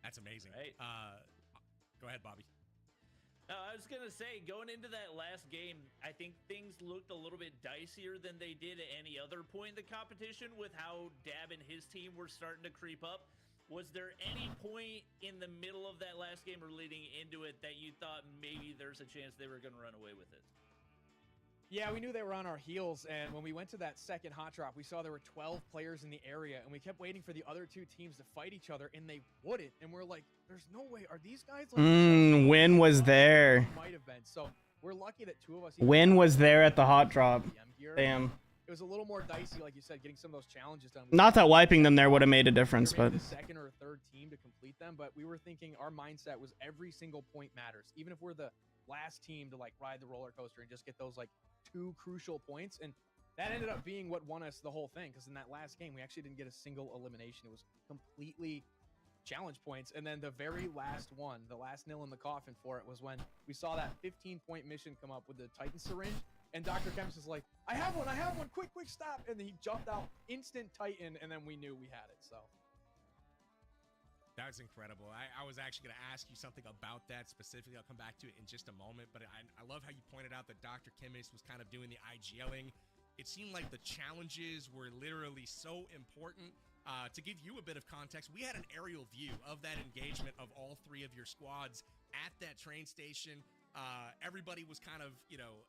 [SPEAKER 2] That's amazing. Right. Go ahead, Bobby.
[SPEAKER 3] I was going to say, going into that last game, I think things looked a little bit dicier than they did at any other point in the competition with how Dab and his team were starting to creep up. Was there any point in the middle of that last game or leading into it that you thought maybe there's a chance they were going to run away with it?
[SPEAKER 16] Yeah, we knew they were on our heels, and when we went to that second hot drop, we saw there were 12 players in the area, and we kept waiting for the other 2 teams to fight each other, and they wouldn't. And we're like, there's no way. Are these guys like...
[SPEAKER 1] Win was there.
[SPEAKER 16] Might have been. So we're lucky that 2 of us...
[SPEAKER 1] Win was there at the hot drop. Damn.
[SPEAKER 16] It was a little more dicey, like you said, getting some of those challenges done.
[SPEAKER 1] Not that wiping them there would have made a difference, but...
[SPEAKER 16] the second or third team to complete them, but we were thinking our mindset was every single point matters. Even if we're the last team to, like, ride the roller coaster and just get those, like, 2 crucial points, and that ended up being what won us the whole thing, because in that last game we actually didn't get a single elimination. It was completely challenge points, and then the very last one, the last nail in the coffin for it, was when we saw that 15-point mission come up with the Titan syringe, and Dr. Chemist is like, I have one, quick, stop, and then he jumped out, instant Titan, and then we knew we had it. So
[SPEAKER 2] that was incredible. I was actually going to ask you something about that specifically. I'll come back to it in just a moment, but I love how you pointed out that Dr. Chemist was kind of doing the IGLing. It seemed like the challenges were literally so important. To give you a bit of context, we had an aerial view of that engagement of all 3 of your squads at that train station. Everybody was kind of, you know,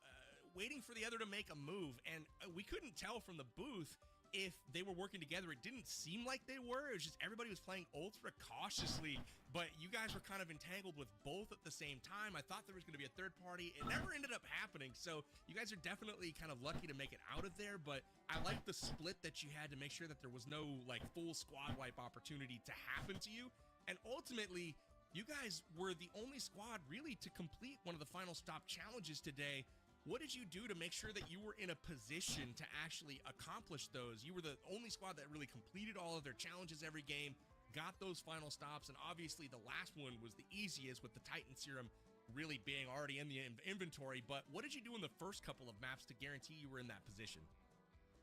[SPEAKER 2] waiting for the other to make a move, and we couldn't tell from the booth if they were working together. It didn't seem like they were. It was just everybody was playing ultra cautiously, but you guys were kind of entangled with both at the same time. I thought there was going to be a third party. It never ended up happening, so you guys are definitely kind of lucky to make it out of there, but I like the split that you had to make sure that there was no like full squad wipe opportunity to happen to you, and ultimately, you guys were the only squad really to complete one of the final stop challenges today. What did you do to make sure that you were in a position to actually accomplish those? You were the only squad that really completed all of their challenges every game, got those final stops, and obviously the last one was the easiest with the Titan Serum really being already in the inventory. But what did you do in the first couple of maps to guarantee you were in that position?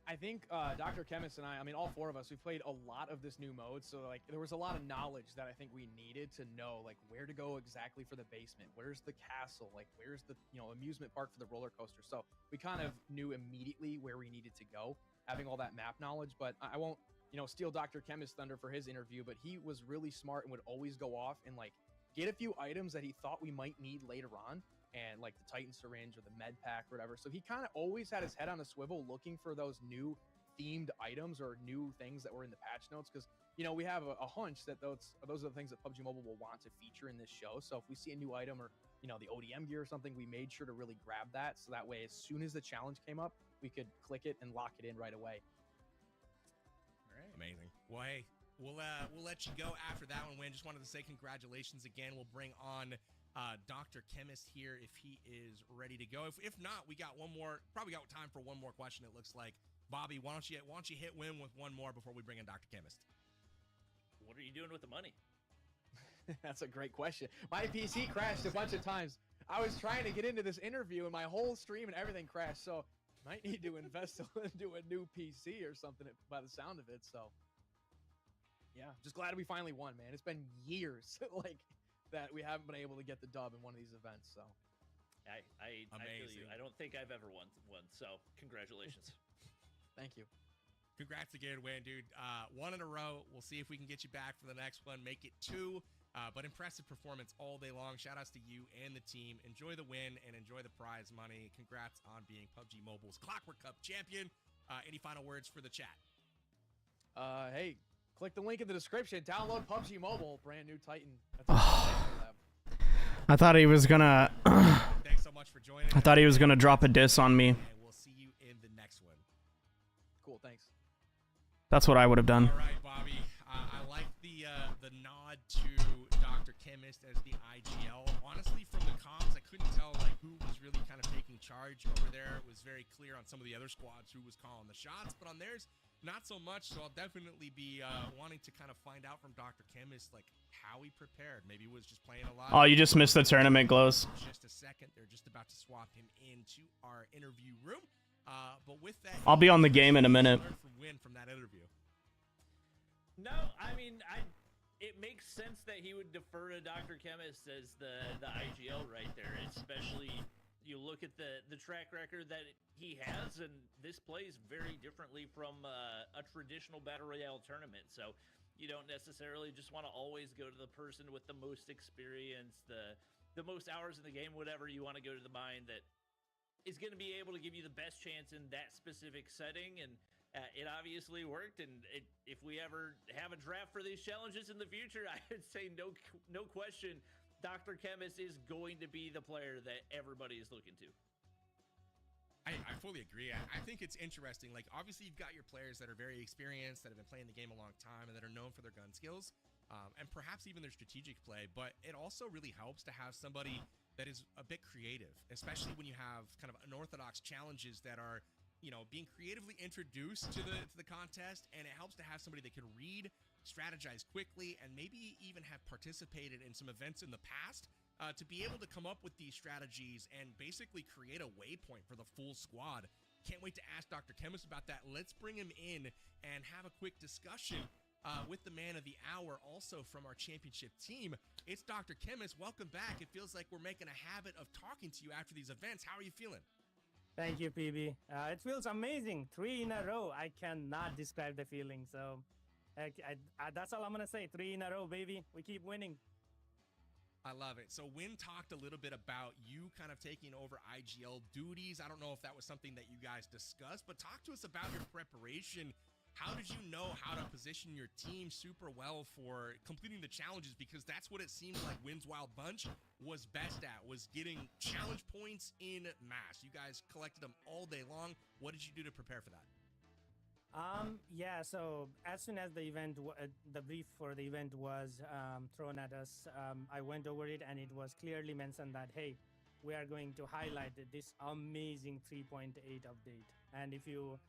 [SPEAKER 16] I think Dr. Chemist and I mean, all four of us, we played a lot of this new mode. So, like, there was a lot of knowledge that I think we needed to know, like, where to go exactly for the basement. Where's the castle? Like, where's the, amusement park for the roller coaster? So we kind of knew immediately where we needed to go, having all that map knowledge. But I won't, steal Dr. Chemist thunder for his interview, but he was really smart and would always go off and, like, get a few items that he thought we might need later on. And like the Titan syringe or the med pack or whatever. So he kind of always had his head on a swivel looking for those new themed items or new things that were in the patch notes. Because, we have a hunch that those are the things that PUBG Mobile will want to feature in this show. So if we see a new item or, the ODM gear or something, we made sure to really grab that. So that way, as soon as the challenge came up, we could click it and lock it in right away.
[SPEAKER 2] All right. Amazing. Well, hey, we'll let you go after that one, Win. Just wanted to say congratulations again. We'll bring on Dr. Chemist here if he is ready to go. If not, we got one more. Probably got time for one more question. It looks like. Bobby, why don't you hit Win with one more before we bring in Dr. Chemist?
[SPEAKER 3] What are you doing with the money?
[SPEAKER 16] That's a great question. My PC crashed a bunch of times. I was trying to get into this interview and my whole stream and everything crashed. So might need to invest into a new PC or something by the sound of it. So yeah, just glad we finally won, man. It's been years that we haven't been able to get the dub in one of these events. So
[SPEAKER 3] I feel you. I don't think I've ever won. So congratulations.
[SPEAKER 16] Thank you.
[SPEAKER 2] Congrats again, Win, dude. One in a row. We'll see if we can get you back for the next one. Make it two. But impressive performance all day long. Shout outs to you and the team. Enjoy the win and enjoy the prize money. Congrats on being PUBG Mobile's Clockwork Cup champion. Any final words for the chat?
[SPEAKER 16] Hey, click the link in the description. Download PUBG Mobile, brand new Titan.
[SPEAKER 1] I thought he was gonna.
[SPEAKER 2] Thanks so much for joining.
[SPEAKER 1] I thought he was gonna drop a diss on me.
[SPEAKER 2] And we'll see you in the next one.
[SPEAKER 16] Cool, thanks.
[SPEAKER 1] That's what I would have done.
[SPEAKER 2] All right, Bobby. I like the nod to Dr. Chemist as the IGL. Honestly, from the comms, I couldn't tell who was really kind of taking charge over there. It was very clear on some of the other squads who was calling the shots, but on theirs, not so much. So I'll definitely be wanting to kind of find out from Dr. Chemist how he prepared. Maybe he was just playing a lot.
[SPEAKER 1] Oh, you just missed the tournament, Glows.
[SPEAKER 2] Just a second. They're just about to swap him into our interview room. But with that,
[SPEAKER 1] I'll be on the game in a minute.
[SPEAKER 2] From that interview.
[SPEAKER 3] No, I mean, it makes sense that he would defer to Dr. Chemist as the IGL right there, especially you look at the track record that he has, and this plays very differently from a traditional Battle Royale tournament. So you don't necessarily just want to always go to the person with the most experience, the most hours in the game, whatever you want to go to the mind that is going to be able to give you the best chance in that specific setting. And it obviously worked, and if we ever have a draft for these challenges in the future, I would say no question, Dr. Chemist is going to be the player that everybody is looking to.
[SPEAKER 2] I fully agree. I think it's interesting. Obviously, you've got your players that are very experienced, that have been playing the game a long time, and that are known for their gun skills, and perhaps even their strategic play. But it also really helps to have somebody that is a bit creative, especially when you have kind of unorthodox challenges that are being creatively introduced to the contest, and it helps to have somebody that can read, strategize quickly, and maybe even have participated in some events in the past to be able to come up with these strategies and basically create a waypoint for the full squad. Can't wait to ask Dr. Chemist about that. Let's bring him in and have a quick discussion with the man of the hour, also from our championship team. It's Dr. Chemist. Welcome back. It feels like we're making a habit of talking to you after these events. How are you feeling?
[SPEAKER 10] Thank you, PB. It feels amazing. 3 in a row. I cannot describe the feeling. So that's all I'm going to say. 3 in a row, baby. We keep winning.
[SPEAKER 2] I love it. So Win talked a little bit about you kind of taking over IGL duties. I don't know if that was something that you guys discussed, but talk to us about your preparation. How did you know how to position your team super well for completing the challenges? Because that's what it seemed like Win's Wild Bunch was best at, was getting challenge points in mass. You guys collected them all day long. What did you do to prepare for that?
[SPEAKER 10] Yeah, so as soon as the event, the brief for the event was thrown at us, I went over it and it was clearly mentioned that, hey, we are going to highlight this amazing 3.8 update. And if you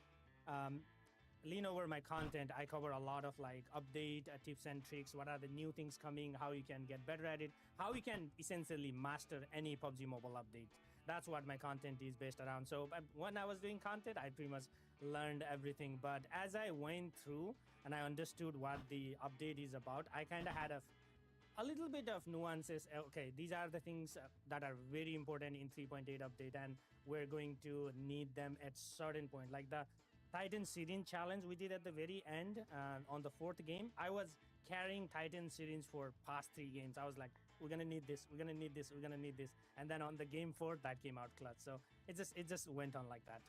[SPEAKER 10] lean over my content, I cover a lot of like update tips and tricks, what are the new things coming, how you can get better at it, how you can essentially master any PUBG Mobile update. That's what my content is based around. So when I was doing content, I pretty much learned everything. But as I went through and I understood what the update is about, I kind of had a little bit of nuances. Okay, these are the things that are very important in 3.8 update, and we're going to need them at certain point. Like the Titan Syringe challenge we did at the very end on the 4th game, I was carrying Titan Syringe for past 3 games. I was like, we're gonna need this, we're gonna need this, we're gonna need this. And then on the game 4, that came out clutch. So it just went on like that.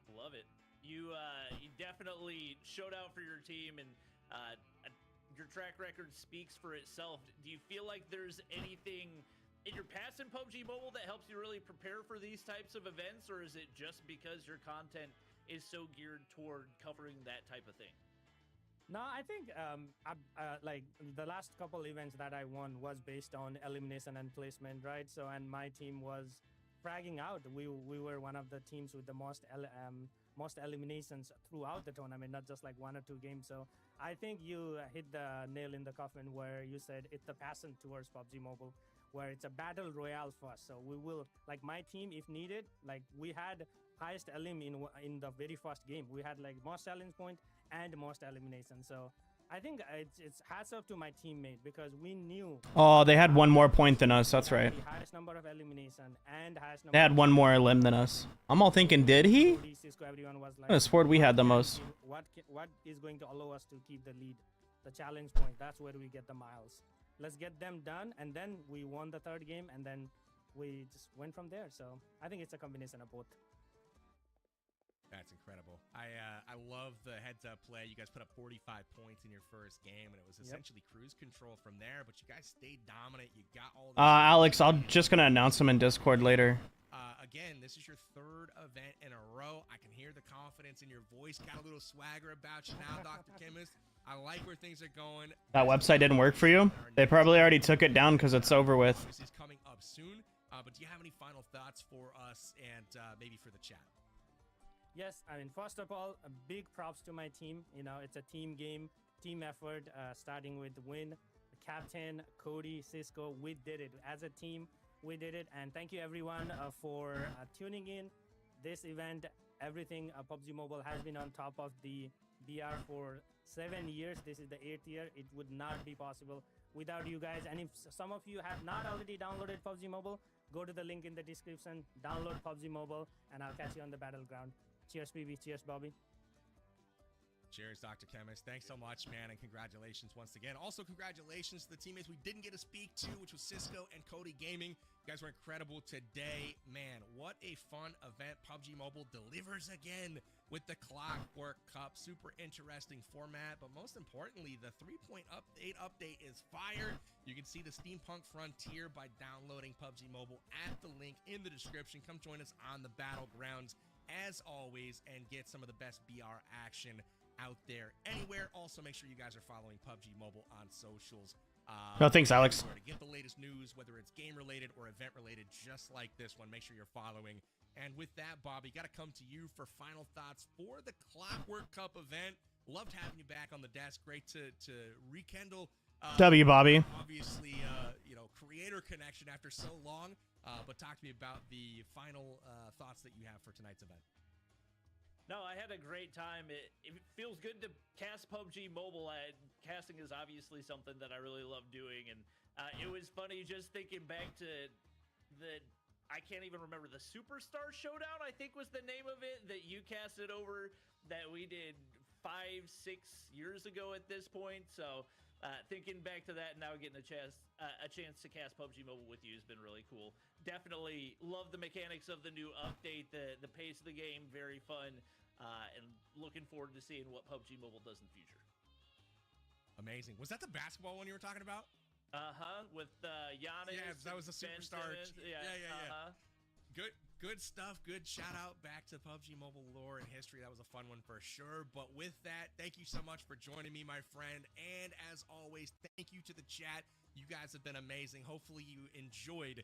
[SPEAKER 3] Love it. You definitely showed out for your team, and your track record speaks for itself. Do you feel like there's anything in your past in PUBG Mobile that helps you really prepare for these types of events, or is it just because your content is so geared toward covering that type of thing?
[SPEAKER 10] No, I think like the last couple events that I won was based on elimination and placement, right? So, and my team was fragging out. We were one of the teams with the most eliminations throughout the tournament, not just like 1 or 2 games. So I think you hit the nail in the coffin where you said it's the passion towards PUBG Mobile, where it's a battle royale for us. So we will, like my team, if needed, like we had highest elim in the very first game. We had like most challenge point and most elimination. So I think it's hats off to my teammate, because we knew.
[SPEAKER 1] Oh, they had 1 more point than us. That's right.
[SPEAKER 10] The highest number of elimination and highest number.
[SPEAKER 1] They had 1 more limb than us. I'm all thinking, did he?
[SPEAKER 10] Everyone was like,
[SPEAKER 1] I swore we had the most.
[SPEAKER 10] What is going to allow us to keep the lead? The challenge point. That's where we get the miles. Let's get them done, and then we won the 3rd game, and then we just went from there. So I think it's a combination of both.
[SPEAKER 2] That's incredible. I love the heads-up play. You guys put up 45 points in your first game, and it was essentially cruise control from there, but you guys stayed dominant. You got all the
[SPEAKER 1] Alex, I'm just going to announce them in Discord later.
[SPEAKER 2] Again, this is your 3rd event in a row. I can hear the confidence in your voice. Got a little swagger about you now, Dr. Chemist. I like where things are going.
[SPEAKER 1] That website didn't work for you? They probably already took it down because it's over with.
[SPEAKER 2] This is coming up soon, but do you have any final thoughts for us and maybe for the chat?
[SPEAKER 10] Yes, I mean, first of all, a big props to my team. You know, it's a team game, team effort, starting with Win, Captain, Cody, Cisco. We did it. As a team, we did it. And thank you, everyone, for tuning in. This event, everything, PUBG Mobile has been on top of the BR for 7 years. This is the 8th year. It would not be possible without you guys. And if some of you have not already downloaded PUBG Mobile, go to the link in the description, download PUBG Mobile, and I'll catch you on the battleground. Cheers, PB. Cheers, Bobby.
[SPEAKER 2] Cheers, Dr. Chemist. Thanks so much, man, and congratulations once again. Also, congratulations to the teammates we didn't get to speak to, which was Cisco and Cody Gaming. You guys were incredible today. Man, what a fun event. PUBG Mobile delivers again with the Clockwork Cup. Super interesting format, but most importantly, the 3.8 update is fire. You can see the Steampunk Frontier by downloading PUBG Mobile at the link in the description. Come join us on the battlegrounds as always and get some of the best BR action out there anywhere. Also, make sure you guys are following PUBG Mobile on socials.
[SPEAKER 1] No, thanks, Alex.
[SPEAKER 2] To get the latest news, whether it's game-related or event-related, just like this one, make sure you're following. And with that, Bobby, got to come to you for final thoughts for the Clockwork Cup event. Loved having you back on the desk. Great to rekindle.
[SPEAKER 1] W, Bobby.
[SPEAKER 2] Obviously, creator connection after so long. But talk to me about the final thoughts that you have for tonight's event.
[SPEAKER 3] No, I had a great time. It feels good to cast PUBG Mobile. Casting is obviously something that I really love doing, and it was funny just thinking back to I can't even remember, the Superstar Showdown, I think was the name of it, that you casted over, that we did 5-6 years ago at this point. So thinking back to that and now getting a chance to cast PUBG Mobile with you has been really cool. Definitely love the mechanics of the new update, the pace of the game, very fun, and looking forward to seeing what PUBG Mobile does in the future.
[SPEAKER 2] Amazing. Was that the basketball one you were talking about?
[SPEAKER 3] With Giannis.
[SPEAKER 2] Yeah, that was the superstar.
[SPEAKER 3] Yeah.
[SPEAKER 2] Good stuff. Good shout out back to PUBG Mobile lore and history. That was a fun one for sure. But with that, thank you so much for joining me, my friend. And as always, thank you to the chat. You guys have been amazing. Hopefully you enjoyed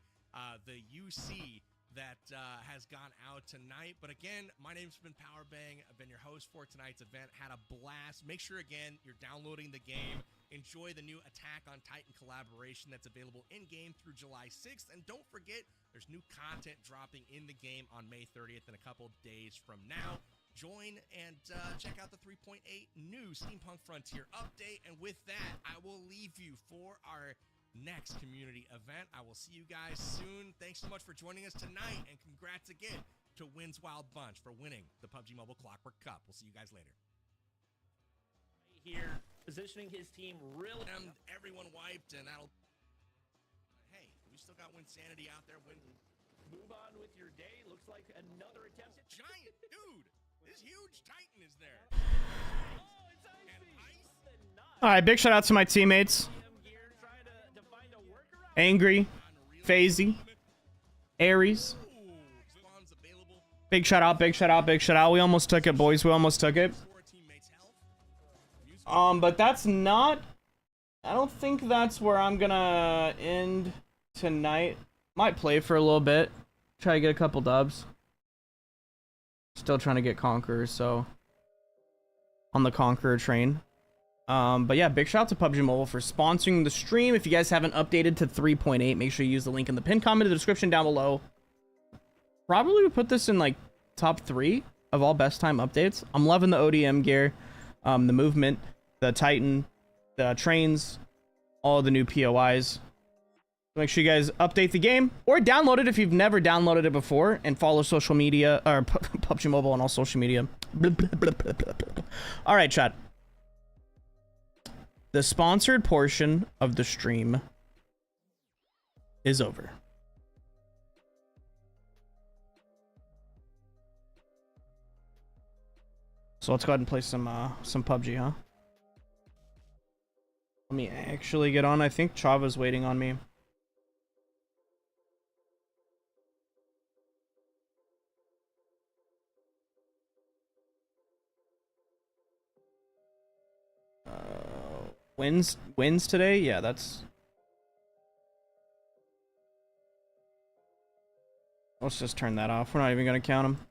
[SPEAKER 2] the UC that has gone out tonight. But again, my name's been Powerbang. I've been your host for tonight's event. Had a blast. Make sure, again, you're downloading the game. Enjoy the new Attack on Titan collaboration that's available in-game through July 6th. And don't forget, there's new content dropping in the game on May 30th in a couple days from now. Join and check out the 3.8 new Steampunk Frontier update. And with that, I will leave you for our next community event. I will see you guys soon. Thanks so much for joining us tonight. And congrats again to Wins Wild Bunch for winning the PUBG Mobile Clockwork Cup. We'll see you guys later.
[SPEAKER 3] Here, positioning his team really.
[SPEAKER 2] Everyone wiped, and that'll. Hey, we still got Winsanity out there.
[SPEAKER 3] Move on with your day. Looks like another attempt.
[SPEAKER 2] Giant dude. This huge Titan is there.
[SPEAKER 3] Oh, it's icy.
[SPEAKER 1] All right, big shout out to my teammates. Angry, Phasey, Aries. Big shout out, big shout out, big shout out. We almost took it, boys. We almost took it. But that's not. I don't think that's where I'm gonna end tonight. Might play for a little bit. Try to get a couple dubs. Still trying to get Conqueror, so on the Conqueror train. But yeah, big shout out to PUBG Mobile for sponsoring the stream. If you guys haven't updated to 3.8, make sure you use the link in the pinned comment in the description down below. Probably would put this in like top 3 of all best time updates. I'm loving the ODM gear, the movement, the Titan, the trains, all the new POIs. Make sure you guys update the game or download it if you've never downloaded it before, and follow social media or PUBG Mobile on all social media. All right, chat. The sponsored portion of the stream is over. So let's go ahead and play some PUBG, huh? Let me actually get on. I think Chava's waiting on me. Wins today? Yeah, that's... Let's just turn that off. We're not even going to count them.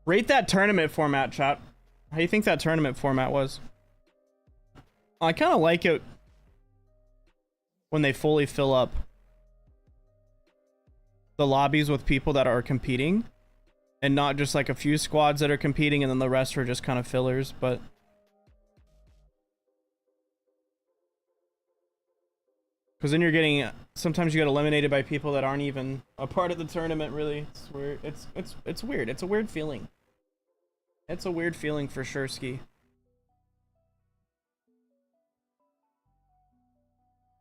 [SPEAKER 1] Rate that tournament format, chat. How do you think that tournament format was? I kind of like it when they fully fill up the lobbies with people that are competing, and not just like a few squads that are competing and then the rest are just kind of fillers. But because then you're getting, sometimes you get eliminated by people that aren't even a part of the tournament, really. It's weird. It's weird. It's a weird feeling. It's a weird feeling for sure, Ski.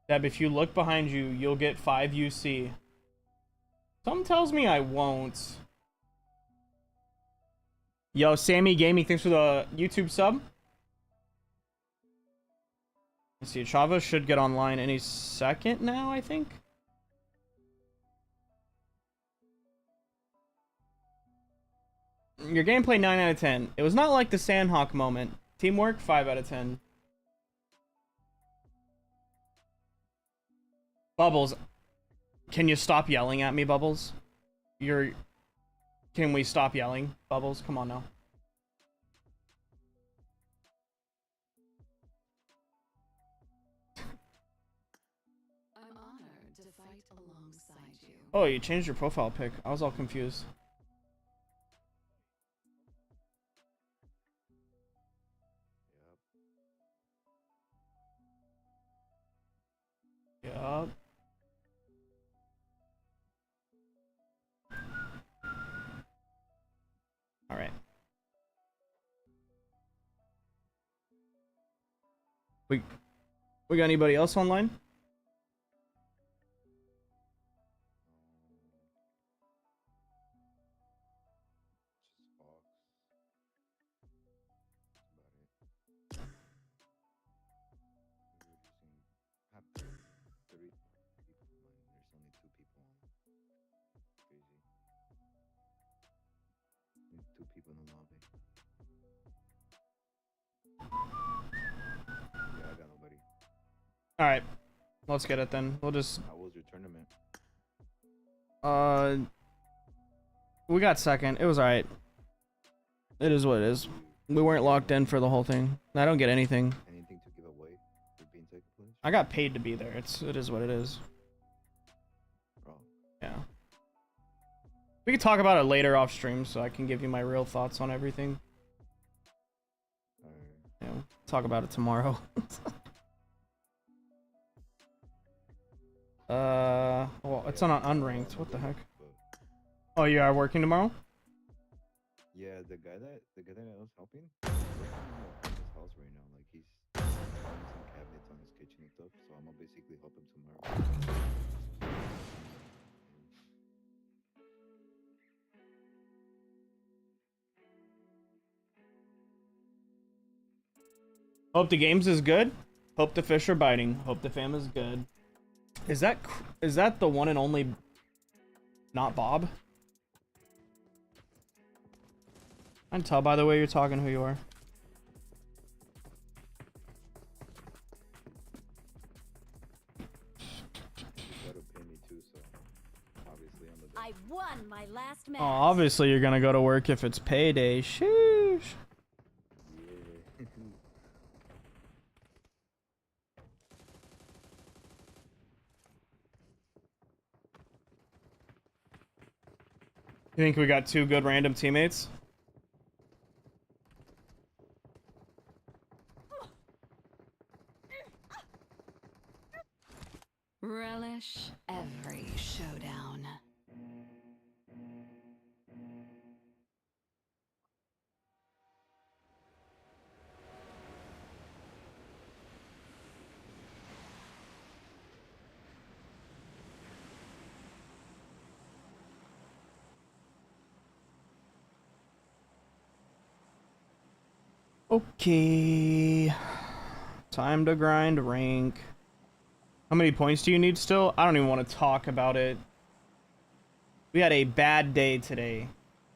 [SPEAKER 1] Deb, if you look behind you, you'll get 5 UC. Something tells me I won't. Yo, Sammy Gaming, thanks for the YouTube sub. Let's see, Chava should get online any second now, I think. Your gameplay 9 out of 10. It was not like the Sandhawk moment. Teamwork 5 out of 10. Bubbles, can you stop yelling at me, Bubbles? Can we stop yelling, Bubbles? Come on now.
[SPEAKER 5] I'm honored to fight alongside you.
[SPEAKER 1] Oh, you changed your profile pic. I was all confused. We got anybody else online?
[SPEAKER 19] Two people in the lobby. Yeah, I got nobody.
[SPEAKER 1] All right, let's get it then. We'll just.
[SPEAKER 19] How was your tournament?
[SPEAKER 1] We got second. It was all right. It is what it is. We weren't locked in for the whole thing. I don't get anything.
[SPEAKER 19] Anything to give away for being second place?
[SPEAKER 1] I got paid to be there. It is what it is.
[SPEAKER 19] Oh.
[SPEAKER 1] Yeah. We can talk about it later off stream, so I can give you my real thoughts on everything. Yeah, we'll talk about it tomorrow. Well, it's on unranked. What the heck? Oh, you are working tomorrow?
[SPEAKER 19] Yeah, the guy that I was helping, he's in his house right now. Like he's installing some cabinets on his kitchen and stuff. So I'm gonna basically help him tomorrow.
[SPEAKER 1] Hope the games is good. Hope the fish are biting. Hope the fam is good. Is that the one and only not Bob? I can tell by the way you're talking who you are.
[SPEAKER 20] I won my last match.
[SPEAKER 1] Oh, obviously you're gonna go to work if it's payday. Sheesh. You think we got two good random teammates?
[SPEAKER 5] Relish every showdown.
[SPEAKER 1] Okay. Time to grind rank. How many points do you need still? I don't even want to talk about it. We had a bad day today.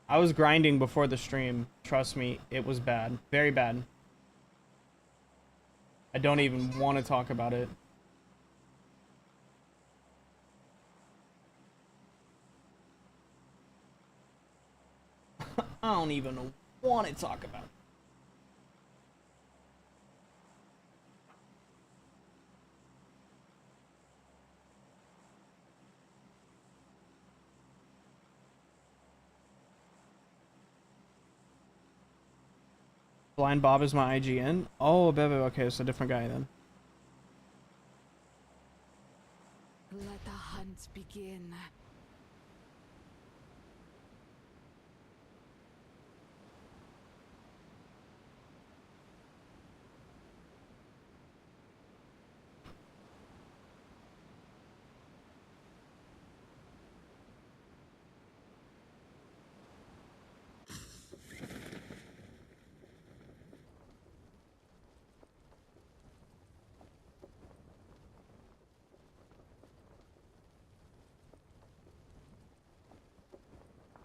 [SPEAKER 1] I was grinding before the stream. Trust me, it was bad. Very bad. I don't even want to talk about it. I don't even want to talk about it. Blind Bob is my IGN. Oh, Bebe. Okay, it's a different guy then.
[SPEAKER 5] Let the hunt begin.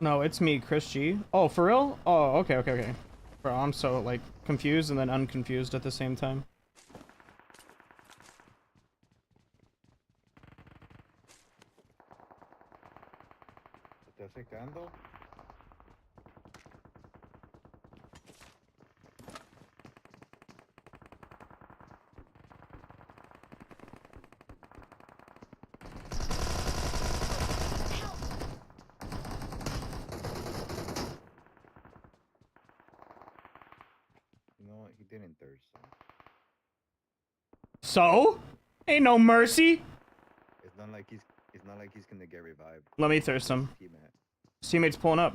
[SPEAKER 1] No, it's me, Chris G. Oh, for real? Oh, okay. Bro, I'm so, like, confused and then unconfused at the same time.
[SPEAKER 19] ¿Te está secando? You know what? He didn't thirst.
[SPEAKER 1] So? Ain't no mercy.
[SPEAKER 19] It's not like he's gonna get revived.
[SPEAKER 1] Let me thirst him. His teammate's pulling up.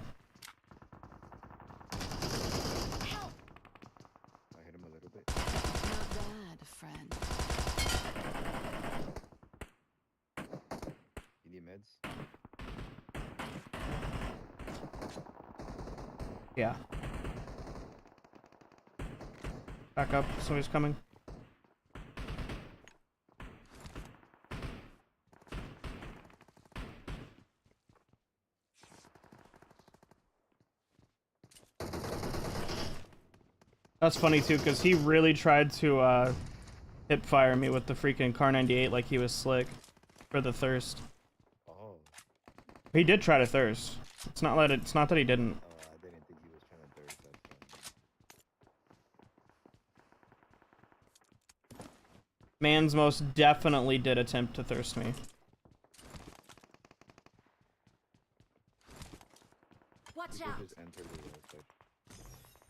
[SPEAKER 19] I hit him a little bit.
[SPEAKER 5] Not bad, friend.
[SPEAKER 1] Yeah. Back up. Somebody's coming. That's funny too, because he really tried to hip fire me with the freaking Car 98 like he was slick for the thirst.
[SPEAKER 19] Oh.
[SPEAKER 1] He did try to thirst. It's not that he didn't.
[SPEAKER 19] I didn't think he was trying to thirst.
[SPEAKER 1] Mans most definitely did attempt to thirst me.
[SPEAKER 20] Watch
[SPEAKER 19] People
[SPEAKER 20] out.
[SPEAKER 19] just entered the website.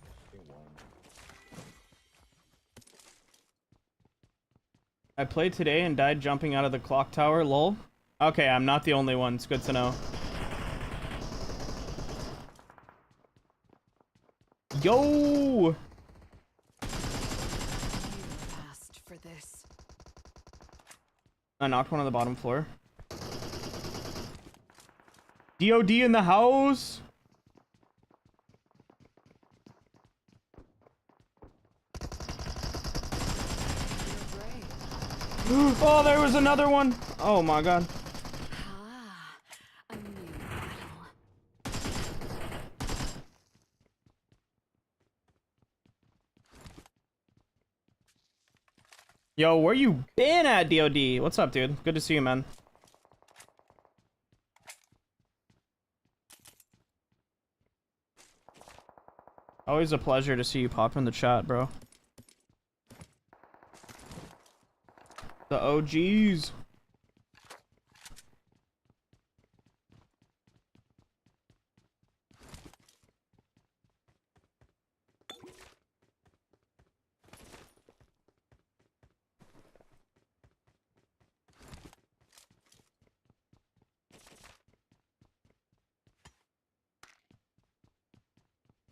[SPEAKER 19] I think one.
[SPEAKER 1] I played today and died jumping out of the clock tower, lol. Okay, I'm not the only one. It's good to know. Yo!
[SPEAKER 5] You asked for this.
[SPEAKER 1] I knocked one on the bottom floor. DOD in the house! Oh, there was another one! Oh my god.
[SPEAKER 5] Ah, a new battle.
[SPEAKER 1] Yo, where you been at, DOD? What's up, dude? Good to see you, man. Always a pleasure to see you pop in the chat, bro. The OGs.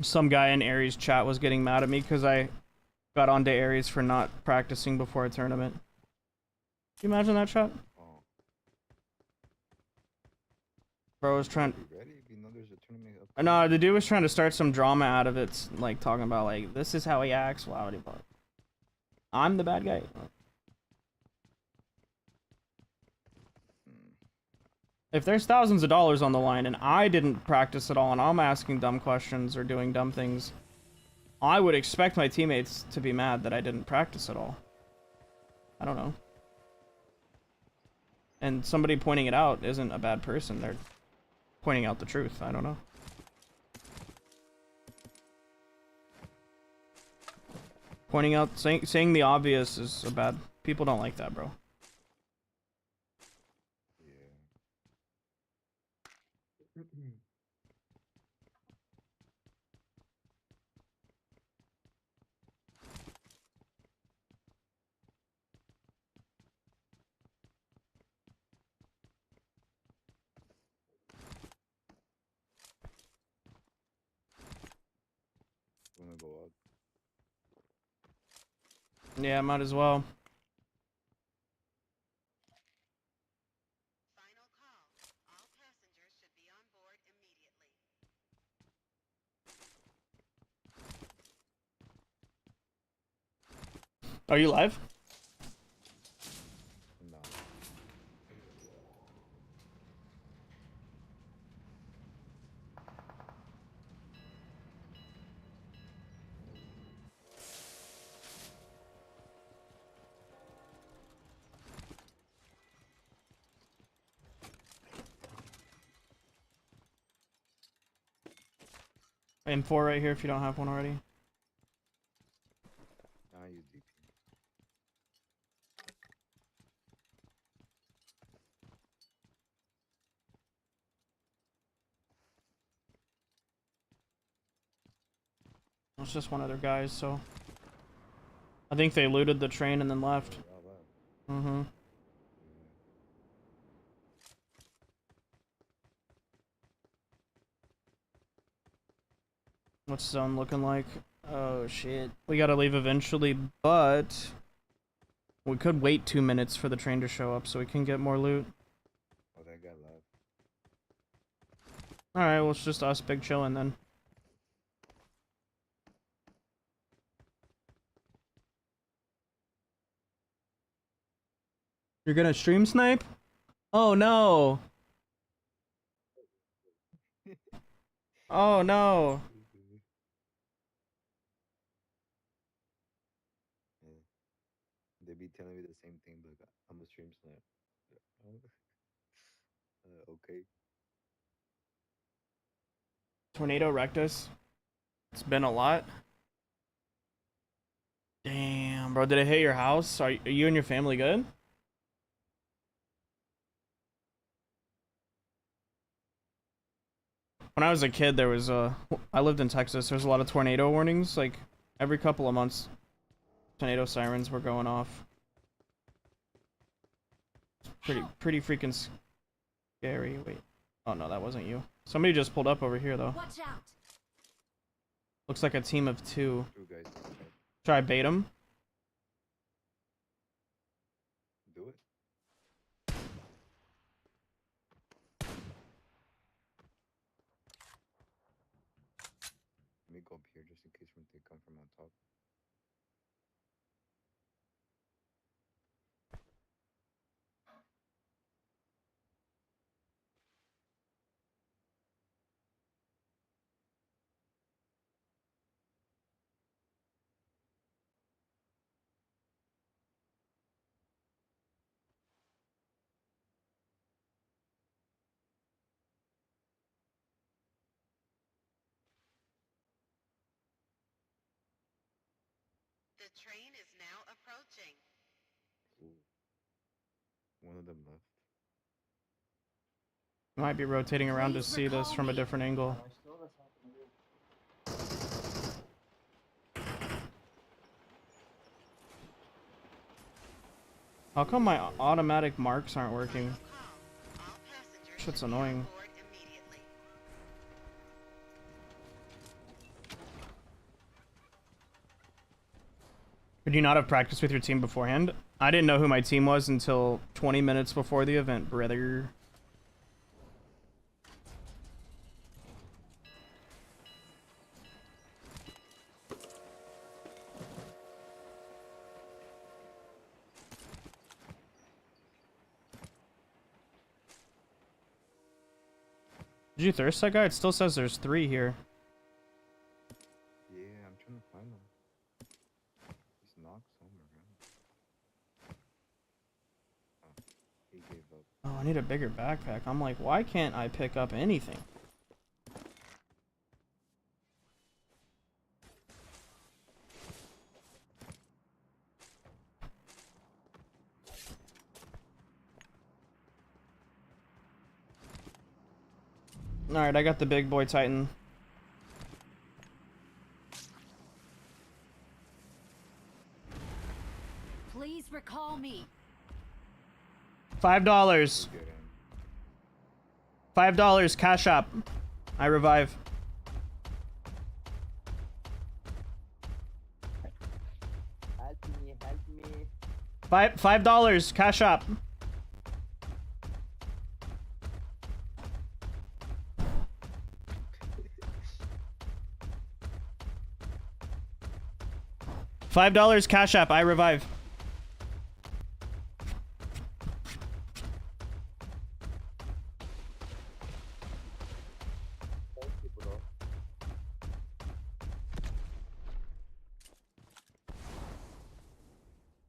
[SPEAKER 1] Some guy in Aries chat was getting mad at me because I got onto Aries for not practicing before a tournament. Can you imagine that chat? Bro was trying. No, the dude was trying to start some drama out of it, like talking about like this is how he acts. Wow, I'm the bad guy. If there's thousands of dollars on the line and I didn't practice at all and I'm asking dumb questions or doing dumb things, I would expect my teammates to be mad that I didn't practice at all. I don't know. And somebody pointing it out isn't a bad person. They're pointing out the truth. I don't know. Pointing out, saying the obvious is a bad... People don't like that, bro.
[SPEAKER 19] Wanna go out?
[SPEAKER 1] Yeah, might as well.
[SPEAKER 8] Final call. All passengers should be on board immediately.
[SPEAKER 1] Are you live?
[SPEAKER 19] No.
[SPEAKER 1] M4 right here if you don't have one already.
[SPEAKER 19] I use DP.
[SPEAKER 1] It's just one other guy, so... I think they looted the train and then left. Mm-hmm. What's zone looking like? Oh shit. We gotta leave eventually, but... we could wait 2 minutes for the train to show up so we can get more loot.
[SPEAKER 19] Oh, that guy left.
[SPEAKER 1] Alright, well it's just us big chillin' then. You're gonna stream snipe? Oh no. Oh no.
[SPEAKER 19] They be telling me the same thing, but I'm a stream snipe. Okay.
[SPEAKER 1] Tornado wrecked us. It's been a lot. Damn, bro. Did it hit your house? Are you and your family good? When I was a kid, there was I lived in Texas. There's a lot of tornado warnings. Like, every couple of months, tornado sirens were going off. It's pretty freaking scary. Wait. Oh, no, that wasn't you. Somebody just pulled up over here, though.
[SPEAKER 20] Watch out.
[SPEAKER 1] Looks like a team of two.
[SPEAKER 19] Two guys.
[SPEAKER 1] Should I bait him?
[SPEAKER 19] Do it. Let me go up here just in case when they come from on top.
[SPEAKER 8] The train is now approaching.
[SPEAKER 19] Ooh. One of them left.
[SPEAKER 1] Might be rotating around to see this from a different angle. How come my automatic marks aren't working? Shit's annoying. Could you not have practiced with your team beforehand? I didn't know who my team was until 20 minutes before the event, brother. Did you thirst that guy? It still says there's 3 here.
[SPEAKER 19] Yeah, I'm trying to find them. He's knocked somewhere around. Oh, he gave up.
[SPEAKER 1] Oh, I need a bigger backpack. I'm like, why can't I pick up anything? Alright, I got the big boy Titan.
[SPEAKER 20] Please recall me.
[SPEAKER 1] $5. $5 cash app. I revive.
[SPEAKER 18] Help me, help me.
[SPEAKER 1] $5 cash app. $5 cash app. I revive.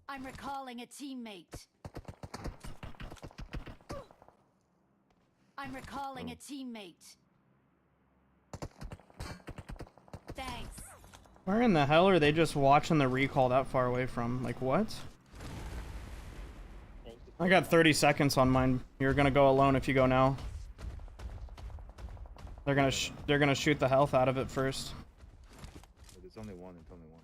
[SPEAKER 20] I'm recalling a teammate. I'm recalling a teammate. Thanks.
[SPEAKER 1] Where in the hell are they just watching the recall that far away from? Like, what? I got 30 seconds on mine. You're gonna go alone if you go now. They're gonna shoot the health out of it first.
[SPEAKER 19] There's only one. It's only one.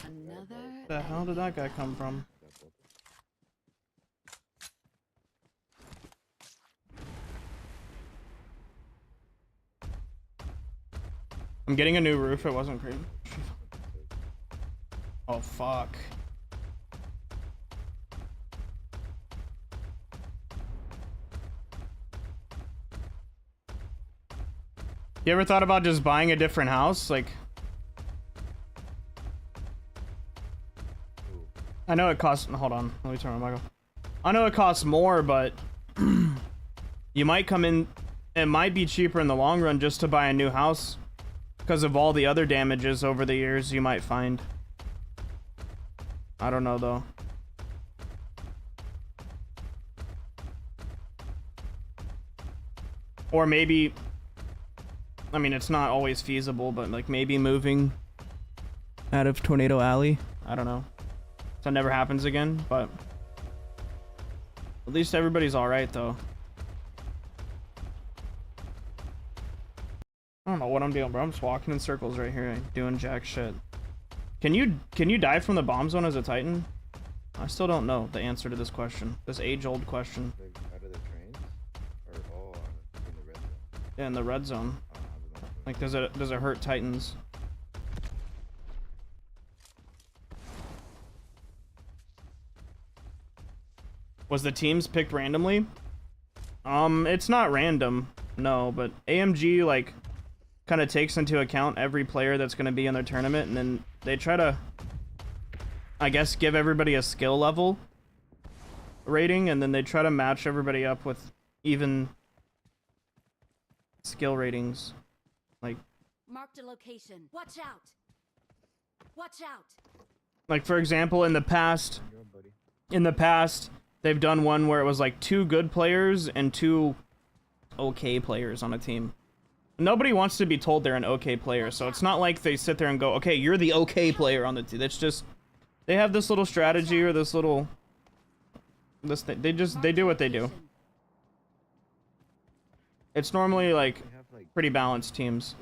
[SPEAKER 5] Another.
[SPEAKER 1] The hell did that guy come from? I'm getting a new roof. It wasn't great. Oh, fuck. You ever thought about just buying a different house? Like, I know it costs. Hold on, let me turn my mic off. I know it costs more, but you might come in. It might be cheaper in the long run just to buy a new house because of all the other damages over the years you might find. I don't know though. Or maybe, I mean, it's not always feasible, but like maybe moving out of Tornado Alley. I don't know. So it never happens again, but at least everybody's all right though. I don't know what I'm doing, bro. I'm just walking in circles right here, doing jack shit. Can you die from the bomb zone as a Titan? I still don't know the answer to this question. This age-old question.
[SPEAKER 19] Like out of the trains, or in the red zone?
[SPEAKER 1] Yeah, in the red zone. Like, does it hurt Titans? Was the teams picked randomly? It's not random, no, but AMG like kind of takes into account every player that's going to be in their tournament, and then they try to, I guess, give everybody a skill level rating, and then they try to match everybody up with even skill ratings. Like,
[SPEAKER 20] Marked a location. Watch out. Watch out.
[SPEAKER 1] Like, for example, in the past, they've done one where it was like 2 good players and 2 okay players on a team. Nobody wants to be told they're an okay player, so it's not like they sit there and go, okay, you're the okay player on the team. It's just, they have this little strategy or this little, this thing. They do what they do. It's normally like pretty balanced teams.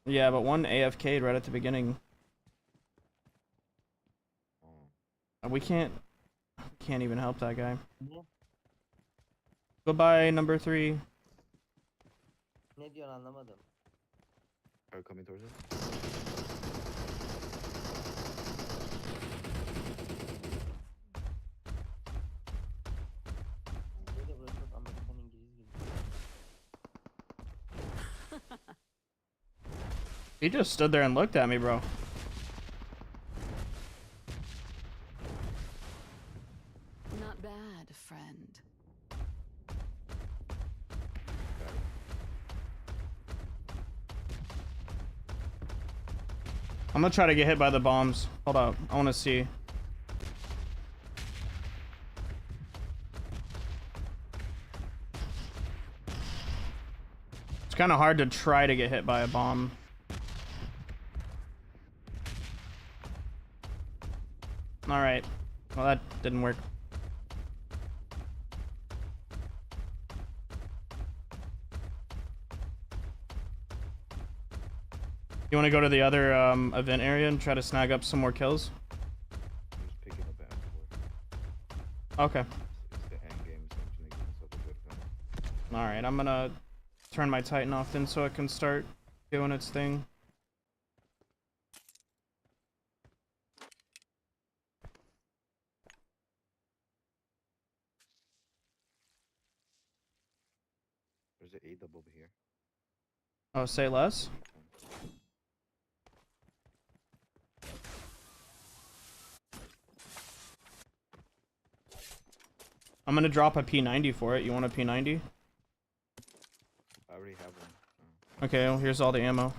[SPEAKER 1] Yeah, but one AFK'd right at the beginning. We can't even help that guy. Goodbye, number 3.
[SPEAKER 18] Ne diyorsun anlamadım.
[SPEAKER 19] Are you coming towards us?
[SPEAKER 18] Böyle burası çok Amerikan İngiliz gibi.
[SPEAKER 1] He just stood there and looked at me, bro.
[SPEAKER 5] Not bad, friend.
[SPEAKER 1] I'm gonna try to get hit by the bombs. Hold up, I wanna see. It's kind of hard to try to get hit by a bomb. Alright. Well, that didn't work. You want to go to the other event area and try to snag up some more kills?
[SPEAKER 19] I'm just picking up ammo.
[SPEAKER 1] Okay.
[SPEAKER 19] It's the end game, so I'm just making myself a good gun.
[SPEAKER 1] Alright, I'm gonna turn my Titan off then so it can start doing its thing.
[SPEAKER 19] There's an A-double over here.
[SPEAKER 1] Oh, say less? I'm gonna drop a P90 for it. You want a P90?
[SPEAKER 19] I already have one.
[SPEAKER 1] Okay, well, here's all the ammo.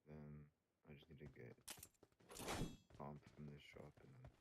[SPEAKER 19] Then I just need to get pump from this shop and then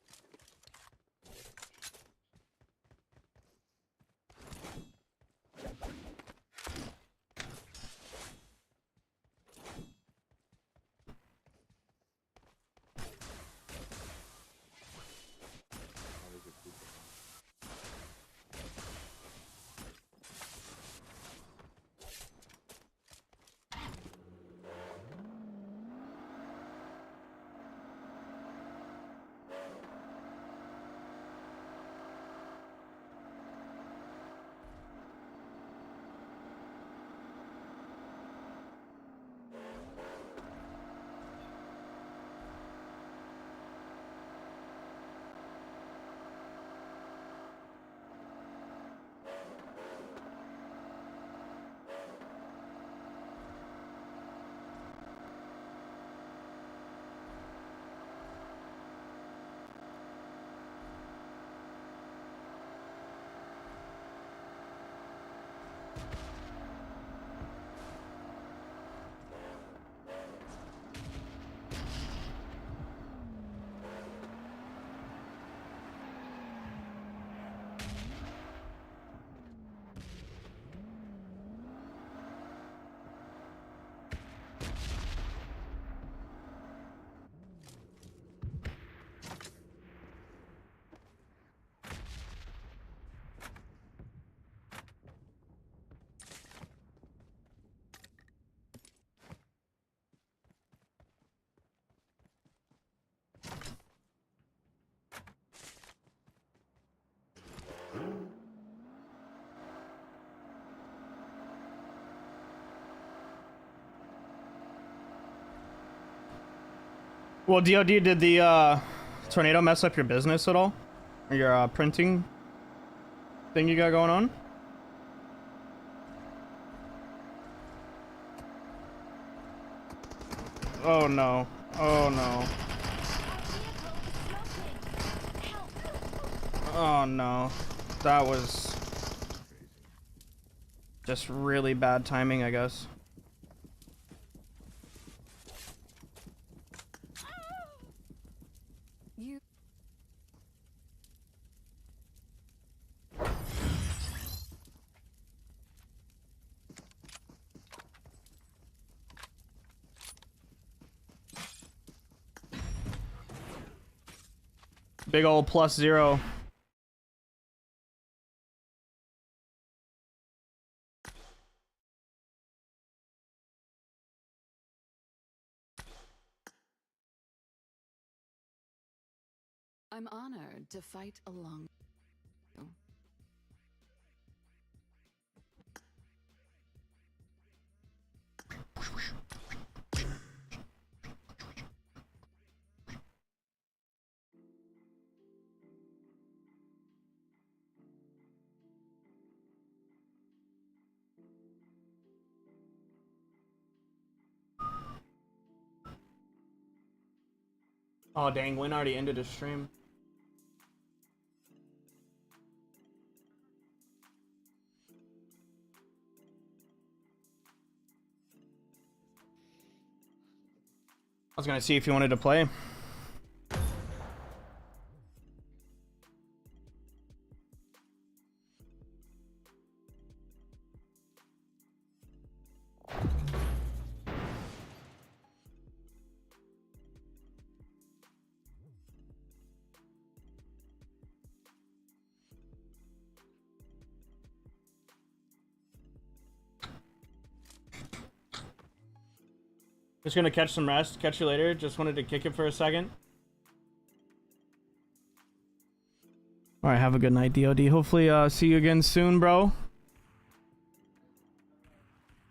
[SPEAKER 1] Well, DOD, did the tornado mess up your business at all? Or your printing thing you got going on? Oh no. Oh no. Oh no. That was just really bad timing, I guess.
[SPEAKER 5] You
[SPEAKER 1] Big old +0.
[SPEAKER 5] I'm honored to fight along you.
[SPEAKER 1] Oh dang, Win already ended his stream. I was gonna see if you wanted to play. Just gonna catch some rest. Catch you later. Just wanted to kick it for a second. Alright, have a good night, DOD. Hopefully, see you again soon, bro.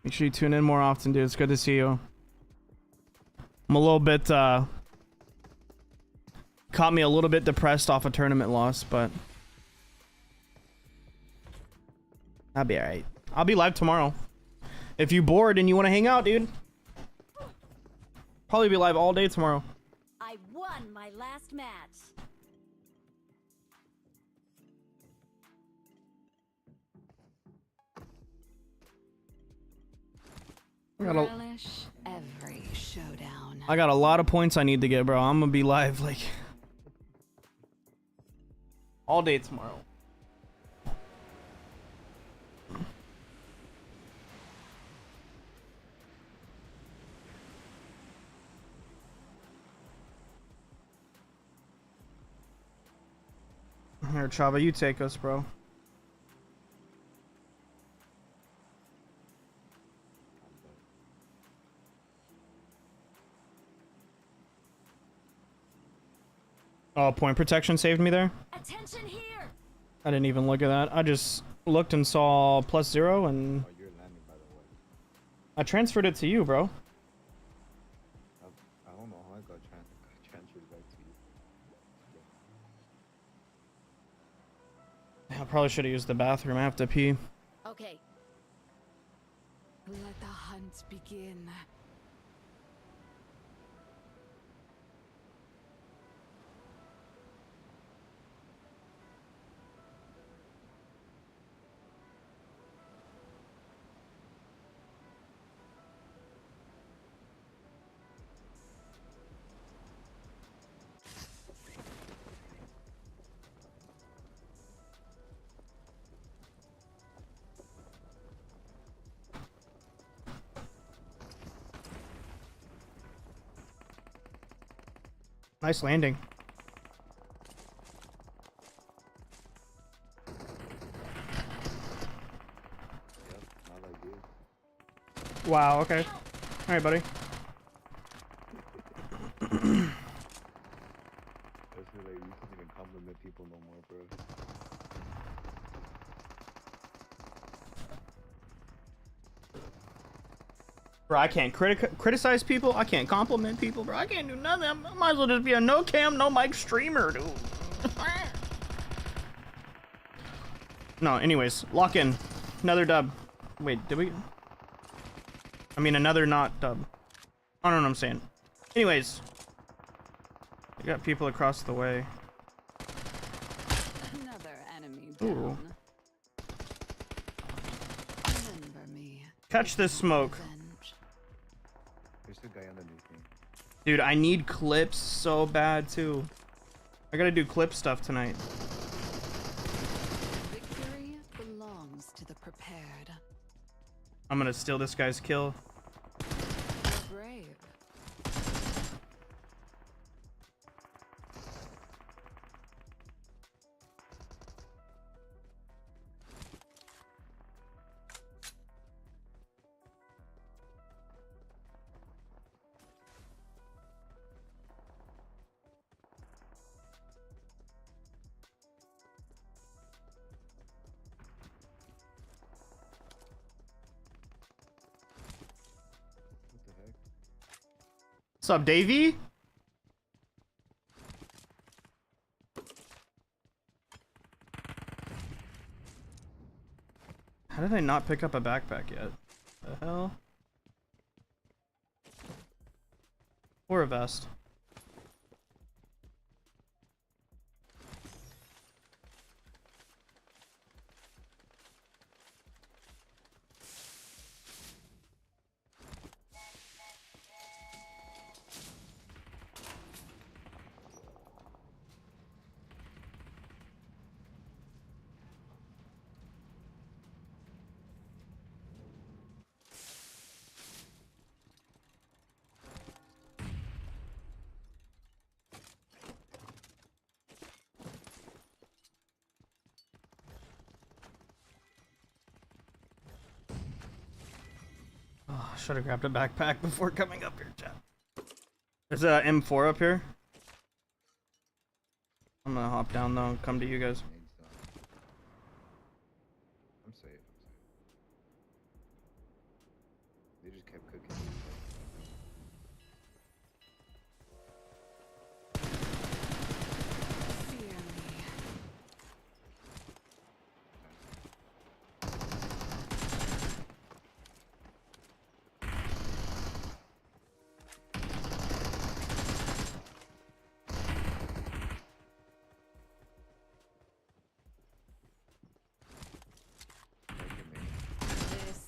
[SPEAKER 1] Make sure you tune in more often, dude. It's good to see you. I'm a little bit, caught me a little bit depressed off a tournament loss, but I'll be alright. I'll be live tomorrow. If you bored and you want to hang out, dude. Probably be live all day tomorrow.
[SPEAKER 20] I won my last match.
[SPEAKER 5] Relish every showdown.
[SPEAKER 1] I got a lot of points I need to get, bro. I'm gonna be live like all day tomorrow. Here, Chava, you take us, bro. Oh, point protection saved me there?
[SPEAKER 20] Attention here.
[SPEAKER 1] I didn't even look at that. I just looked and saw +0 and
[SPEAKER 19] Oh, you're landing, by the way.
[SPEAKER 1] I transferred it to you, bro.
[SPEAKER 19] I don't know how I got transferred back to you.
[SPEAKER 1] I probably should have used the bathroom. I have to pee.
[SPEAKER 20] Okay.
[SPEAKER 5] Let the hunt begin.
[SPEAKER 1] Nice landing.
[SPEAKER 19] Yep, not like you.
[SPEAKER 1] Wow, okay. Alright, buddy.
[SPEAKER 19] Especially like you can't even compliment people no more, bro.
[SPEAKER 1] Bro, I can't criticize people. I can't compliment people, bro. I can't do nothing. I might as well just be a no cam, no mic streamer, dude. No, anyways, lock in. Another dub. Wait, did we? I mean, another not dub. I don't know what I'm saying. Anyways, we got people across the way.
[SPEAKER 5] Another enemy
[SPEAKER 1] Ooh.
[SPEAKER 5] down. Remember me.
[SPEAKER 1] Catch this smoke.
[SPEAKER 19] There's a guy underneath me.
[SPEAKER 1] Dude, I need clips so bad too. I gotta do clip stuff tonight.
[SPEAKER 5] Victory belongs to the prepared.
[SPEAKER 1] I'm gonna steal this guy's kill.
[SPEAKER 5] You're brave.
[SPEAKER 1] What's up, Davey? How did I not pick up a backpack yet? The hell? Or a vest. Should have grabbed a backpack before coming up here, chat. There's a M4 up here. I'm gonna hop down though and come to you guys.
[SPEAKER 19] I'm safe. They just kept cooking.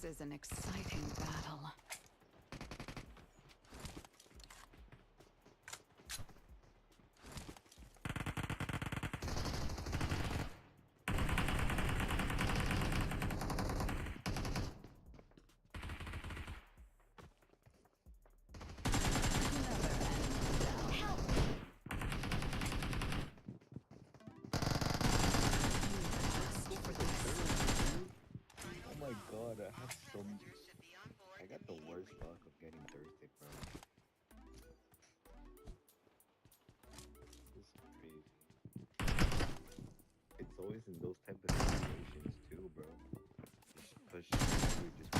[SPEAKER 5] This is an exciting battle.
[SPEAKER 19] Oh my god, I have so much. I got the worst luck of getting thirsty, bro. This is crazy. It's always in those type of situations too, bro. Just push through, just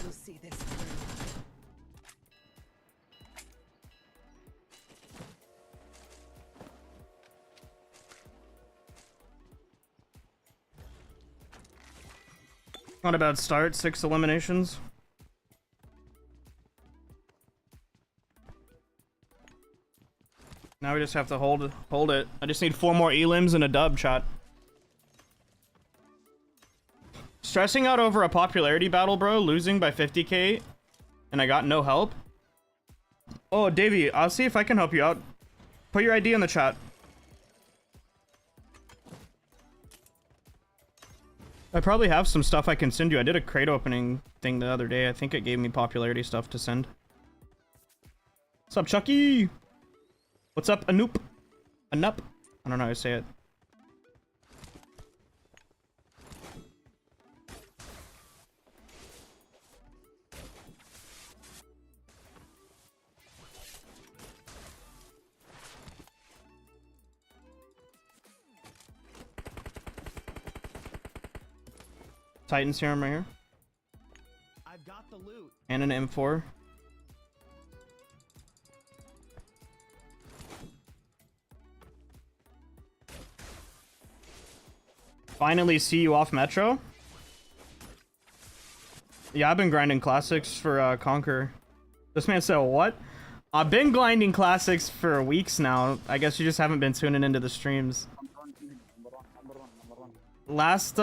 [SPEAKER 5] We'll see this through.
[SPEAKER 1] Not a bad start, 6 eliminations. Now we just have to hold it. I just need 4 more elims and a dub, chat. Stressing out over a popularity battle, bro, losing by 50k, and I got no help. Oh, Davey, I'll see if I can help you out. Put your ID in the chat. I probably have some stuff I can send you. I did a crate opening thing the other day. I think it gave me popularity stuff to send. What's up, Chucky? What's up, Anoop? Anup? I don't know how to say it. Titan serum right here.
[SPEAKER 21] I've got the loot.
[SPEAKER 1] And ran into M4. Finally see you off Metro. Yeah, I've been grinding classics for Conquer. This man said what? I've been grinding classics for weeks now. I guess you just haven't been tuning into the streams. Last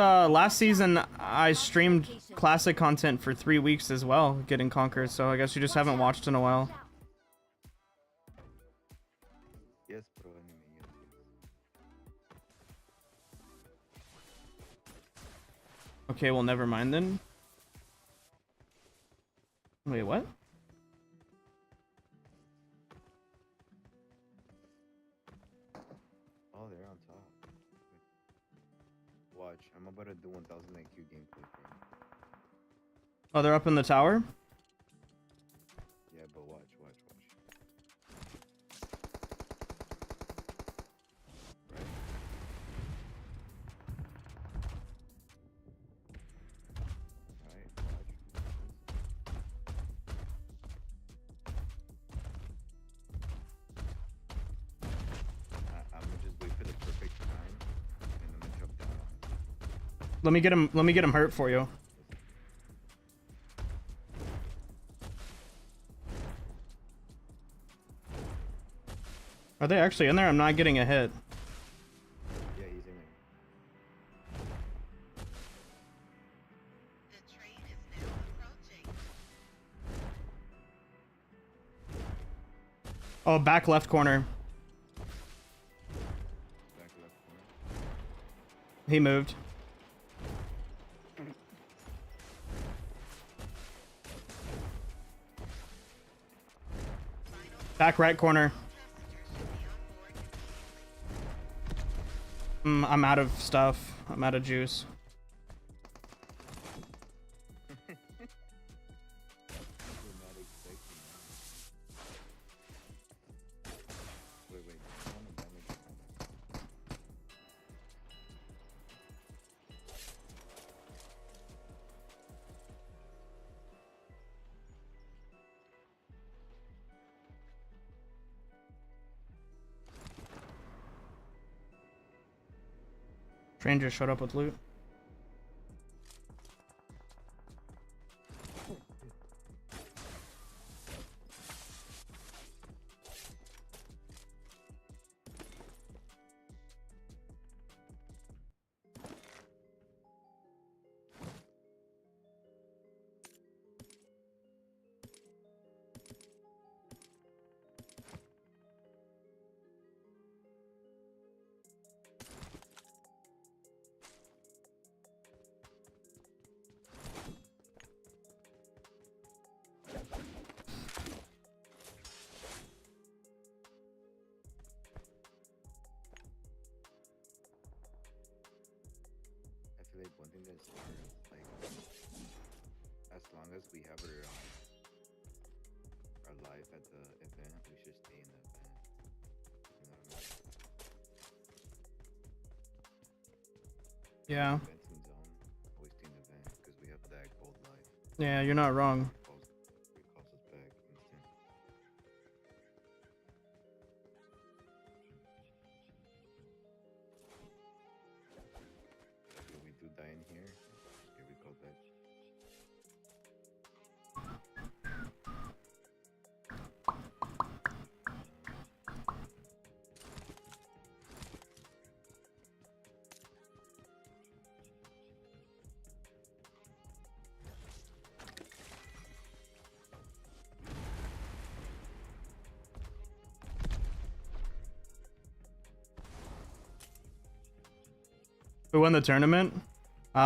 [SPEAKER 1] season I streamed classic content for 3 weeks as well, getting Conquer, so I guess you just haven't watched in a while.
[SPEAKER 19] Yes, bro, anime, yes, yes.
[SPEAKER 1] Okay, well, never mind then. Wait, what?
[SPEAKER 19] Oh, they're on top. Watch, I'm about to do 1000 IQ gameplay, bro.
[SPEAKER 1] Oh, they're up in the tower?
[SPEAKER 19] Yeah, but watch. I'm gonna just wait for the perfect time, and I'm gonna jump down on it.
[SPEAKER 1] Let me get him hurt for you. Are they actually in there? I'm not getting a hit.
[SPEAKER 19] Yeah, he's in there.
[SPEAKER 1] Oh, back left corner.
[SPEAKER 19] Back left corner.
[SPEAKER 1] He moved. Back right corner. I'm out of stuff. I'm out of juice. Stranger showed up with loot.
[SPEAKER 19] Like one thing that's like, as long as we have our life at the event, we should stay in the event. You know what I mean?
[SPEAKER 1] Yeah.
[SPEAKER 19] Events in zone, always stay in the event because we have that gold life.
[SPEAKER 1] Yeah, you're not wrong.
[SPEAKER 19] It calls us back instant. If we do die in here, here we go back.
[SPEAKER 1] Who won the tournament? Win.
[SPEAKER 19] I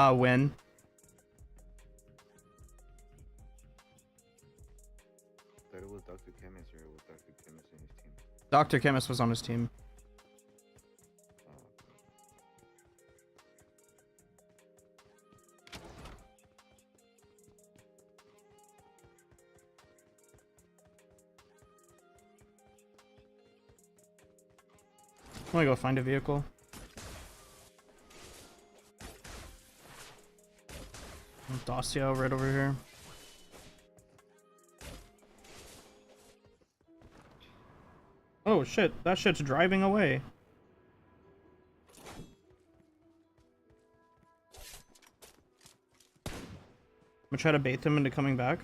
[SPEAKER 19] thought it was Dr. Chemist, or it was Dr. Chemist and his team.
[SPEAKER 1] Dr. Chemist was on his team. I'm gonna go find a vehicle. Dacia right over here. Oh shit, that shit's driving away. I'm gonna try to bait them into coming back.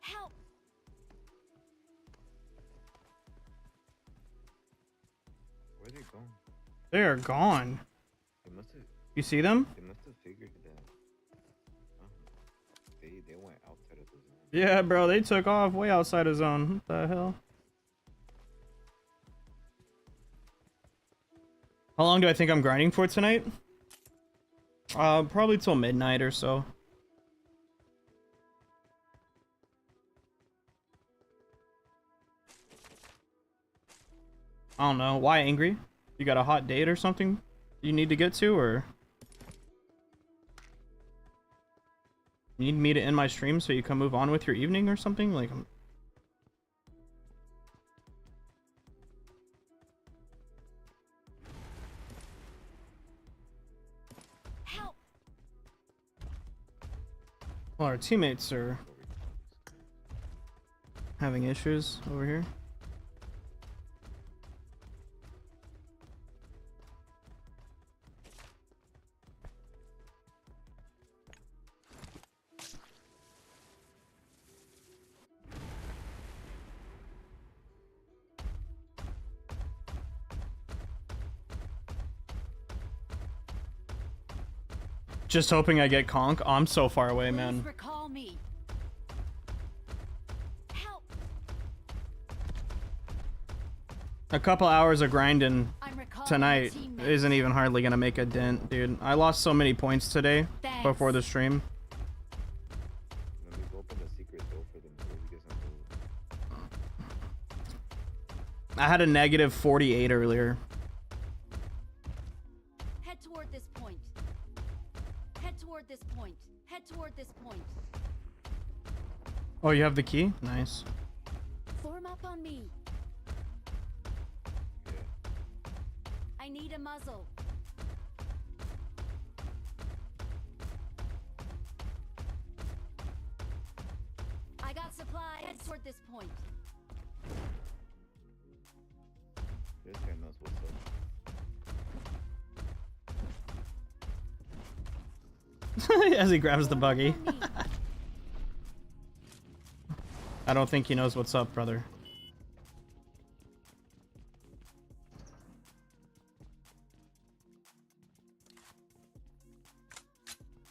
[SPEAKER 20] Help!
[SPEAKER 19] Where'd they go?
[SPEAKER 1] They are gone.
[SPEAKER 19] They must have.
[SPEAKER 1] You see them?
[SPEAKER 19] They must have figured that. They went outside of the zone.
[SPEAKER 1] Yeah, bro, they took off way outside of zone. What the hell? How long do I think I'm grinding for tonight? Probably till midnight or so. I don't know. Why angry? You got a hot date or something you need to get to, or you need me to end my stream so you can move on with your evening or something? Like,
[SPEAKER 20] Help!
[SPEAKER 1] well, our teammates are having issues over here. Just hoping I get conk. Oh, I'm so far away, man.
[SPEAKER 20] Please recall me. Help!
[SPEAKER 1] A couple hours of grinding
[SPEAKER 20] I'm recalling
[SPEAKER 1] tonight
[SPEAKER 20] my teammates.
[SPEAKER 1] isn't even hardly gonna make a dent, dude. I lost so many points today
[SPEAKER 20] Thanks.
[SPEAKER 1] before the stream.
[SPEAKER 19] Let me go open the secret door for them so we get some food.
[SPEAKER 1] I had a negative 48 earlier.
[SPEAKER 20] Head toward this point. Head toward this point. Head toward this point.
[SPEAKER 1] Oh, you have the key? Nice.
[SPEAKER 20] Form up on me. I need a muzzle. I got supplies. Head toward this point.
[SPEAKER 19] This guy knows what's up.
[SPEAKER 1] As he grabs the buggy. I don't think he knows what's up, brother.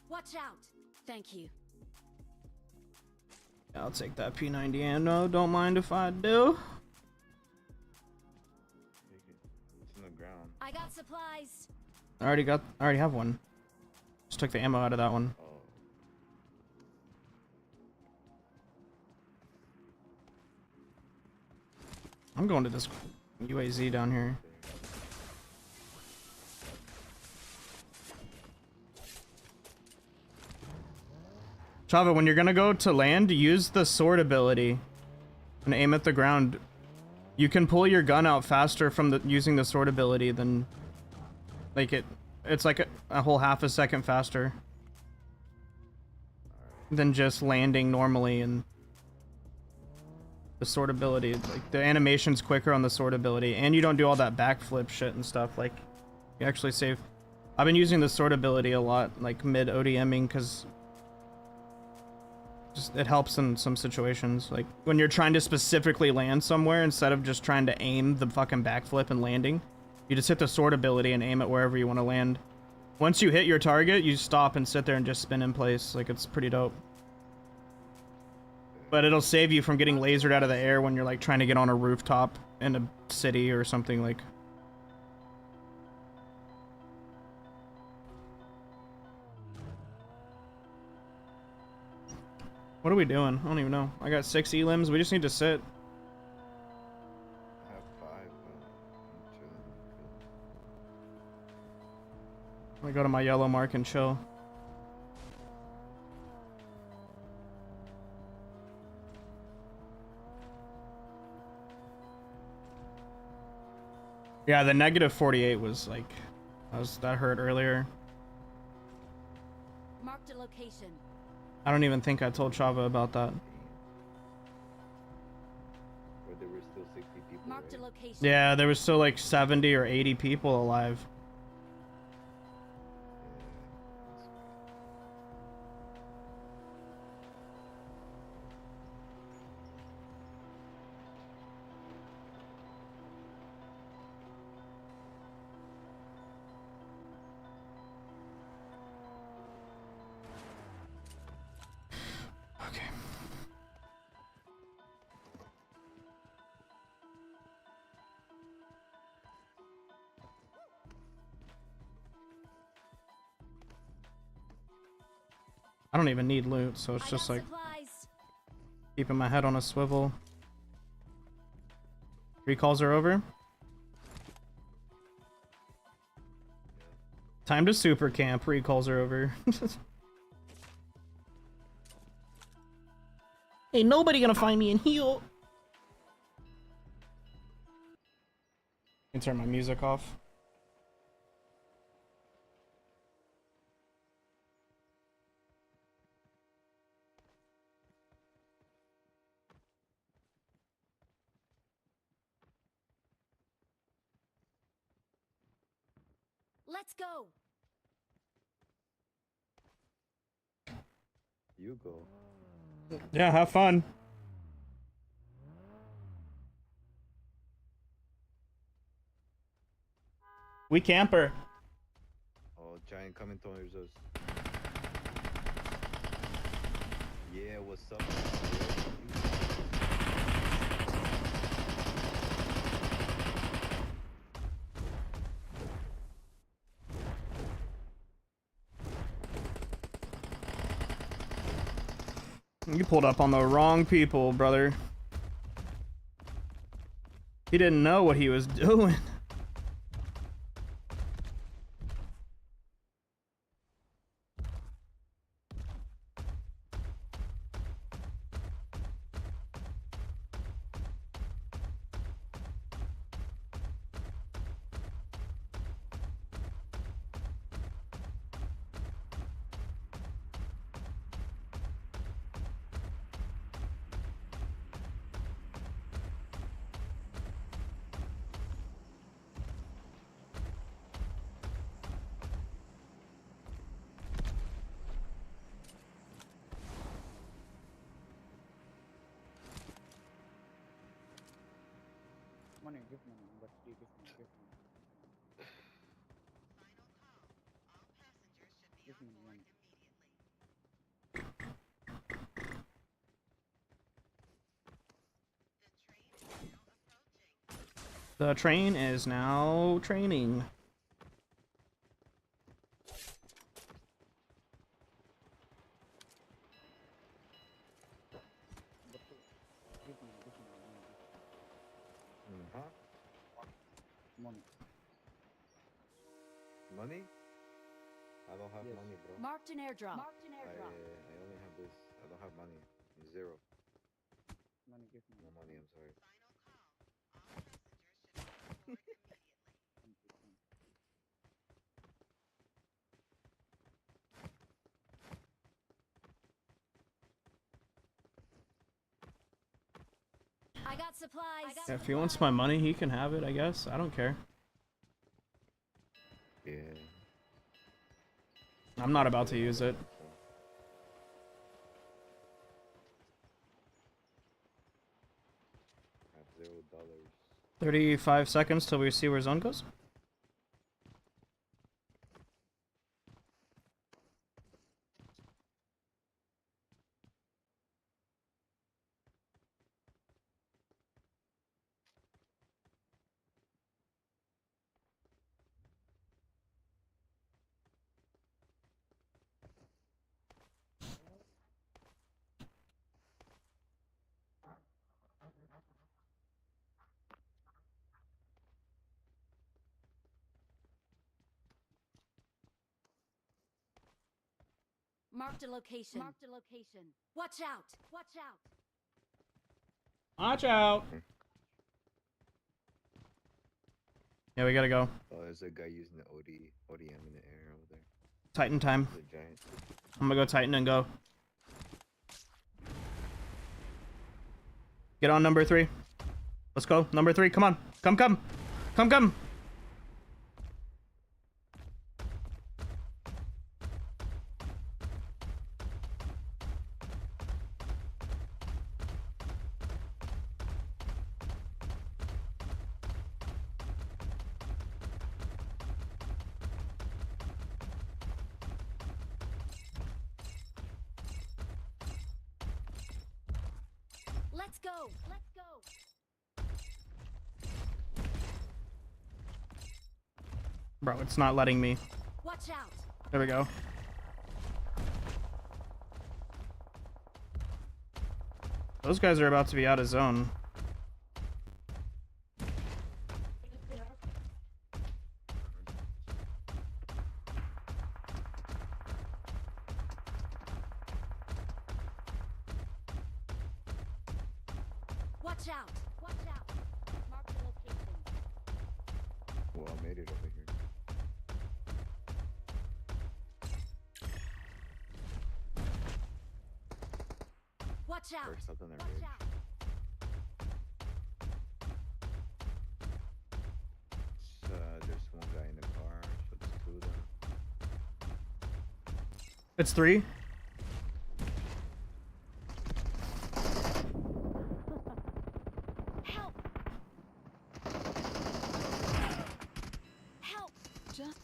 [SPEAKER 20] Watch out. Thank you.
[SPEAKER 1] I'll take that P90 ammo. Don't mind if I do.
[SPEAKER 19] It's in the ground.
[SPEAKER 20] I got supplies.
[SPEAKER 1] I already have one. Just took the ammo out of that one. I'm going to this UAZ down here. Chava, when you're gonna go to land, use the sword ability and aim at the ground. You can pull your gun out faster from using the sword ability than like it's like a whole half a second faster than just landing normally, and the sword ability, like the animation's quicker on the sword ability, and you don't do all that backflip shit and stuff. Like, you actually save. I've been using the sword ability a lot, like mid ODMing, because it helps in some situations. Like when you're trying to specifically land somewhere, instead of just trying to aim the fucking backflip and landing, you just hit the sword ability and aim it wherever you want to land. Once you hit your target, you stop and sit there and just spin in place. Like, it's pretty dope. But it'll save you from getting lasered out of the air when you're like trying to get on a rooftop in a city or something. Like, what are we doing? I don't even know. I got 6 elims. We just need to sit.
[SPEAKER 19] I have 5, but I'm chilling.
[SPEAKER 1] I'm gonna go to my yellow mark and chill. Yeah, the negative 48 was like, that hurt earlier.
[SPEAKER 20] Marked a location.
[SPEAKER 1] I don't even think I told Chava about that.
[SPEAKER 19] but there were still 60 people.
[SPEAKER 20] Marked a
[SPEAKER 19] Right?
[SPEAKER 20] location.
[SPEAKER 1] Yeah, there was still like 70 or 80 people alive. Okay. I don't even need loot, so it's just like keeping my head on a swivel. Recalls are over. Time to super camp. Recalls are over. Ain't nobody gonna find me in here. Can turn my music off.
[SPEAKER 20] Let's go.
[SPEAKER 19] You go.
[SPEAKER 1] Yeah, have fun. We camper.
[SPEAKER 19] Oh, giant coming towards us. Yeah, what's up?
[SPEAKER 1] You pulled up on the wrong people, brother. He didn't know what he was doing.
[SPEAKER 21] Money, give money, but you give money, give money. Give me money.
[SPEAKER 1] The train is now training.
[SPEAKER 21] Give money, give money, money.
[SPEAKER 19] Huh?
[SPEAKER 21] Money.
[SPEAKER 19] Money? I don't have
[SPEAKER 21] Yes.
[SPEAKER 19] money, bro.
[SPEAKER 20] Marked an airdrop.
[SPEAKER 19] I only have this. I don't have money. Zero.
[SPEAKER 21] Money, give me.
[SPEAKER 19] No money, I'm sorry.
[SPEAKER 20] I got supplies.
[SPEAKER 1] Yeah, if he wants my money, he can have it, I guess. I don't care.
[SPEAKER 19] Yeah.
[SPEAKER 1] I'm not about to use it.
[SPEAKER 19] I have $0.
[SPEAKER 1] 35 seconds till we see where zone goes.
[SPEAKER 20] Marked a location. Marked a location. Watch out. Watch out.
[SPEAKER 1] Watch out. Yeah, we gotta go.
[SPEAKER 19] Oh, there's a guy using the ODM in the air over there.
[SPEAKER 1] Titan time.
[SPEAKER 19] There's a giant.
[SPEAKER 1] I'm gonna go Titan and go. Get on number 3. Let's go. Number 3. Come on. Come, come. Come, come.
[SPEAKER 20] Let's go. Let's go.
[SPEAKER 1] Bro, it's not letting me.
[SPEAKER 20] Watch out.
[SPEAKER 1] There we go. Those guys are about to be out of zone.
[SPEAKER 20] Watch out. Watch out. Mark the location.
[SPEAKER 19] Well, I made it over here.
[SPEAKER 20] Watch out.
[SPEAKER 19] First up on the
[SPEAKER 20] Watch
[SPEAKER 19] ridge.
[SPEAKER 20] out.
[SPEAKER 19] There's one guy in the car, so there's 2 of them.
[SPEAKER 1] It's 3.
[SPEAKER 20] Help. Help. Just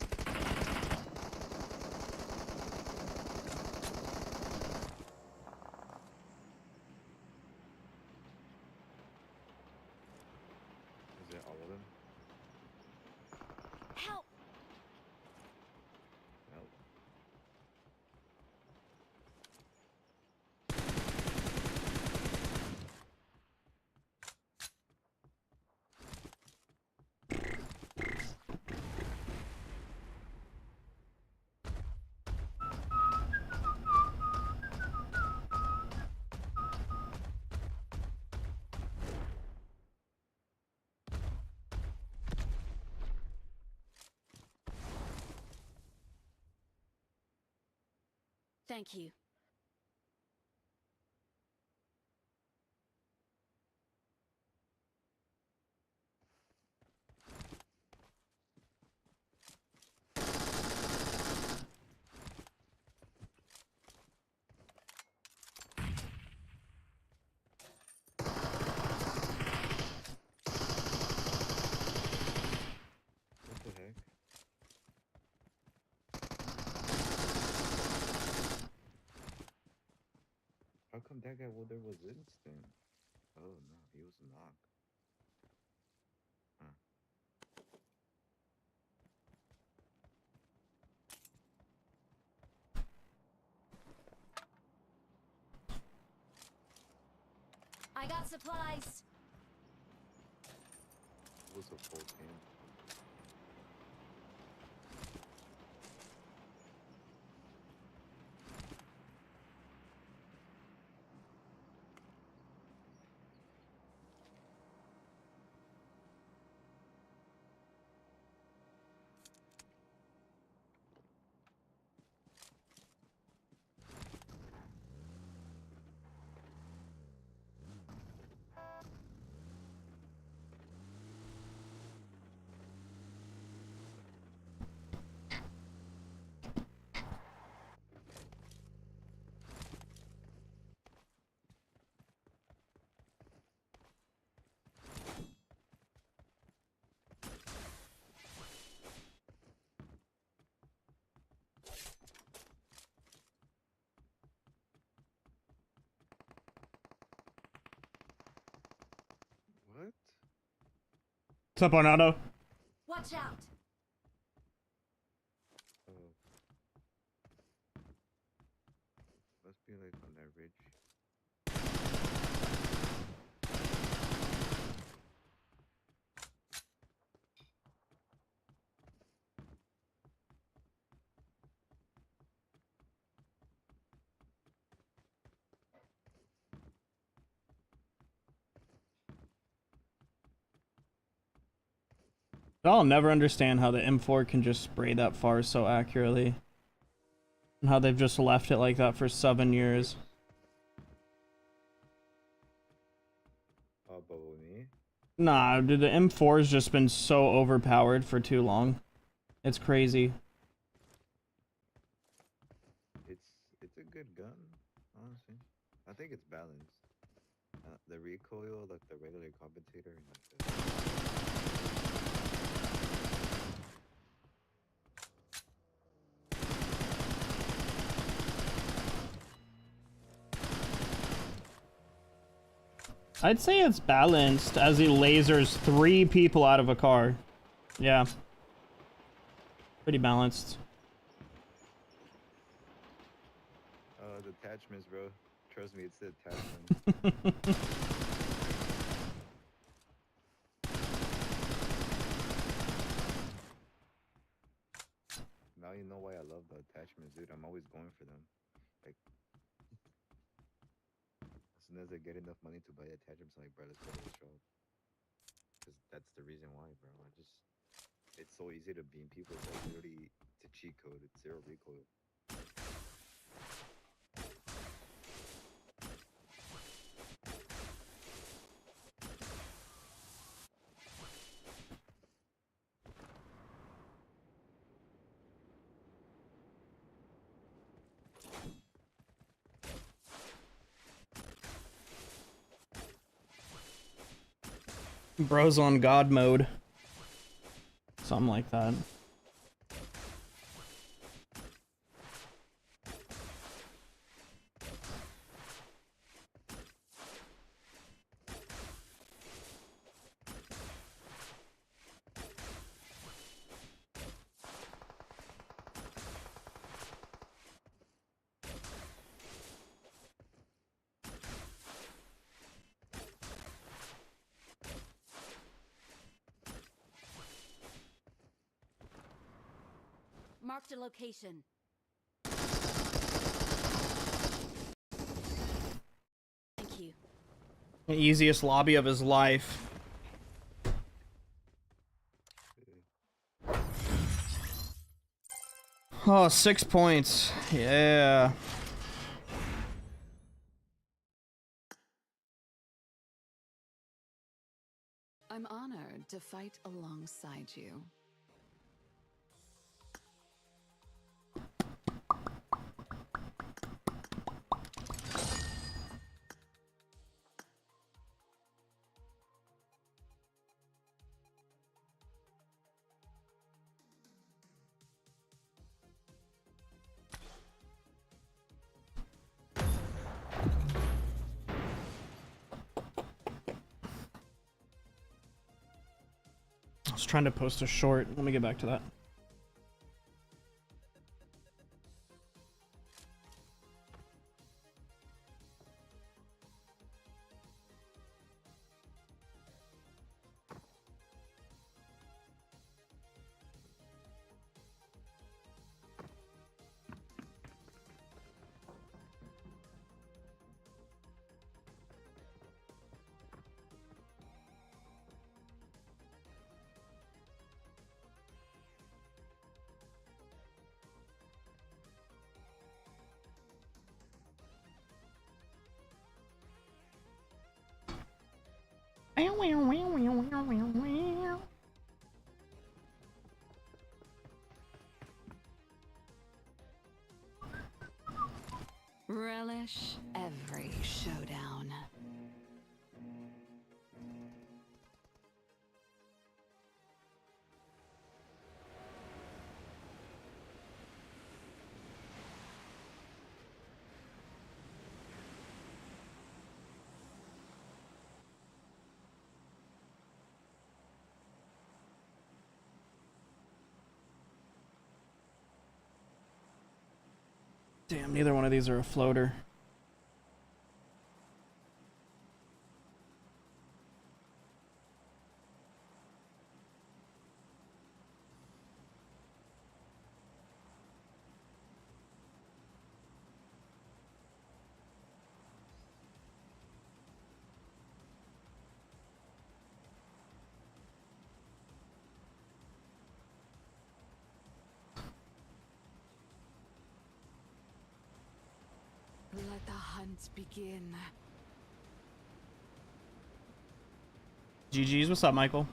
[SPEAKER 19] Is it all of them?
[SPEAKER 20] help.
[SPEAKER 19] Help.
[SPEAKER 20] Thank you.
[SPEAKER 19] What the heck? How come that guy, well, there was instant? Oh no, he was knocked. Huh.
[SPEAKER 20] I got supplies.
[SPEAKER 19] It was a full team. What?
[SPEAKER 1] What's up, Arnado?
[SPEAKER 20] Watch out.
[SPEAKER 19] Oh. Must be like on that ridge.
[SPEAKER 1] I'll never understand how the M4 can just spray that far so accurately. And how they've just left it like that for 7 years.
[SPEAKER 19] Oh, but with me?
[SPEAKER 1] Nah, dude, the M4's just been so overpowered for too long. It's crazy.
[SPEAKER 19] It's a good gun, honestly. I think it's balanced. The recoil, like the regular compensator, and like
[SPEAKER 1] I'd say it's balanced as he lasers 3 people out of a car. Yeah. Pretty balanced.
[SPEAKER 19] the attachments, bro. Trust me, it's the attachment. Now you know why I love the attachments, dude. I'm always going for them. Like, as soon as I get enough money to buy attachments, I'm like, bro, let's go to the shop. Because that's the reason why, bro. It's so easy to beam people. It's like literally, it's a cheat code. It's zero recoil.
[SPEAKER 1] Bro's on God mode. Something like that.
[SPEAKER 20] Marked a location. Thank you.
[SPEAKER 1] The easiest lobby of his life. Oh, 6 points. Yeah.
[SPEAKER 5] I'm honored to fight alongside you.
[SPEAKER 1] I was trying to post a short. Let me get back to that.
[SPEAKER 5] Relish every showdown.
[SPEAKER 1] Damn, neither one of these are a floater.
[SPEAKER 5] Let the hunt begin.
[SPEAKER 1] GG's. What's up, Michael?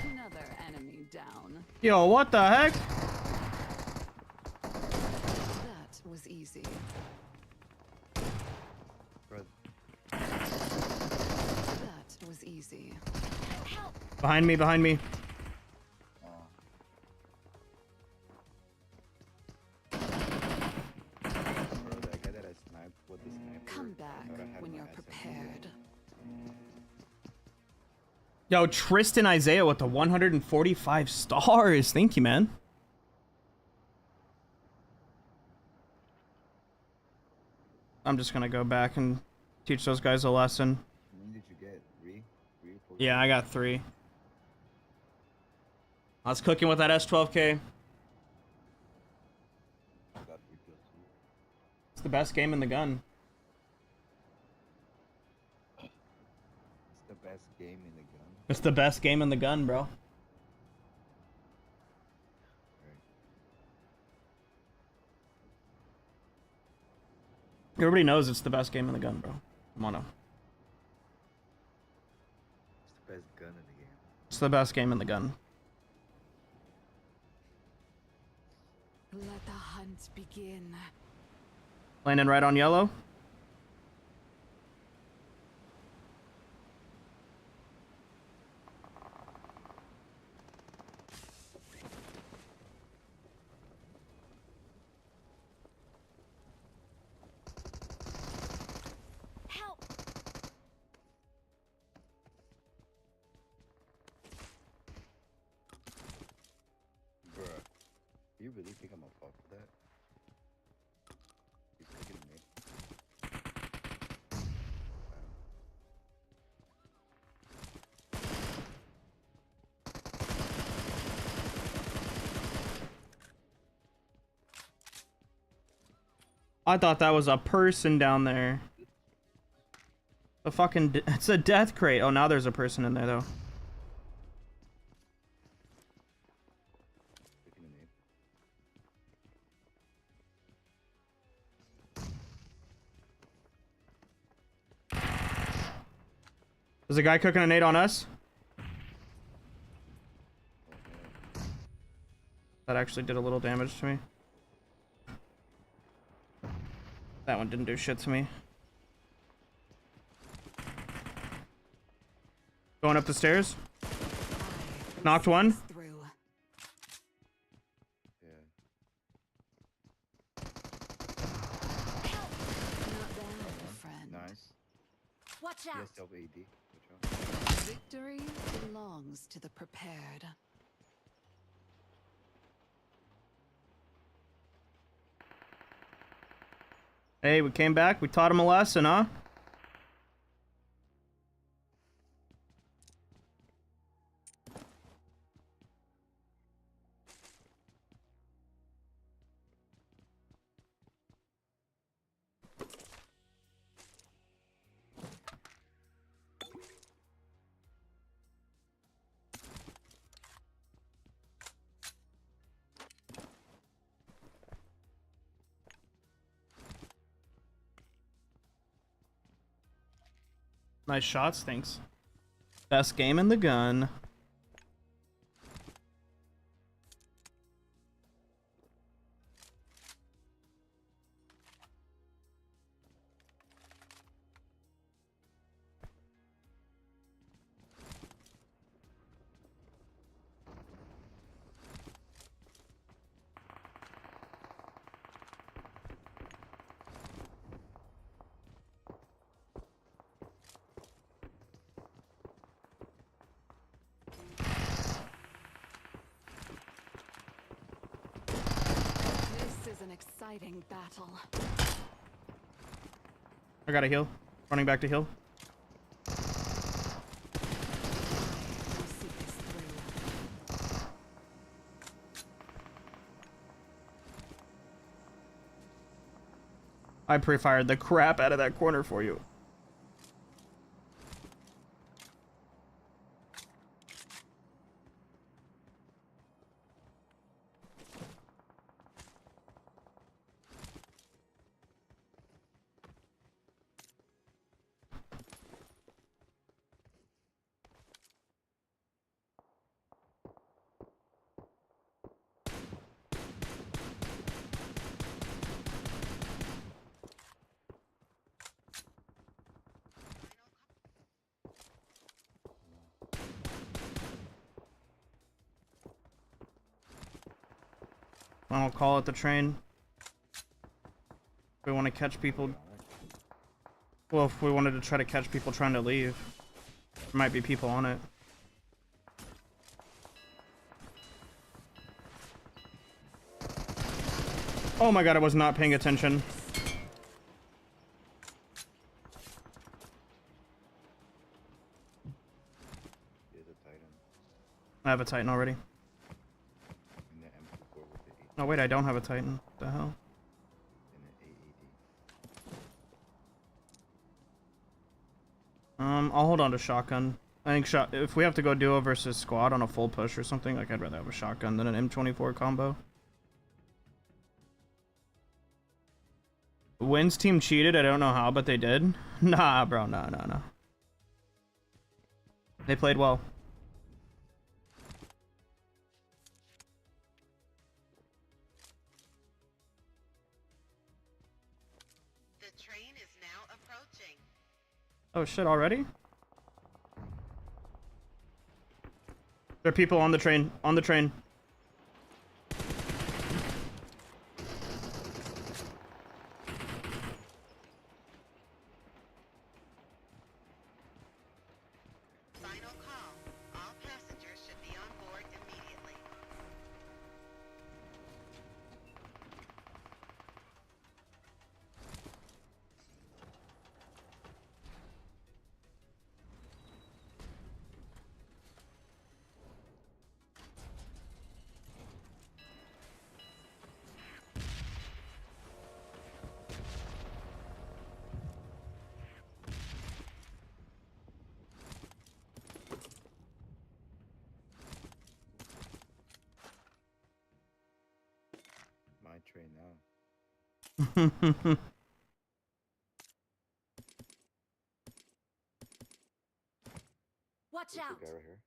[SPEAKER 5] Another enemy down.
[SPEAKER 1] Yo, what the heck?
[SPEAKER 5] That was easy. That was easy.
[SPEAKER 1] Behind me, behind me.
[SPEAKER 19] Bro, that guy that I sniped with the sniper.
[SPEAKER 5] Come back when you're prepared.
[SPEAKER 1] Yo, Tristan Isaiah with the 145 stars. Thank you, man. I'm just gonna go back and teach those guys a lesson.
[SPEAKER 19] How many did you get? Three? Four?
[SPEAKER 1] Yeah, I got 3. I was cooking with that S12K.
[SPEAKER 19] I got 3 kills too.
[SPEAKER 1] It's the best game in the gun.
[SPEAKER 19] It's the best game in the gun.
[SPEAKER 1] It's the best game in the gun, bro. Everybody knows it's the best game in the gun, bro. Mono.
[SPEAKER 19] It's the best gun in the game.
[SPEAKER 1] It's the best game in the gun.
[SPEAKER 5] Let the hunt begin.
[SPEAKER 1] Landing right on yellow.
[SPEAKER 19] Bruh, you really think I'm gonna fuck with that? He's cooking me.
[SPEAKER 1] I thought that was a person down there. It's a death crate. Oh, now there's a person in there though. There's a guy cooking a nade on us. That actually did a little damage to me. That one didn't do shit to me. Going up the stairs. Knocked one.
[SPEAKER 19] Nice.
[SPEAKER 20] Watch out.
[SPEAKER 19] Yes, AD.
[SPEAKER 5] Victory belongs to the prepared.
[SPEAKER 1] Hey, we came back. We taught him a lesson, huh? Nice shots, thanks. Best game in the gun.
[SPEAKER 5] This is an exciting battle.
[SPEAKER 1] I got a heal. Running back to heal. I pre-fired the crap out of that corner for you. Final call at the train. We want to catch people. Well, if we wanted to try to catch people trying to leave, there might be people on it. Oh my god, I was not paying attention. I have a Titan already. Oh wait, I don't have a Titan. What the hell? I'll hold on to shotgun. I think if we have to go duo versus squad on a full push or something, like I'd rather have a shotgun than an M24 combo. Wins team cheated. I don't know how, but they did. Nah, bro. No. They played well.
[SPEAKER 8] The train is now approaching.
[SPEAKER 1] Oh shit, already? There are people on the train. On the train.
[SPEAKER 8] Final call. All passengers should be on board immediately.
[SPEAKER 19] My train now.
[SPEAKER 20] Watch
[SPEAKER 19] There's
[SPEAKER 20] out.
[SPEAKER 19] a guy right here.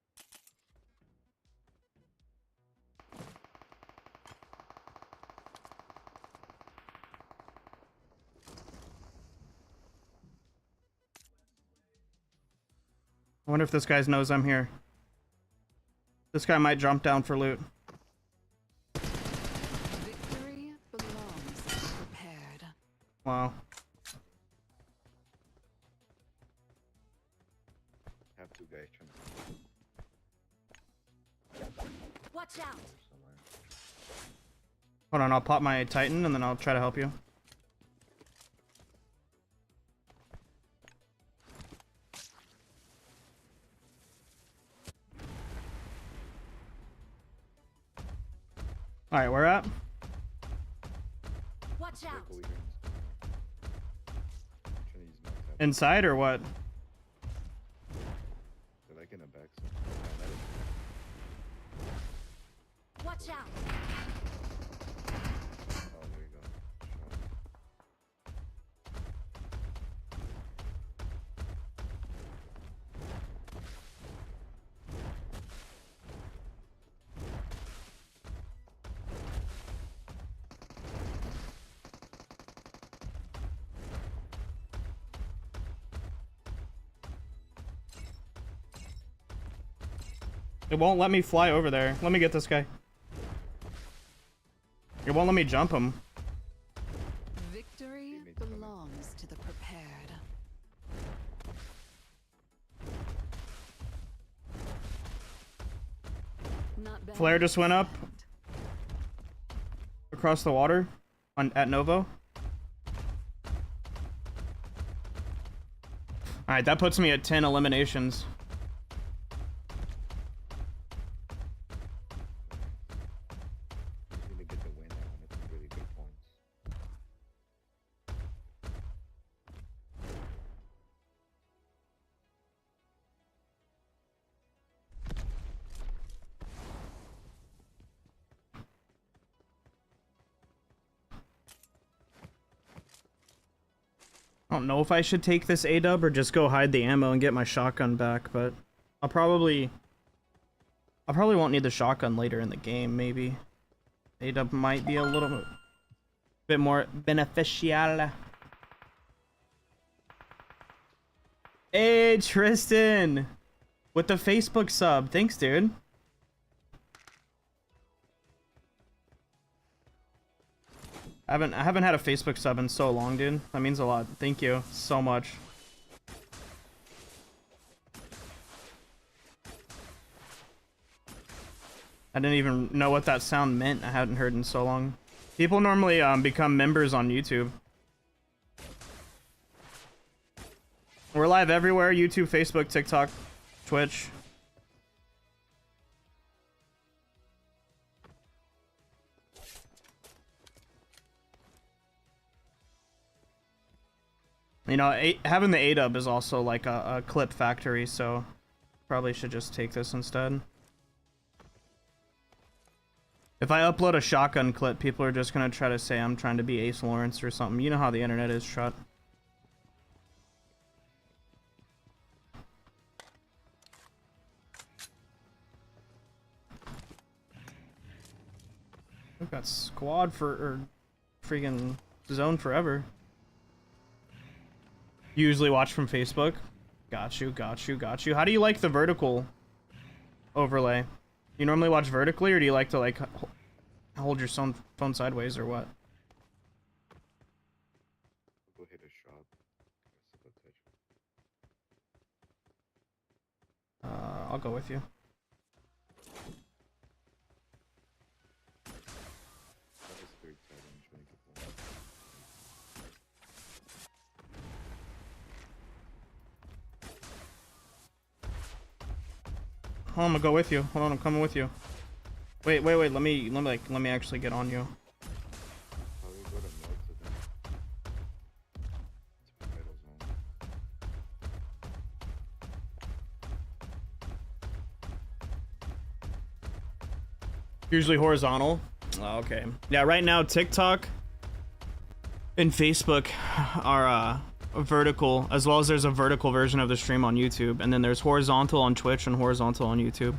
[SPEAKER 1] I wonder if this guy knows I'm here. This guy might jump down for loot.
[SPEAKER 5] Victory belongs to the prepared.
[SPEAKER 1] Wow.
[SPEAKER 19] Have two guys trying
[SPEAKER 20] Watch out.
[SPEAKER 1] Hold on, I'll pop my Titan and then I'll try to help you. Alright, where at?
[SPEAKER 20] Watch out.
[SPEAKER 1] Inside or what?
[SPEAKER 19] They're like in the back.
[SPEAKER 20] Watch out.
[SPEAKER 19] Oh, there you go.
[SPEAKER 1] It won't let me fly over there. Let me get this guy. It won't let me jump him.
[SPEAKER 5] Victory belongs to the prepared. Not bad.
[SPEAKER 1] Flare just went up. Across the water. At Novo. Alright, that puts me at 10 eliminations.
[SPEAKER 19] Just need to get the win now, and it's really good points.
[SPEAKER 1] I don't know if I should take this A-dub or just go hide the ammo and get my shotgun back, but I probably won't need the shotgun later in the game, maybe. A-dub might be a little bit more beneficial. Hey, Tristan! With the Facebook sub. Thanks, dude. I haven't had a Facebook sub in so long, dude. That means a lot. Thank you so much. I didn't even know what that sound meant. I hadn't heard in so long. People normally become members on YouTube. We're live everywhere: YouTube, Facebook, TikTok, Twitch. You know, having the A-dub is also like a clip factory, so probably should just take this instead. If I upload a shotgun clip, people are just gonna try to say I'm trying to be Ace Lawrence or something. You know how the internet is, shut. We've got squad or freaking zone forever. You usually watch from Facebook. Got you, got you, got you. How do you like the vertical overlay? You normally watch vertically, or do you like to like hold your phone sideways, or what?
[SPEAKER 19] Go hit a shot.
[SPEAKER 1] I'll go with you. Oh, I'm gonna go with you. Hold on, I'm coming with you. Wait. Let me actually get on you. Usually horizontal. Oh, okay. Yeah, right now TikTok and Facebook are vertical, as well as there's a vertical version of the stream on YouTube, and then there's horizontal on Twitch and horizontal on YouTube.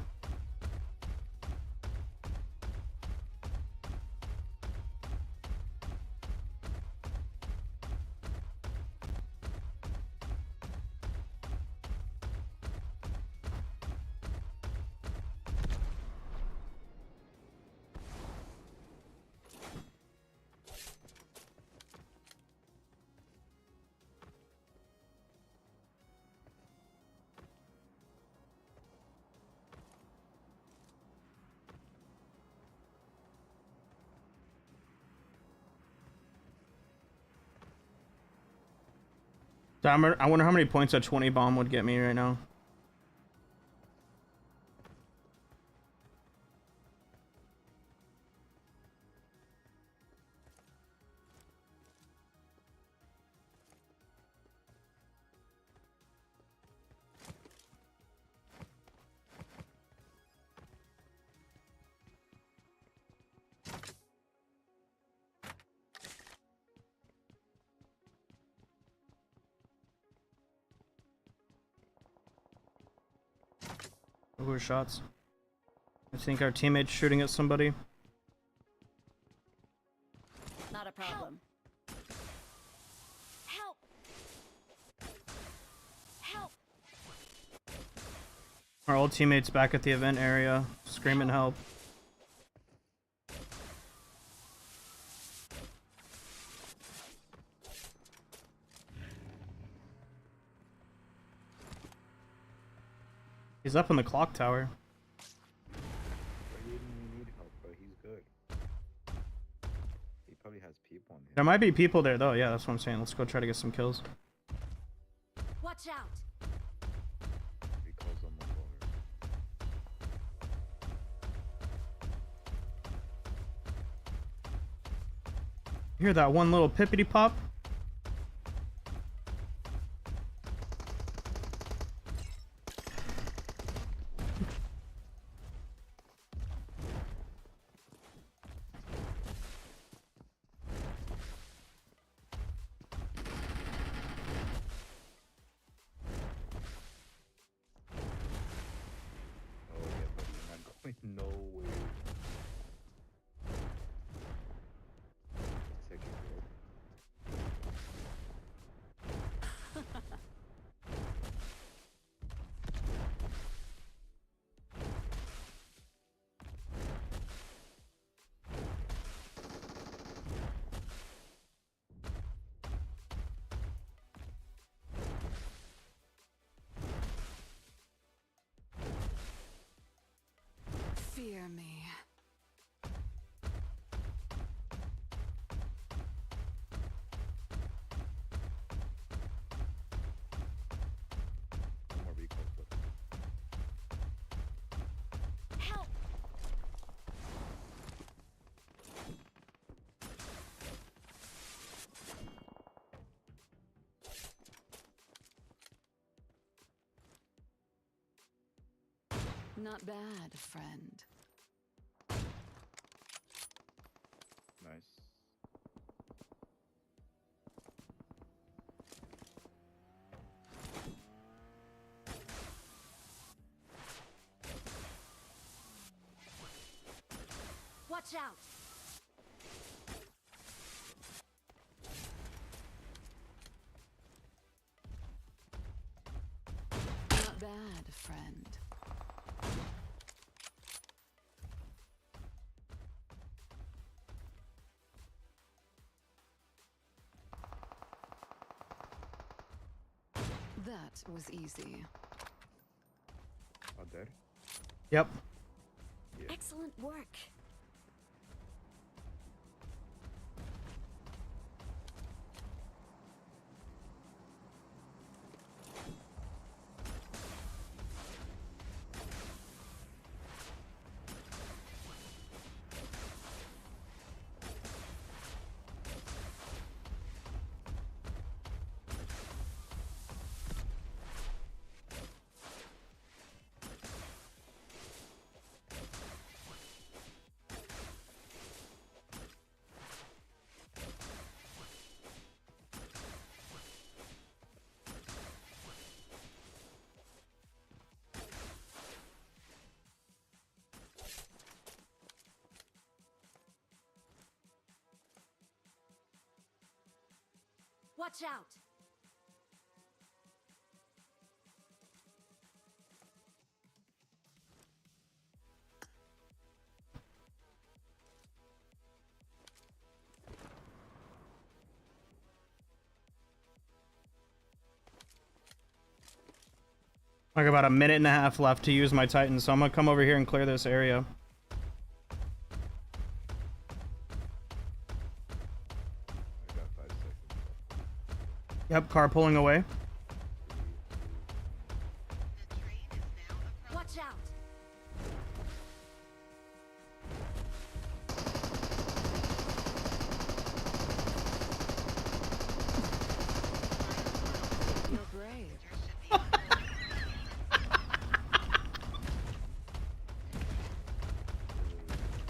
[SPEAKER 1] I wonder how many points a 20 bomb would get me right now. Who are shots? I think our teammate's shooting at somebody.
[SPEAKER 20] Not a problem. Help! Help!
[SPEAKER 1] Our old teammates back at the event area, screaming help. He's up in the clock tower.
[SPEAKER 19] But he didn't need help, bro. He's good. He probably has people on him.
[SPEAKER 1] There might be people there though. Yeah, that's what I'm saying. Let's go try to get some kills.
[SPEAKER 20] Watch out.
[SPEAKER 19] Recalls on the water.
[SPEAKER 1] Hear that one little pippity pop?
[SPEAKER 19] Oh yeah, but you're not going nowhere. Second row.
[SPEAKER 5] Fear me.
[SPEAKER 19] No more recalls, but
[SPEAKER 20] Help.
[SPEAKER 5] Not bad, friend.
[SPEAKER 19] nice.
[SPEAKER 20] Watch out.
[SPEAKER 5] Not bad, friend. That was easy.
[SPEAKER 19] Out there?
[SPEAKER 1] Yep.
[SPEAKER 20] Excellent work. Watch out.
[SPEAKER 1] Like about a minute and a half left to use my Titan, so I'm gonna come over here and clear this area.
[SPEAKER 19] I got 5 seconds.
[SPEAKER 1] Yep, car pulling away.
[SPEAKER 20] Watch out.
[SPEAKER 5] You're brave.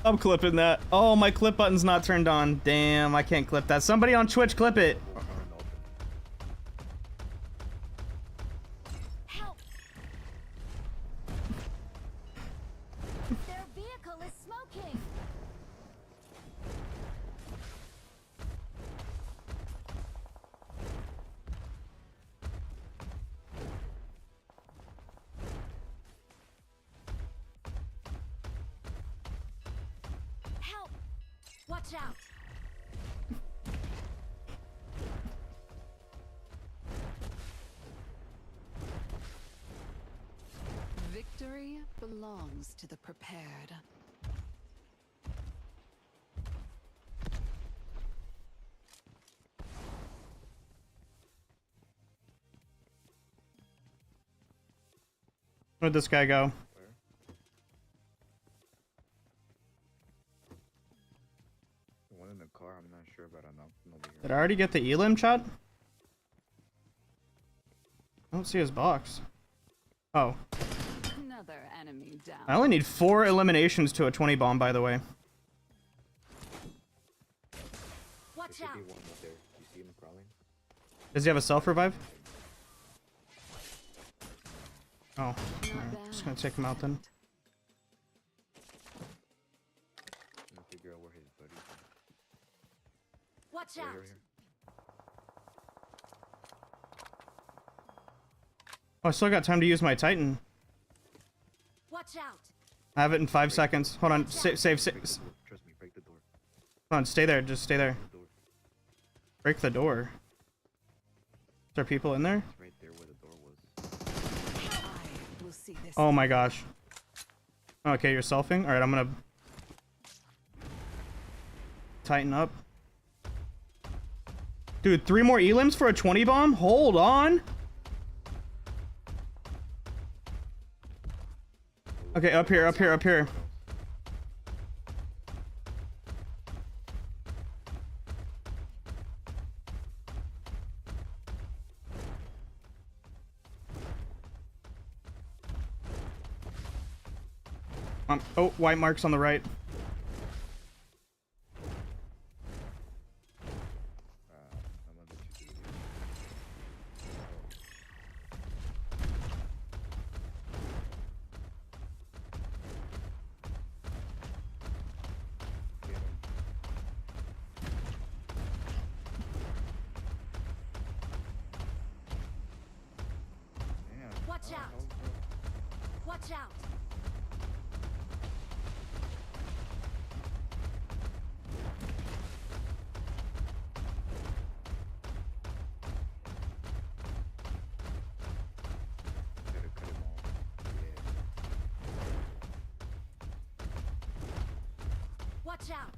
[SPEAKER 1] I'm clipping that. Oh, my clip button's not turned on. Damn, I can't clip that. Somebody on Twitch, clip it.
[SPEAKER 20] Help. Their vehicle is smoking. Watch out!
[SPEAKER 5] Victory belongs to the prepared.
[SPEAKER 1] Where'd this guy go?
[SPEAKER 19] The one in the car, I'm not sure about. I knocked him over here.
[SPEAKER 1] Did I already get the elim, chat? I don't see his box. Oh.
[SPEAKER 5] Another enemy down.
[SPEAKER 1] I only need 4 eliminations to a 20 bomb, by the way.
[SPEAKER 20] Watch
[SPEAKER 19] There
[SPEAKER 20] out!
[SPEAKER 19] should be one up there. You see him crawling?
[SPEAKER 1] Does he have a self-revive? Oh. Alright, just gonna take him out then.
[SPEAKER 19] I'm gonna figure out where his buddies are.
[SPEAKER 20] Watch
[SPEAKER 19] Right
[SPEAKER 20] out!
[SPEAKER 19] here, right here.
[SPEAKER 1] Oh, I still got time to use my Titan.
[SPEAKER 20] Watch out!
[SPEAKER 1] I have it in 5 seconds. Hold on. Save.
[SPEAKER 19] Trust me, break the door.
[SPEAKER 1] Hold on. Stay there. Just stay there. Break the door. Is there people in there?
[SPEAKER 19] It's right there where the door was.
[SPEAKER 5] I will see this.
[SPEAKER 1] Oh my gosh. Okay, you're selfing? Alright, I'm gonna tighten up. Dude, 3 more elims for a 20 bomb? Hold on. Okay, up here, up here, up here. Oh, white marks on the right.
[SPEAKER 20] Watch out! Watch out!
[SPEAKER 19] Gotta cut him off.
[SPEAKER 20] Watch out!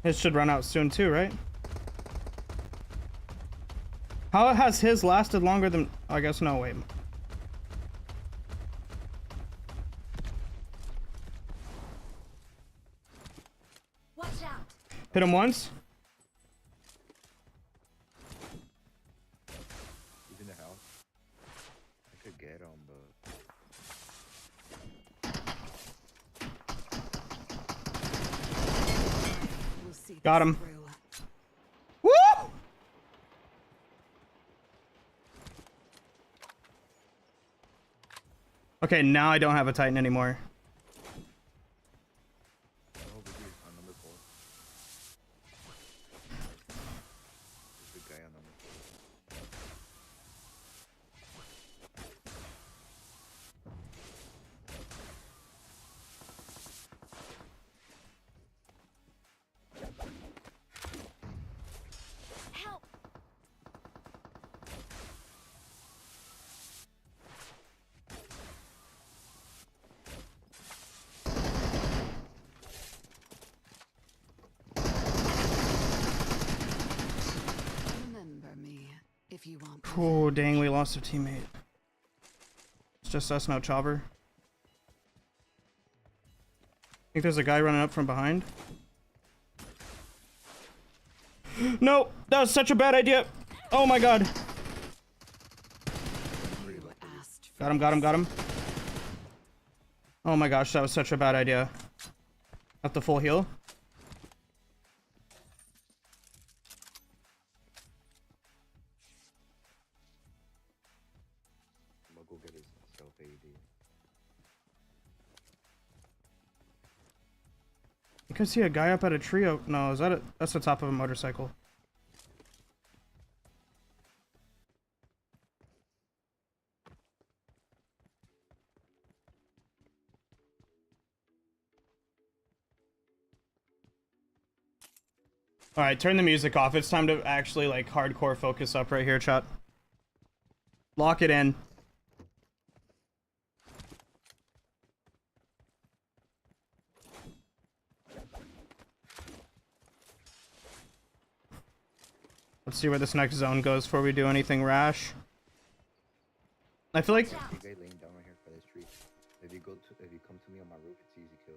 [SPEAKER 1] His should run out soon too, right? How has his lasted longer than... I guess no, wait.
[SPEAKER 20] Watch out!
[SPEAKER 1] Hit him once.
[SPEAKER 19] He's in the house. I could get him, but...
[SPEAKER 5] We'll see
[SPEAKER 1] Got
[SPEAKER 5] this
[SPEAKER 1] him.
[SPEAKER 5] through.
[SPEAKER 1] Woo! Okay, now I don't have a Titan anymore.
[SPEAKER 19] Over here on number 4. There's a guy on number 4.
[SPEAKER 20] Help!
[SPEAKER 5] Remember me if you want.
[SPEAKER 1] Oh, dang, we lost a teammate. It's just us, no Chopper. I think there's a guy running up from behind. No, that was such a bad idea. Oh my god. Got him, got him, got him. Oh my gosh, that was such a bad idea. At the full heal.
[SPEAKER 19] I'm gonna go get his self AD.
[SPEAKER 1] You could see a guy up at a tree. No, is that a... That's the top of a motorcycle. All right, turn the music off. It's time to actually like hardcore focus up right here, chat. Lock it in. Let's see where this next zone goes before we do anything rash. I feel like
[SPEAKER 19] You guys laying down right here for this tree. If you come to me on my roof, it's easy kill.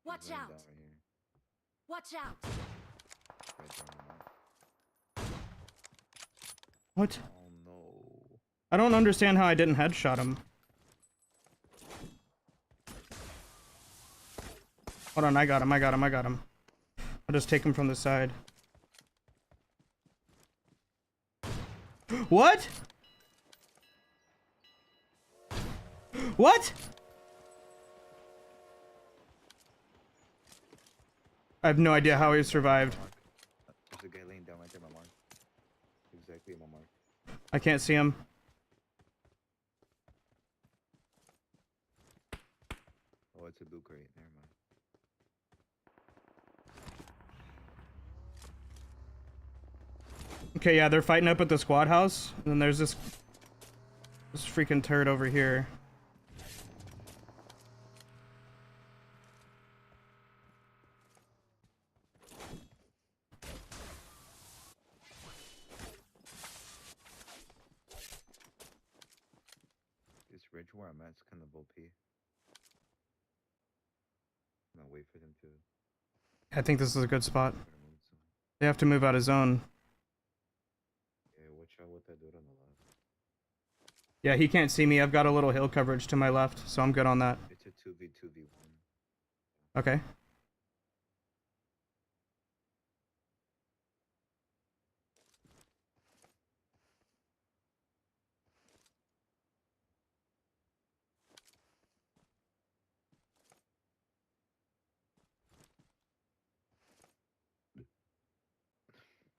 [SPEAKER 20] Watch
[SPEAKER 19] He's laying
[SPEAKER 20] out.
[SPEAKER 19] down right here.
[SPEAKER 20] Watch out.
[SPEAKER 19] Right there on the map.
[SPEAKER 1] What?
[SPEAKER 19] Oh no.
[SPEAKER 1] I don't understand how I didn't headshot him. Hold on, I got him. I'll just take him from the side. What? What? I have no idea how he survived.
[SPEAKER 19] There's a guy laying down right there, my mark. Exactly at my mark.
[SPEAKER 1] I can't see him.
[SPEAKER 19] Oh, it's a blue crate. Never mind.
[SPEAKER 1] Okay, yeah, they're fighting up at the squad house, and then there's this freaking turd over here.
[SPEAKER 19] This ridge where I'm at is kind of OP. I'm gonna wait for them to.
[SPEAKER 1] I think this is a good spot. They have to move out of zone.
[SPEAKER 19] Yeah, watch out what that dude on the left.
[SPEAKER 1] Yeah, he can't see me. I've got a little hill coverage to my left, so I'm good on that.
[SPEAKER 19] It's a 2v2v1.
[SPEAKER 1] Okay.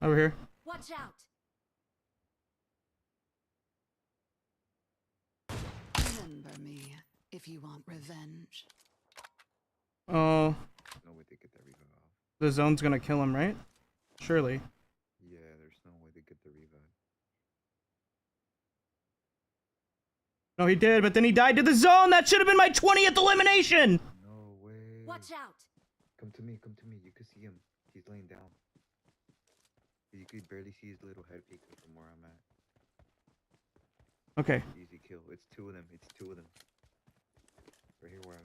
[SPEAKER 1] Over here.
[SPEAKER 20] Watch out.
[SPEAKER 5] Remember me if you want revenge.
[SPEAKER 1] Oh.
[SPEAKER 19] No way to get that revive off.
[SPEAKER 1] The zone's gonna kill him, right? Surely.
[SPEAKER 19] Yeah, there's no way to get the revive.
[SPEAKER 1] No, he did, but then he died to the zone! That should have been my 20th elimination!
[SPEAKER 19] No way.
[SPEAKER 20] Watch out.
[SPEAKER 19] Come to me, come to me. You can see him. He's laying down. You could barely see his little head peeking from where I'm at.
[SPEAKER 1] Okay.
[SPEAKER 19] Easy kill. It's two of them. It's two of them. Right here where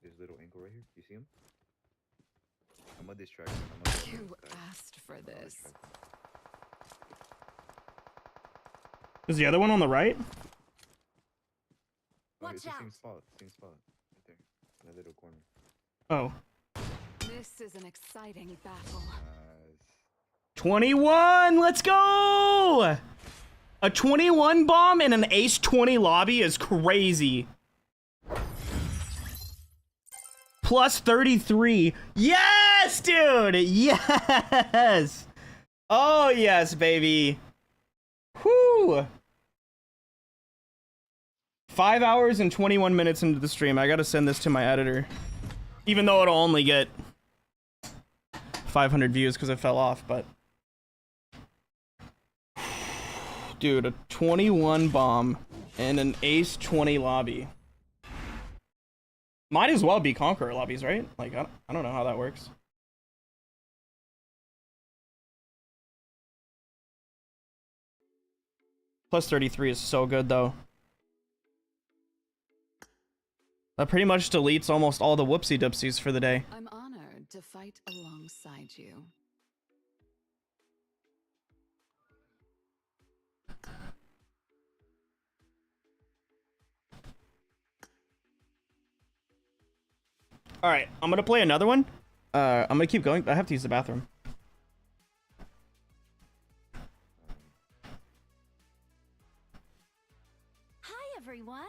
[SPEAKER 19] this little ankle right here. You see him? I'm gonna distract him.
[SPEAKER 5] You asked for this.
[SPEAKER 1] Is the other one on the right?
[SPEAKER 19] Oh, it's the
[SPEAKER 20] Watch
[SPEAKER 19] same
[SPEAKER 20] out.
[SPEAKER 19] spot. Same spot. Right there. In that little corner.
[SPEAKER 1] Oh.
[SPEAKER 5] This is an exciting battle.
[SPEAKER 1] 21! Let's go! A 21 bomb in an ace 20 lobby is crazy. Plus 33. Yes, dude! Yes! Oh, yes, baby. Whew! 5 hours and 21 minutes into the stream. I gotta send this to my editor. Even though it'll only get 500 views because it fell off, but... Dude, a 21 bomb and an ace 20 lobby. Might as well be Conqueror lobbies, right? Like, I don't know how that works. Plus 33 is so good, though. That pretty much deletes almost all the whoopsie-dipsies for the day.
[SPEAKER 5] I'm honored to fight alongside you.
[SPEAKER 1] All right, I'm gonna play another one. I'm gonna keep going. I have to use the bathroom.
[SPEAKER 20] Hi, everyone.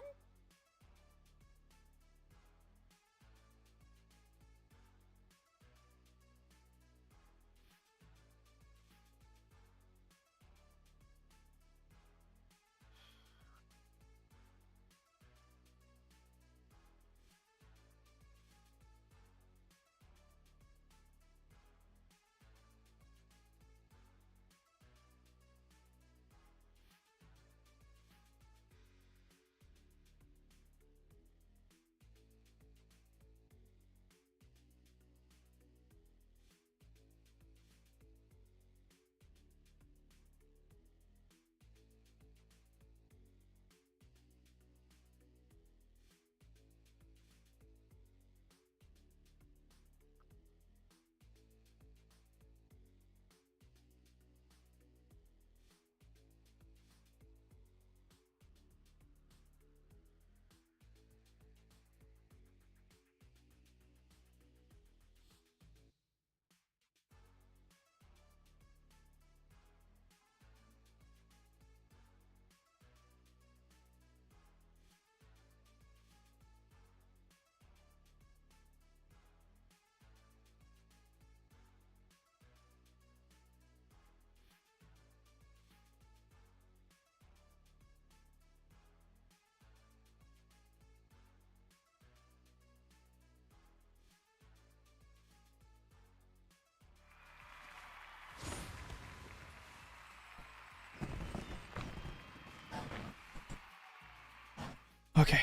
[SPEAKER 1] Okay,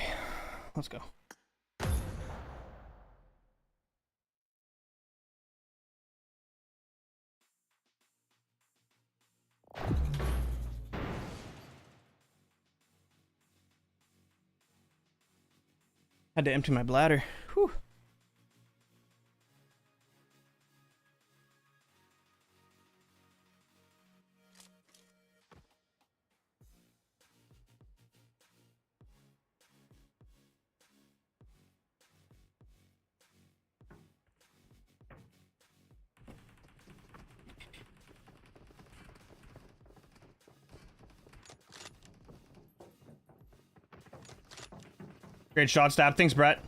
[SPEAKER 1] let's go. Had to empty my bladder. Whew. Great shot, Stab. Thanks, Brett.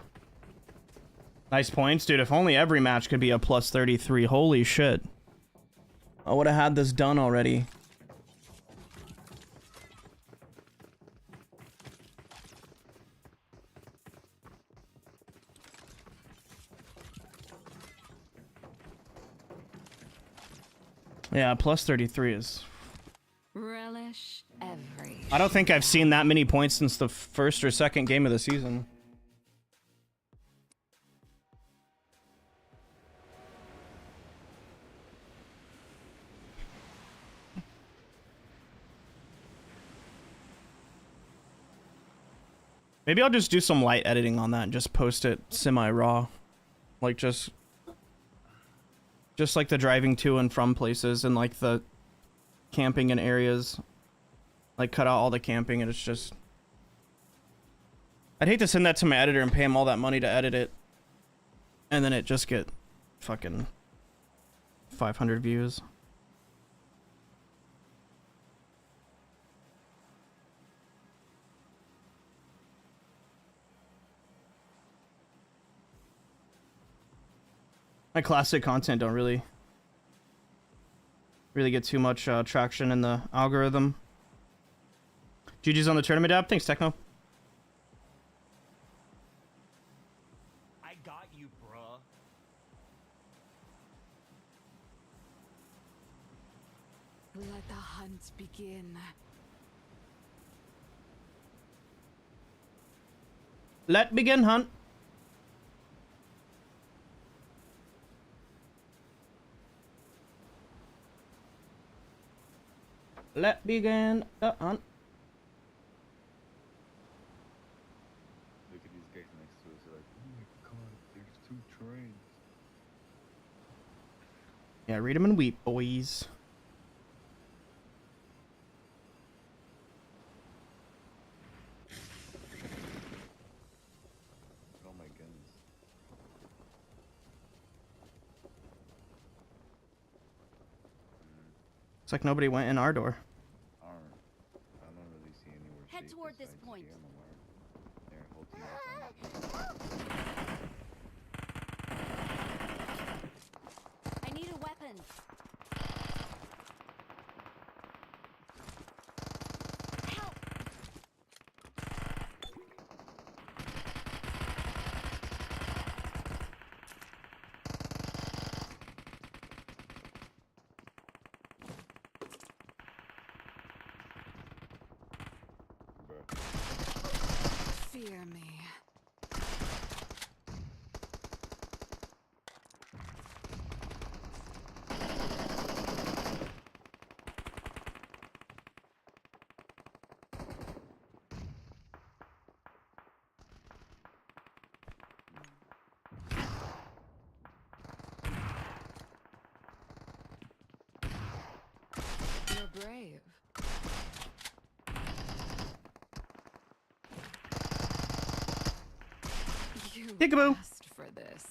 [SPEAKER 1] Nice points, dude. If only every match could be a plus 33. Holy shit. I would have had this done already. Yeah, plus 33 is...
[SPEAKER 5] Relish every.
[SPEAKER 1] I don't think I've seen that many points since the first or second game of the season. Maybe I'll just do some light editing on that and just post it semi-raw. Like just like the driving to and from places and like the camping in areas. Like cut out all the camping and it's just... I'd hate to send that to my editor and pay him all that money to edit it. And then it just get fucking 500 views. My classic content don't really get too much traction in the algorithm. GG's on the tournament app. Thanks, Techno.
[SPEAKER 7] I got you, bruh.
[SPEAKER 5] Let the hunt begin.
[SPEAKER 1] Let begin hunt. Let begin the hunt.
[SPEAKER 19] Look at these guys next to us. They're like, oh my god, there's 2 trains.
[SPEAKER 1] Yeah, read them and weep, boys.
[SPEAKER 19] Oh my goodness.
[SPEAKER 1] It's like nobody went in our door.
[SPEAKER 19] I don't really see anywhere.
[SPEAKER 20] Head toward this point.
[SPEAKER 19] Their whole team is
[SPEAKER 20] I need a weapon. Help!
[SPEAKER 5] Fear me. You're brave. You
[SPEAKER 1] Peekaboo.
[SPEAKER 5] asked for this.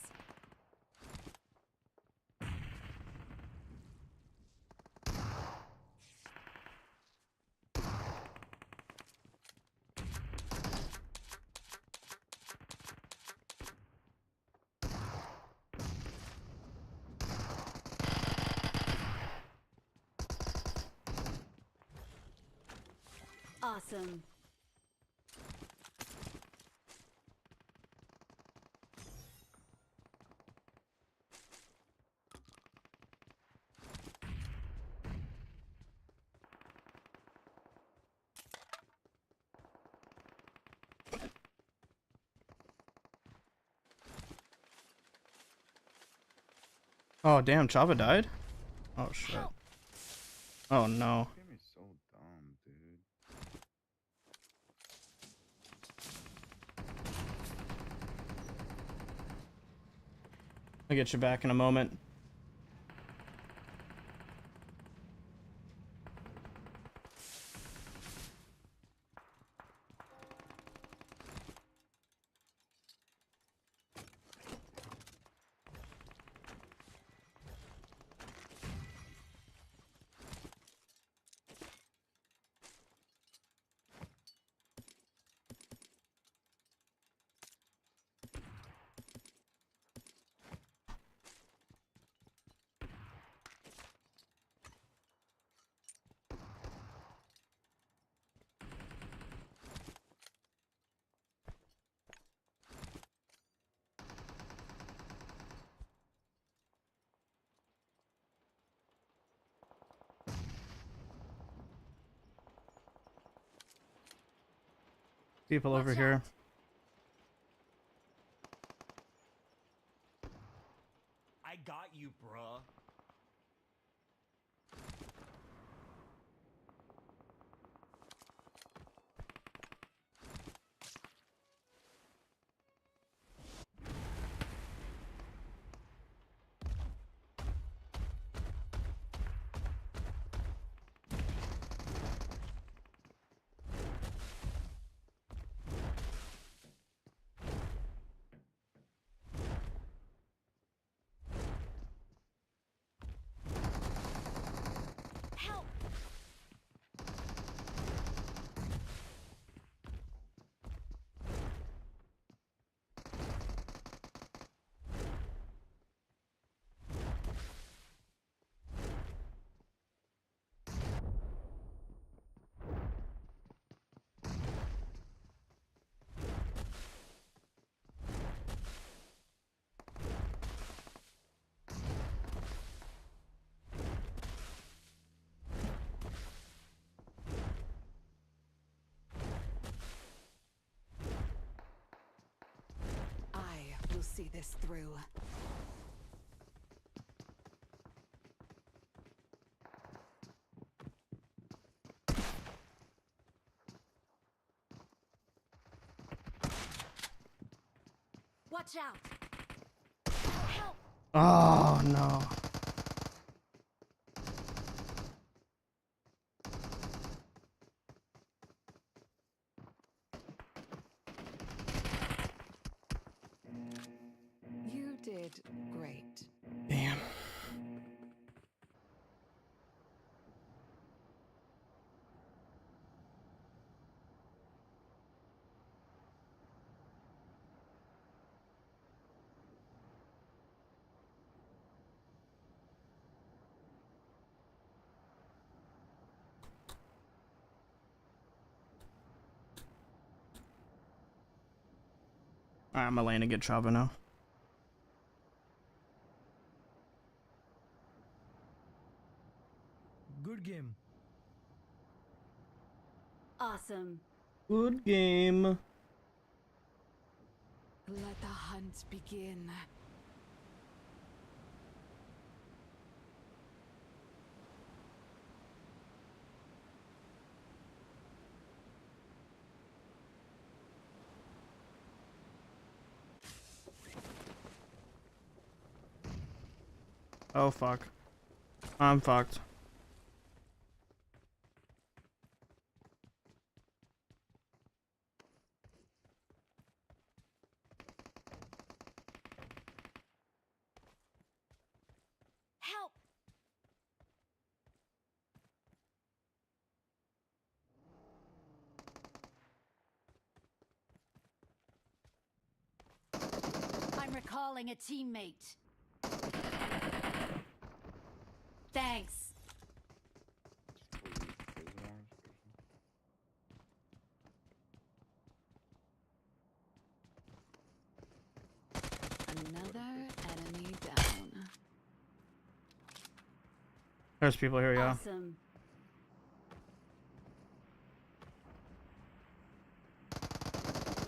[SPEAKER 20] Awesome.
[SPEAKER 1] Oh damn, Chava died? Oh shit. Oh no.
[SPEAKER 19] This game is so dumb, dude.
[SPEAKER 1] I'll get you back in a moment. People over here.
[SPEAKER 7] I got you, bruh.
[SPEAKER 5] I will see this through.
[SPEAKER 20] Watch out. Help.
[SPEAKER 1] Oh no.
[SPEAKER 5] You did great.
[SPEAKER 1] Damn. Alright, I'm gonna land and get Chava now.
[SPEAKER 14] Good game.
[SPEAKER 20] Awesome.
[SPEAKER 1] Good game.
[SPEAKER 5] Let the hunt begin.
[SPEAKER 1] Oh fuck. I'm fucked.
[SPEAKER 20] Help. I'm recalling a teammate. Thanks.
[SPEAKER 5] Another enemy down.
[SPEAKER 1] There's people here, yeah.
[SPEAKER 20] Awesome.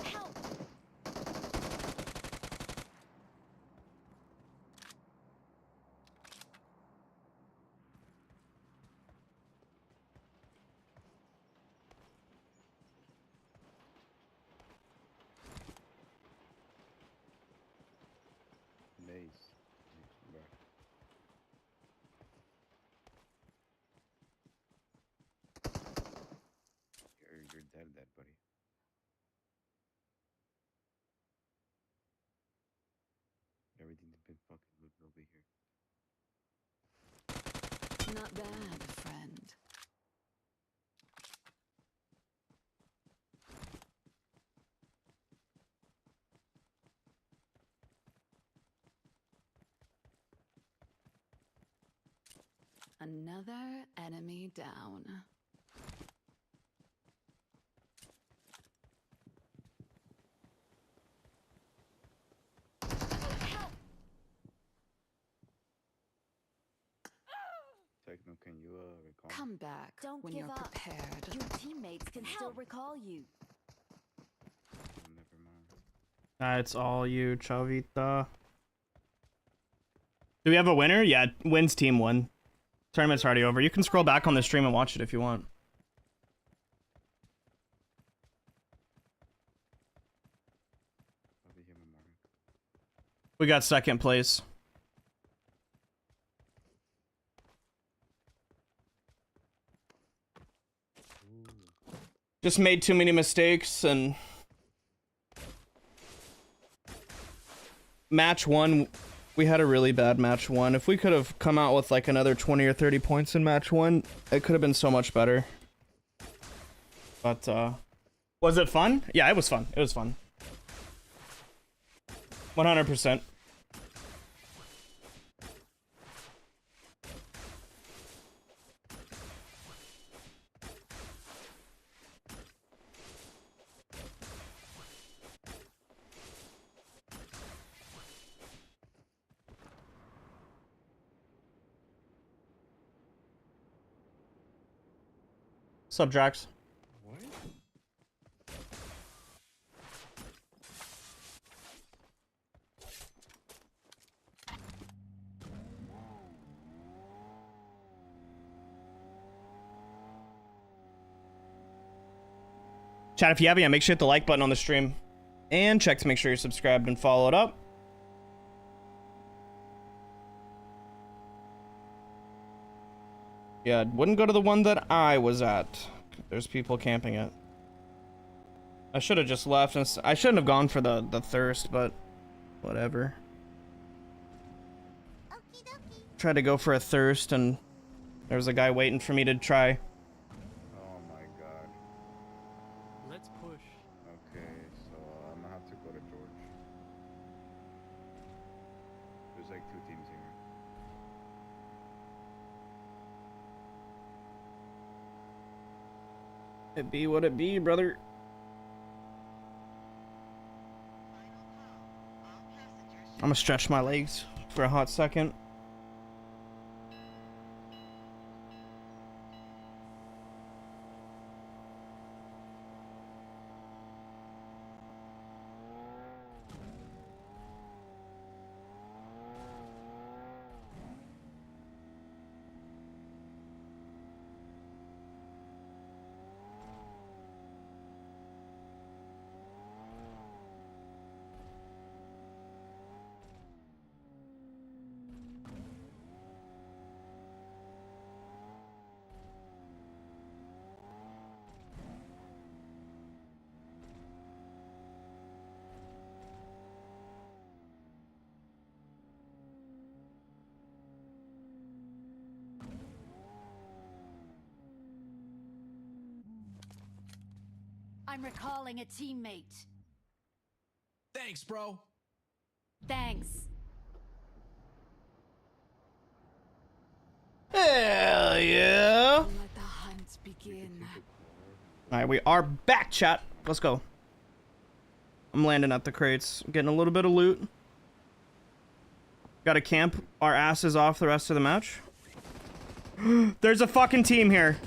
[SPEAKER 20] Help.
[SPEAKER 19] buddy. Everything's been fucking moving over here.
[SPEAKER 5] Not bad, friend. Another enemy down.
[SPEAKER 19] Techno, can you recall?
[SPEAKER 5] Come back
[SPEAKER 20] Don't
[SPEAKER 5] when
[SPEAKER 20] give
[SPEAKER 5] you're
[SPEAKER 20] up.
[SPEAKER 5] prepared.
[SPEAKER 20] Your teammates can still recall you.
[SPEAKER 19] Oh, never mind.
[SPEAKER 1] That's all you, Chavita. Do we have a winner? Yeah, wins team won. Tournament's already over. You can scroll back on the stream and watch it if you want.
[SPEAKER 19] I'll be here in the morning.
[SPEAKER 1] We got second place. Just made too many mistakes and match one, we had a really bad match one. If we could have come out with like another 20 or 30 points in match one, it could have been so much better. But was it fun? Yeah, it was fun. It was fun. 100%. Sub Drax.
[SPEAKER 19] What?
[SPEAKER 1] Chat, if you haven't yet, make sure you hit the like button on the stream. And check to make sure you're subscribed and followed up. Yeah, wouldn't go to the one that I was at. There's people camping it. I should have just left. And I shouldn't have gone for the thirst, but whatever. Tried to go for a thirst, and there was a guy waiting for me to try.
[SPEAKER 19] Oh my god.
[SPEAKER 3] Let's push.
[SPEAKER 19] Okay, so I'm gonna have to go to George. There's like 2 teams here.
[SPEAKER 1] It be what it be, brother. I'm gonna stretch my legs for a hot second.
[SPEAKER 20] I'm recalling a teammate.
[SPEAKER 2] Thanks, bro.
[SPEAKER 20] Thanks.
[SPEAKER 1] Hell yeah!
[SPEAKER 5] Let the hunt begin.
[SPEAKER 1] Alright, we are back, chat. Let's go. I'm landing at the crates. Getting a little bit of loot. Gotta camp our asses off the rest of the match. There's a fucking team here.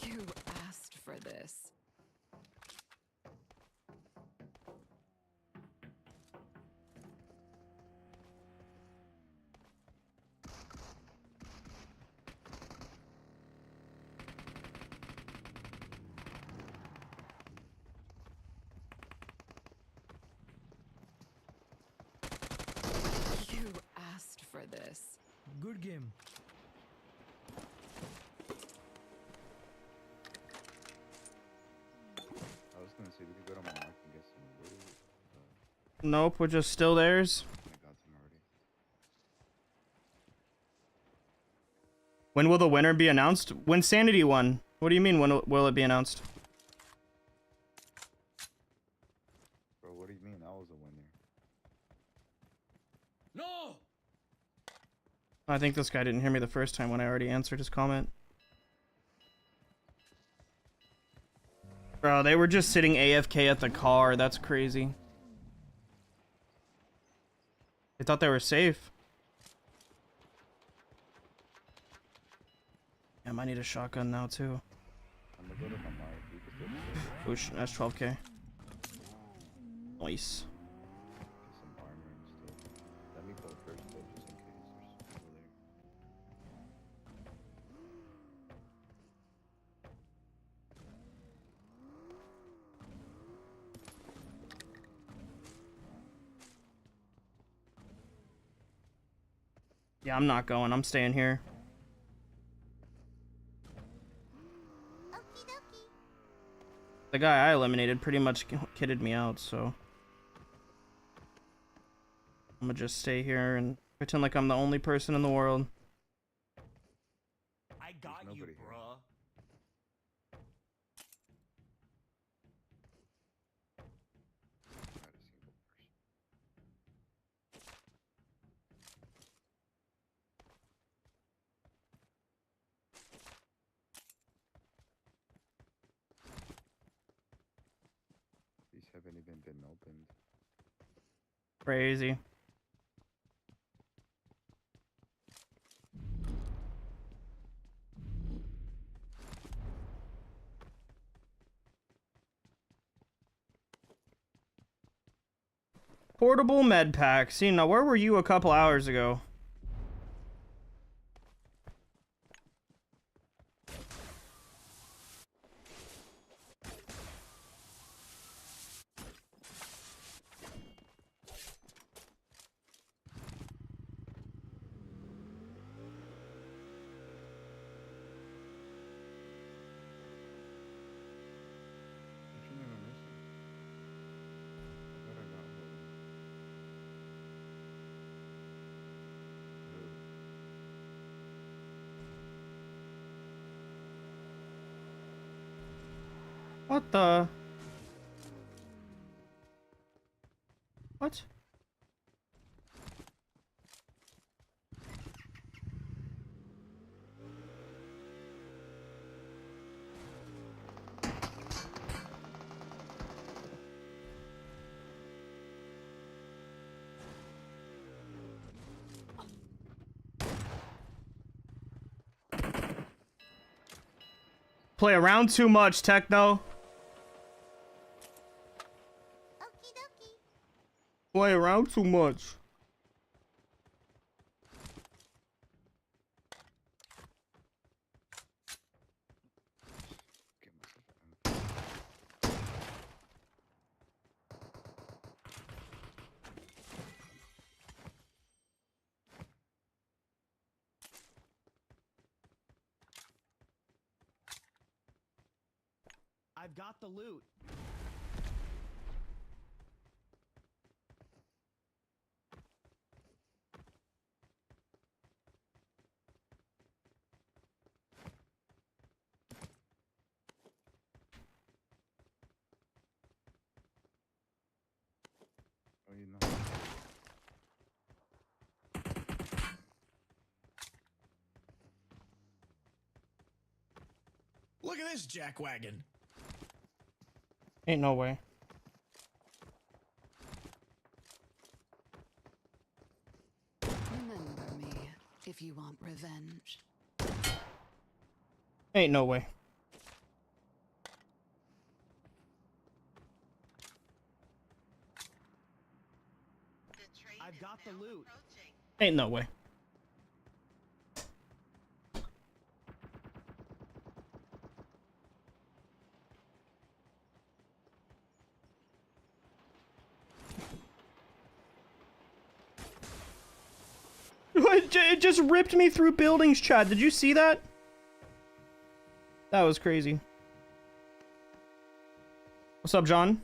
[SPEAKER 5] You asked for this. You asked for this.
[SPEAKER 14] Good game.
[SPEAKER 1] Nope, we're just still theirs. When will the winner be announced? When Sanity won. What do you mean, when will it be announced?
[SPEAKER 19] Bro, what do you mean? I was a winner.
[SPEAKER 15] No!
[SPEAKER 1] I think this guy didn't hear me the first time when I already answered his comment. Bro, they were just sitting AFK at the car. That's crazy. They thought they were safe. Damn, I need a shotgun now too.
[SPEAKER 19] I'm gonna go to my mic. You can still
[SPEAKER 1] Oosh, that's 12k. Nice.
[SPEAKER 19] get some armor and stuff. Let me go first though, just in case there's people there.
[SPEAKER 1] Yeah, I'm not going. I'm staying here. The guy I eliminated pretty much kitted me out, so I'm gonna just stay here and pretend like I'm the only person in the world.
[SPEAKER 7] I got you, bruh.
[SPEAKER 19] These haven't even been opened.
[SPEAKER 1] Crazy. Portable med pack. See, now where were you a couple hours ago?
[SPEAKER 19] What you mean I'm missing? I thought I got one.
[SPEAKER 1] What the? What? Play around too much, Techno. Play around too much.
[SPEAKER 7] I've got the loot.
[SPEAKER 19] Oh, you know.
[SPEAKER 2] Look at this jackwagon.
[SPEAKER 1] Ain't no way.
[SPEAKER 5] Remember me if you want revenge.
[SPEAKER 1] Ain't no way.
[SPEAKER 7] I've got the loot.
[SPEAKER 1] Ain't no way. It just ripped me through buildings, Chad. Did you see that? That was crazy. What's up, John?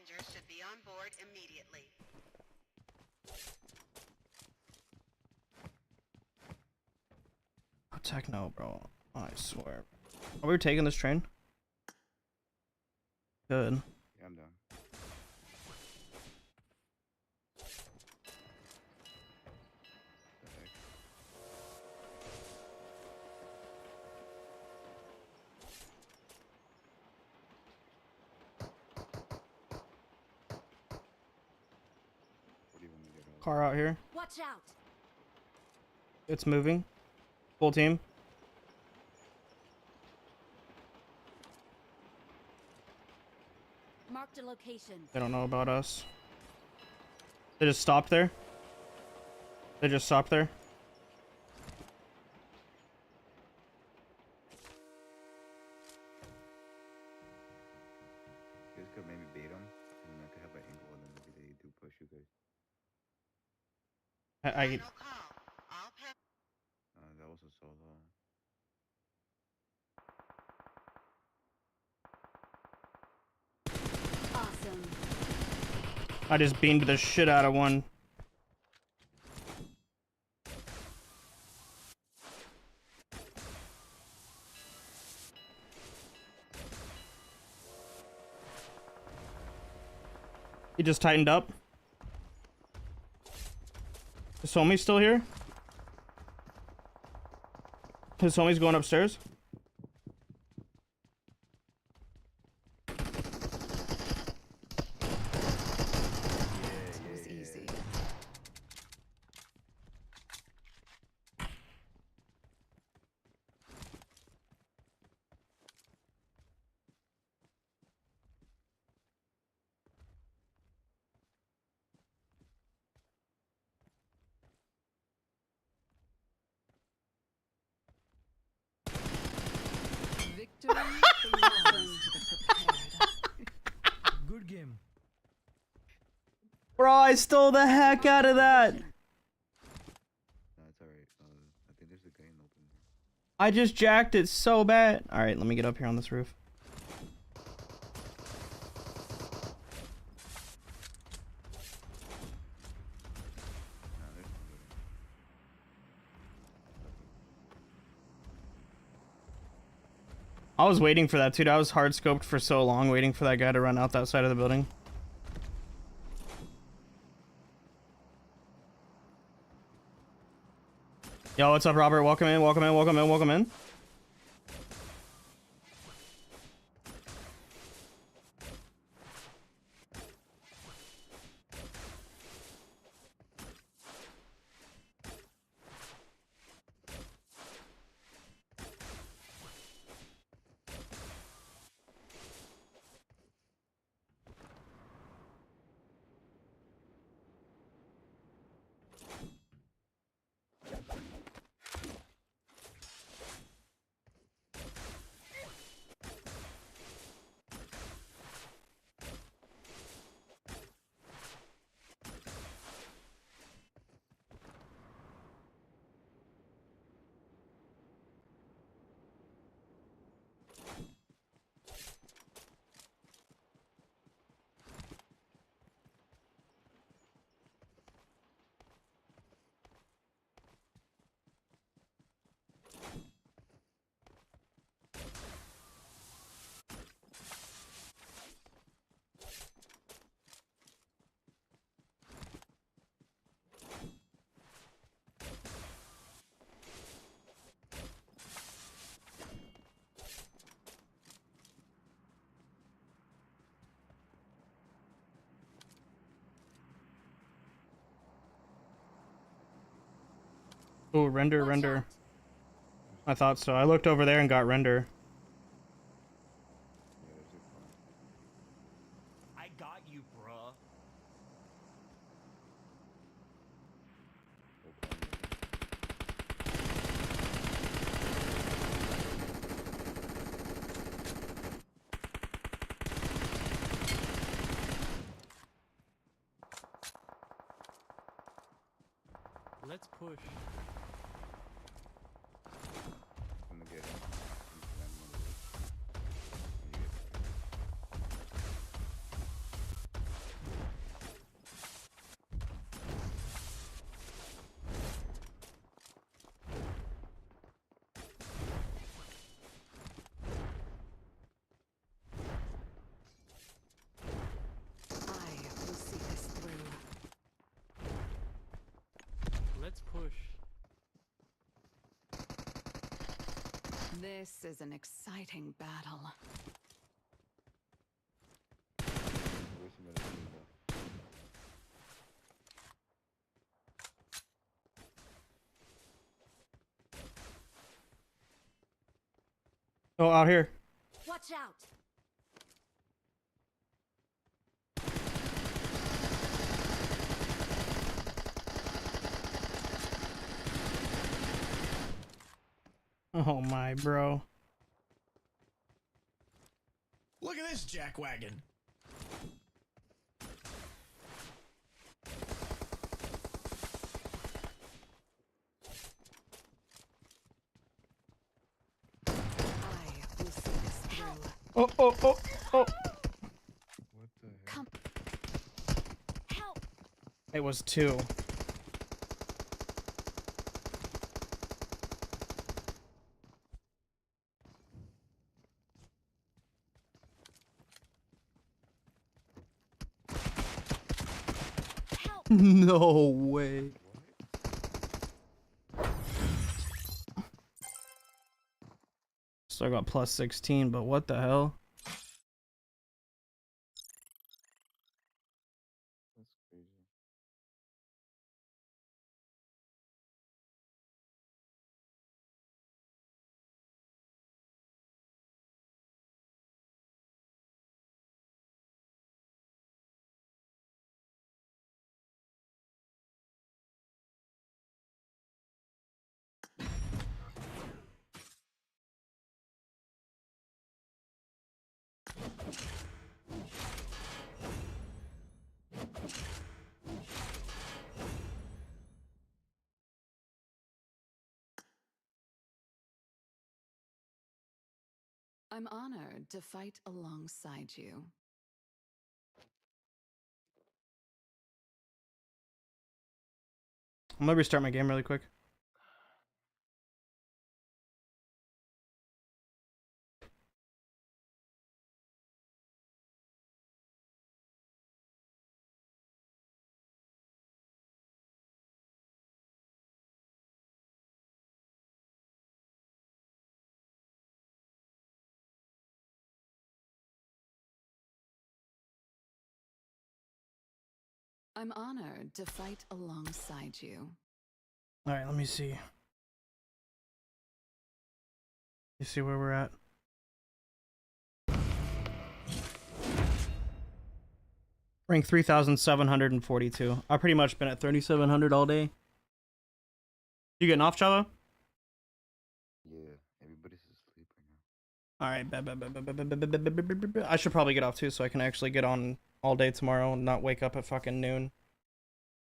[SPEAKER 8] passengers should be on board immediately.
[SPEAKER 1] Oh, techno, bro. I swear. Are we taking this train? Good.
[SPEAKER 19] Yeah, I'm done. The heck? What do you want to get out?
[SPEAKER 1] Car out here.
[SPEAKER 20] Watch out.
[SPEAKER 1] It's moving. Full team.
[SPEAKER 20] Marked a location.
[SPEAKER 1] They don't know about us. They just stopped there. They just stopped there.
[SPEAKER 19] You guys could maybe bait them, and then I could have an angle, and then maybe they do push you guys.
[SPEAKER 1] I
[SPEAKER 19] That was a solo.
[SPEAKER 20] Awesome.
[SPEAKER 1] I just beamed the shit out of one. He just tightened up. His homie's still here? His homie's going upstairs?
[SPEAKER 5] It was easy. Victory belongs to the prepared.
[SPEAKER 14] Good game.
[SPEAKER 1] Bro, I stole the heck out of that.
[SPEAKER 19] No, it's alright. I think there's a guy in the open there.
[SPEAKER 1] I just jacked it so bad. All right, let me get up here on this roof.
[SPEAKER 19] No, there's nobody.
[SPEAKER 1] I was waiting for that, dude. I was hard scoped for so long, waiting for that guy to run out that side of the building. Yo, what's up, Robert? Welcome in, welcome in, welcome in, welcome in. Oh, render,
[SPEAKER 20] Watch
[SPEAKER 1] render.
[SPEAKER 20] out.
[SPEAKER 1] I thought so. I looked over there and got render.
[SPEAKER 19] Yeah, there's a car.
[SPEAKER 7] I got you, bruh.
[SPEAKER 18] Let's push.
[SPEAKER 19] I'm gonna get him. I'm just landing on the roof. You get
[SPEAKER 5] This is an exciting battle.
[SPEAKER 1] Oh, out here.
[SPEAKER 20] Watch out.
[SPEAKER 1] Oh my, bro.
[SPEAKER 2] Look at this jackwagon.
[SPEAKER 1] Oh, oh, oh, oh.
[SPEAKER 19] What the heck?
[SPEAKER 20] Come. Help.
[SPEAKER 1] It was 2. No way. Still got plus 16, but what the hell?
[SPEAKER 19] That's crazy.
[SPEAKER 5] I'm honored to fight alongside you.
[SPEAKER 1] I'm gonna restart my game really quick.
[SPEAKER 5] I'm honored to fight alongside you.
[SPEAKER 1] All right, let me see. You see where we're at? Rank 3,742. I've pretty much been at 3,700 all day. You getting off, Chava?
[SPEAKER 19] Yeah, everybody's asleep right now.
[SPEAKER 1] All right, I should probably get off too, so I can actually get on all day tomorrow and not wake up at fucking noon.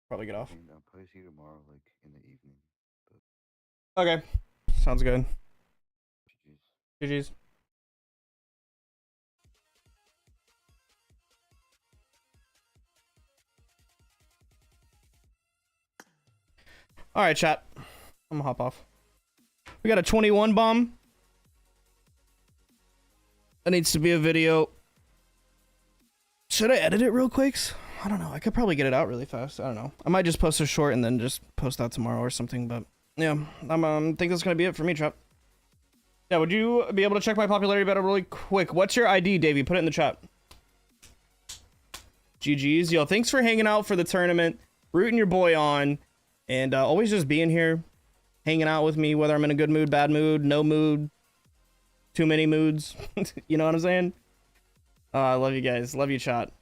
[SPEAKER 1] Probably get off.
[SPEAKER 19] I'll probably see you tomorrow, like in the evening.
[SPEAKER 1] Okay, sounds good. GG's. All right, chat. I'm gonna hop off. We got a 21 bomb. That needs to be a video. Should I edit it real quick? I don't know. I could probably get it out really fast. I don't know. I might just post a short and then just post that tomorrow or something. But yeah, I think that's gonna be it for me, chat. Yeah, would you be able to check my popularity battle really quick? What's your ID, Davey? Put it in the chat. GG's. Yo, thanks for hanging out for the tournament, rooting your boy on, and always just being here, hanging out with me, whether I'm in a good mood, bad mood, no mood, too many moods. You know what I'm saying? I love you guys. Love you, chat.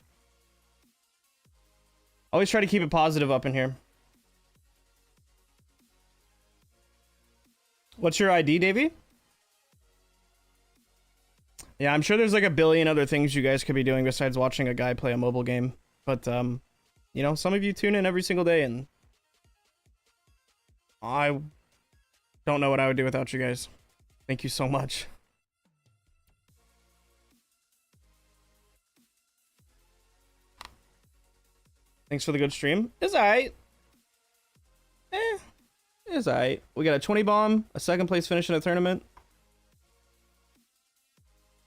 [SPEAKER 1] Always try to keep it positive up in here. What's your ID, Davey? Yeah, I'm sure there's like a billion other things you guys could be doing besides watching a guy play a mobile game. But, you know, some of you tune in every single day, and I don't know what I would do without you guys. Thank you so much. Thanks for the good stream. It's alright. It's alright. We got a 20 bomb, a second place finish in a tournament.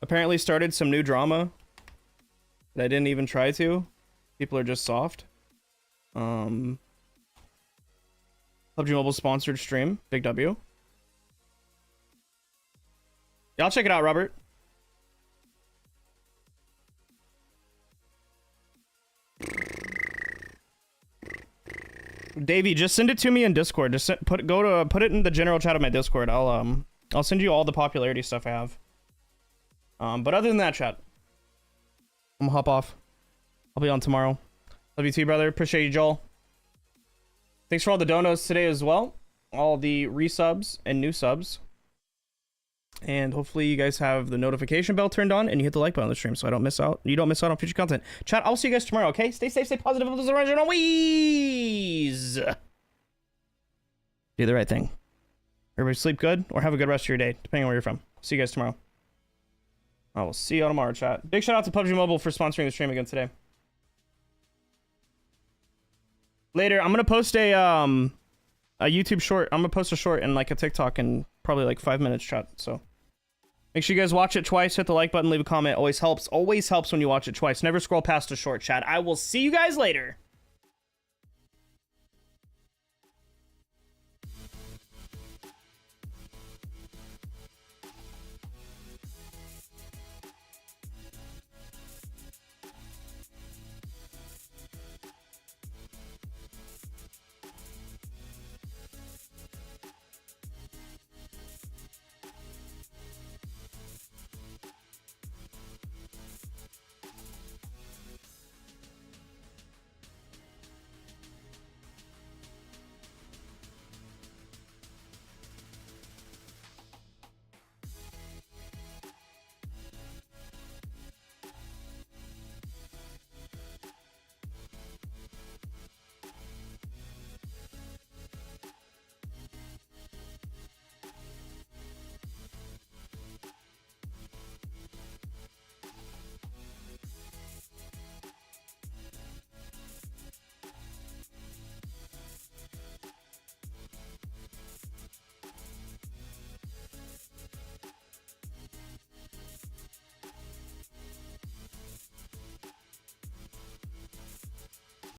[SPEAKER 1] Apparently started some new drama that I didn't even try to. People are just soft. PUBG Mobile sponsored stream. Big W. Yeah, I'll check it out, Robert. Davey, just send it to me in Discord. Just put it in the general chat of my Discord. I'll send you all the popularity stuff I have. But other than that, chat, I'm gonna hop off. I'll be on tomorrow. Love you too, brother. Appreciate you, Joel. Thanks for all the donos today as well. All the resubs and new subs. And hopefully you guys have the notification bell turned on and you hit the like button on the stream so I don't miss out. You don't miss out on future content. Chat, I'll see you guys tomorrow, okay? Stay safe, stay positive, and always do the right thing. Everybody sleep good or have a good rest of your day, depending on where you're from. See you guys tomorrow. I will see you all tomorrow, chat. Big shout out to PUBG Mobile for sponsoring the stream again today. Later, I'm gonna post a YouTube short. I'm gonna post a short and like a TikTok in probably like 5 minutes, chat. So make sure you guys watch it twice. Hit the like button, leave a comment. Always helps. Always helps when you watch it twice. Never scroll past a short, chat. I will see you guys later.